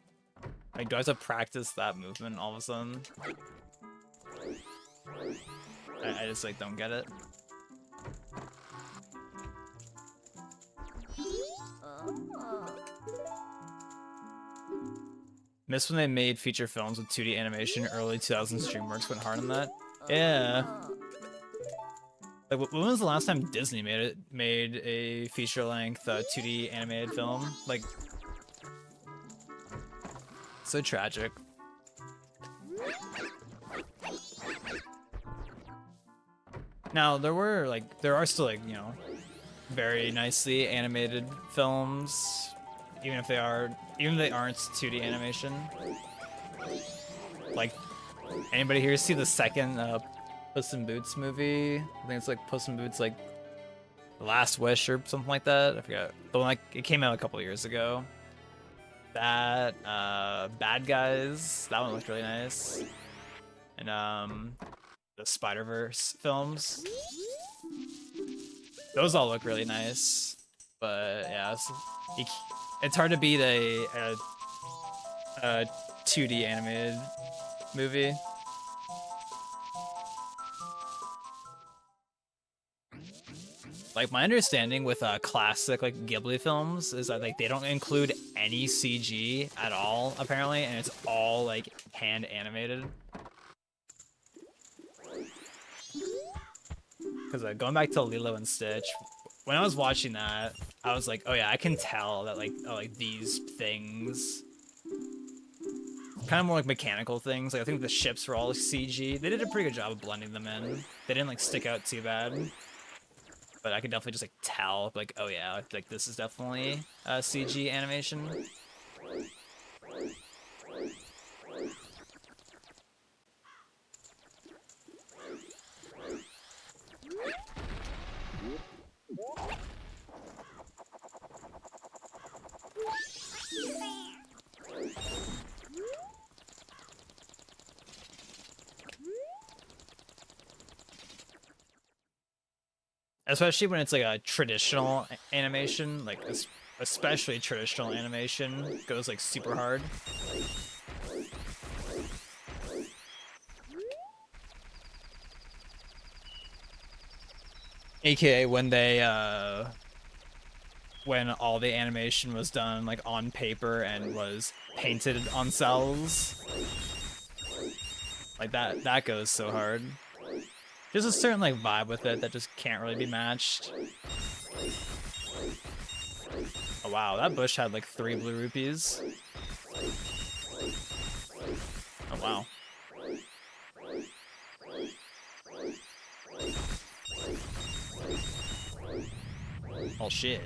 Like, do I have to practice that movement all of a sudden? I just, like, don't get it. Miss when they made feature films with 2D animation. Early 2000s DreamWorks went hard on that. Yeah. Like, when was the last time Disney made a feature-length 2D animated film? Like, so tragic. Now there are still like, you know, very nicely animated films, even if they aren't 2D animation. Like, anybody here see the second Puss in Boots movie? I think it's like Puss in Boots, like The Last Wish or something like that. I forgot. The one, like, it came out a couple years ago. That Bad Guys, that one looked really nice. And the Spider-Verse films, those all look really nice. But yeah, it's hard to beat a 2D animated movie. Like, my understanding with classic like Ghibli films is that like they don't include any CG at all apparently, and it's all like hand animated. Because going back to Lilo and Stitch, when I was watching that, I was like, oh yeah, I can tell that like these things, kind of more like mechanical things. Like, I think the ships were all CG. They did a pretty good job of blending them in. They didn't like stick out too bad. But I could definitely just like tell, like, oh yeah, like this is definitely CG animation. Especially when it's like a traditional animation, like especially traditional animation goes like super hard. AKA when they when all the animation was done like on paper and was painted on cells. Like that goes so hard. There's a certain like vibe with it that just can't really be matched. Oh wow, that bush had like 3 blue rupees. Oh wow. Oh shit.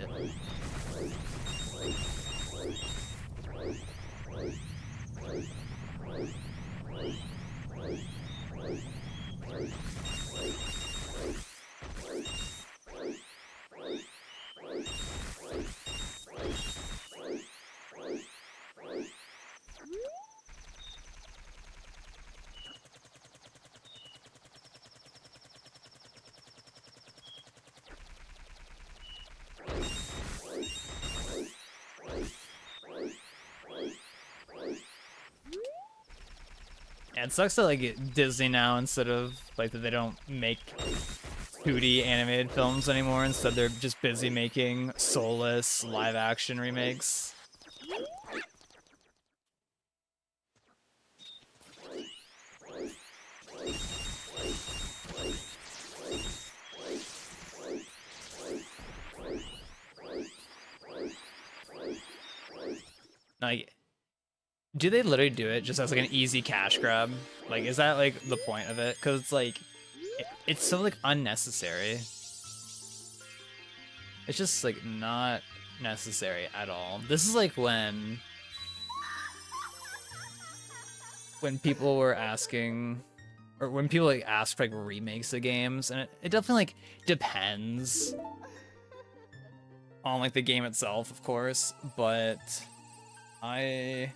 Yeah, it sucks that like Disney now, instead of like that they don't make 2D animated films anymore. Instead, they're just busy making soulless live action remakes. Like, do they literally do it just as like an easy cash grab? Like, is that like the point of it? Because it's like, it's so like unnecessary. It's just like not necessary at all. This is like when people were asking, or when people like ask for like remakes of games, and it definitely like depends on like the game itself, of course, but I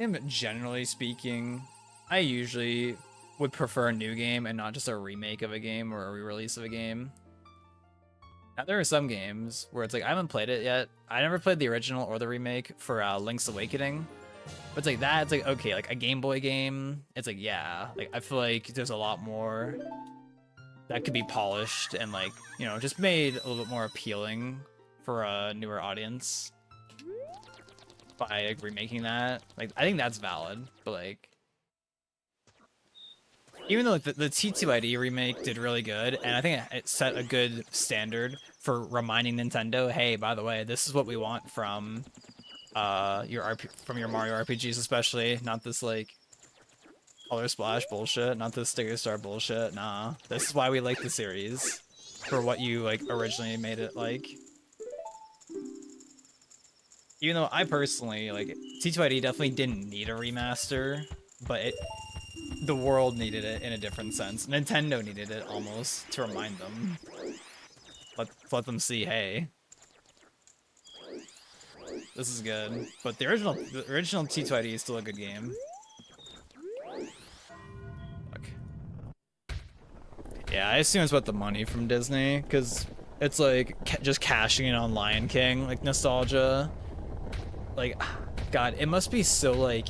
am, generally speaking, I usually would prefer a new game and not just a remake of a game or a re-release of a game. Now, there are some games where it's like, I haven't played it yet. I never played the original or the remake for Link's Awakening. But it's like that, it's like, okay, like a Game Boy game, it's like, yeah, like I feel like there's a lot more that could be polished and like, you know, just made a little bit more appealing for a newer audience. by like remaking that. Like I think that's valid, but like even though like, the T2ID remake did really good, and I think it set a good standard for reminding Nintendo, hey, by the way, this is what we want from from your Mario RPGs, especially not this like color splash bullshit, not this sticker star bullshit. Nah, this is why we like the series for what you like originally made it like. Even though I personally like T2ID definitely didn't need a remaster, but the world needed it in a different sense. Nintendo needed it almost to remind them. Let them see, hey, this is good. But the original T2ID is still a good game. Fuck. Yeah, I assume it's about the money from Disney, because it's like just cashing in on Lion King, like nostalgia. Like, God, it must be so like,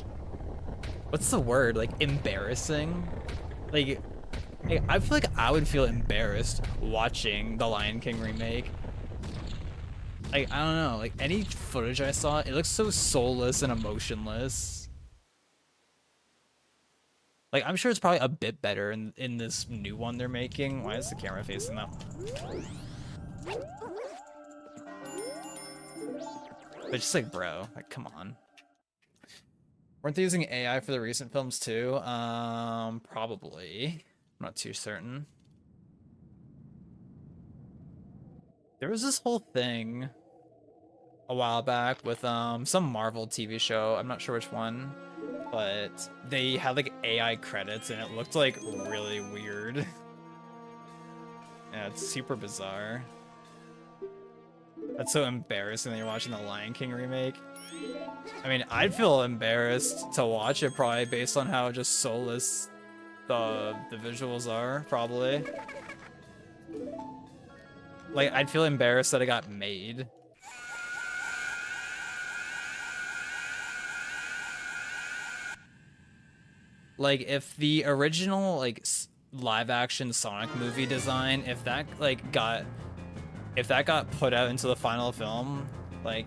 what's the word? Like embarrassing. Like I feel like I would feel embarrassed watching the Lion King remake. Like, I don't know, like any footage I saw, it looks so soulless and emotionless. Like, I'm sure it's probably a bit better in this new one they're making. Why is the camera facing that way? But just like, bro, like, come on. Weren't they using AI for the recent films too? Probably. I'm not too certain. There was this whole thing a while back with some Marvel TV show. I'm not sure which one, but they had like AI credits and it looked like really weird. Yeah, it's super bizarre. That's so embarrassing that you're watching the Lion King remake. I mean, I'd feel embarrassed to watch it probably based on how just soulless the visuals are, probably. Like, I'd feel embarrassed that it got made. Like, if the original, like, live-action Sonic movie design, if that got put out into the final film, like,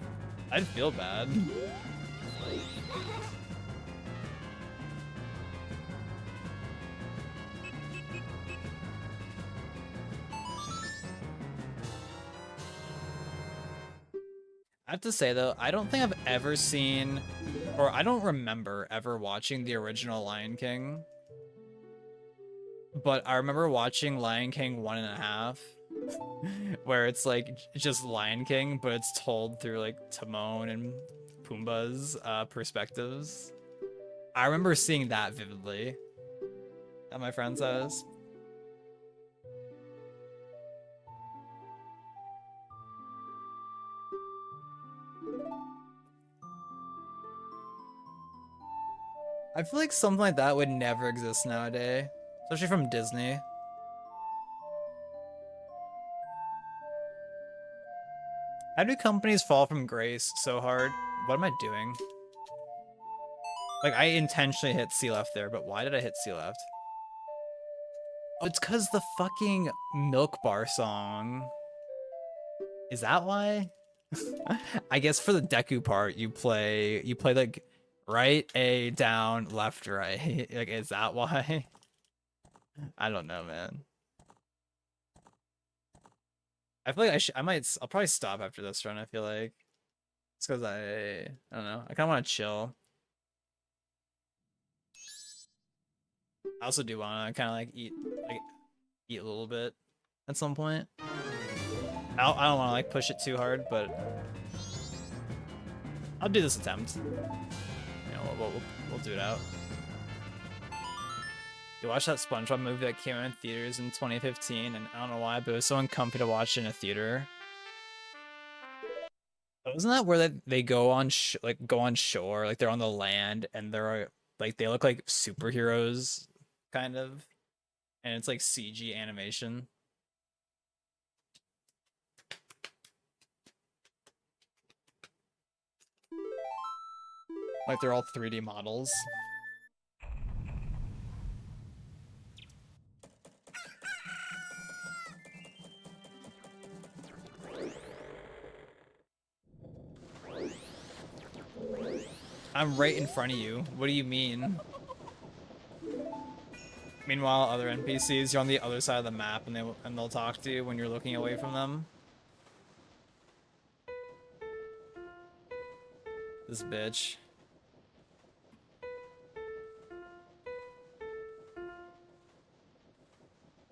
I'd feel bad. I have to say though, I don't think I've ever seen, or I don't remember ever watching the original Lion King. But I remember watching Lion King 1.5, where it's like just Lion King, but it's told through like Timon and Pumbaa's perspectives. I remember seeing that vividly at my friend's house. I feel like something like that would never exist nowadays, especially from Disney. How do companies fall from grace so hard? What am I doing? Like, I intentionally hit C left there, but why did I hit C left? Oh, it's because the fucking Milk Bar song. Is that why? I guess for the Deku part, you play like right A, down, left, right. Like, is that why? I don't know, man. I feel like I'll probably stop after this run, I feel like. It's because I don't know. I kind of want to chill. I also do want to kind of like eat a little bit at some point. I don't want to like push it too hard, but I'll do this attempt. You know, we'll do it out. You watched that SpongeBob movie that came out in theaters in 2015, and I don't know why, but it was so uncomfy to watch in a theater. Wasn't that where they go on go on shore, like they're on the land, and they're like they look like superheroes, kind of, and it's like CG animation. Like they're all 3D models. I'm right in front of you. What do you mean? Meanwhile, other NPCs, you're on the other side of the map, and they'll talk to you when you're looking away from them. This bitch.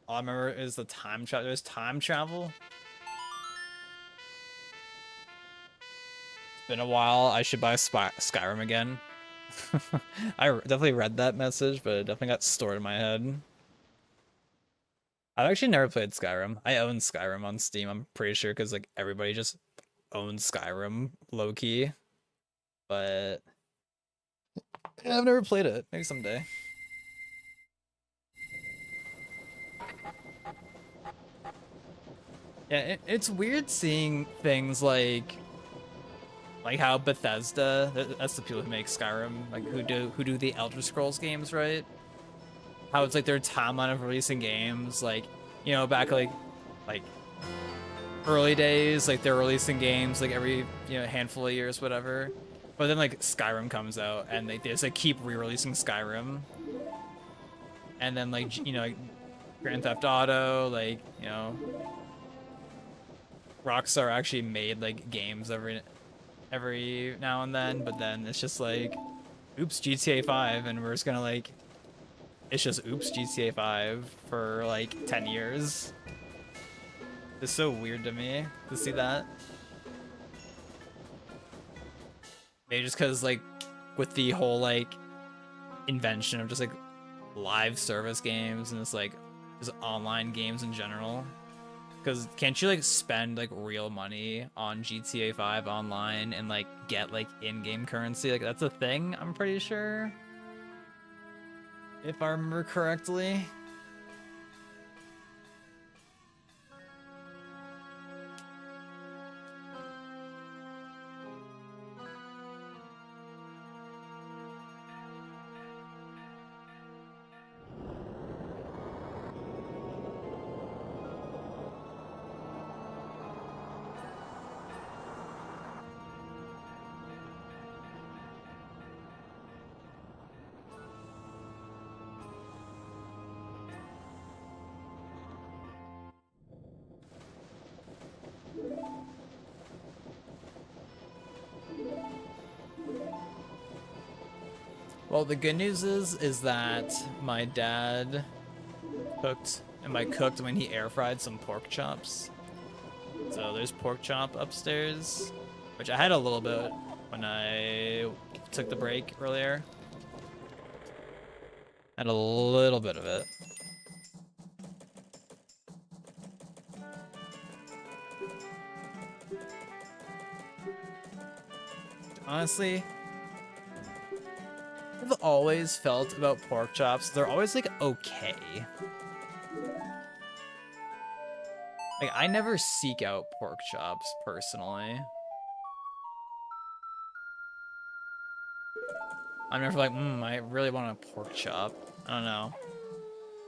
All I remember is the time travel. There's time travel. It's been a while. I should buy Skyrim again. I definitely read that message, but it definitely got stored in my head. I've actually never played Skyrim. I own Skyrim on Steam, I'm pretty sure, because like everybody just owns Skyrim low-key. But yeah, I've never played it. Maybe someday. Yeah, it's weird seeing things like how Bethesda, that's the people who make Skyrim, like who do the Elder Scrolls games, right? How it's like their timeline of releasing games, like, you know, back like early days, like they're releasing games like every, you know, handful of years, whatever. But then like Skyrim comes out and they just like keep re-releasing Skyrim. And then like, you know, like Grand Theft Auto, like, you know, Rockstar actually made like games every now and then, but then it's just like, oops, GTA 5, and we're just gonna like, it's just oops, GTA 5 for like 10 years. It's so weird to me to see that. Maybe just because like with the whole like invention of just like live service games and it's like just online games in general. Because can't you like spend like real money on GTA 5 online and like get like in-game currency? Like that's a thing, I'm pretty sure. If I remember correctly. Well, the good news is that my dad cooked, and by cooked when he air fried some pork chops. So there's pork chop upstairs, which I had a little bit when I took the break earlier. Had a little bit of it. Honestly, I've always felt about pork chops, they're always like okay. Like I never seek out pork chops personally. I'm never like, I really want a pork chop. I don't know.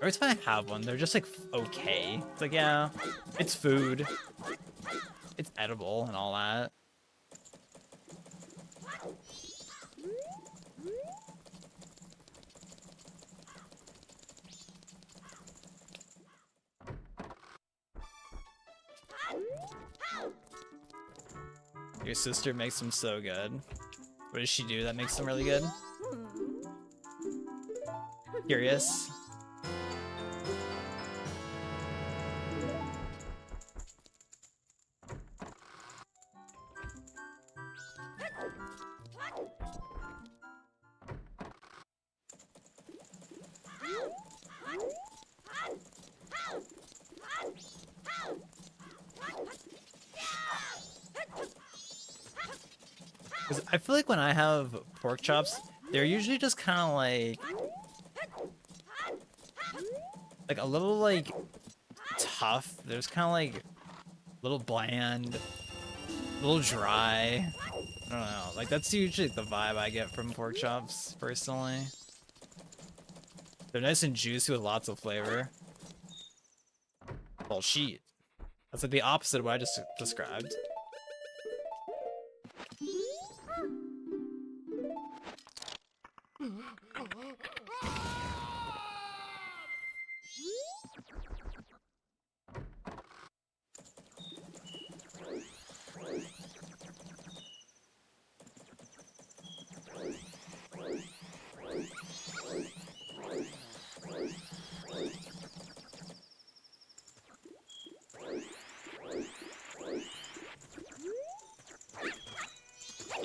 Every time I have one, they're just like okay. It's like, yeah, it's food. It's edible and all that. Your sister makes them so good. What does she do that makes them really good? Curious. Because I feel like when I have pork chops, they're usually just kind of like a little like tough. There's kind of like a little bland, a little dry. I don't know. Like that's usually the vibe I get from pork chops personally. They're nice and juicy with lots of flavor. Well, shit. That's like the opposite of what I just described.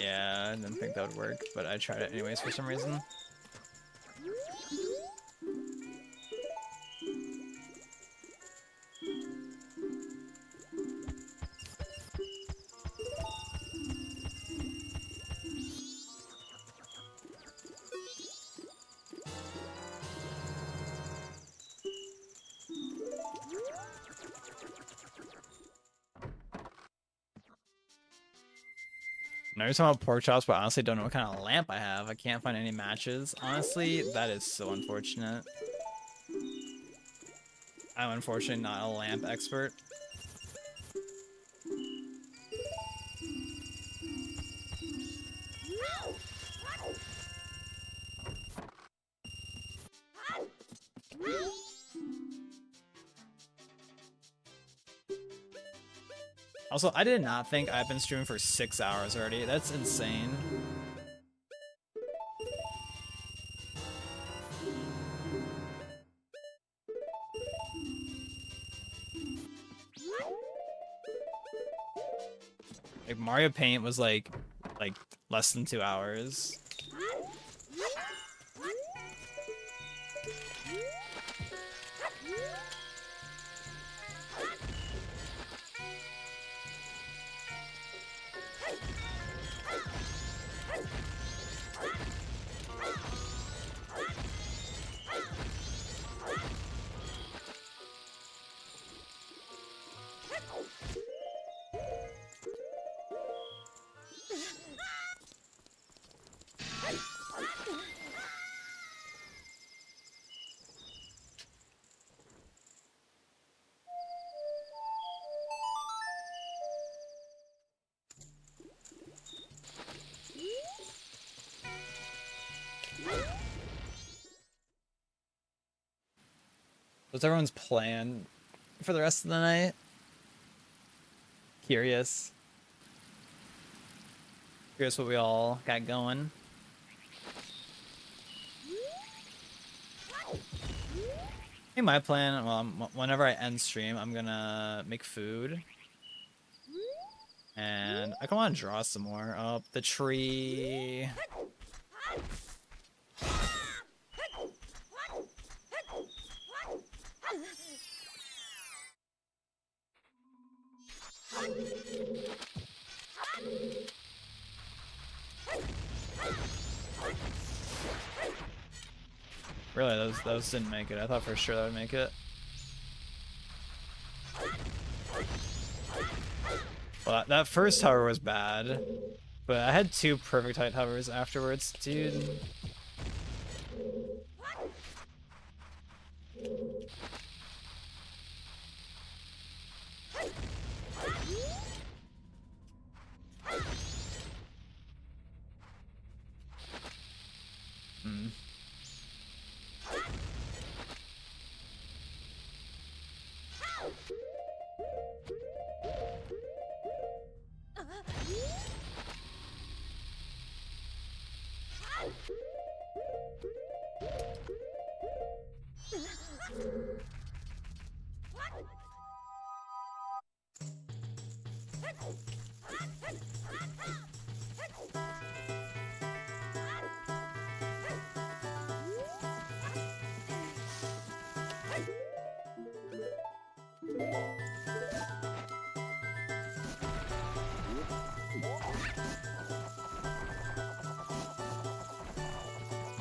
Yeah, I didn't think that would work, but I tried it anyways for some reason. Now you're talking about pork chops, but I honestly don't know what kind of lamp I have. I can't find any matches. Honestly, that is so unfortunate. I'm unfortunately not a lamp expert. Also, I did not think I've been streaming for 6 hours already. That's insane. Like Mario Paint was like less than 2 hours. What's everyone's plan for the rest of the night? Curious what we all got going. I think my plan, well, whenever I end stream, I'm gonna make food. And I kind of want to draw some more. Oh, the tree. Really, those didn't make it. I thought for sure that would make it. Well, that first hover was bad, but I had 2 perfect height hovers afterwards, dude.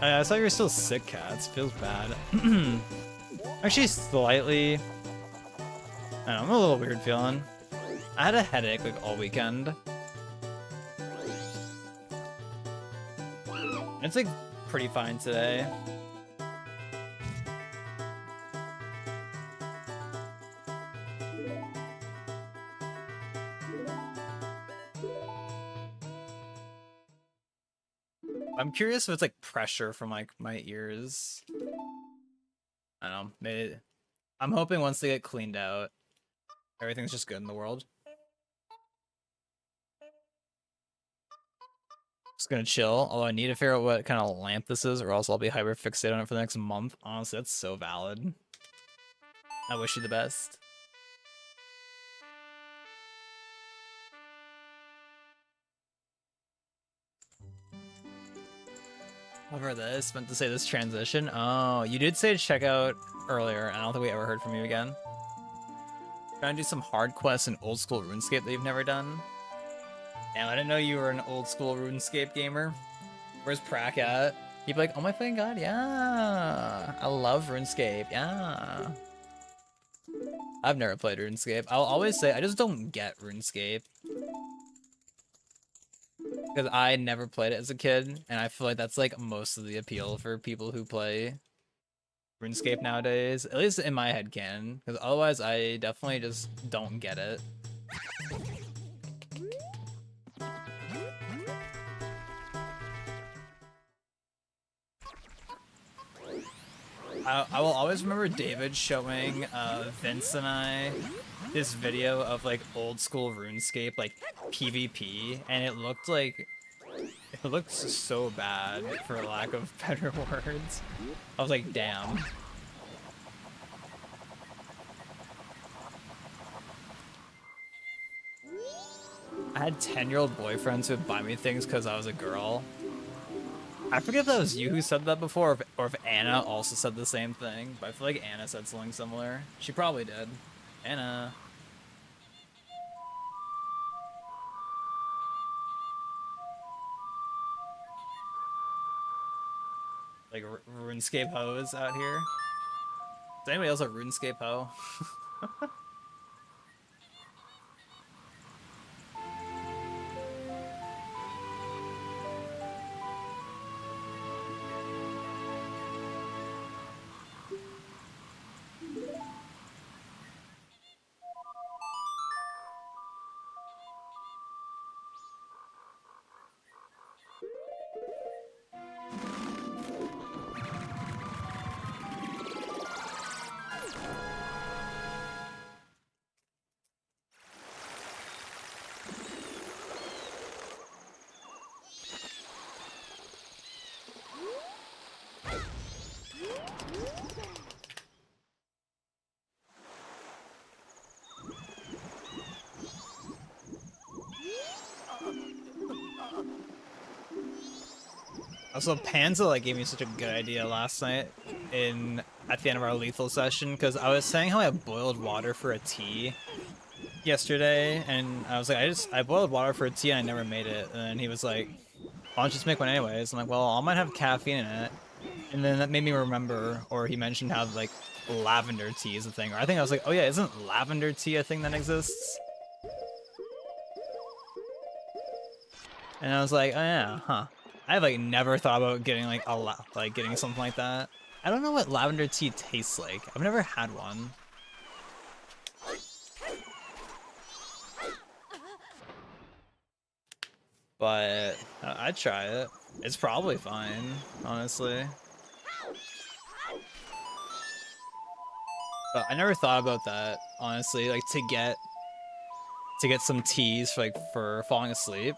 I saw you were still sick, Cats. Feels bad. Actually, slightly. I don't know, I'm a little weird feeling. I had a headache like all weekend. It's like pretty fine today. I'm curious if it's like pressure from like my ears. I don't know. Maybe I'm hoping once they get cleaned out, everything's just good in the world. Just gonna chill. Although I need to figure out what kind of lamp this is, or else I'll be hyper fixated on it for the next month. Honestly, that's so valid. I wish you the best. Over this, meant to say this transition. Oh, you did say to check out earlier, and I don't think we ever heard from you again. Trying to do some hard quests in old school RuneScape that you've never done. Damn, I didn't know you were an old school RuneScape gamer. Where's Prak at? He'd be like, oh my fucking god, yeah. I love RuneScape, yeah. I've never played RuneScape. I'll always say, I just don't get RuneScape. Because I never played it as a kid, and I feel like that's like most of the appeal for people who play RuneScape nowadays. At least in my head canon. Because otherwise, I definitely just don't get it. I will always remember David showing Vince and I this video of like old school RuneScape, like PvP, and it looked so bad for lack of better words. I was like, damn. I had 10-year-old boyfriends who would buy me things because I was a girl. I forget if that was you who said that before, or if Anna also said the same thing, but I feel like Anna said something similar. She probably did. Anna. Like RuneScape hoes out here. Is anybody else a RuneScape hoe? Also, Panza like gave me such a good idea last night at the end of our lethal session, because I was saying how I boiled water for a tea yesterday, and I was like, I boiled water for a tea and I never made it. And then he was like, why don't you just make one anyways? I'm like, well, I might have caffeine in it. And then that made me remember, or he mentioned how like lavender tea is a thing. Or I think I was like, oh yeah, isn't lavender tea a thing that exists? And I was like, oh yeah, huh. I've like never thought about getting like getting something like that. I don't know what lavender tea tastes like. I've never had one. But I'd try it. It's probably fine, honestly. But I never thought about that, honestly, like to get some teas for like for falling asleep.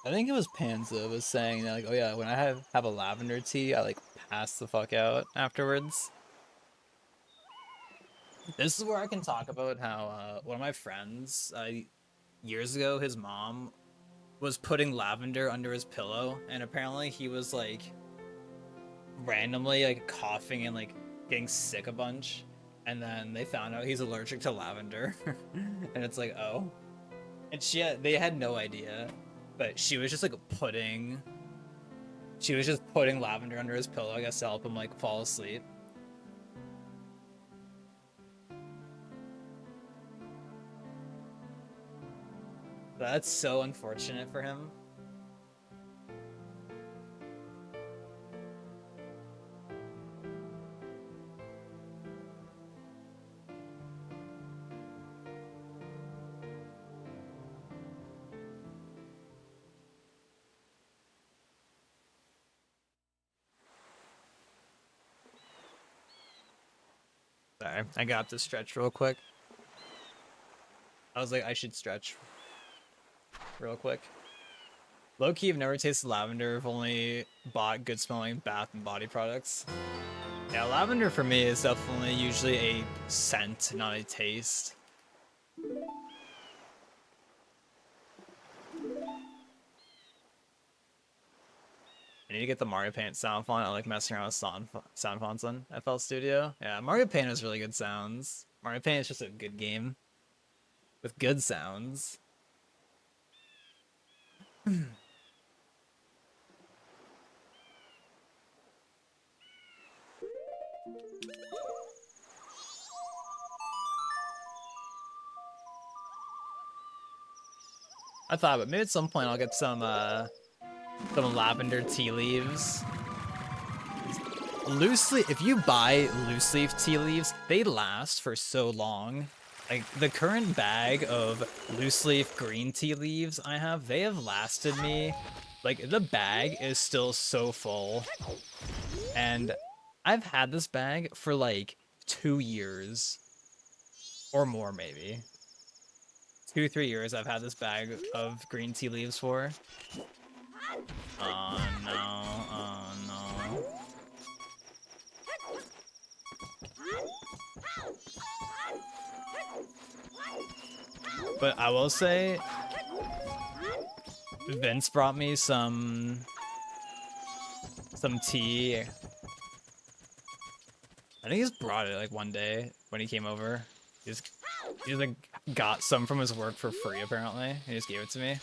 I think it was Panza was saying that, like, oh yeah, when I have a lavender tea, I like pass the fuck out afterwards. This is where I can talk about how one of my friends years ago, his mom was putting lavender under his pillow, and apparently he was like randomly like coughing and like getting sick a bunch, and then they found out he's allergic to lavender. And it's like, oh. And they had no idea, but she was just putting lavender under his pillow, I guess, to help him like fall asleep. That's so unfortunate for him. Sorry, I got to stretch real quick. I was like, I should stretch real quick. Low-key, I've never tasted lavender. I've only bought good-smelling bath and body products. Yeah, lavender for me is definitely usually a scent, not a taste. I need to get the Mario Paint sound font. I like messing around with sound fonts on FL Studio. Yeah, Mario Paint has really good sounds. Mario Paint is just a good game with good sounds. I thought, but maybe at some point I'll get some lavender tea leaves. Loose leaf, if you buy loose leaf tea leaves, they last for so long. Like the current bag of loose leaf green tea leaves I have, they have lasted me. Like the bag is still so full. And I've had this bag for like 2 years or more maybe. 2-3 years I've had this bag of green tea leaves for. Oh no, oh no. But I will say, Vince brought me some tea. I think he's brought it like one day when he came over. He just like got some from his work for free apparently. He just gave it to me.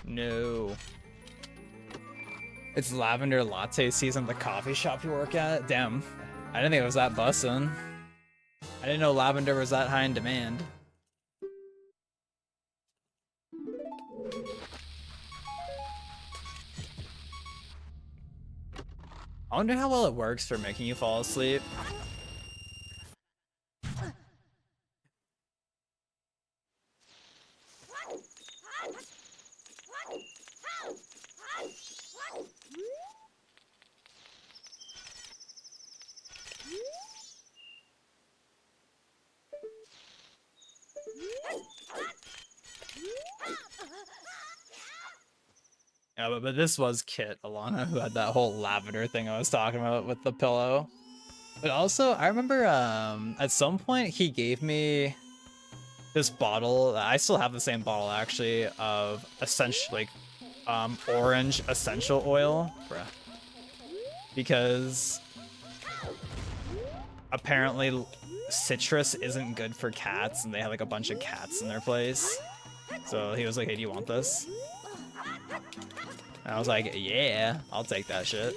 No. It's lavender latte season at the coffee shop you work at? Damn. I didn't think it was that bussin'. I didn't know lavender was that high in demand. I wonder how well it works for making you fall asleep. Yeah, but this was Kit, Alana, who had that whole lavender thing I was talking about with the pillow. But also, I remember at some point he gave me this bottle. I still have the same bottle actually of essentially orange essential oil, bruh. Because apparently citrus isn't good for cats, and they have like a bunch of cats in their place. So he was like, "Hey, do you want this?" And I was like, "Yeah, I'll take that shit."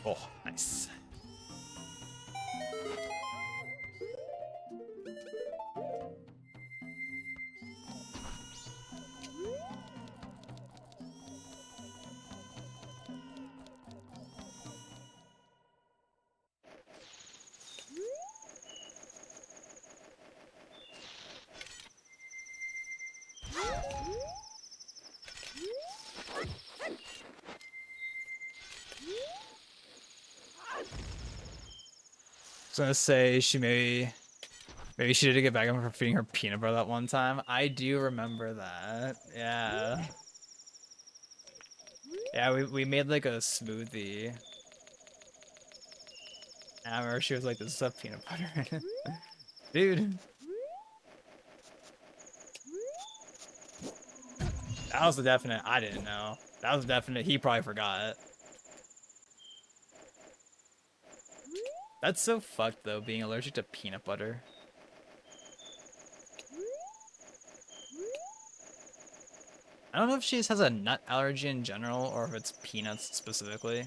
Oh, nice. I was gonna say maybe she did get back on for feeding her peanut butter that one time. I do remember that. Yeah. Yeah, we made like a smoothie. And I remember she was like, "This is a peanut butter in it." Dude. That was a definite I didn't know. That was a definite he probably forgot. That's so fucked though, being allergic to peanut butter. I don't know if she just has a nut allergy in general or if it's peanuts specifically.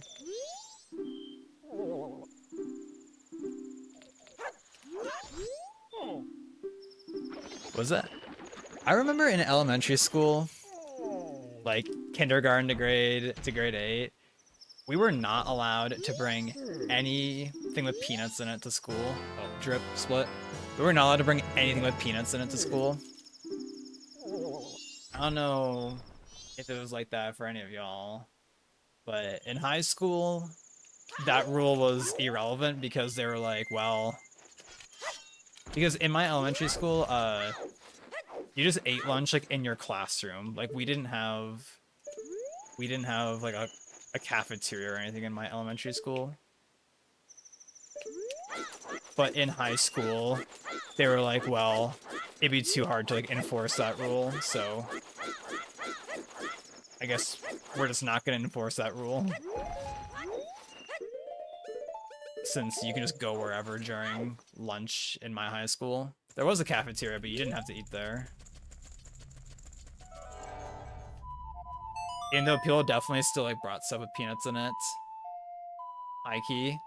Was that? I remember in elementary school, like kindergarten to grade 8, we were not allowed to bring anything with peanuts in it to school. Oh, drip split. We were not allowed to bring anything with peanuts in it to school. I don't know if it was like that for any of y'all, but in high school, that rule was irrelevant because they were like, well, because in my elementary school, you just ate lunch like in your classroom. Like we didn't have like a cafeteria or anything in my elementary school. But in high school, they were like, well, it'd be too hard to like enforce that rule, so I guess we're just not gonna enforce that rule. Since you can just go wherever during lunch in my high school. There was a cafeteria, but you didn't have to eat there. Even though people definitely still like brought stuff with peanuts in it. High key.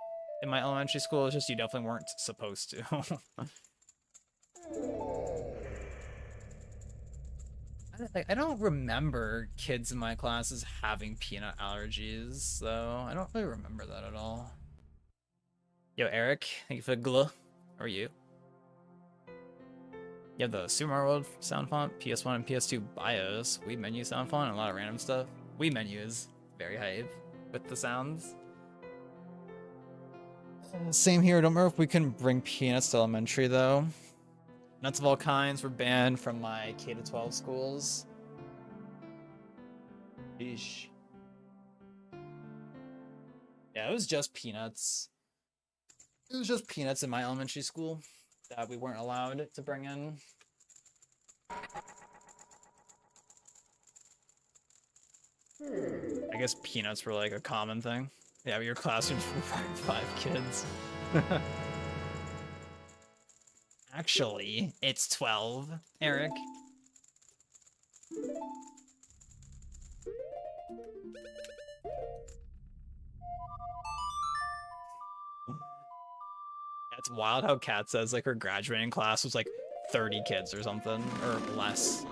In my elementary school, it's just you definitely weren't supposed to. I don't remember kids in my classes having peanut allergies, though. I don't really remember that at all. Yo, Eric, thank you for the glue. How are you? You have the Super Mario World sound font, PS1 and PS2 BIOS, Wii menu sound font, and a lot of random stuff. Wii menu is very hype with the sounds. Same here. I don't remember if we can bring peanuts to elementary, though. Nuts of all kinds were banned from my K-12 schools. Sheesh. Yeah, it was just peanuts. It was just peanuts in my elementary school that we weren't allowed to bring in. I guess peanuts were like a common thing. Yeah, but your classroom's for 5 kids. Actually, it's 12, Eric. It's wild how Kat says like her graduating class was like 30 kids or something, or less.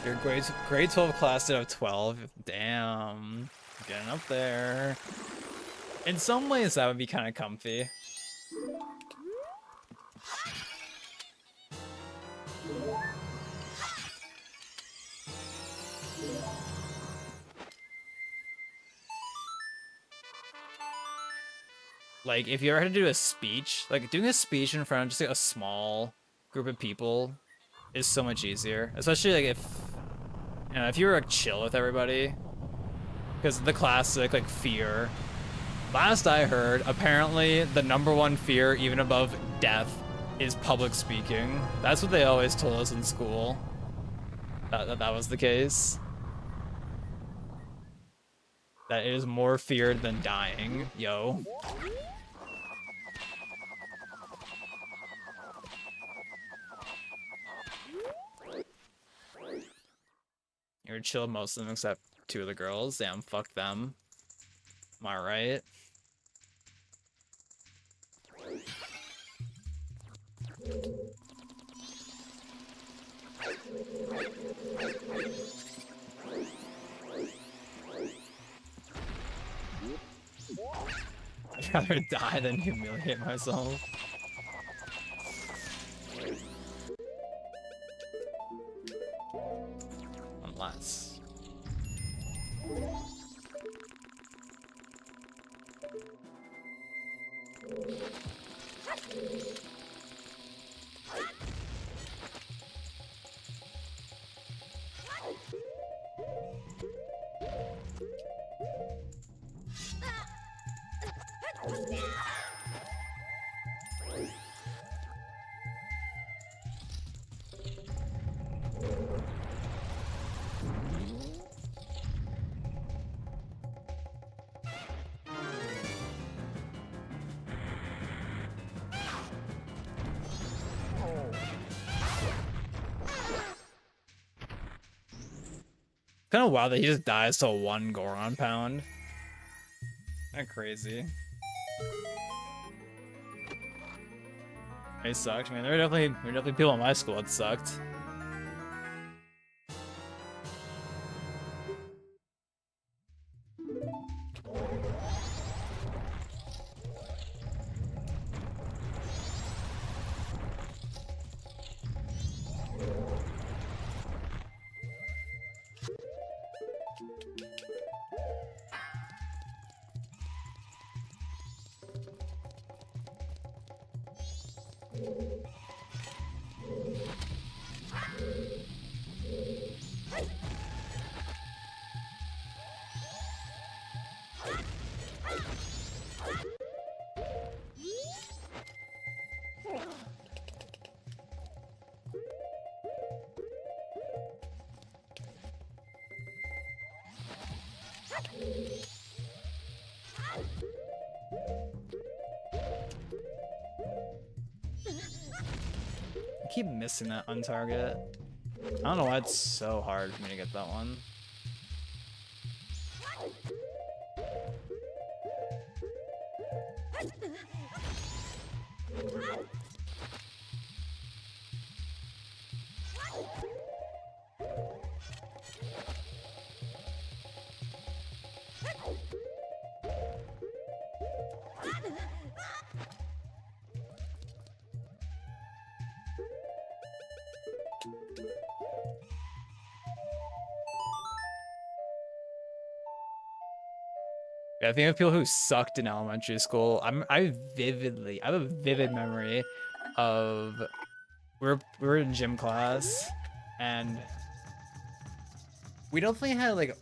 Your grade 12 class did have 12. Damn, getting up there. In some ways, that would be kind of comfy. Like, if you ever had to do a speech, like, doing a speech in front of just like a small group of people is so much easier. Especially, like, if you were, like, chill with everybody. Because the classic, like, fear. Last I heard, apparently, the #1 fear, even above death, is public speaking. That's what they always told us in school. That was the case. That it is more feared than dying, yo. You're chill with most of them except 2 of the girls. Damn, fuck them. Am I right? I'd rather die than humiliate myself. Unless... Kind of wild that he just dies to 1 Goron pound. Kinda crazy. It sucked. I mean, there were definitely people in my school that sucked. I keep missing that on target. I don't know why it's so hard for me to get that one. Yeah, I think of people who sucked in elementary school. I have a vivid memory of we were in gym class, and we definitely had like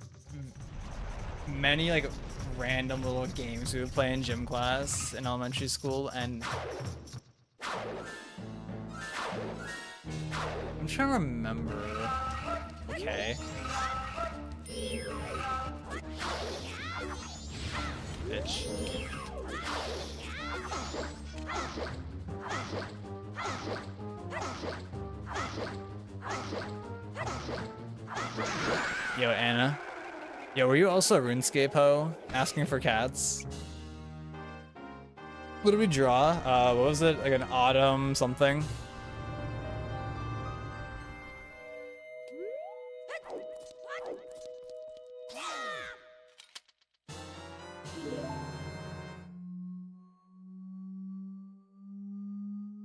many like random little games we would play in gym class in elementary school, and I'm trying to remember. Okay. Bitch. Yo, Anna. Yo, were you also a RuneScape ho? Asking for cats? What did we draw? What was it? Like an autumn something?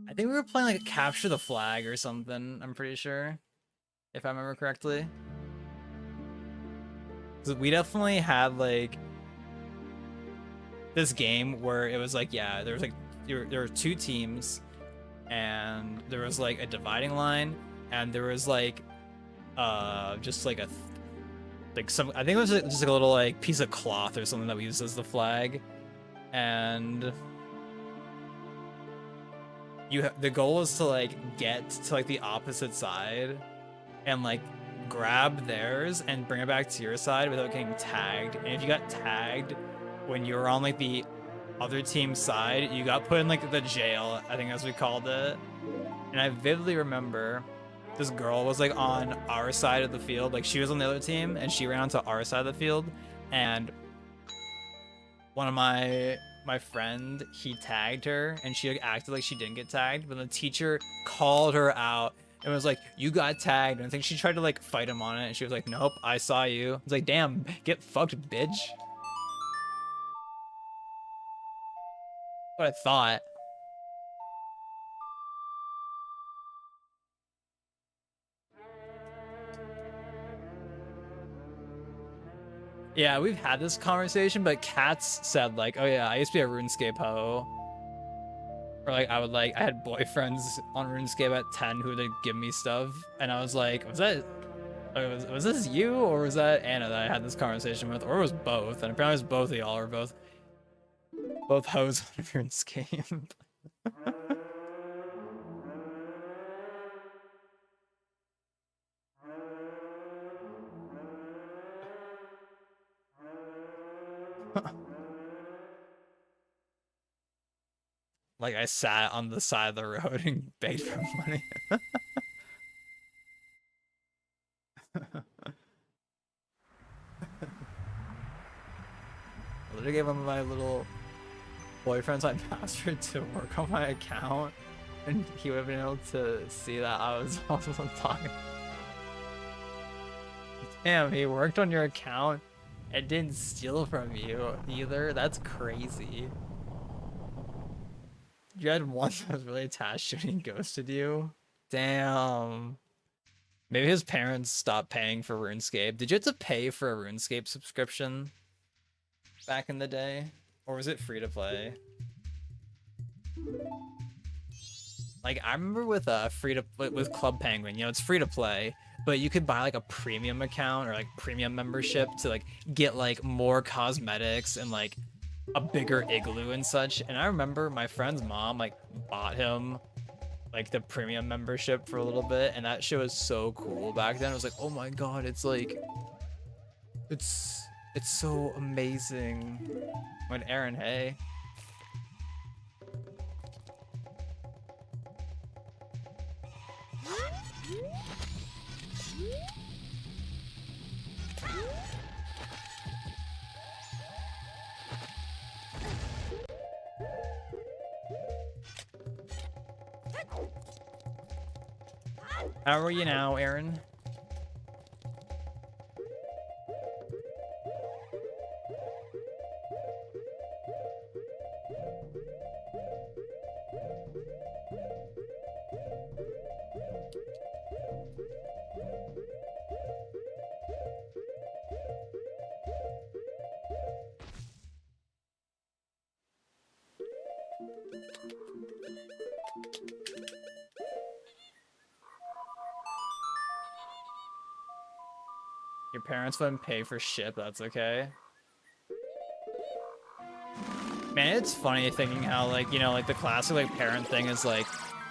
I think we were playing like Capture the Flag or something, I'm pretty sure. If I remember correctly. So we definitely had like this game where it was like, yeah, there was like there were two teams, and there was like a dividing line, and there was like just like some, I think it was just like a little like piece of cloth or something that we used as the flag, and the goal was to like get to like the opposite side and like grab theirs and bring it back to your side without getting tagged. And if you got tagged when you were on like the other team's side, you got put in like the jail, I think as we called it. And I vividly remember this girl was like on our side of the field, like she was on the other team and she ran onto our side of the field, and one of my friend, he tagged her and she like acted like she didn't get tagged, but the teacher called her out and was like, you got tagged. And I think she tried to like fight him on it, and she was like, nope, I saw you. It's like, damn, get fucked, bitch. What I thought. Yeah, we've had this conversation, but Katz said like, oh yeah, I used to be a RuneScape ho. Or like, I had boyfriends on RuneScape at 10 who would like, give me stuff, and I was like, was this you, or was that Anna that I had this conversation with, or it was both? And apparently it was both of y'all, or both hoes on RuneScape. Like I sat on the side of the road and begged for money. I literally gave one of my little boyfriends my password to work on my account. And he would have been able to see that I was also talking. Damn, he worked on your account and didn't steal from you either. That's crazy. You had one that was really attached to it and ghosted you. Damn. Maybe his parents stopped paying for RuneScape. Did you have to pay for a RuneScape subscription back in the day? Or was it free to play? Like, I remember with with Club Penguin, you know, it's free to play, but you could buy like a premium account or like premium membership to like get like more cosmetics and like a bigger igloo and such. And I remember my friend's mom like bought him like the premium membership for a little bit, and that shit was so cool back then. I was like, oh my god, it's like it's so amazing. When Aaron, hey. How are you now, Aaron? Your parents wouldn't pay for shit, that's okay. Man, it's funny thinking how, like, you know, like the classic, like, parent thing is like,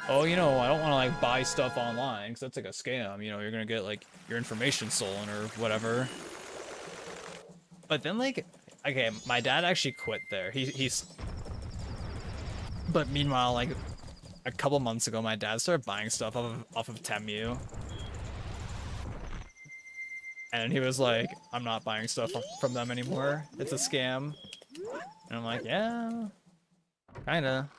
oh, you know, I don't want to, like, buy stuff online because that's, like, a scam. You know, you're going to get, like, your information stolen or whatever. But then, like, okay, my dad actually quit there. He's... But meanwhile, like, a couple months ago, my dad started buying stuff off of Temu. And he was like, I'm not buying stuff from them anymore. It's a scam. And I'm like, yeah, kinda.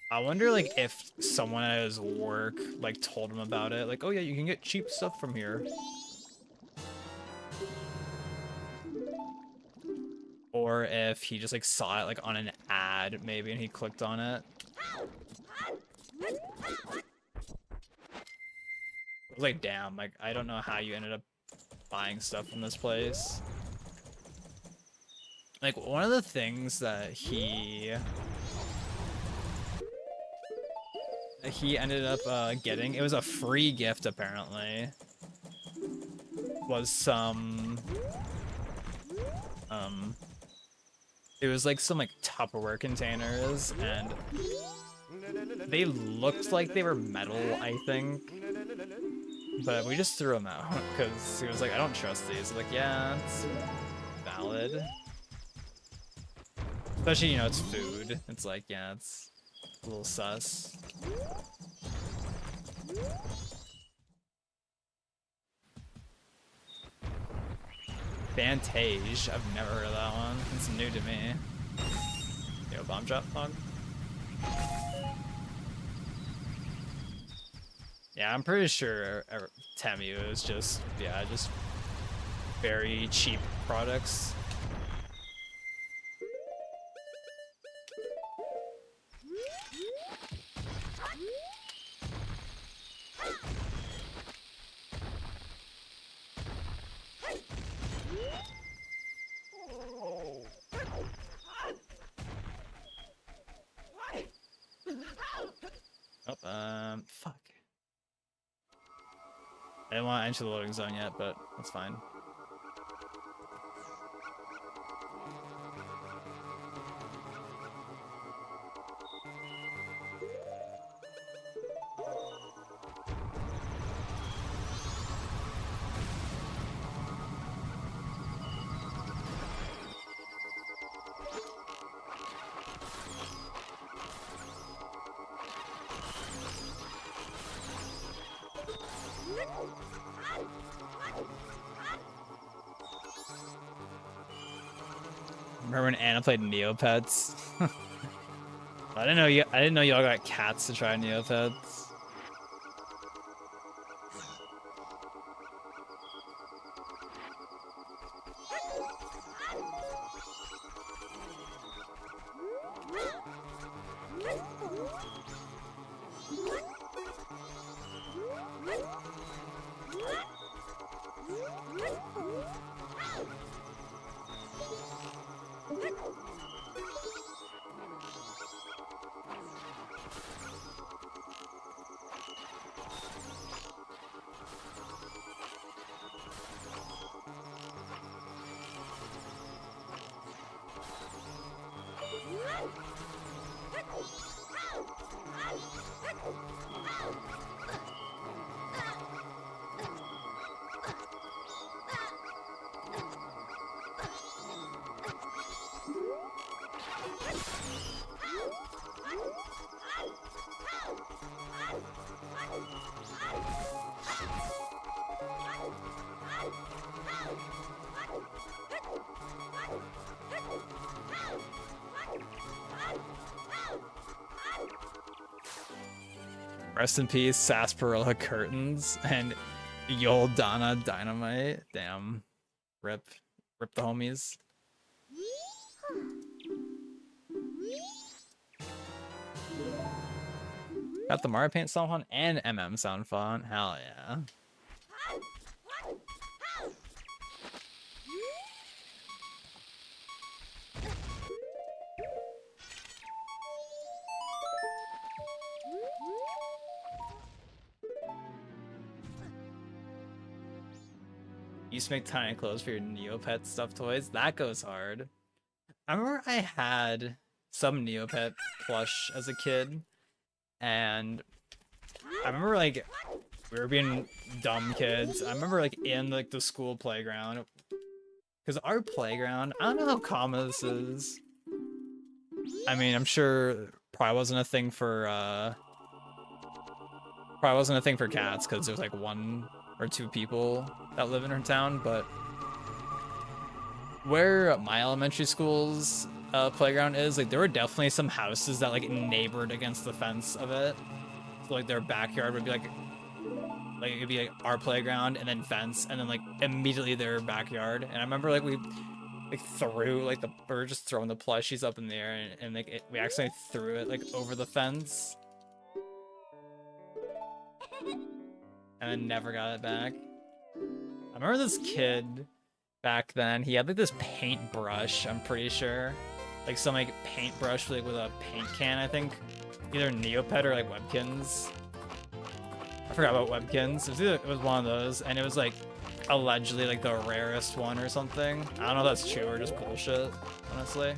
I wonder, like, if someone at his work, like, told him about it. Like, oh yeah, you can get cheap stuff from here. Or if he just, like, saw it, like, on an ad, maybe, and he clicked on it. I was like, damn, like, I don't know how you ended up buying stuff from this place. Like, one of the things that he ended up getting, it was a free gift apparently, was some it was like some like Tupperware containers, and they looked like they were metal, I think, but we just threw them out because he was like, I don't trust these. Like, yeah, it's valid, especially, you know, it's food. It's like, yeah, it's a little sus. Vantage, I've never heard of that one. It's new to me. Yo, bomb drop pog. Yeah, I'm pretty sure Temu is just, yeah, just very cheap products. Oh, fuck. I didn't want to enter the loading zone yet, but that's fine. Remember when Anna played Neopets? I didn't know you. I didn't know y'all got cats to try Neopets. Rest in peace, Sarsaparilla Curtains and Yoldana Dynamite. Damn. Rip. Rip the homies. Got the Mario Paint sound font and MM sound font. Hell yeah. You used to make tiny clothes for your Neopet stuffed toys. That goes hard. I remember I had some Neopet plush as a kid, and I remember like we were being dumb kids. I remember like in like the school playground, because our playground, I don't know how common this is. I mean, I'm sure probably wasn't a thing for cats because there's like 1 or 2 people that live in her town, but where my elementary school's playground is, like there were definitely some houses that like neighbored against the fence of it. So like their backyard would be like it'd be like our playground and then fence and then like immediately their backyard. And I remember like we like threw like we were just throwing the plushies up in the air and like we accidentally threw it like over the fence. And then never got it back. I remember this kid back then, he had like this paintbrush, I'm pretty sure. Like some like paintbrush like with a paint can, I think. Either Neopet or like Webkins. I forgot about Webkins. It was one of those, and it was like allegedly like the rarest one or something. I don't know if that's true or just bullshit, honestly.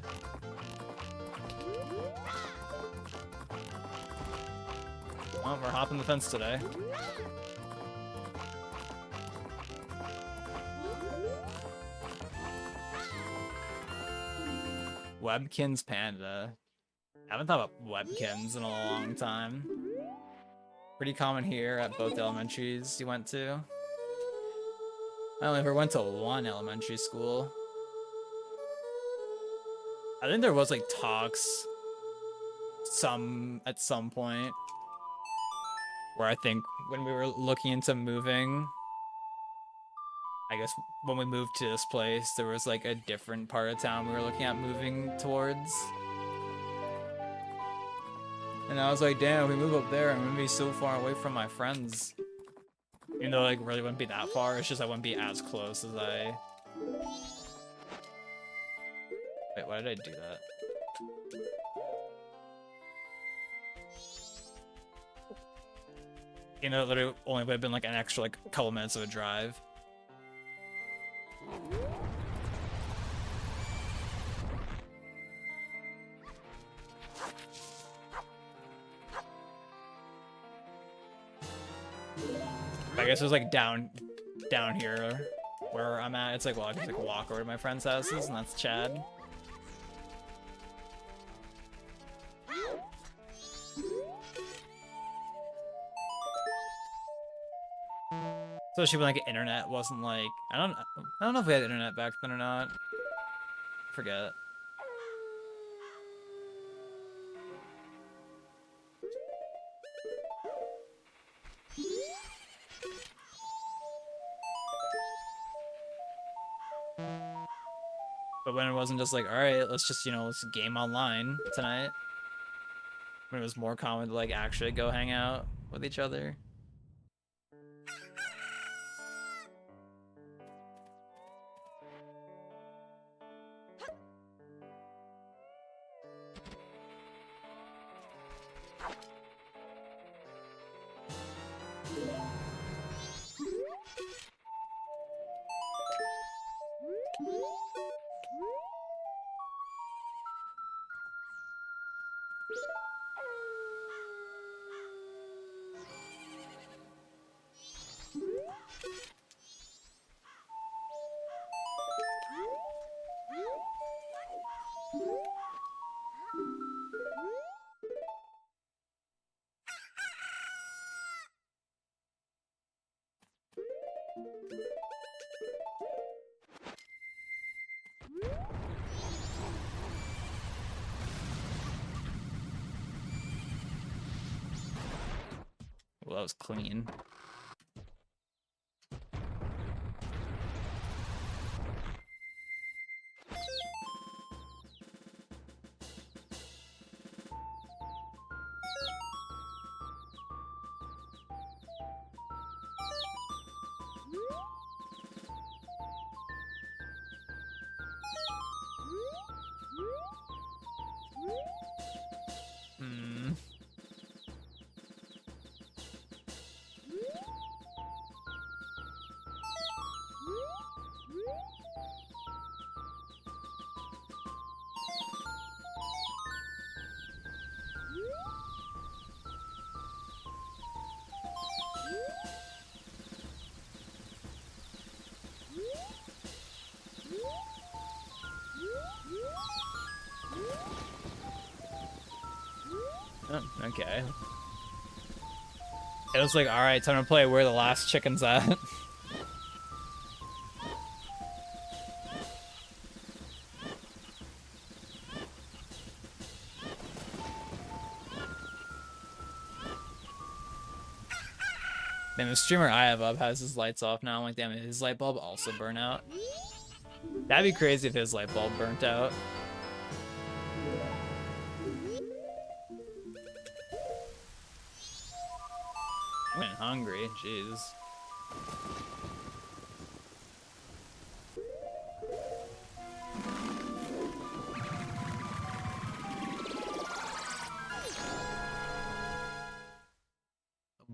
Well, we're hopping the fence today. Webkins Panda. I haven't thought about Webkins in a long time. Pretty common here at both elementaries you went to. I only ever went to one elementary school. I think there was like talks at some point where I think when we were looking into moving, I guess when we moved to this place, there was like a different part of town we were looking at moving towards. And I was like, damn, if we move up there, I'm gonna be so far away from my friends. Even though like really wouldn't be that far, it's just I wouldn't be as close as I... Wait, why did I do that? You know, it literally only would have been like an extra like couple minutes of a drive. I guess it was like down here where I'm at. It's like, well, I just like walk over to my friend's houses, and that's Chad. Especially when like internet wasn't like I don't know if we had internet back then or not. Forget. But when it wasn't just like, all right, let's just, you know, let's game online tonight. When it was more common to like actually go hang out with each other. Well, that was clean. Oh, okay. It was like, alright, time to play Where the Last Chicken's At. Man, the streamer I have up has his lights off now. I'm like, damn it, his light bulb also burn out? That'd be crazy if his light bulb burnt out. I went hungry, jeez.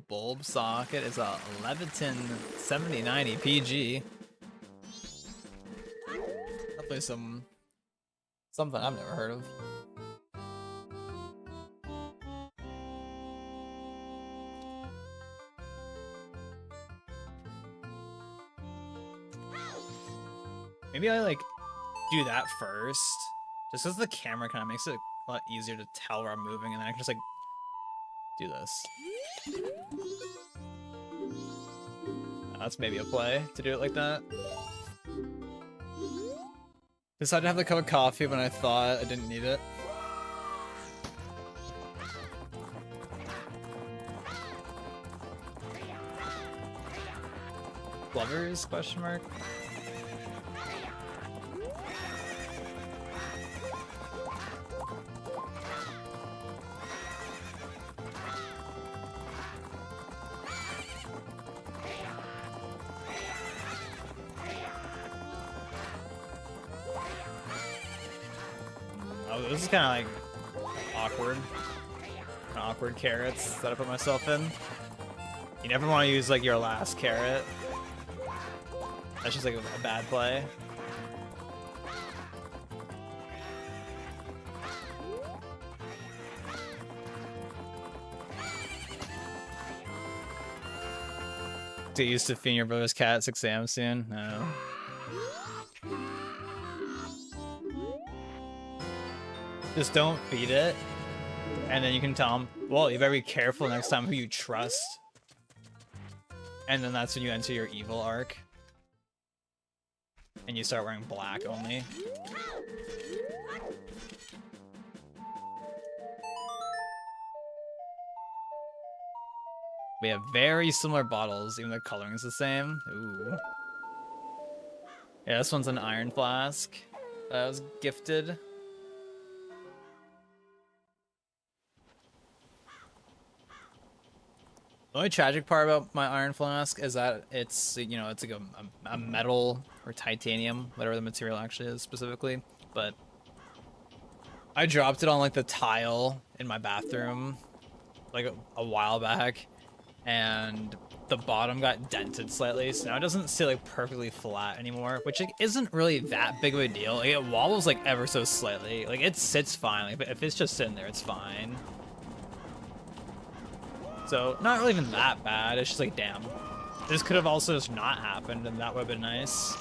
Bulb socket is a Leviton 7090 PG. Definitely something I've never heard of. Maybe I like do that first, just because the camera kind of makes it a lot easier to tell where I'm moving, and then I can just like do this. That's maybe a play to do it like that. Decided to have the cup of coffee when I thought I didn't need it. Lovers? Question mark. Oh, this is kind of like awkward. Awkward carrots that I put myself in. You never want to use like your last carrot. That's just like a bad play. Get used to feeding your brother's cat at 6 AM soon? No. Just don't feed it, and then you can tell him, well, you better be careful next time who you trust. And then that's when you enter your evil arc. And you start wearing black only. We have very similar bottles, even the coloring is the same. Ooh. Yeah, this one's an iron flask. that I was gifted. The only tragic part about my iron flask is that it's, you know, it's like a metal or titanium, whatever the material actually is specifically. But I dropped it on like the tile in my bathroom like a while back, and the bottom got dented slightly, so now it doesn't sit like perfectly flat anymore, which like, isn't really that big of a deal. Like, it wobbles like ever so slightly. Like it sits fine, like, but if it's just sitting there, it's fine. So not really even that bad. It's just like, damn, this could have also just not happened, and that would have been nice.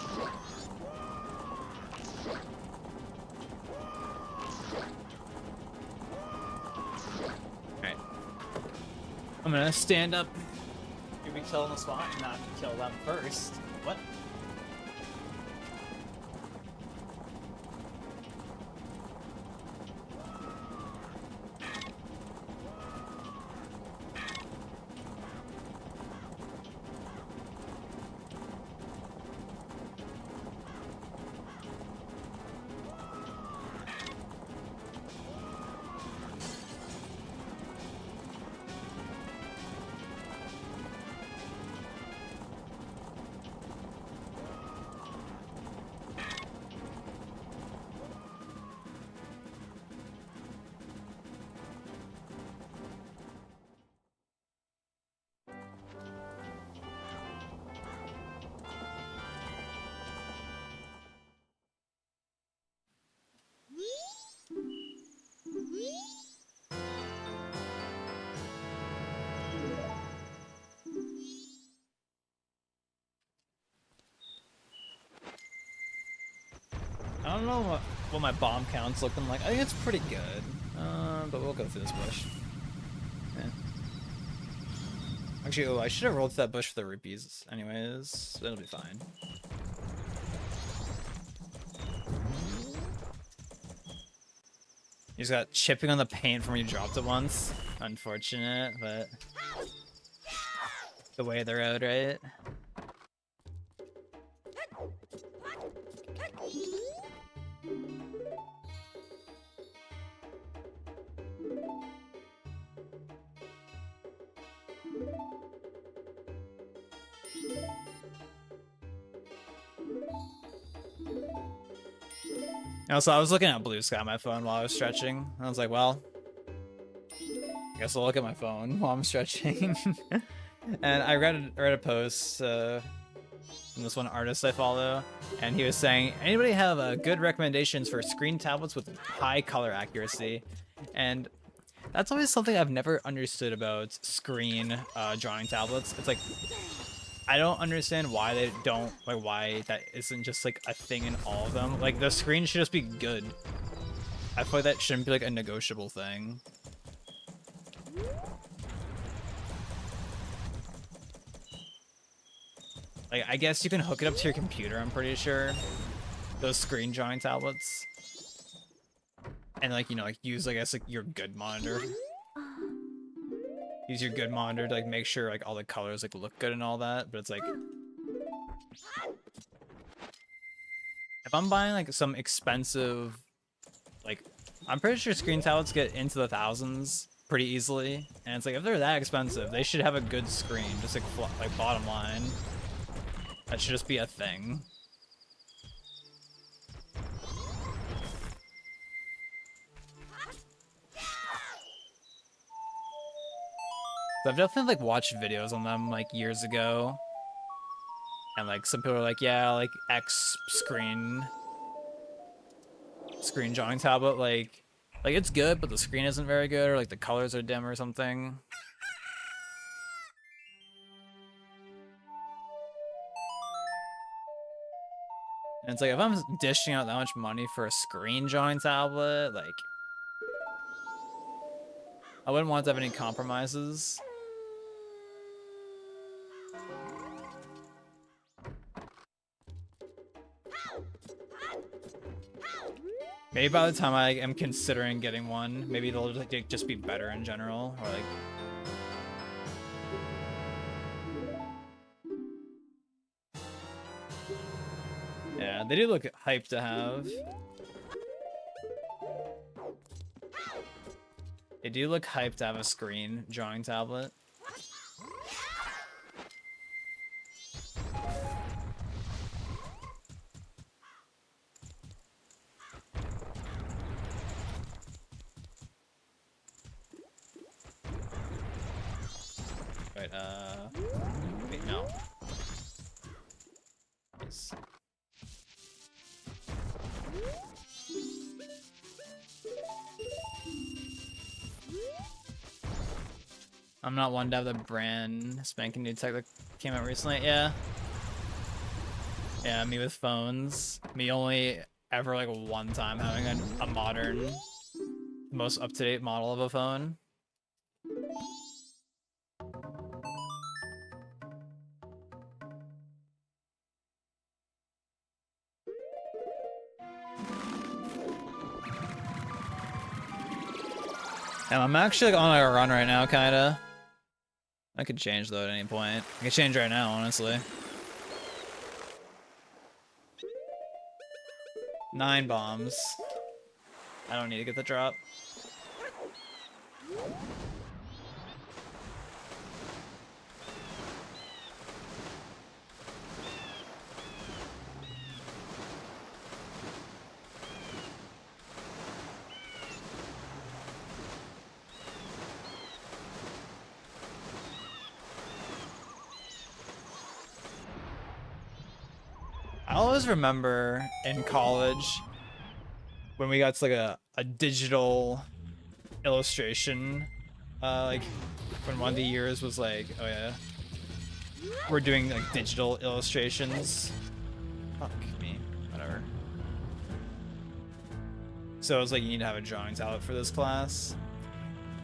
Alright. I'm gonna stand up. You'll be killing the spot and not kill them first. What? I don't know what my bomb count's looking like. I think it's pretty good. But we'll go through this bush. Yeah. Actually, oh, I should have rolled through that bush for the rupees. Anyways, it'll be fine. You just got chipping on the paint from when you dropped it once. Unfortunate, but the way the road, right? Also, I was looking at blue sky on my phone while I was stretching. I was like, well, I guess I'll look at my phone while I'm stretching. And I read a post from this one artist I follow, and he was saying, anybody have good recommendations for screen tablets with high color accuracy? And that's always something I've never understood about screen drawing tablets. It's like, I don't understand why they don't, like, why that isn't just like a thing in all of them. Like, the screen should just be good. I feel like that shouldn't be like a negotiable thing. Like, I guess you can hook it up to your computer, I'm pretty sure. Those screen drawing tablets. And like, you know, like use, I guess, like your good monitor. Use your good monitor to like make sure like all the colors like look good and all that, but it's like, if I'm buying like some expensive, like, I'm pretty sure screen tablets get into the thousands pretty easily, and it's like, if they're that expensive, they should have a good screen, just like bottom line. That should just be a thing. So I've definitely like watched videos on them like years ago, and like some people are like, yeah, like X screen drawing tablet, like it's good, but the screen isn't very good, or like the colors are dim or something. And it's like, if I'm dishing out that much money for a screen drawing tablet, like, I wouldn't want to have any compromises. Maybe by the time I am considering getting one, maybe they'll just be better in general, or like... Yeah, they do look hyped to have. They do look hyped to have a screen drawing tablet. Wait, wait, no. Nice. I'm not one to have the brand spanking new tech that came out recently. Yeah. Yeah, me with phones. Me only ever like one time having a modern, most up-to-date model of a phone. And I'm actually like, on a run right now, kinda. I could change though at any point. I could change right now, honestly. 9 bombs. I don't need to get the drop. I always remember in college when we got to like a digital illustration, like when one of the years was like, oh yeah, we're doing like digital illustrations. Fuck me, whatever. So it was like, you need to have a drawing tablet for this class.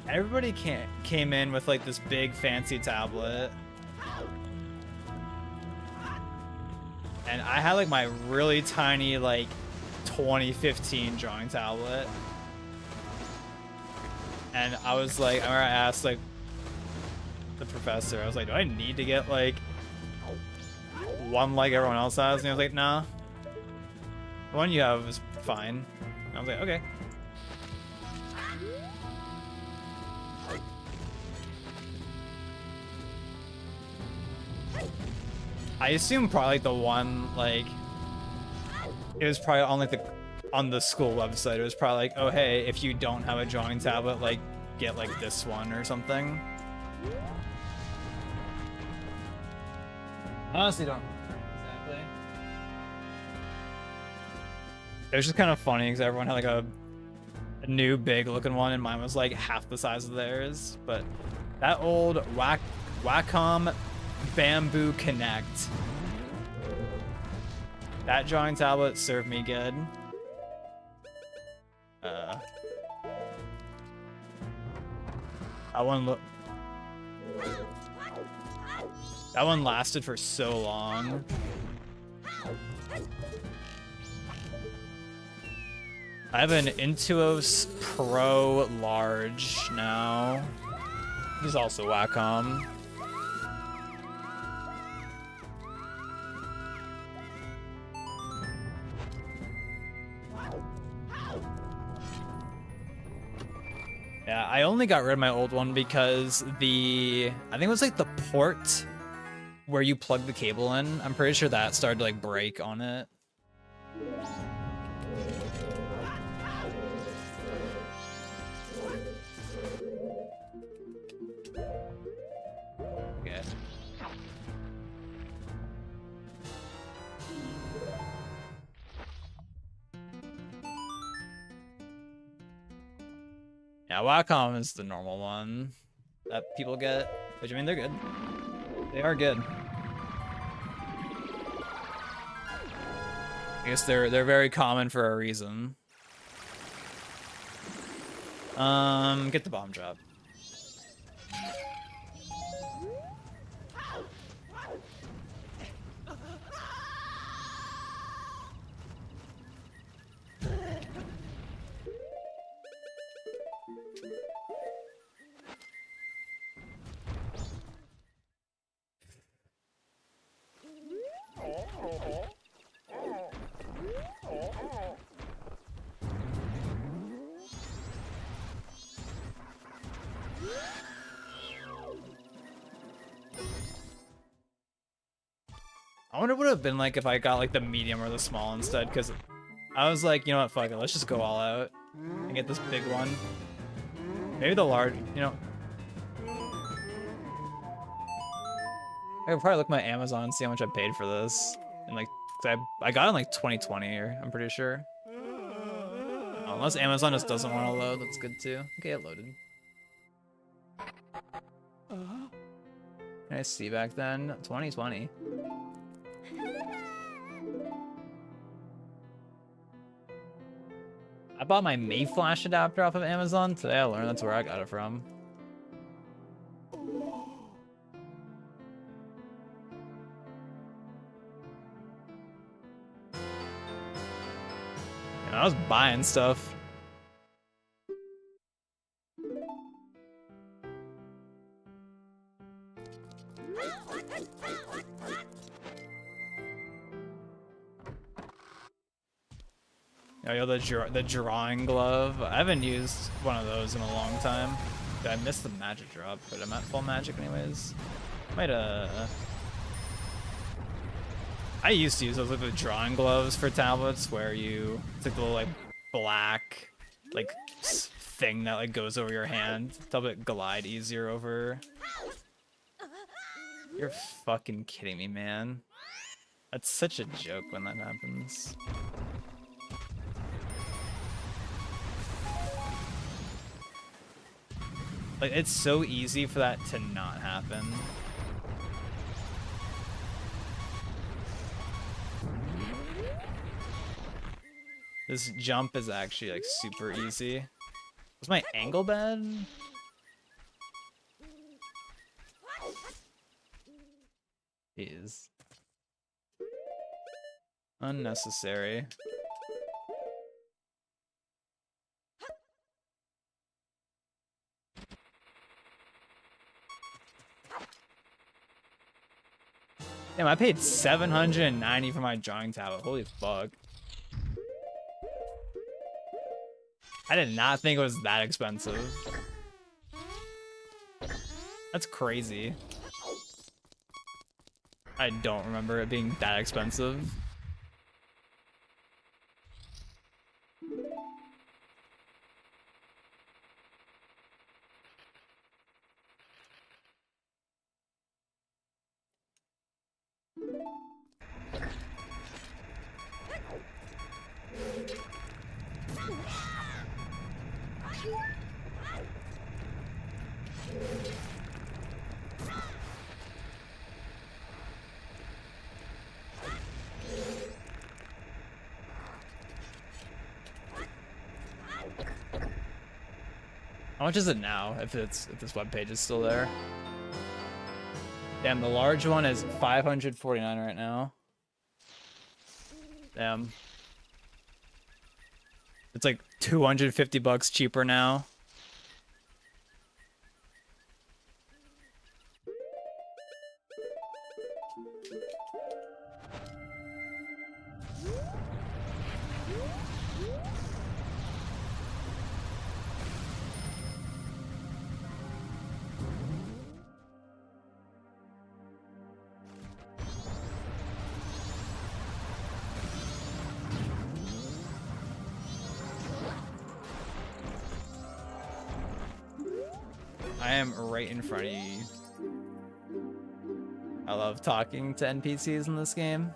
Everybody came in with like this big fancy tablet. And I had like my really tiny like 2015 drawing tablet. And I was like, I asked like the professor, I was like, do I need to get like one like everyone else has? And he was like, nah. The one you have is fine. And I was like, okay. I assume probably like the one like it was probably on like on the school website. It was probably like, oh hey, if you don't have a drawing tablet, like get like this one or something. I honestly don't remember exactly. It was just kind of funny because everyone had like a new big looking one, and mine was like half the size of theirs. But that old Wacom Bamboo Connect. That drawing tablet served me good. That one lasted for so long. I have an Intuos Pro Large now. He's also Wacom. Yeah, I only got rid of my old one because I think it was like the port where you plug the cable in. I'm pretty sure that started to like break on it. Okay. Yeah, Wacom is the normal one that people get, which I mean, they're good. They are good. I guess they're very common for a reason. Get the bomb drop. wonder what it would have been like if I got like the medium or the small instead, because I was like, you know what, fuck it, let's just go all out and get this big one. Maybe the large, you know. I could probably look at my Amazon and see how much I paid for this. And like, I got it in like 2020 here, I'm pretty sure. Unless Amazon just doesn't want to load, that's good too. Okay, it loaded. Can I see back then? 2020. I bought my Mayflash adapter off of Amazon. Today I learned that's where I got it from. And I was buying stuff. Yo, the drawing glove. I haven't used one of those in a long time. I missed the magic drop, but I'm at full magic anyways. Might I used to use those like the drawing gloves for tablets, where you it's like the little like black like thing that like goes over your hand to help it glide easier over. You're fucking kidding me, man. That's such a joke when that happens. Like, it's so easy for that to not happen. This jump is actually, like, super easy. Was my angle bad? Jeez. Unnecessary. Damn, I paid $790 for my drawing tablet. Holy fuck. I did not think it was that expensive. That's crazy. I don't remember it being that expensive. How much is it now, if this webpage is still there? Damn, the large one is $549 right now. Damn. It's like $250 cheaper now. I am right in front of you. I love talking to NPCs in this game.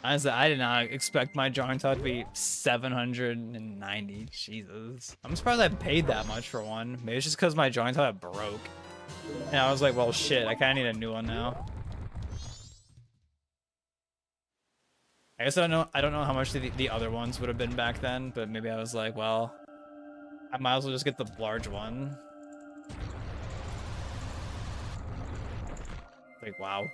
Honestly, I did not expect my drawing talk to be 790. Jesus. I'm surprised I paid that much for one. Maybe it's just because my drawing talk broke. And I was like, well, shit, I kind of need a new one now. I guess I don't know how much the other ones would have been back then, but maybe I was like, well, I might as well just get the large one. Like, wow.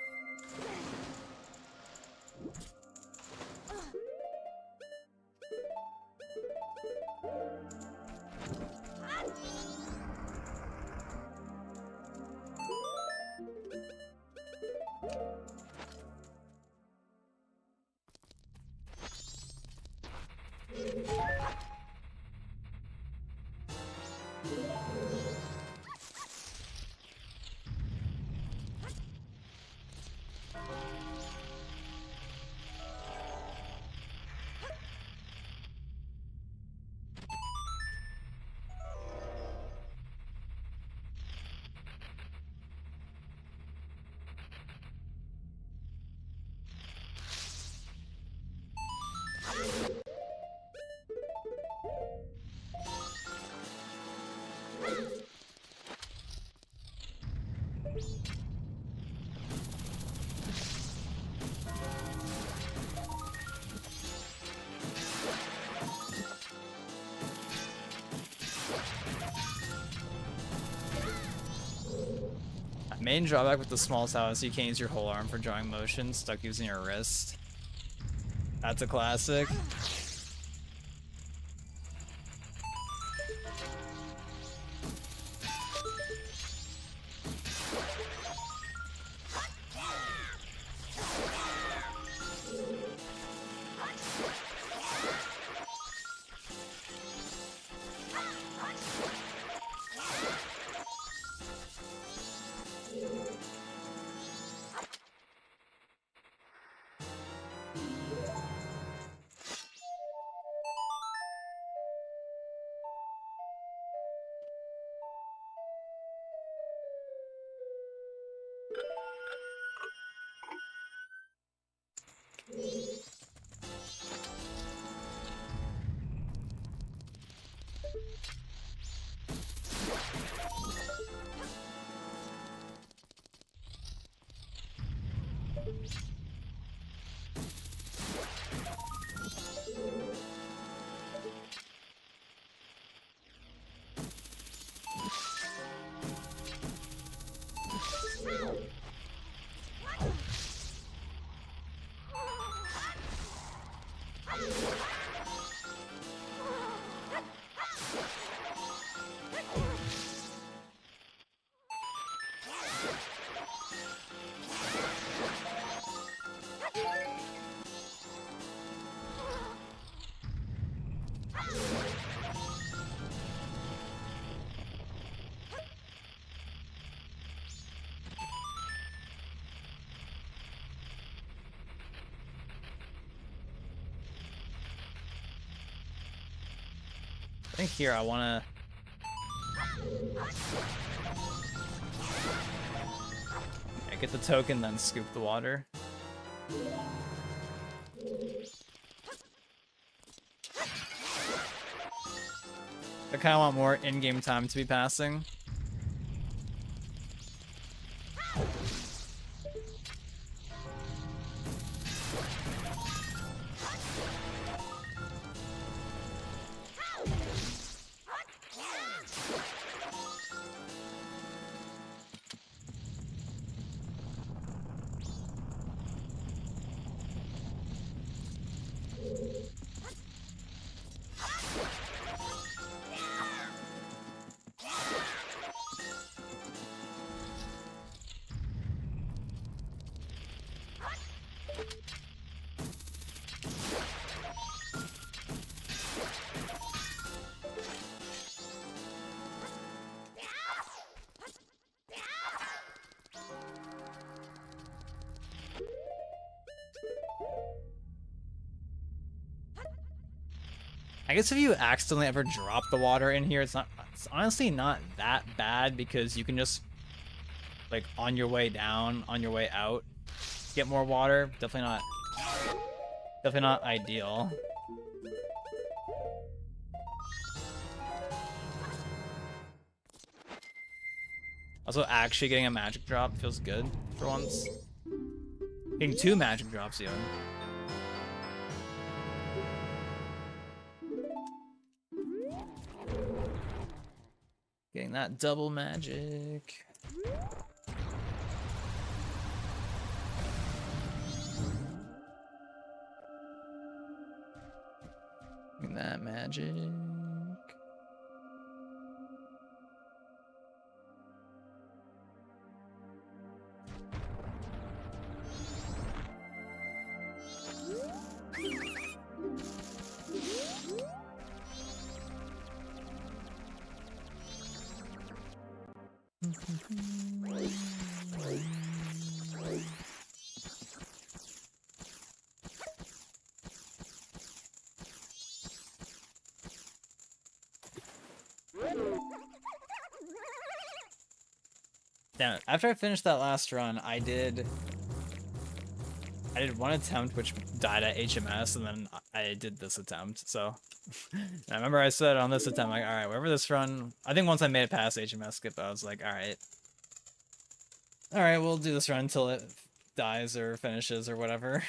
Main drawback with the small tower is you can't use your whole arm for drawing motion, stuck using your wrist. That's a classic. I think here I want to get the token, then scoop the water. I kind of want more in-game time to be passing. I guess if you accidentally ever drop the water in here, it's honestly not that bad because you can just like on your way down, on your way out, get more water. Definitely not ideal. Also, actually getting a magic drop feels good for once. Getting 2 magic drops even. Getting that double magic. Getting that magic. Damn it. After I finished that last run, I did one attempt which died at HMS, and then I did this attempt. So I remember I said on this attempt, like, all right, wherever this run, I think once I made it past HMS skip, I was like, all right, we'll do this run until it dies or finishes or whatever.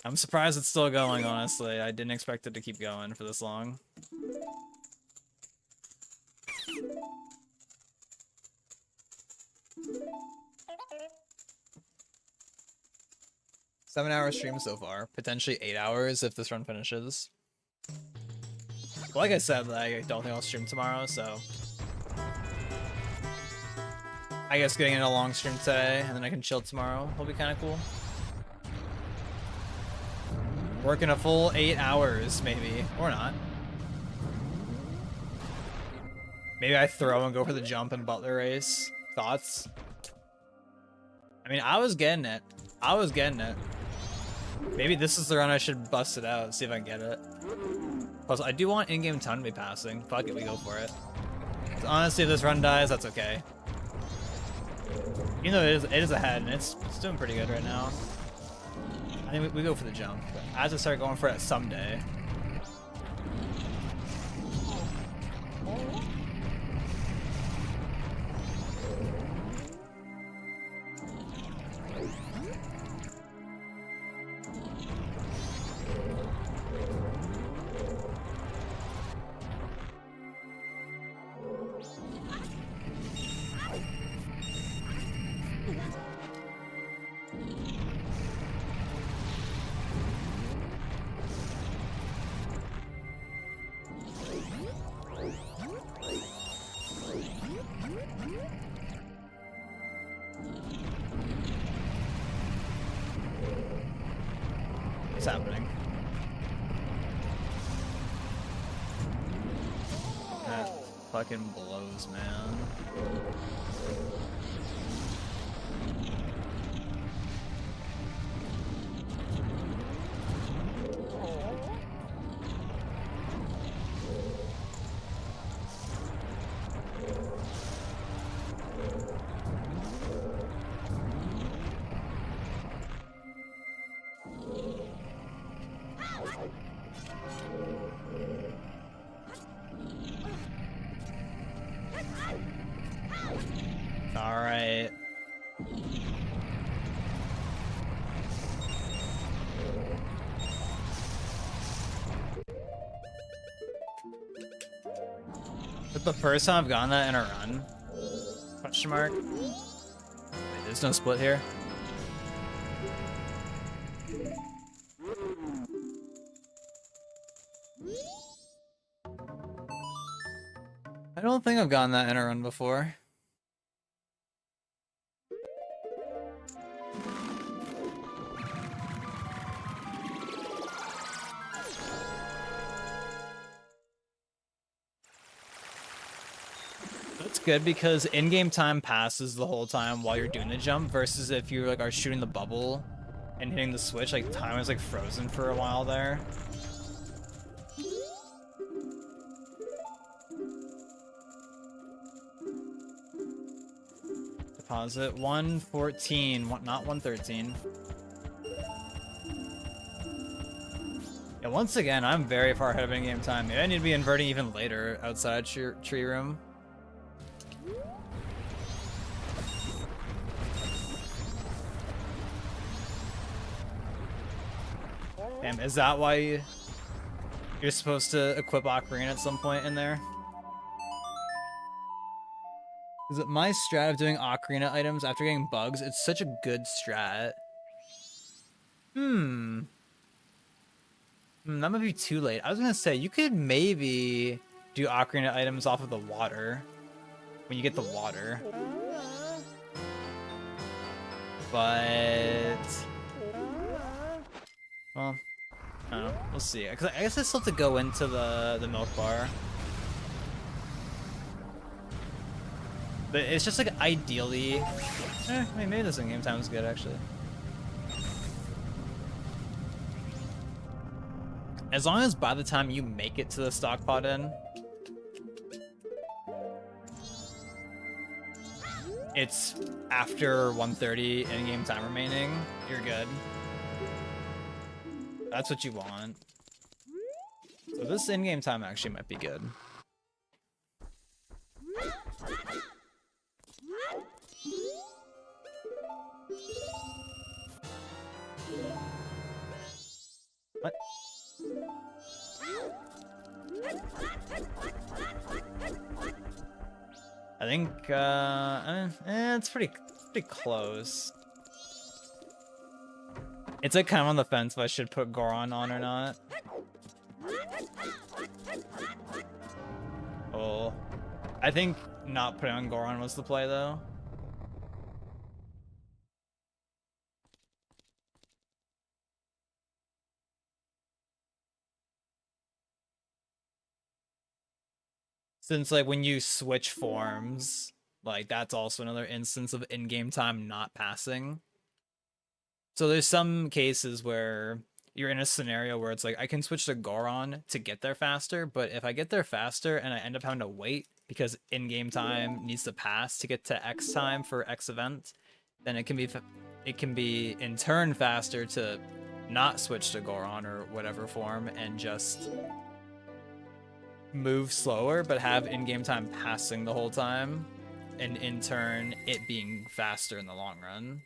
I'm surprised it's still going, honestly. I didn't expect it to keep going for this long. Seven-hour stream so far. Potentially 8 hours if this run finishes. Well, like I said, I don't think I'll stream tomorrow, so I guess getting in a long stream today and then I can chill tomorrow will be kind of cool. Working a full 8 hours, maybe. Or not. Maybe I throw and go for the jump and Butler race. Thoughts? I mean, I was getting it. Maybe this is the run I should bust it out, see if I can get it. Plus, I do want in-game time to be passing. Fuck it, we go for it. So honestly, if this run dies, that's okay. Even though it is ahead, and it's doing pretty good right now. I think we go for the jump. But as I start going for it someday. What's happening? That fucking blows, man. Alright. But the first time I've gotten that in a run? Question mark? Wait, there's no split here? I don't think I've gotten that in a run before. That's good because in-game time passes the whole time while you're doing the jump versus if you like are shooting the bubble and hitting the switch, like time is like frozen for a while there. pause it. 114, not 113. Yeah, once again, I'm very far ahead of in-game time. Maybe I need to be inverting even later outside tree room. Damn, is that why you're supposed to equip Ocarina at some point in there? Is it my strat of doing Ocarina items after getting bugs? It's such a good strat. That might be too late. I was gonna say, you could maybe do Ocarina items off of the water. When you get the water. But... well, I don't know. We'll see. Cause I guess I still have to go into the milk bar. But it's just like ideally... maybe this in-game time is good, actually. As long as by the time you make it to the stock pot in, it's after 1:30 in-game time remaining, you're good. That's what you want. So this in-game time actually might be good. What? I think, it's pretty close. It's like kind of on the fence if I should put Goron on or not. Oh, I think not putting on Goron was the play though. Since, like, when you switch forms, like, that's also another instance of in-game time not passing. So there's some cases where you're in a scenario where it's like, I can switch to Goron to get there faster, but if I get there faster and I end up having to wait because in-game time needs to pass to get to X time for X event, then it can be in turn faster to not switch to Goron or whatever form and just move slower, but have in-game time passing the whole time, and in turn it being faster in the long run.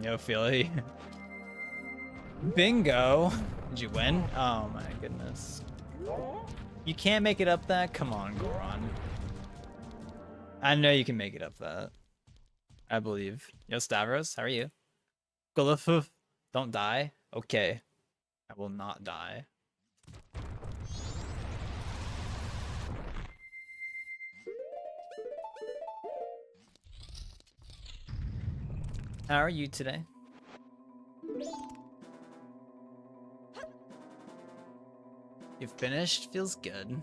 No Philly. Bingo! Did you win? Oh my goodness. You can't make it up that? Come on, Goron. I know you can make it up that. I believe. Yo, Stavros, how are you? Golufuf, don't die? Okay. I will not die. How are you today? You finished? Feels good.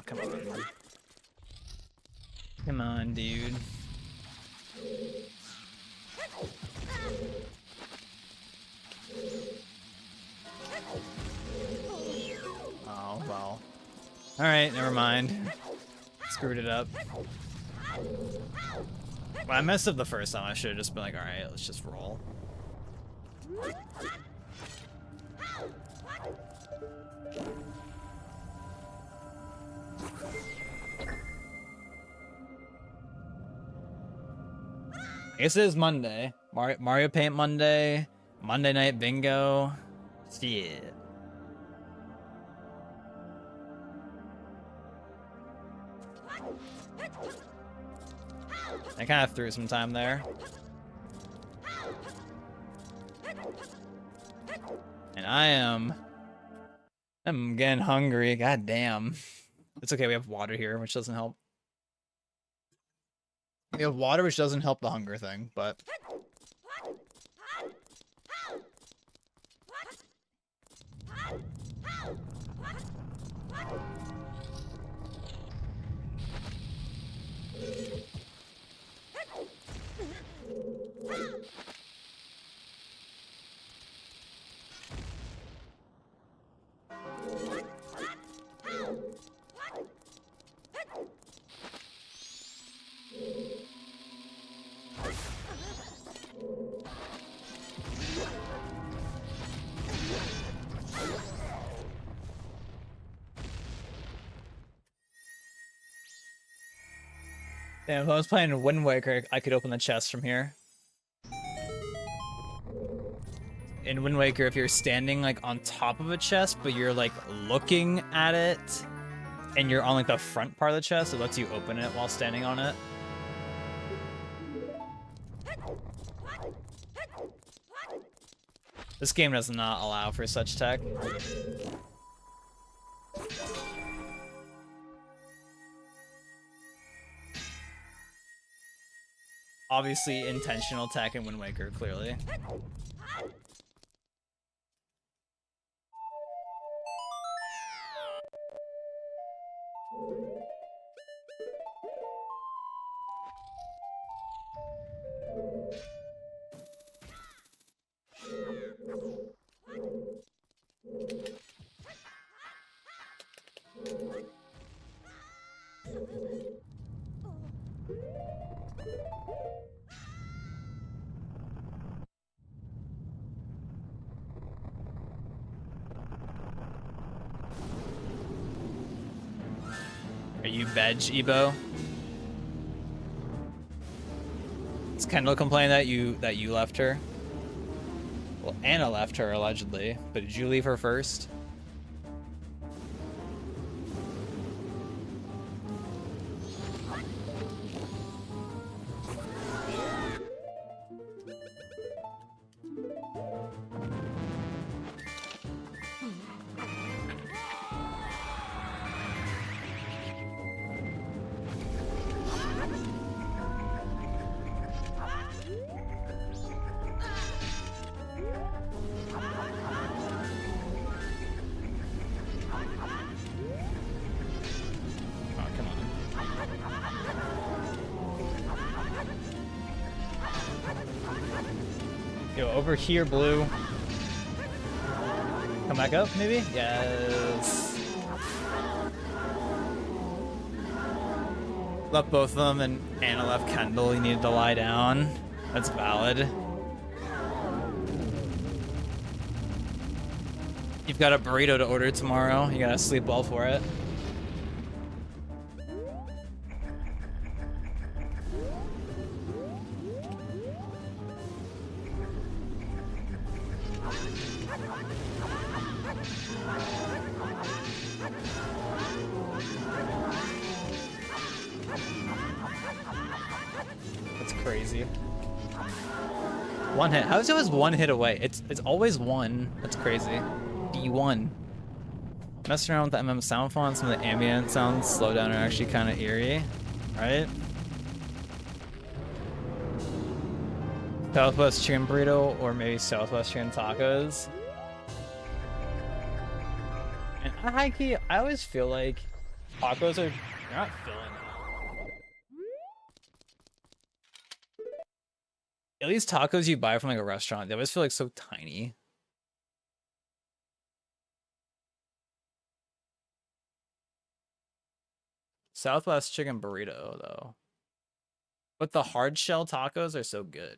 come on. Come on, dude. Oh, well. Alright, never mind. Screwed it up. Well, I messed up the first time. I should have just been like, alright, let's just roll. I guess it is Monday. Mario Paint Monday. Monday Night Bingo. Shit. I kind of threw some time there. And I'm getting hungry. God damn. It's okay, we have water here, which doesn't help. We have water, which doesn't help the hunger thing, but... Damn, if I was playing Wind Waker, I could open the chest from here. In Wind Waker, if you're standing like on top of a chest, but you're like looking at it, and you're on like the front part of the chest, it lets you open it while standing on it. This game does not allow for such tech. Obviously intentional tech in Wind Waker, clearly. Are you veg, Ebo? Is Kendall complaining that you left her? Well, Anna left her allegedly, but did you leave her first? Yo, over here, Blue. Come back up, maybe? Yes. Left both of them, and Anna left Kendall. He needed to lie down. That's valid. You've got a burrito to order tomorrow. You gotta sleep well for it. Crazy. One hit. How is it always one hit away? It's always one. That's crazy. D1. Messing around with the sound font, some of the ambient sounds slow down are actually kind of eerie, right? Southwest chicken burrito or maybe Southwest chicken tacos. And I always feel like Tacos are, they're not filling. At least tacos you buy from like a restaurant, they always feel like so tiny. Southwest chicken burrito though. But the hard shell tacos are so good.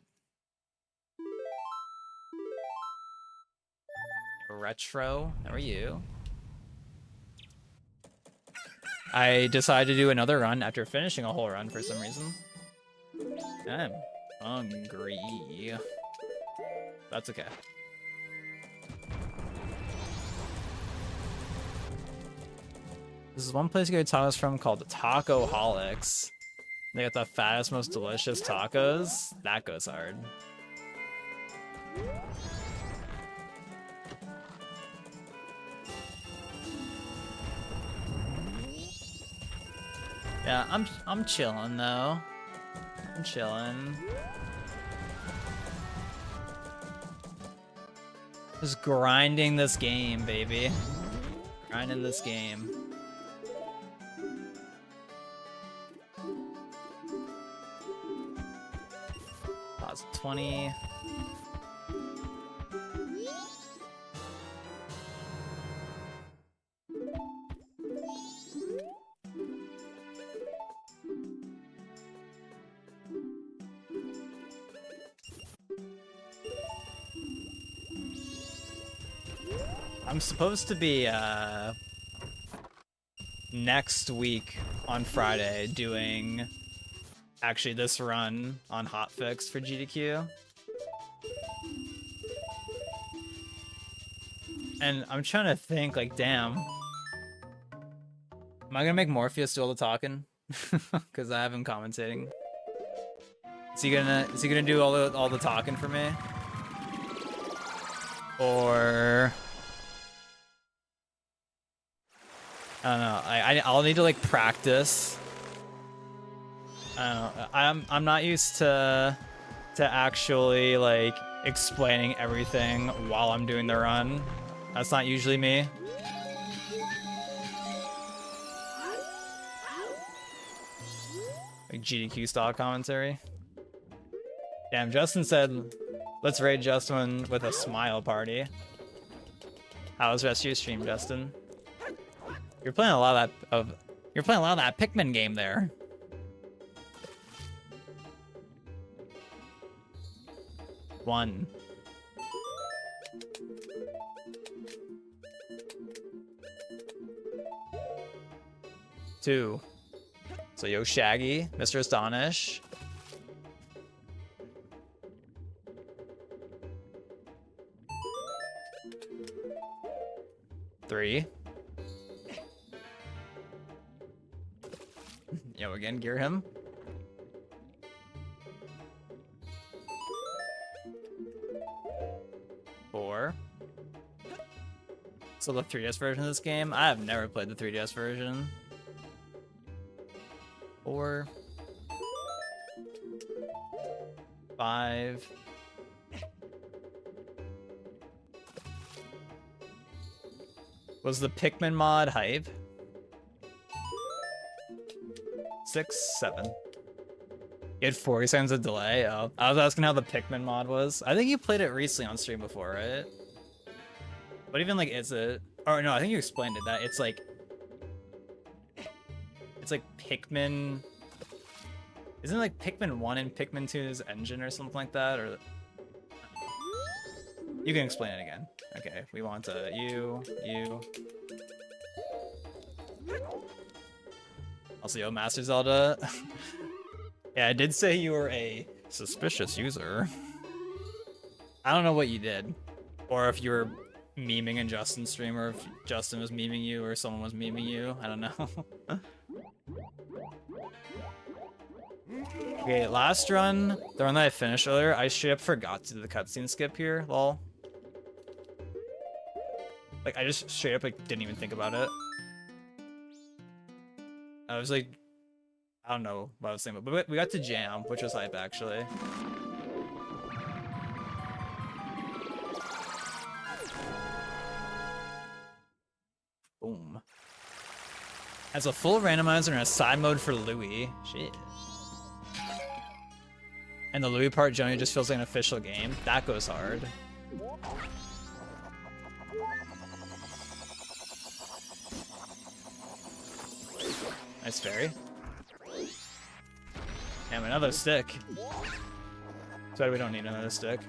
Retro, how are you? I decided to do another run after finishing a whole run for some reason. I'm hungry. That's okay. This is one place you get tacos from called the Tacoholics. They got the fattest, most delicious tacos. That goes hard. Yeah, I'm chilling though. I'm chilling. Just grinding this game, baby. Grinding this game. Pause 20. I'm supposed to be next week on Friday doing actually this run on hotfix for GDQ. And I'm trying to think like, damn, am I gonna make Morpheus do all the talking? Cause I have him commentating. Is he gonna do all the talking for me? Or I don't know. I'll need to like practice. I don't know. I'm not used to actually like explaining everything while I'm doing the run. That's not usually me. Like GDQ style commentary. Damn, Justin said, let's raid Justin with a smile party. How was the rest of your stream, Justin? You're playing a lot of that Pikmin game there. One. Two. So yo Shaggy, Mr. Astonish. Three. Yo, again, gear him. Four. So the 3DS version of this game? I have never played the 3DS version. 4. 5. Was the Pikmin mod hype? 6, 7. You had 40 seconds of delay? Oh, I was asking how the Pikmin mod was. I think you played it recently on stream before, right? What even like is it? Or no, I think you explained it. That it's like Pikmin. Isn't it like Pikmin 1 and Pikmin 2's engine or something like that? Or you can explain it again. Okay, we want you. Also, yo, Master Zelda. Yeah, I did say you were a suspicious user. I don't know what you did. Or if you were memeing in Justin's stream, or if Justin was memeing you, or someone was memeing you. I don't know. Okay, last run, the run that I finished earlier, I straight up forgot to do the cutscene skip here, lol. Like, I just straight up like didn't even think about it. I was like, I don't know what I was saying, but we got to jam, which was hype actually. Boom. Has a full randomizer and a side mode for Louis. Shit. And the Louis part generally just feels like an official game. That goes hard. Nice fairy. Damn, another stick. That's why we don't need another stick.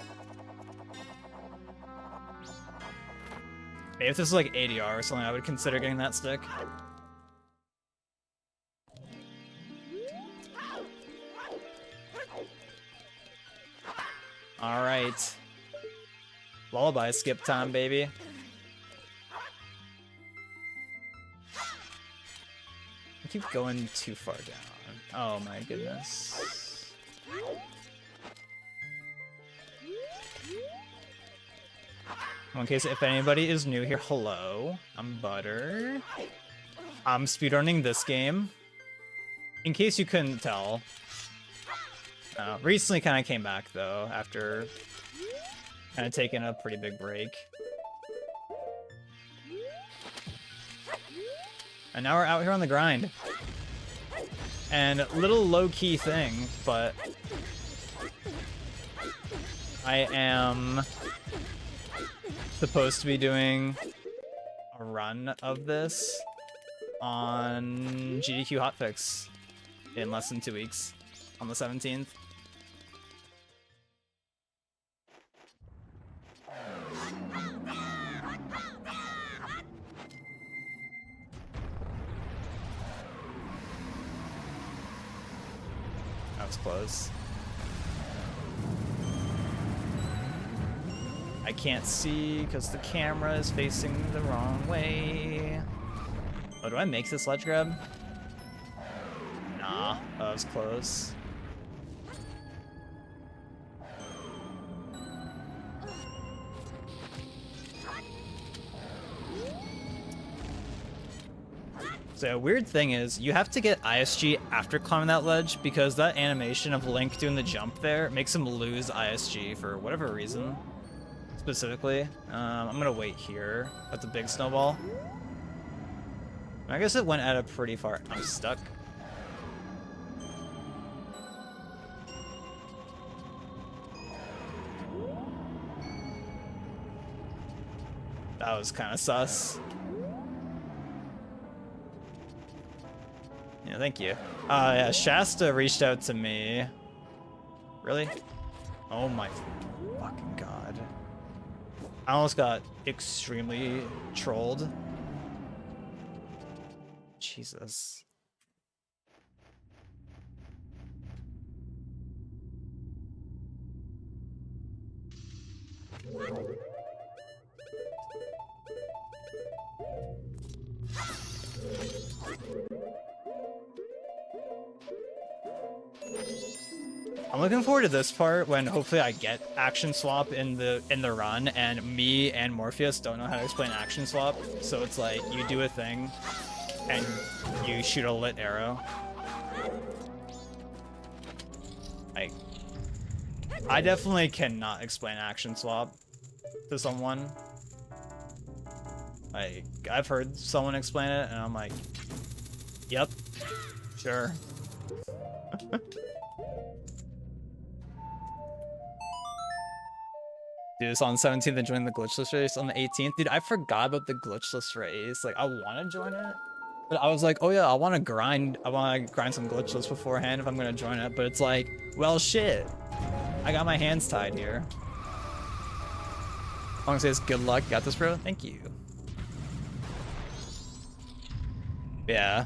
Maybe if this is like ADR or something, I would consider getting that stick. Alright. Lullaby skip time, baby. I keep going too far down. Oh my goodness. In case if anybody is new here, hello. I'm Butter. I'm speedrunning this game. In case you couldn't tell. Recently kind of came back though, after kind of taking a pretty big break. And now we're out here on the grind. And little low-key thing, but I am supposed to be doing a run of this on GDQ Hotfix in less than 2 weeks, on the 17th. That was close. I can't see because the camera is facing the wrong way. Oh, do I make this ledge grab? Nah, that was close. So a weird thing is, you have to get ISG after climbing that ledge because that animation of Link doing the jump there makes him lose ISG for whatever reason. Specifically. I'm gonna wait here at the big snowball. I guess it went at a pretty far... I'm stuck. That was kind of sus. Yeah, thank you. Yeah, Shasta reached out to me. Really? Oh my fucking god. I almost got extremely trolled. Jesus. I'm looking forward to this part when hopefully I get action swap in the run, and me and Morpheus don't know how to explain action swap, so it's like you do a thing and you shoot a lit arrow. Like, I definitely cannot explain action swap to someone. Like, I've heard someone explain it and I'm like, yep, sure. Do this on the 17th and join the glitchless race on the 18th. Dude, I forgot about the glitchless race. Like, I want to join it, but I was like, oh yeah, I want to grind some glitchless beforehand if I'm going to join it. But it's like, well, shit. I got my hands tied here. Long says, good luck. Got this, bro. Thank you. Yeah.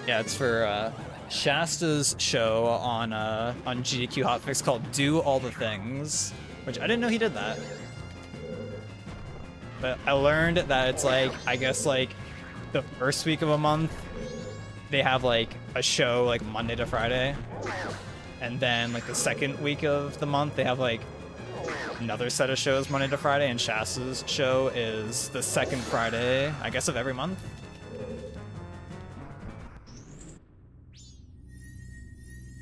Yeah, it's for Shasta's show on GDQ Hotfix called Do All the Things. Which I didn't know he did that. But I learned that it's like, I guess like the first week of a month, they have like a show like Monday to Friday. And then like the second week of the month, they have like another set of shows Monday to Friday. And Shasta's show is the second Friday, I guess, of every month.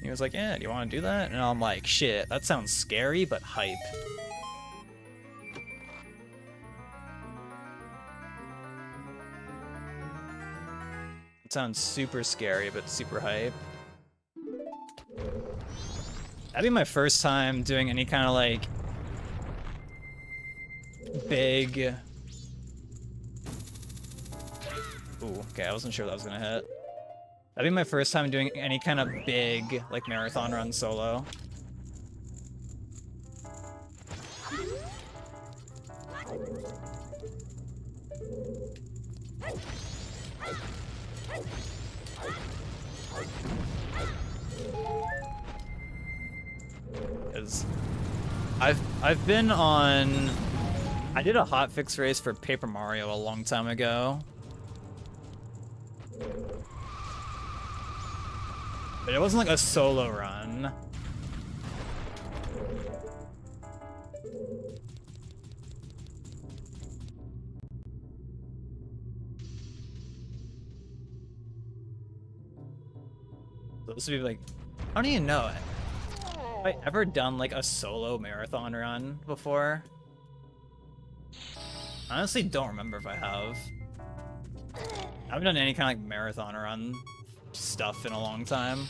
He was like, yeah, do you want to do that? And I'm like, shit, that sounds scary, but hype. sounds super scary, but super hype. That'd be my first time doing any kind of like big. Ooh, okay, I wasn't sure that was gonna hit. That'd be my first time doing any kind of big like marathon run solo. I've been on. I did a hotfix race for Paper Mario a long time ago, but it wasn't like a solo run. So this would be like, I don't even know. Have I ever done like a solo marathon run before? I honestly don't remember if I have. I haven't done any kind of like marathon run stuff in a long time.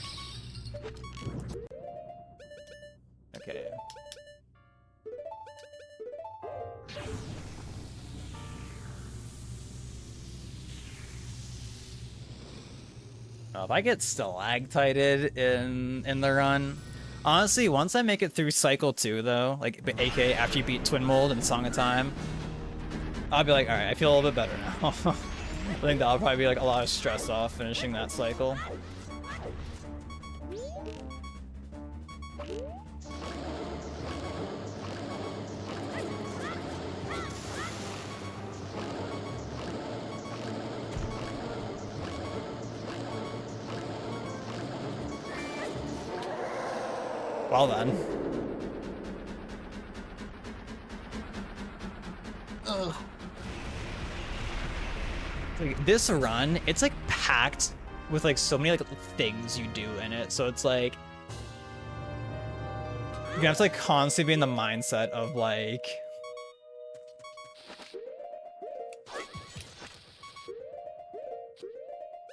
Okay. If I get stalactited in the run, honestly, once I make it through cycle 2 though, like aka after you beat Twin Mold and Song of Time, I'll be like, all right, I feel a little bit better now. I think that'll probably be like a lot of stress off finishing that cycle. Well then. Ugh. Like, this run, it's like packed with like so many like things you do in it. So it's like you have to like constantly be in the mindset of like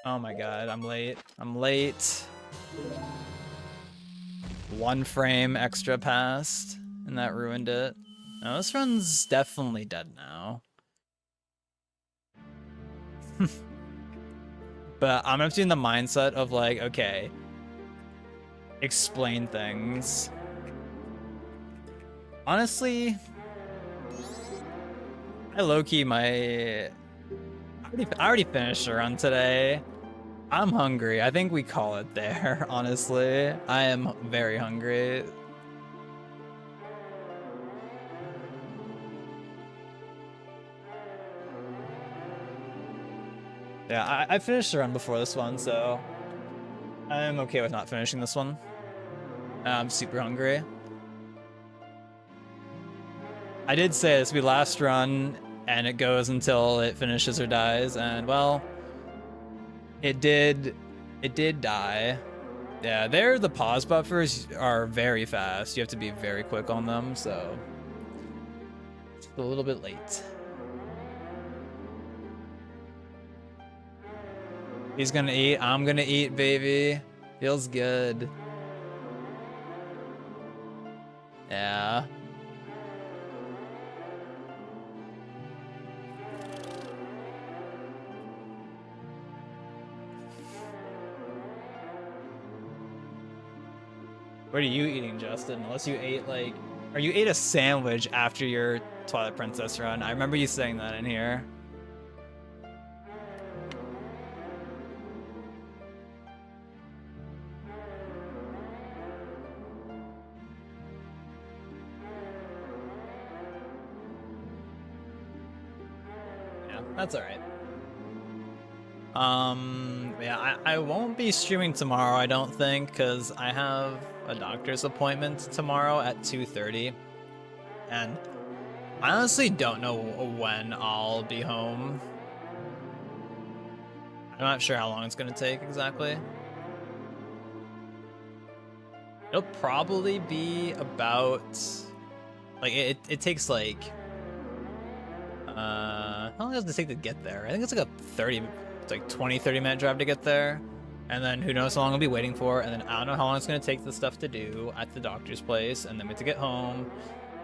oh my god, I'm late. I'm late. 1 frame extra passed, and that ruined it. No, this run's definitely dead now. But I'm gonna have to be in the mindset of like, okay, explain things. Honestly, I low-key I already finished the run today. I'm hungry. I think we call it there, honestly. I am very hungry. Yeah, I finished the run before this one, so I'm okay with not finishing this one. I'm super hungry. I did say this will be last run, and it goes until it finishes or dies, and well, it did die. Yeah, the pause buffers are very fast. You have to be very quick on them, so it's a little bit late. He's gonna eat, I'm gonna eat, baby. Feels good. Yeah. What are you eating, Justin? Unless you ate like, or you ate a sandwich after your Twilight Princess run. I remember you saying that in here. Yeah, that's all right. Yeah, I won't be streaming tomorrow, I don't think, because I have a doctor's appointment tomorrow at 2:30, and I honestly don't know when I'll be home. I'm not sure how long it's gonna take exactly. It'll probably be about, like, it takes like, how long does it take to get there? I think it's like a It's like 20-30 minute drive to get there. And then who knows how long I'll be waiting for. And then I don't know how long it's going to take the stuff to do at the doctor's place. And then we have to get home.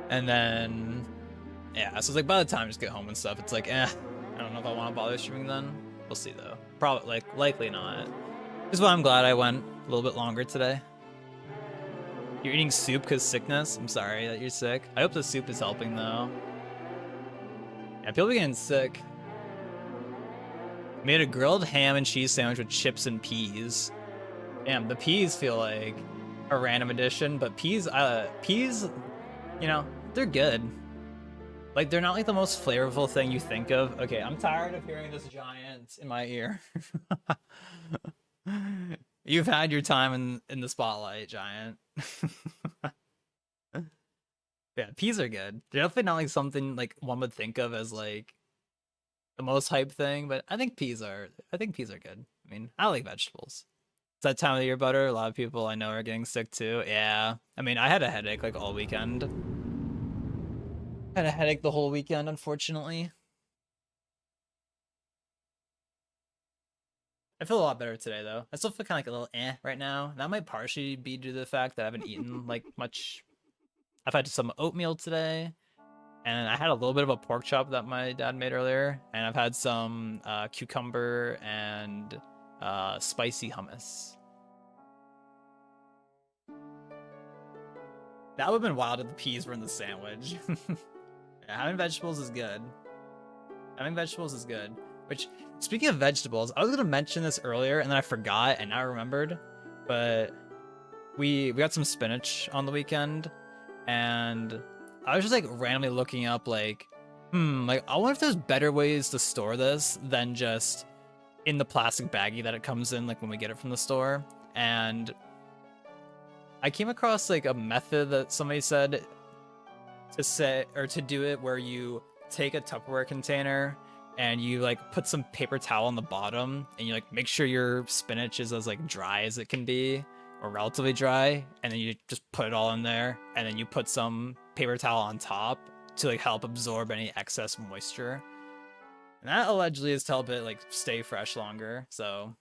And then, yeah, so it's like by the time I just get home and stuff, it's like, I don't know if I want to bother streaming then. We'll see though. Probably, like, likely not. Which is why I'm glad I went a little bit longer today. You're eating soup because sickness? I'm sorry that you're sick. I hope the soup is helping though. Yeah, people be getting sick. Made a grilled ham and cheese sandwich with chips and peas. Damn, the peas feel like a random addition, but peas, you know, they're good. Like, they're not like the most flavorful thing you think of. Okay, I'm tired of hearing this giant in my ear. You've had your time in the spotlight, giant. Yeah, peas are good. They're definitely not like something like one would think of as like the most hype thing, but I think peas are good. I mean, I like vegetables. It's that time of the year, butter. A lot of people I know are getting sick too. Yeah. I mean, I had a headache like all weekend. Had a headache the whole weekend, unfortunately. I feel a lot better today though. I still feel kind of like a little right now. That might partially be due to the fact that I haven't eaten like much. I've had some oatmeal today. And I had a little bit of a pork chop that my dad made earlier. And I've had some cucumber and spicy hummus. That would have been wild if the peas were in the sandwich. Yeah, having vegetables is good. Having vegetables is good. Which, speaking of vegetables, I was going to mention this earlier and then I forgot and now I remembered. But we got some spinach on the weekend. And I was just like randomly looking up like, like I wonder if there's better ways to store this than just in the plastic baggie that it comes in like when we get it from the store. And I came across like a method that somebody said to do it where you take a Tupperware container and you like put some paper towel on the bottom and you like make sure your spinach is as like dry as it can be or relatively dry, and then you just put it all in there and then you put some paper towel on top to like help absorb any excess moisture. And that allegedly is to help it like stay fresh longer. So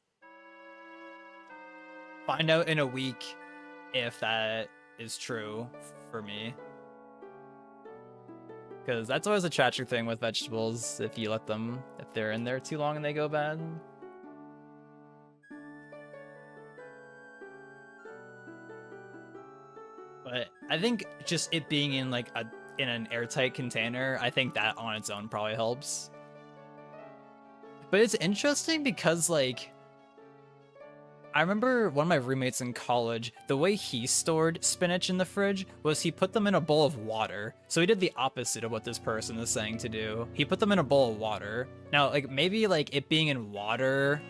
find out in a week if that is true for me. Because that's always a tragic thing with vegetables if you let them, if they're in there too long and they go bad. But I think just it being in like in an airtight container, I think that on its own probably helps. But it's interesting because like I remember one of my roommates in college, the way he stored spinach in the fridge was he put them in a bowl of water. So he did the opposite of what this person is saying to do. He put them in a bowl of water. Now, like maybe like it being in water,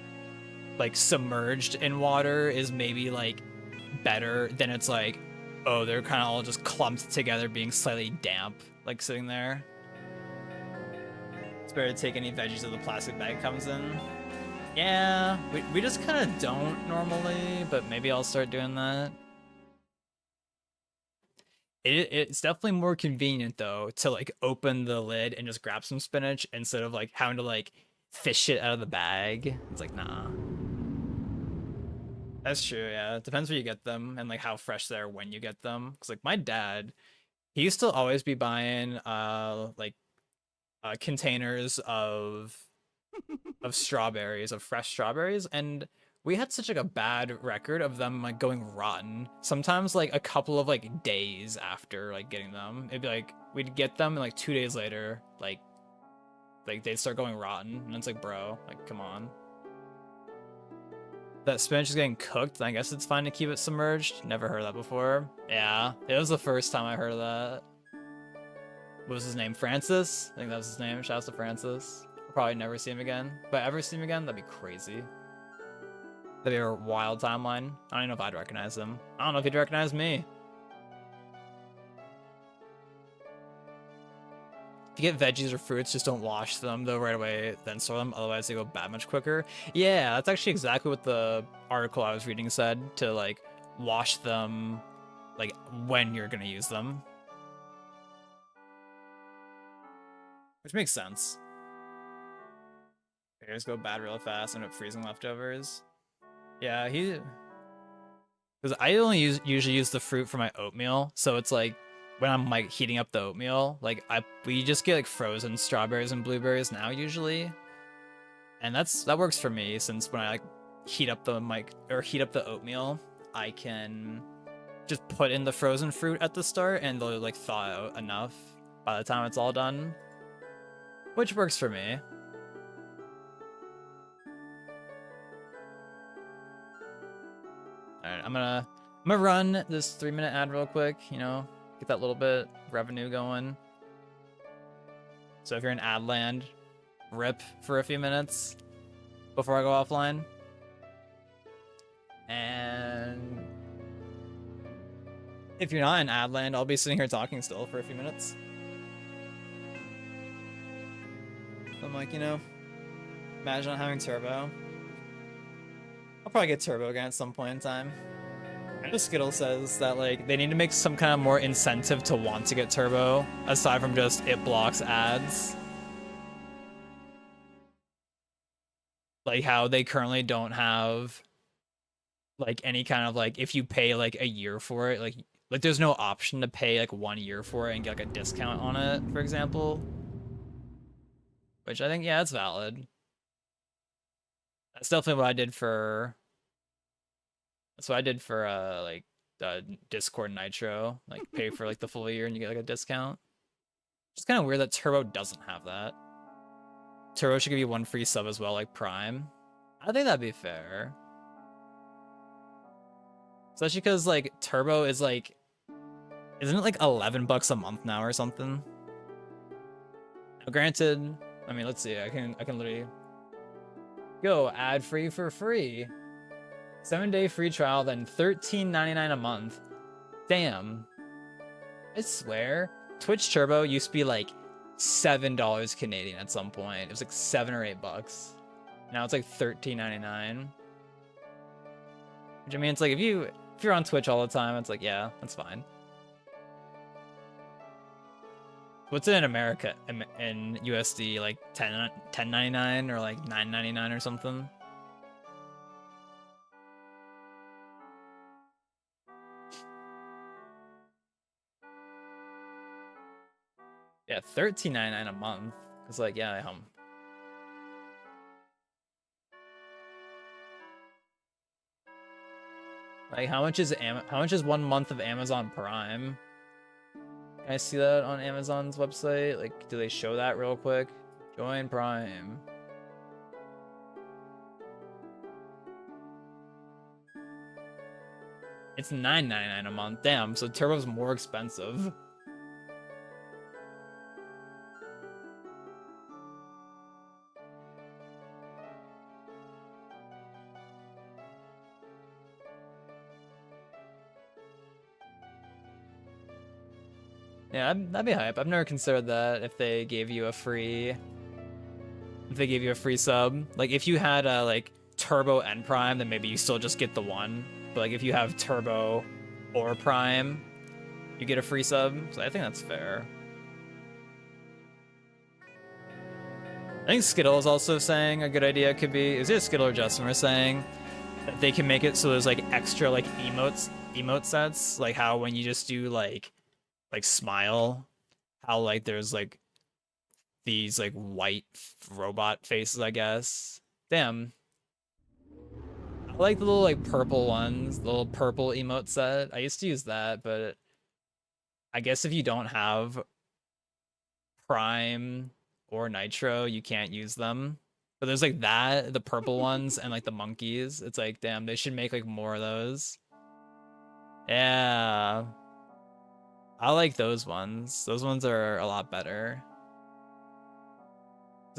like submerged in water is maybe like better than it's like, oh, they're kind of all just clumped together being slightly damp, like sitting there. It's better to take any veggies that the plastic bag comes in. Yeah, we just kind of don't normally, but maybe I'll start doing that. It's definitely more convenient though to like open the lid and just grab some spinach instead of like having to like fish it out of the bag. It's like, nah. That's true, yeah. It depends where you get them and like how fresh they are when you get them. Cause like my dad, he used to always be buying containers of strawberries, of fresh strawberries, and we had such like a bad record of them like going rotten. Sometimes like a couple of like days after like getting them, it'd be like we'd get them and like 2 days later, like they'd start going rotten, and it's like, bro, like come on. That spinach is getting cooked, I guess it's fine to keep it submerged. Never heard that before. Yeah, it was the first time I heard of that. What was his name? Francis? I think that was his name. Shouts to Francis. We'll probably never see him again. But ever see him again? That'd be crazy. That'd be a wild timeline. I don't even know if I'd recognize him. I don't know if he'd recognize me. If you get veggies or fruits, just don't wash them though right away, then store them. Otherwise, they go bad much quicker. Yeah, that's actually exactly what the article I was reading said, to like wash them like when you're gonna use them. Which makes sense. Bears go bad real fast and end up freezing leftovers. Yeah, because I only usually use the fruit for my oatmeal, so it's like when I'm like heating up the oatmeal, like we just get like frozen strawberries and blueberries now usually, and that works for me since when I like heat up the oatmeal, I can just put in the frozen fruit at the start and they'll like thaw out enough by the time it's all done, which works for me. All right, I'm gonna run this 3-minute ad real quick, you know, get that little bit of revenue going. So if you're in ad land, rip for a few minutes before I go offline. And if you're not in ad land, I'll be sitting here talking still for a few minutes. I'm like, you know, imagine not having turbo. I'll probably get turbo again at some point in time. I know Skittle says that like they need to make some kind of more incentive to want to get turbo aside from just it blocks ads. Like how they currently don't have like any kind of like if you pay like a year for it, like there's no option to pay like 1 year for it and get like a discount on it, for example. Which I think, yeah, it's valid. That's definitely what I did for. That's what I did for like Discord Nitro. Like pay for like the full year and you get like a discount. It's kind of weird that Turbo doesn't have that. Turbo should give you 1 free sub as well, like Prime. I think that'd be fair. Especially because like Turbo is like, isn't it like $11 a month now or something? Now, granted, I mean, let's see. I can literally go ad free for free. 7-day free trial, then $13.99 a month. Damn. I swear, Twitch Turbo used to be like $7 Canadian at some point. It was like $7 or $8. Now it's like $13.99. Which I mean, it's like if you're on Twitch all the time, it's like, yeah, that's fine. What's it in America in USD, like $10.99 or like $9.99 or something? Yeah, $13.99 a month. It's like, yeah, like how much is 1 month of Amazon Prime? Can I see that on Amazon's website? Like, do they show that real quick? Join Prime. It's $9.99 a month. Damn, so Turbo's more expensive. Yeah, that'd be hype. I've never considered that if they gave you a free sub. Like if you had like Turbo and Prime, then maybe you still just get the one. But like if you have Turbo or Prime, you get a free sub. So I think that's fair. I think Skittle is also saying a good idea could be, is it Skittle or Justin were saying that they can make it so there's like extra like emote sets, like how when you just do like smile, how like there's like these like white robot faces, I guess. Damn. I like the little like purple ones, the little purple emote set. I used to use that, but I guess if you don't have Prime or Nitro, you can't use them. But there's like that, the purple ones, and like the monkeys. It's like, damn, they should make like more of those. Yeah. I like those ones. Those ones are a lot better.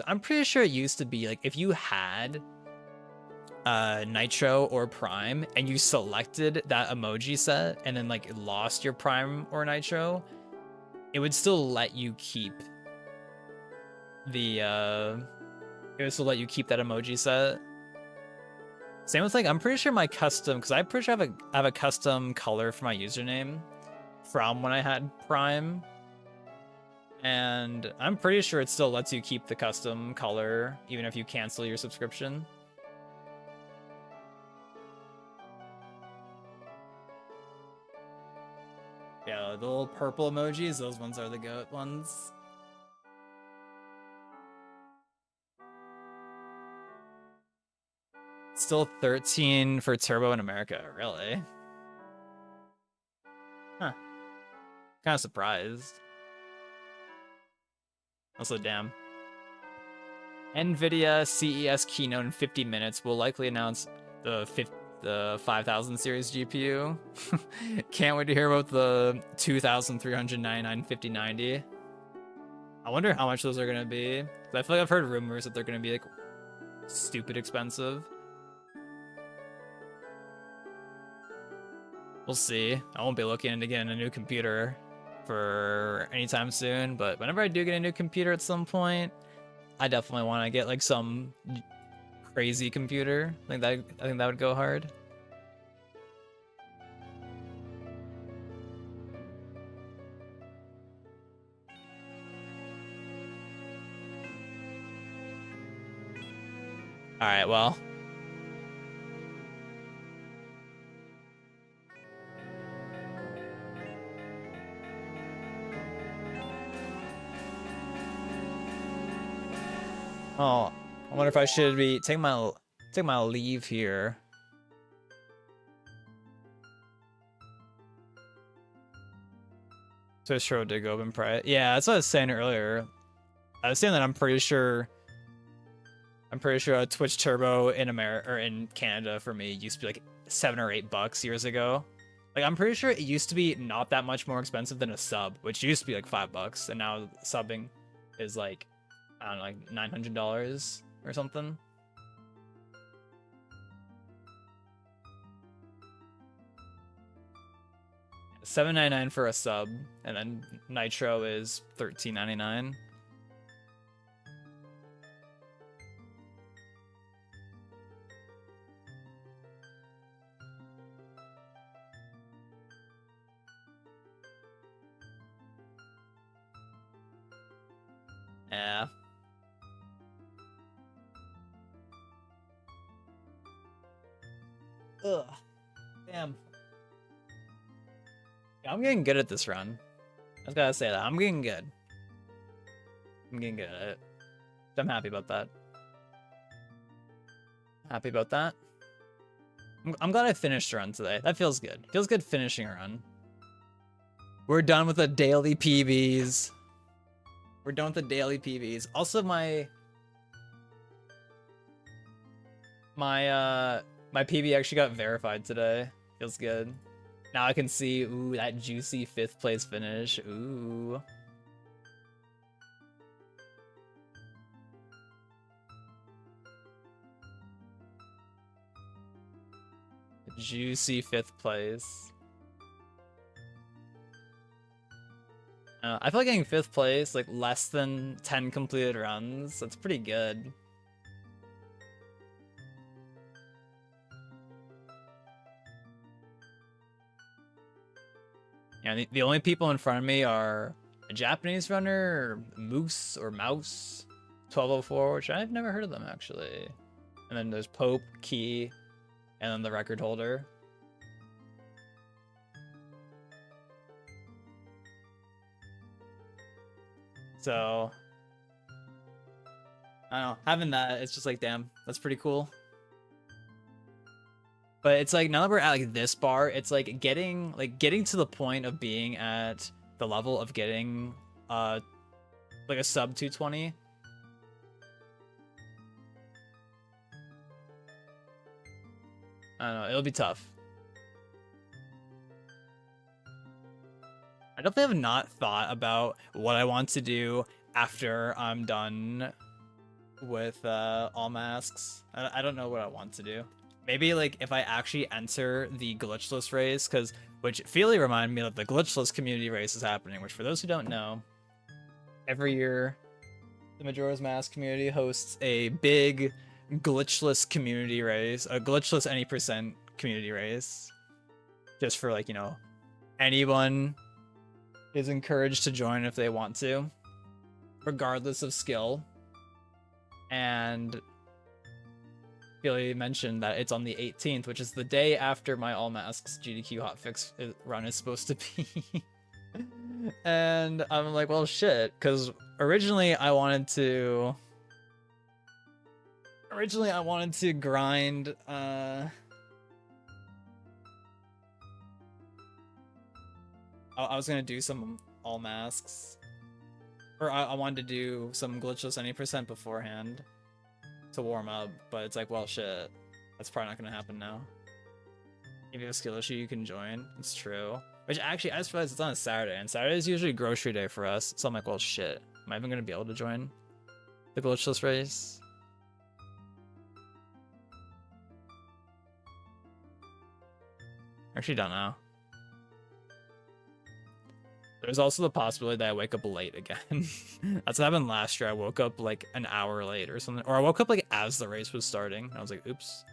I'm pretty sure it used to be like if you had Nitro or Prime and you selected that emoji set and then like lost your Prime or Nitro, it would still let you keep the it would still let you keep that emoji set. Same with like, I'm pretty sure my custom, because I'm pretty sure I have a custom color for my username from when I had Prime. And I'm pretty sure it still lets you keep the custom color even if you cancel your subscription. Yeah, the little purple emojis, those ones are the goat ones. Still 13 for Turbo in America, really? Huh. Kind of surprised. Also, damn. NVIDIA CES keynote in 50 minutes will likely announce the 5000 series GPU. Can't wait to hear about the 2399 5090. I wonder how much those are gonna be. I feel like I've heard rumors that they're gonna be like stupid expensive. We'll see. I won't be looking into getting a new computer for anytime soon, but whenever I do get a new computer at some point, I definitely want to get like some crazy computer. I think that would go hard. All right, well. Oh, I wonder if I should be take my leave here. So sure did go open price. Yeah, that's what I was saying earlier. I was saying that I'm pretty sure a Twitch Turbo in America or in Canada for me used to be like $7 or $8 years ago. Like I'm pretty sure it used to be not that much more expensive than a sub, which used to be like $5, and now subbing is like I don't know, like $900 or something. $7.99 for a sub, and then Nitro is $13.99. Yeah. Ugh. Damn. Yeah, I'm getting good at this run. I just gotta say that. I'm getting good. I'm getting good at it. I'm happy about that. Happy about that. I'm glad I finished a run today. That feels good. Feels good finishing a run. We're done with the daily PBs. We're done with the daily PBs. Also, my PB actually got verified today. Feels good. Now I can see, ooh, that juicy 5th place finish. Ooh. Juicy 5th place. I feel like getting 5th place, like less than 10 completed runs, that's pretty good. Yeah, the only people in front of me are a Japanese runner, Moose or Mouse 1204, which I've never heard of them actually. And then there's Pope, Key, and then the record holder. So, I don't know, having that, it's just like, damn, that's pretty cool. But it's like, now that we're at like this bar, it's like getting to the point of being at the level of getting like a sub 220. I don't know, it'll be tough. I definitely have not thought about what I want to do after I'm done with all masks. I don't know what I want to do. Maybe like if I actually enter the glitchless race, which Feely reminded me that the glitchless community race is happening, which for those who don't know, every year the Majora's Mask community hosts a big glitchless community race, a glitchless any percent community race. Just for like, you know, anyone is encouraged to join if they want to. regardless of skill. And Billy mentioned that it's on the 18th, which is the day after my All Masks GDQ hotfix run is supposed to be. And I'm like, well, shit, because originally I wanted to grind I was gonna do some All Masks, or I wanted to do some glitchless any percent beforehand to warm up, but it's like, well, shit, that's probably not gonna happen now. If you have a skill issue, you can join. It's true. Which actually, I just realized it's on a Saturday, and Saturday is usually grocery day for us. So I'm like, well, shit, am I even gonna be able to join the glitchless race? Actually, don't know. There's also the possibility that I wake up late again. That's what happened last year. I woke up like an hour late or something. Or I woke up like as the race was starting. I was like, oops.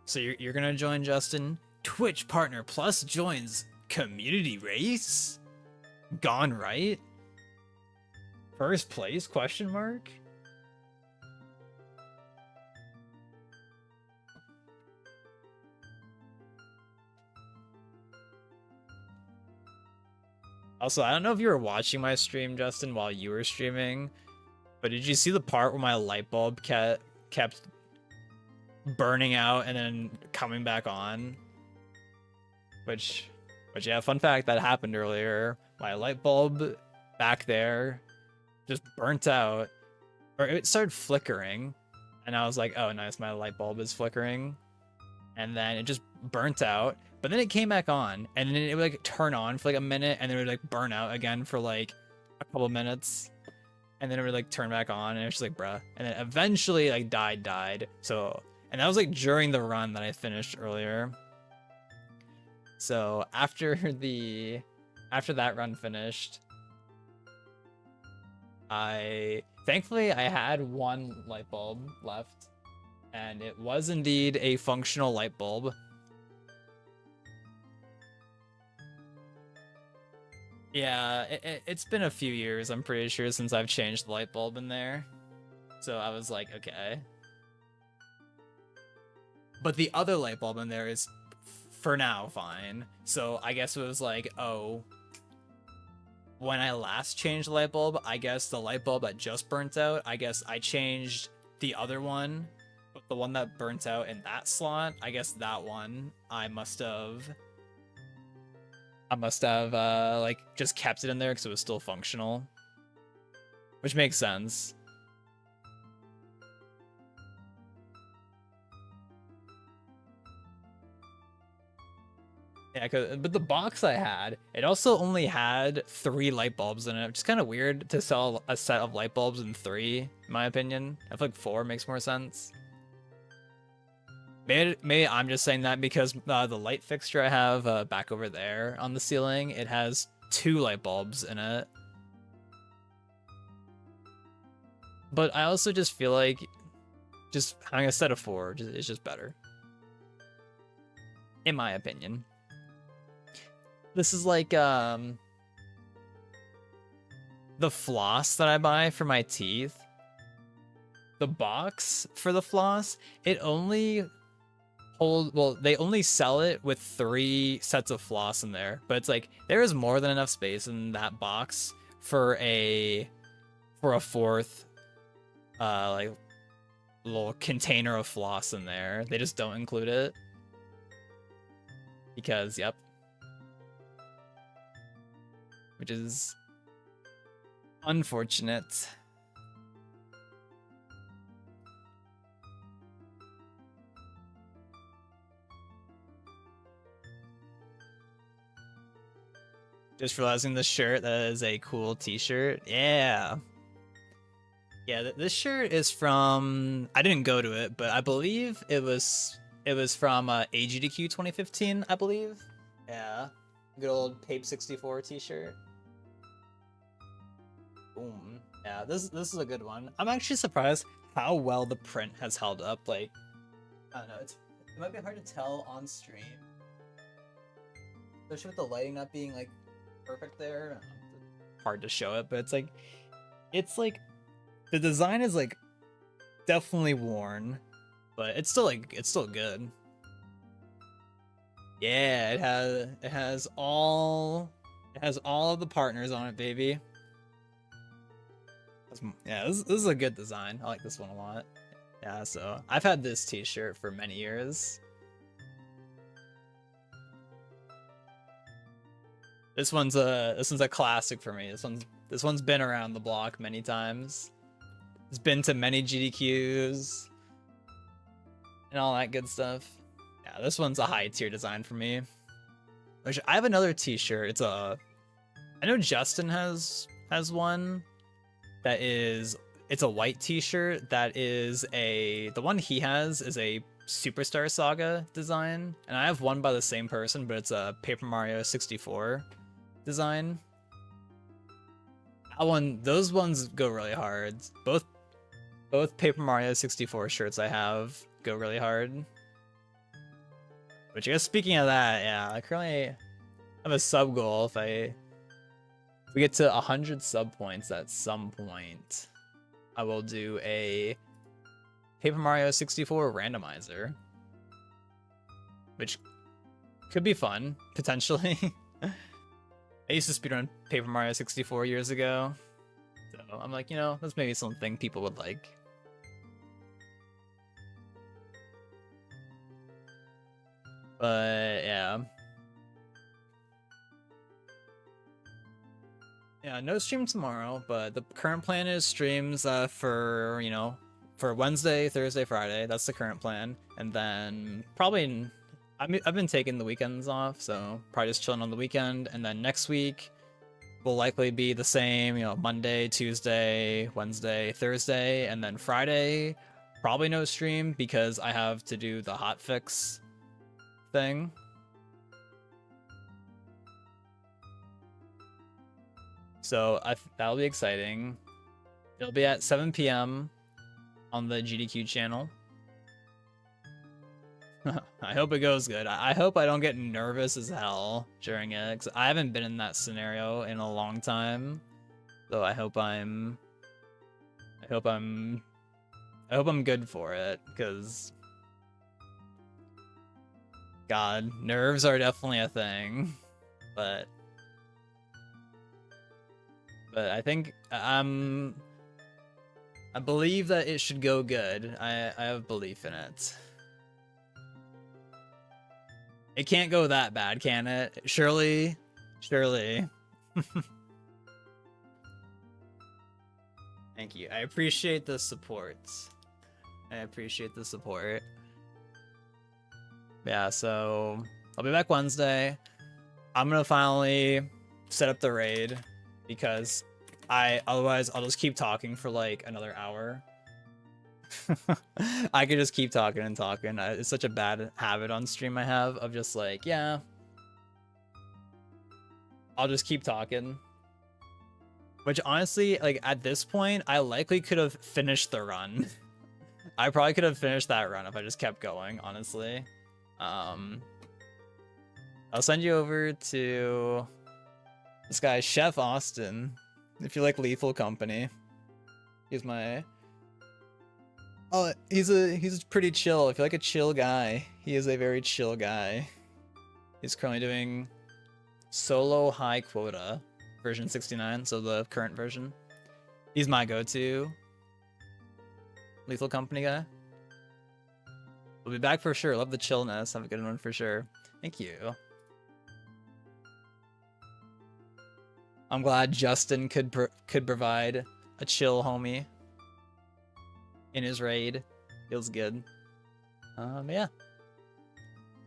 So you're gonna join, Justin? Twitch partner plus joins community race? Gone right? First place, question mark? Also, I don't know if you were watching my stream, Justin, while you were streaming, but did you see the part where my light bulb kept burning out and then coming back on? Which yeah, fun fact, that happened earlier. My light bulb back there just burnt out, or it started flickering, and I was like, oh nice, my light bulb is flickering, and then it just burnt out, but then it came back on, and then it would like turn on for like a minute, and then it would like burn out again for like a couple of minutes, and then it would like turn back on, and it was just like, bruh, and then eventually like died. So, and that was like during the run that I finished earlier. So after that run finished, thankfully I had one light bulb left, and it was indeed a functional light bulb. Yeah, it's been a few years, I'm pretty sure, since I've changed the light bulb in there. So I was like, okay. But the other light bulb in there is, for now, fine. So I guess it was like, oh, when I last changed the light bulb, I guess the light bulb that just burnt out, I guess I changed the other one, but the one that burnt out in that slot, I guess that one I must have like just kept it in there because it was still functional, which makes sense. Yeah, but the box I had, it also only had 3 light bulbs in it, which is kind of weird to sell a set of light bulbs in 3, in my opinion. I feel like 4 makes more sense. Maybe I'm just saying that because the light fixture I have back over there on the ceiling, it has 2 light bulbs in it. But I also just feel like just having a set of 4 is just better, in my opinion. This is like the floss that I buy for my teeth. The box for the floss, it only they only sell it with 3 sets of floss in there, but it's like there is more than enough space in that box for a 4th like little container of floss in there. They just don't include it because, yep. Which is unfortunate. Just realizing the shirt, that is a cool t-shirt. Yeah. Yeah, this shirt is from, I didn't go to it, but I believe it was from AGDQ 2015, I believe. Yeah. Good old Pape 64 t-shirt. Boom. Yeah, this is a good one. I'm actually surprised how well the print has held up. Like, I don't know, it might be hard to tell on stream, especially with the lighting not being like perfect there. Hard to show it, but it's like the design is like definitely worn, but it's still good. Yeah, it has all of the partners on it, baby. Yeah, this is a good design. I like this one a lot. Yeah, so I've had this t-shirt for many years. This one's a classic for me. This one's been around the block many times. It's been to many GDQs and all that good stuff. Yeah, this one's a high tier design for me. Which I have another t-shirt. I know Justin has one that it's a white t-shirt that is the one he has is a Superstar Saga design, and I have one by the same person, but it's a Paper Mario 64 design. Those ones go really hard. Both Paper Mario 64 shirts I have go really hard. Which I guess speaking of that, yeah, I currently have a sub goal. If we get to 100 sub points at some point, I will do a Paper Mario 64 randomizer, which could be fun, potentially. I used to speedrun Paper Mario 64 years ago, so I'm like, that's maybe something people would like. But yeah. Yeah, no stream tomorrow, but the current plan is streams for Wednesday, Thursday, Friday. That's the current plan. And then probably I've been taking the weekends off, so probably just chilling on the weekend. And then next week will likely be the same, Monday, Tuesday, Wednesday, Thursday, and then Friday probably no stream because I have to do the hotfix thing. So that'll be exciting. It'll be at 7 p.m. on the GDQ channel. I hope it goes good. I hope I don't get nervous as hell during it, because I haven't been in that scenario in a long time. So I hope I'm good for it, because God, nerves are definitely a thing. But I think I believe that it should go good. I have belief in it. It can't go that bad, can it? Surely. Thank you. I appreciate the support. Yeah, so I'll be back Wednesday. I'm gonna finally set up the raid, because otherwise I'll just keep talking for like another hour. I could just keep talking and talking. It's such a bad habit on stream I have of just like, yeah, I'll just keep talking. Which honestly, like at this point, I likely could have finished the run. I probably could have finished that run if I just kept going, honestly. I'll send you over to this guy, Chef Austin, if you like Lethal Company. He's my... Oh, he's pretty chill. If you like a chill guy, he is a very chill guy. He's currently doing solo high quota, version 69, so the current version. He's my go-to Lethal Company guy. We'll be back for sure. Love the chillness. Have a good one for sure. Thank you. I'm glad Justin could provide a chill homie in his raid. Feels good. Yeah.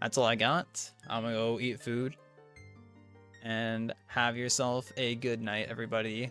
That's all I got. I'm gonna go eat food. And have yourself a good night, everybody.